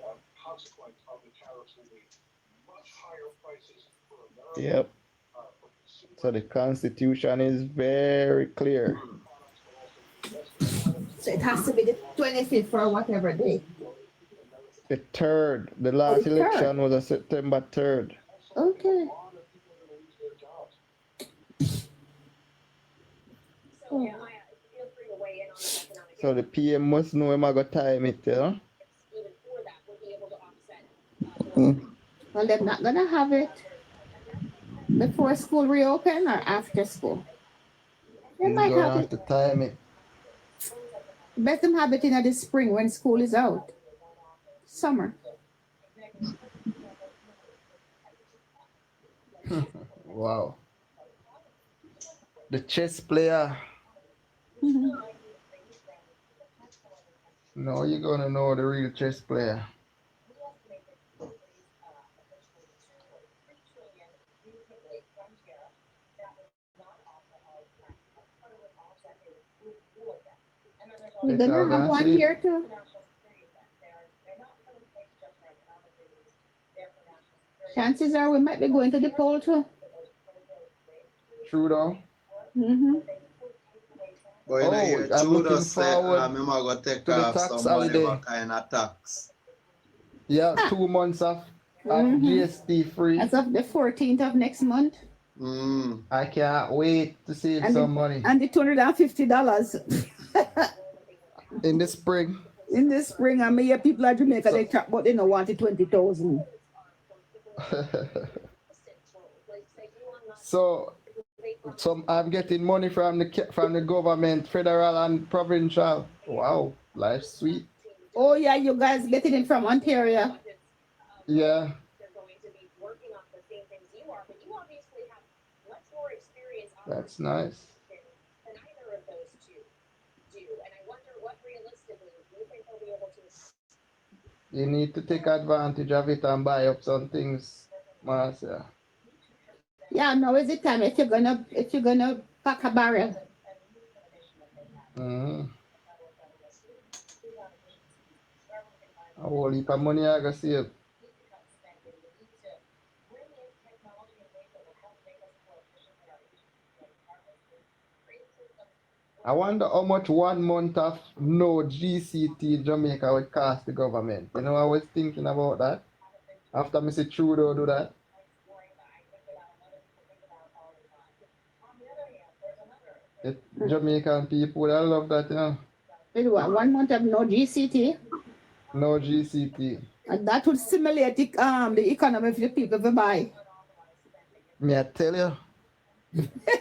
Yep. So the Constitution is very clear. So it has to be the 25th or whatever day. The 3rd. The last the 3rd. election was on September 3rd. Okay. So the PM must know him I got time it, you know? Well, they're not gonna have it before school reopen or after school. They He's might gonna have have it. to time it. Best them have it in the spring when school is out. Summer. Wow. The chess player. No, you're gonna know the real chess player. We're gonna have one here too. Chances are we might be going to the poll too. True though. But you know, here, I'm Trudeau looking say, forward I'm going to take to the off tax some holiday. whatever kind of tax. Yeah, 2 months of GST free. As of the 14th of next month. I can't wait to save some money. And the $250 in the spring. In the spring, I mean, people at Jamaica, they talk, but they don't want the 20,000. So I'm getting money from the government, federal and provincial. Wow, life's sweet. Oh yeah, you guys getting it from Ontario. Yeah. That's nice. You need to take advantage of it and buy up some things, Marcia. Yeah, now is the time if you're gonna pack a barrel. A whole heap of money I got save. I wonder how much 1 month of no GCT in Jamaica would cost the government. You know, I was thinking about that after Mr. Trudeau do that. The Jamaican people, I love that, you know. Wait, what, 1 month of no GCT? No GCT. And that would stimulate the economy for the people to buy. Me I tell you.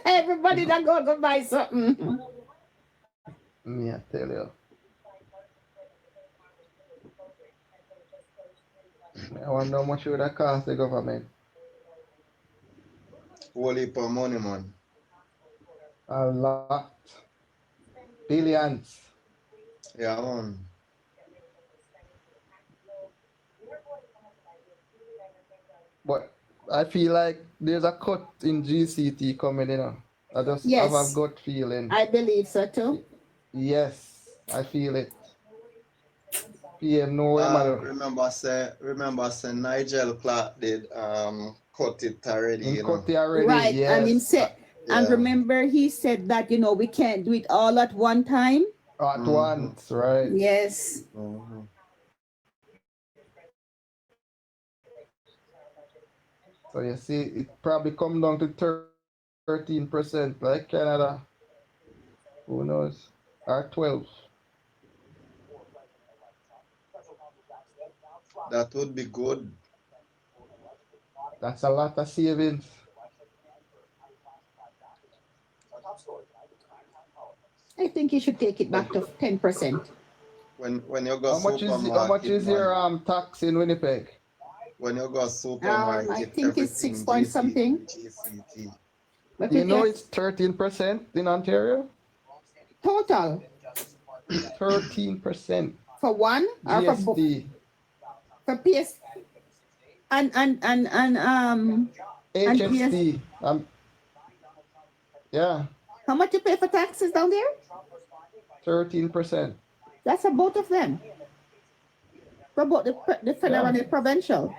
Everybody that go buy something. Me I tell you. I wonder how much would that cost the government. Whole heap of money, man. A lot. Billions. Yeah, man. But I feel like there's a cut in GCT coming, you know. I just have a gut feeling. I believe so too. Yes, I feel it. PM no way, man. Remember say Nigel Clark did cut it already, Him you cut know. it already, Right. And him yes. said, and Yeah. remember he said that, you know, we can't do it all at one time. At once, right? Yes. So you see, it probably come down to 13%, like Canada. Who knows? Or 12. That would be good. That's a lot of savings. I think you should take it back to 10%. When you go How much is your tax in Winnipeg? When you go supermarket, I think it's 6 point something. GCT. But You know it's 13% in Ontario? Total. 13%. For one or GST. for PS and HST. Yeah. How much you pay for taxes down there? 13%. That's for both of them. For both the federal and the provincial.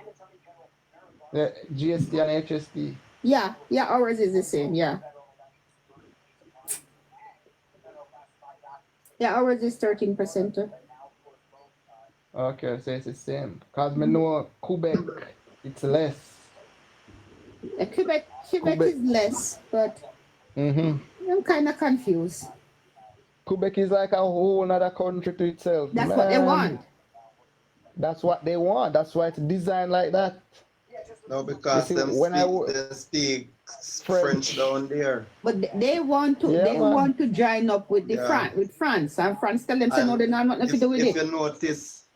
Yeah, GST and HST. Yeah, ours is the same, yeah. Yeah, ours is 13%. Okay, so it's the same. Because I know Quebec, it's less. Quebec is less, but I'm kind of confused. Quebec is like a whole other country to itself. That's what they want. That's what they want. That's why it's designed like that. No, because see, they speak French down there. But they want to join up with France, and France tell them say no, they're not nothing to do with it.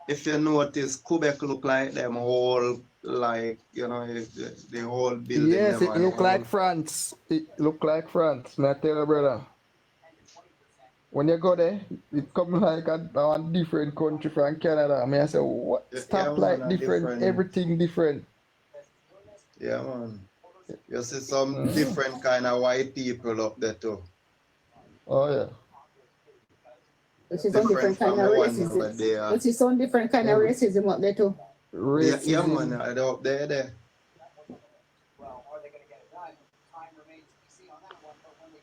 If you notice, Quebec look like them whole, like, you know, the whole building. Yes, it look like France. It look like France. May I tell you, brother? When you go there, it come like a different country from Canada. I mean, I say, what? Stuff like different, everything different. Yeah, man. You see some different kind of white people up there too. Oh, yeah. Which is some different kind of racism. Which is some different kind of racism up there too. Racism. Yeah, man, they're up there.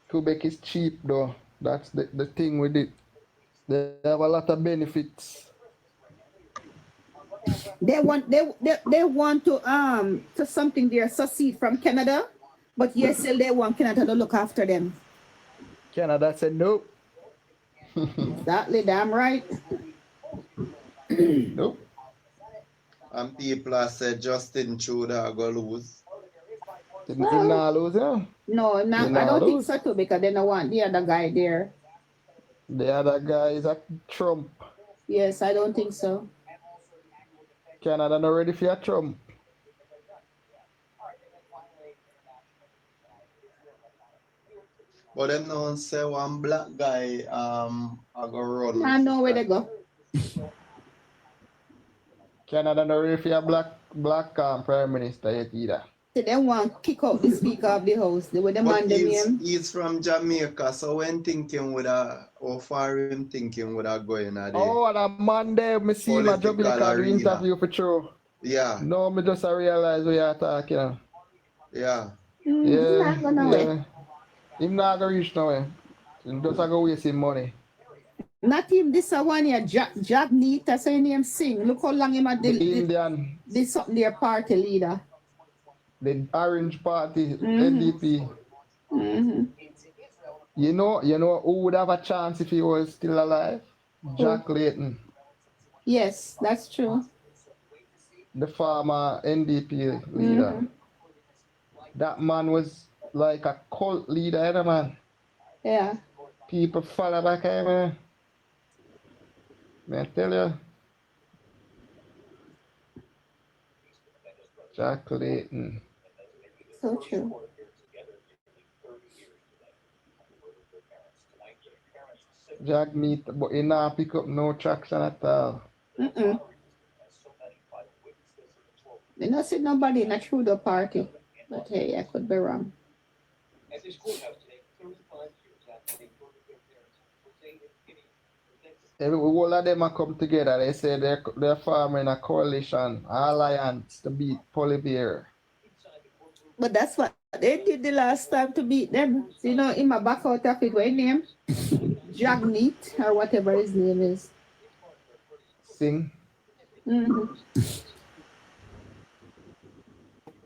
Quebec is cheap though. That's the thing with it. They have a lot of benefits. They want to something there succeed from Canada, but yes, still they want Canada to look after them. Canada said no. Exactly, damn right. Nope. And people have said Justin Trudeau go lose. Him not lose, yeah? No, I don't think so too, because they don't want the other guy there. The other guy is a Trump. Yes, I don't think so. Canada not ready for a Trump. But them don't say one black guy I go run. I know where they go. Canada not ready for a black prime minister yet either. So they want to kick out the speaker of the house. They would demand the name. He's from Jamaica, so when thinking with or far him thinking with going at the Oh, and a man there, me see my Jamaica do interview for true. Yeah. No, me just realize we are talking. Yeah. Yeah. Him not gonna reach nowhere. Him just go waste his money. Not him, this one here, Jack Neat, that's his name sing. Look how long him had the Indian. This something their party leader. The Orange Party, NDP. You know who would have a chance if he was still alive? Jack Layton. Yes, that's true. The former NDP leader. That man was like a cult leader, you know, man. Yeah. People follow back him, man. May I tell you? Jack Layton. So true. Jack Neat, but he not pick up no traction at all. They not see nobody in a Trudeau party. But hey, I could be wrong. all of them are come together. They say they're forming a coalition, alliance to beat Polybear. But that's what they did the last time to beat them. So, you know, in my back out of it, what his name? Jagmeet or whatever his name is. Sing. Mm-hmm.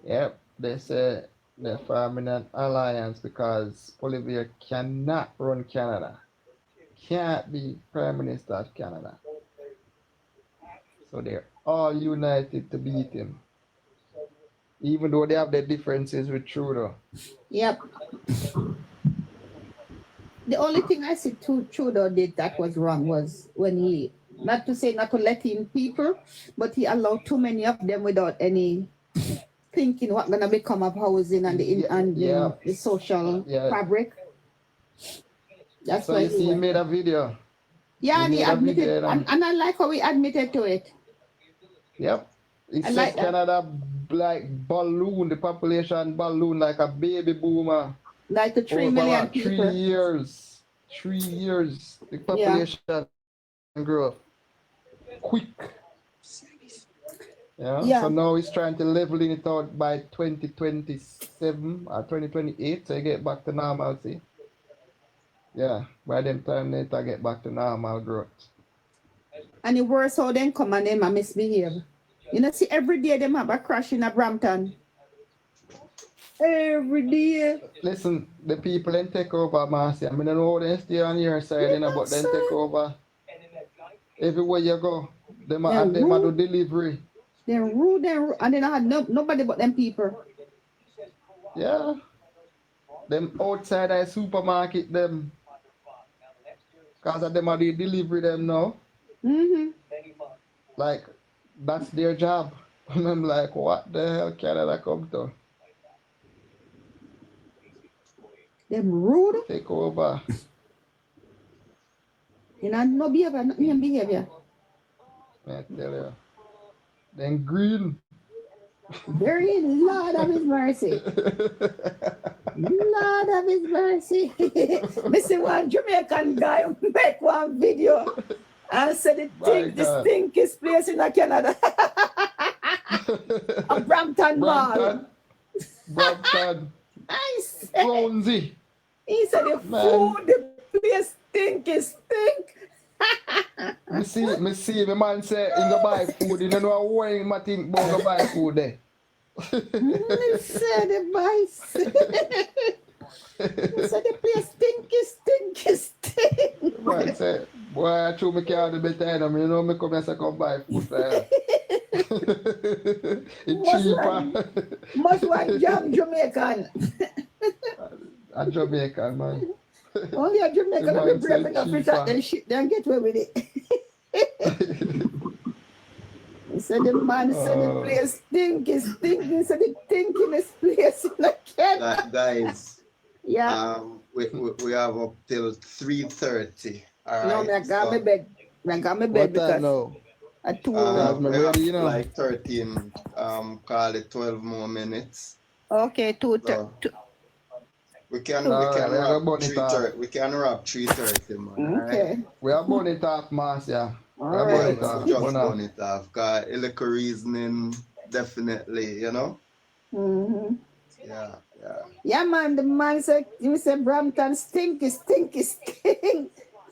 Yep, they say they're forming an alliance because Polybear cannot run Canada. Can't be Prime Minister of Canada. So they're all united to beat him. Even though they have their differences with Trudeau. Yep. The only thing I see Trudeau did that was wrong was when he, not to say not to let in people, but he allowed too many of them without any thinking what gonna become of housing and the social fabric. That's so why you see, he made a video. Yeah, and he admitted, and I like how he admitted to it. Yep. He said like Canada like balloon, the population balloon like a baby boomer. Like the 3 million people. 3 years. 3 years. The population growth. Quick. Yeah. So now he's trying to leveling it out by 2027 or 2028 so you get back to normalcy. Yeah, by them time later get back to normal growth. And the worse how them come and them misbehave. You know, see every day them have a crash in a Brampton. Every day. Listen, the people then take over, Marcy. I mean, I don't know they stay on your side, but then take over. Everywhere you go, them do delivery. They're rude, and they don't have nobody but them people. Yeah. Them outside the supermarket, them. Because of them are the delivery them now. Mm-hmm. Like, that's their job. And I'm like, what the hell Canada come to? Them rude. Take over. You know, no behavior, not behavior. I tell you. Then green. Very Lord of his mercy. Lord of his mercy. Me see one Jamaican guy make one video and said the stinkiest place in Canada. A Brampton Mall. Brampton. I said. Bronzy. He said the food, the place stink. me see, the man say, he go buy food. You don't know why he think about go buy food there. He said the vice. He said the place stink. Man say, boy, I threw me car the better, you know, me come here say come buy food there. It's cheaper. Must one Jamaican. A Jamaican, man. Only a Jamaican will be brave enough to shut their shit there and get away with it. He said the man said the place stinky. He said the stinkiest place in the Canada. Guys, yeah. We have up till 3:30. All right. No, I got my bed. Because no. At 2 ready, like 13, call it 12 more minutes. Okay, 2. We can wrap 3:30. We can wrap 3:30, man. Okay. Right? We are burn it off, Mass, yeah. Right. Just burn it off. Cause illico reasoning, definitely, you know? Mm-hmm. Yeah. Yeah, man, the man said, you said Brampton stink.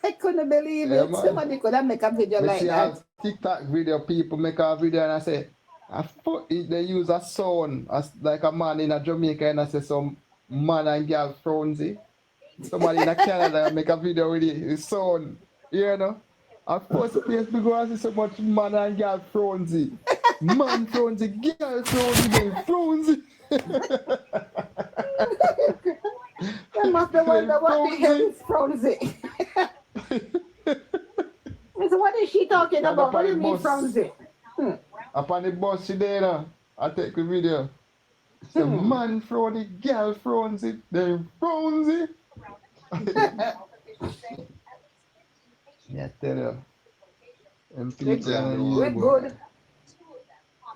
I couldn't believe it. Man. Somebody could have make a video like that. TikTok video, people make a video and I say, they use a sound as like a man in a Jamaica and I say some man and girl frenzy. Somebody in Canada make a video with it, his son, you know. At first place we go and see so much man and girl frenzy. Man frenzy, girl frenzy. You must have wondered what the hell is frenzy. So what is she talking about? What do you mean frenzy? Upon the bus today, I take the video. The man frenzy, girl frenzy, they frenzy. Yeah, tell you. And people we're good.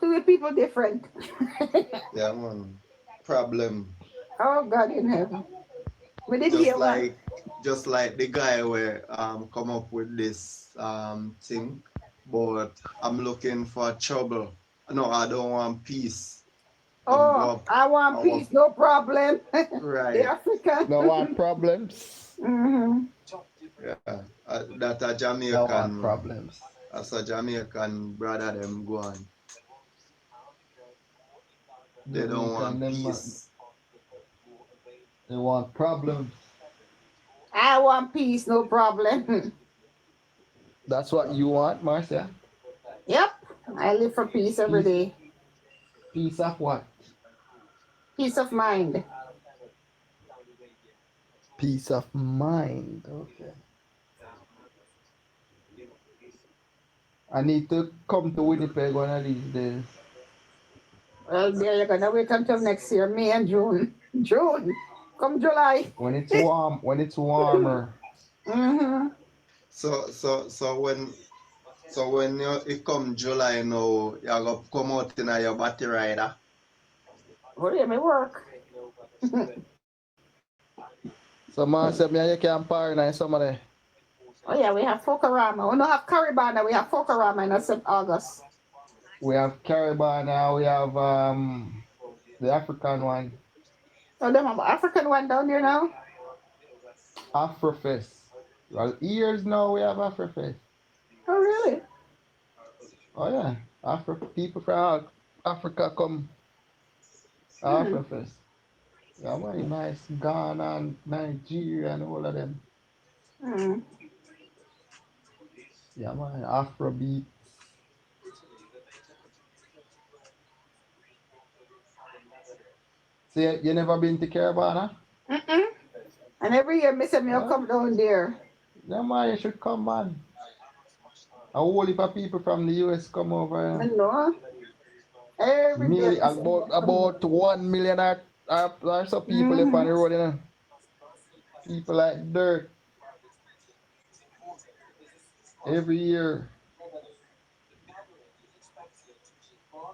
Two people different. Yeah, man. Problem. Oh, God in heaven. We did hear one. Just like the guy where come up with this thing, but I'm looking for trouble. No, I don't want peace. Oh, I want peace, no problem. Right. The African. No what problems? Mm-hmm. Yeah, that a No what Jamaican, problems. as a Jamaican brother them go on. They don't want peace. They want problems. I want peace, no problem. That's what you want, Marcia? Yep, I live for peace every day. Peace of what? Peace of mind. Peace of mind. Okay. I need to come to Winnipeg one of these days. Well, there you're gonna wait until next year, May and June. June. Come July. When it's warm, when it's warmer. Mm-hmm. So when it come July now, you go come out in your battery rider. Oh yeah, me work. So Marcia, me and you can party in summer. Oh yeah, we have Fokorama. We don't have Caribana, we have Fokorama in August. We have Caribana, we have the African one. So them have African one down there now? Afrofest. Well, years now we have Afrofest. Oh really? Oh yeah. People from Africa come Afrofest. Yeah, man, nice Ghana and Nigeria and all of them. Mm. Yeah, man, Afrobeat. So you never been to Caribana? Mm-mm. And every year, me say me will come down there. Yeah, man, you should come, man. A whole heap of people from the US come over. I know. Every day. About 1 million or so people up on the road, you know. People like dirt. Every year.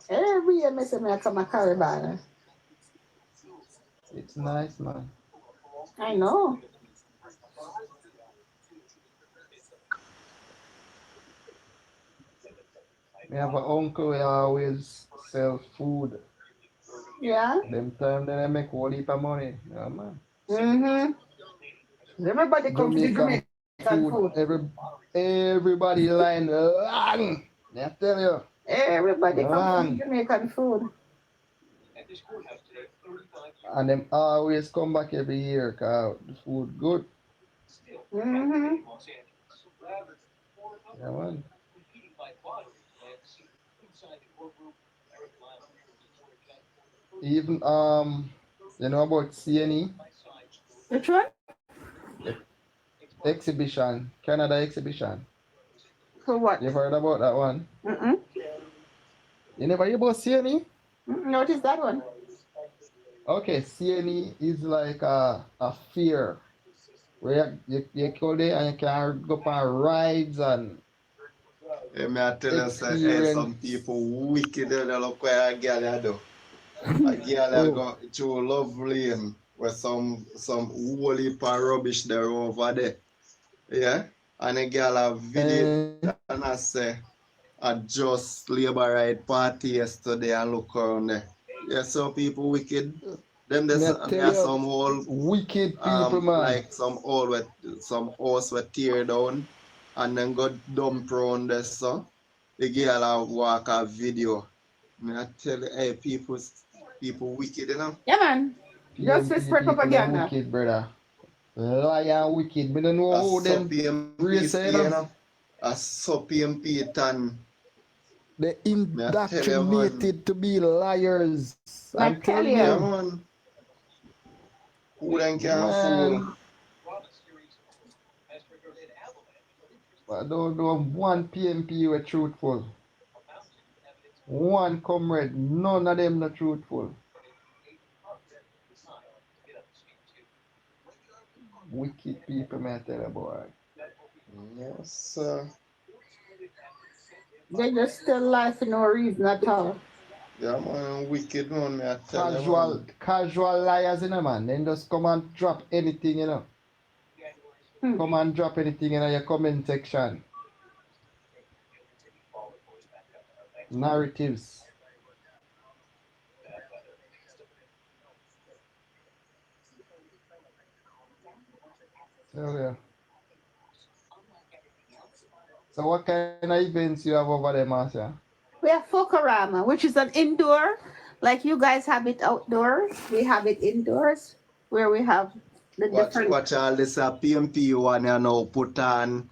Every year, me say me will come to Caribana. It's nice, man. I know. We have an uncle who always sell food. Yeah. Them time they make whole heap of money. Yeah, man. Mm-hmm. Everybody comes to Jamaican food. Everybody line long. I tell you. Everybody comes to Jamaican food. And them always come back every year because the food good. Mm-hmm. Yeah, man. Even you know about CNE? Which one? Exhibition, Canada exhibition. For what? You heard about that one? Mm-mm. You never hear about CNE? What is that one? Okay, CNE is like a fair where you go there and you can go on rides and May I tell you, say, some people wicked, they look where a girl I do. A girl go through love lane with some whole heap of rubbish there over there. Yeah? And a girl have video and I say, I just labor right party yesterday and look around there. Yeah, so people wicked. Them there are some old wicked people, man. Like some old with some house were tear down and then got dump around there, so the girl walk a video. I tell you, hey, people wicked, you know? Yeah, man. Just to spread propaganda. Wicked, brother. Liar wicked. I don't know who them race, you know? A PMP tan. They indoctrinated to be liars. I'm telling you. Yeah, man. Who then can fool? I don't know one PMP were truthful. One comrade, none of them not truthful. Wicked people, man, tell you, boy. Yes, sir. They just tell lies for no reason at all. Yeah, man, wicked one, me I tell you, man. Casual liars, you know, man. Then just come and drop anything, you know. Come and drop anything in your comment section. Narratives. Tell you. So what kind of events you have over there, Marcia? We have Fokorama, which is an indoor, like you guys have it outdoors. We have it indoors, where we have the different. Watch all this PMP one, you know, put on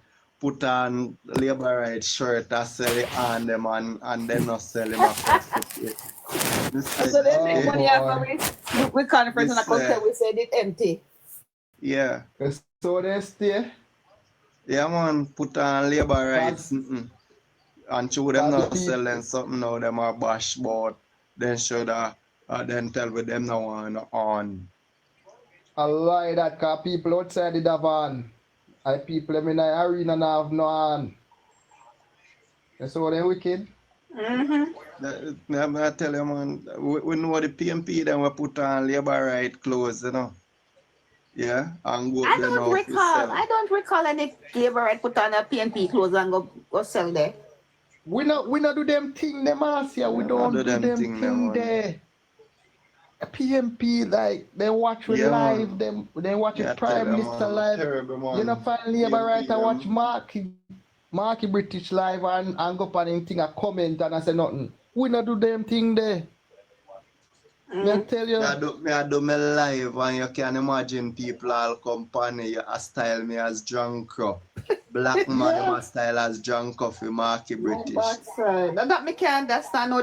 labor rights shirt and sell it on them and then not sell them across the place. So they make money after we conference and I come tell we said it empty. Yeah. So they stay? Yeah, man, put on labor rights. And through them not selling something now, them are bash but then should then tell with them now on. I lie that cause people outside the van. I people them in the arena now have no on. That's all they wicked. I tell you, man, we know the PMP then we put on labor right clothes, you know. Yeah, and go I don't recall any labor right put on a PNP clothes and go sell there. We not do them thing them Marcia. We don't do them thing there. PMP like they watch with live, them they watch it Prime Minister live. You know find labor right and watch Marky British live and go on anything a comment and I say nothing. We not do them thing there. I tell you. I do my live and you can imagine people all company you style me as drunk crow. Black man style as drunk coffee Marky British. That's right. That me can't understand all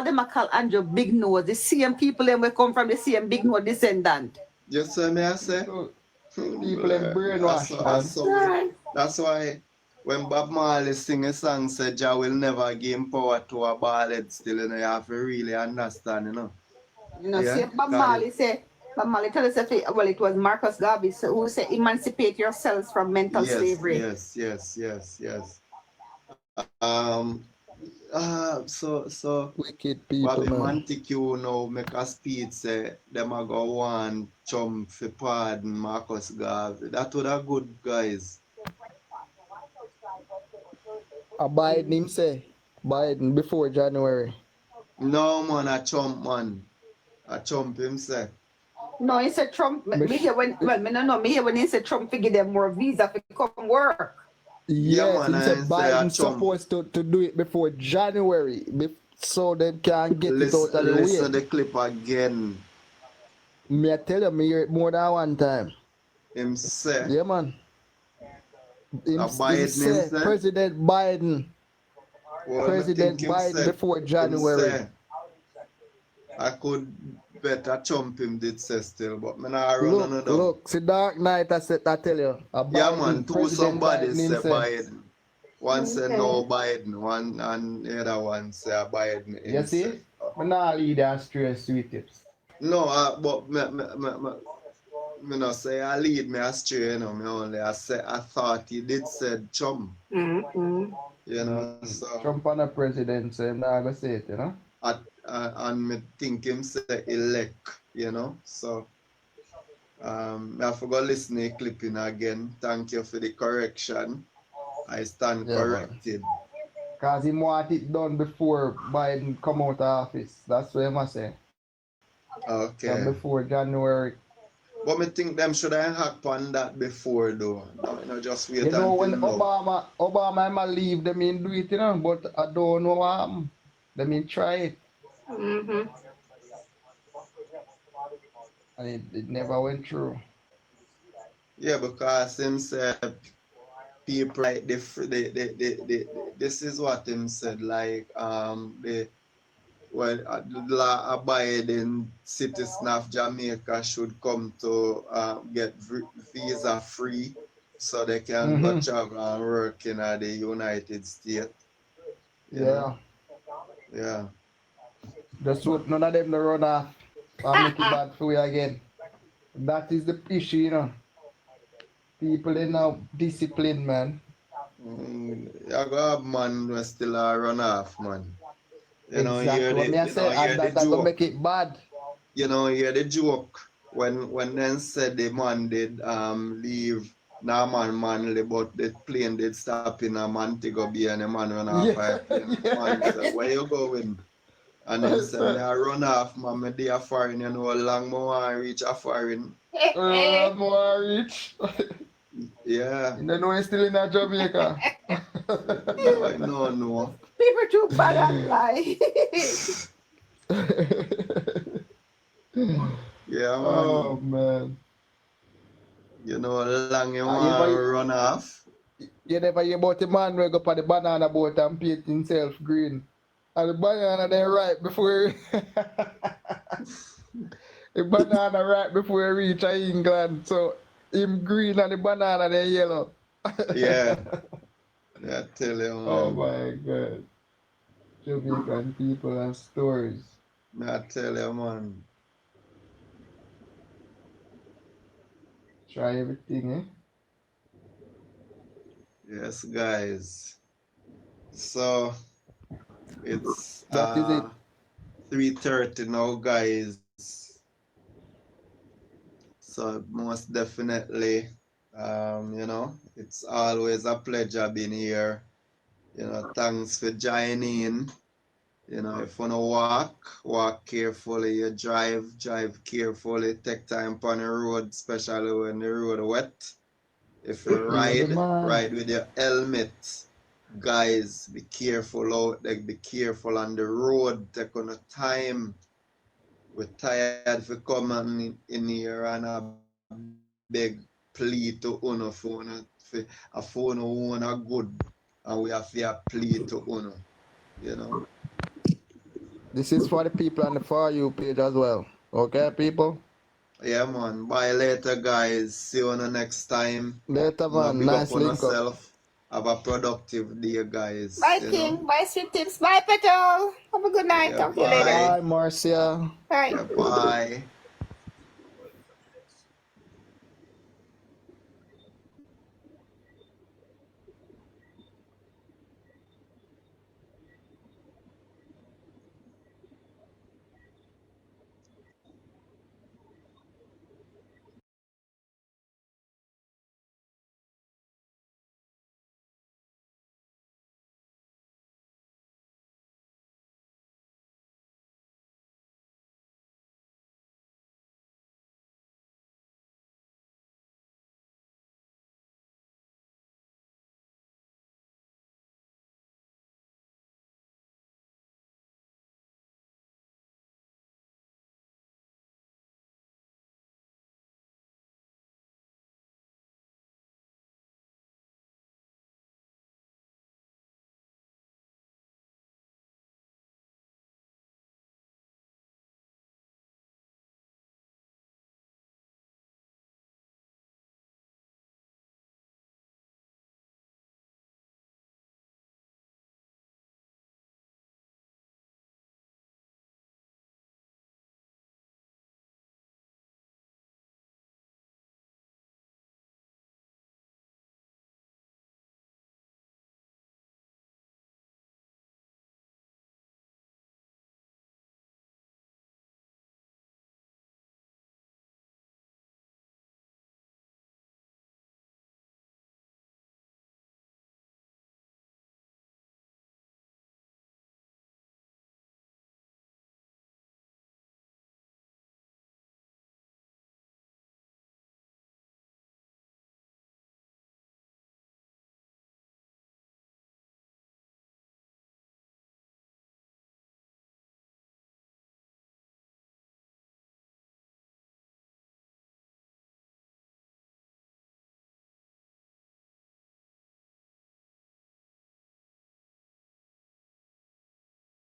them call Andrew Big Nose. The same people them will come from the same Big Nose descendant. You see me I say? People in brainwash. That's why when Bob Marley sing a song say Jah will never give power to a ballad still, you know, you have to really understand, you know. You know, see Bob Marley tell us that it was Marcus Garvey who said emancipate yourselves from mental slavery. Yes. So wicked people, Bobby man. Montague now make a speech say them a go want chum for pardon Marcus Garvey. That would a good guys. Biden him say Biden before January. No man, a chump man. A chump him say. No, he said Trump. Me hear when he said Trump figure them more visa to come work. Yes, he said Biden's supposed to do it before January, so they can get it out of the way. Listen the clip again. Me I tell you, me hear it more than one time. Him say. Yeah, man. Him say, President Biden. Well, President Biden before January. I could bet a chump him did say still, but me not run another. Look, see Dark Knight I tell you. Yeah man, two somebody say Biden. One say no Biden, one and the other one say Biden. You see? Me not lead that straight sweet tips. No, but me not say I lead me astray, you know, me only I thought he did say Trump. You know, so Trump on the president, so I'm not gonna say it, you know. And me think him say elect, you know. So I forgot listen to the clipping again. Thank you for the correction. I stand corrected. Cause he want it done before Biden come out of office. That's what I must say. Okay. And before January. But me think them should have hacked on that before though. No, you know, just wait you know when now. Obama might leave, they mean do it, you know, but I don't know what happened. They mean try it. And it never went through. Yeah, because him said people like this is what him said, like abiding citizen of Jamaica should come to get visa free so they can go travel and work in the United States. Yeah. Yeah. Just hope none of them run off and make it bad for you again. That is the issue, you know. People are now disciplined, man. You got a man who still run off, man. You know, Exactly what me I say, and hear the that gonna joke. make it bad. You know, hear the joke when then said the man did leave Norman Manley, but the plane did stop in a Montego Bay and the man run off Yeah, a plane. Man yeah. said, "Where you going?" And him said, "Me I run off, man. Me dey a foreign. You know how long me want reach a foreign." More rich. Yeah. You know he's still in that Jamaica. No. People too bad and lie. Yeah, Oh man. man. You know how long you You want to run off? never hear about the man who go on the banana boat and paint himself green. And the banana then right before the banana right before he reach England. So him green and the banana then yellow. Yeah. I tell you, Oh man. my god. Jamaican people and stories. I tell you, man. Try everything, eh? Yes, guys. So it's That is it. 3:30 now, guys. So most definitely, you know, it's always a pleasure being here. You know, thanks for joining. You know, if you wanna walk carefully. You drive carefully. Take time on the road, especially when the road wet. If you Yeah, the ride man. with your helmet. Guys, be careful out there. Be careful on the road. Take on the time. We're tired for coming in here and a big plea to uno phone. A phone who a good. And we have to plea to uno. You know. This is for the people on the For You page as well. Okay, people? Yeah, man. Bye later, guys. See you on the next time. Later, You know, man. big up Nice on link up. yourself. Have a productive day, guys. Bye, You King. know. Bye, Sweet Tips. Bye, Petal. Have a good night. Yeah, Talk to you later. bye. Bye, Marcia. Bye. Yeah, bye.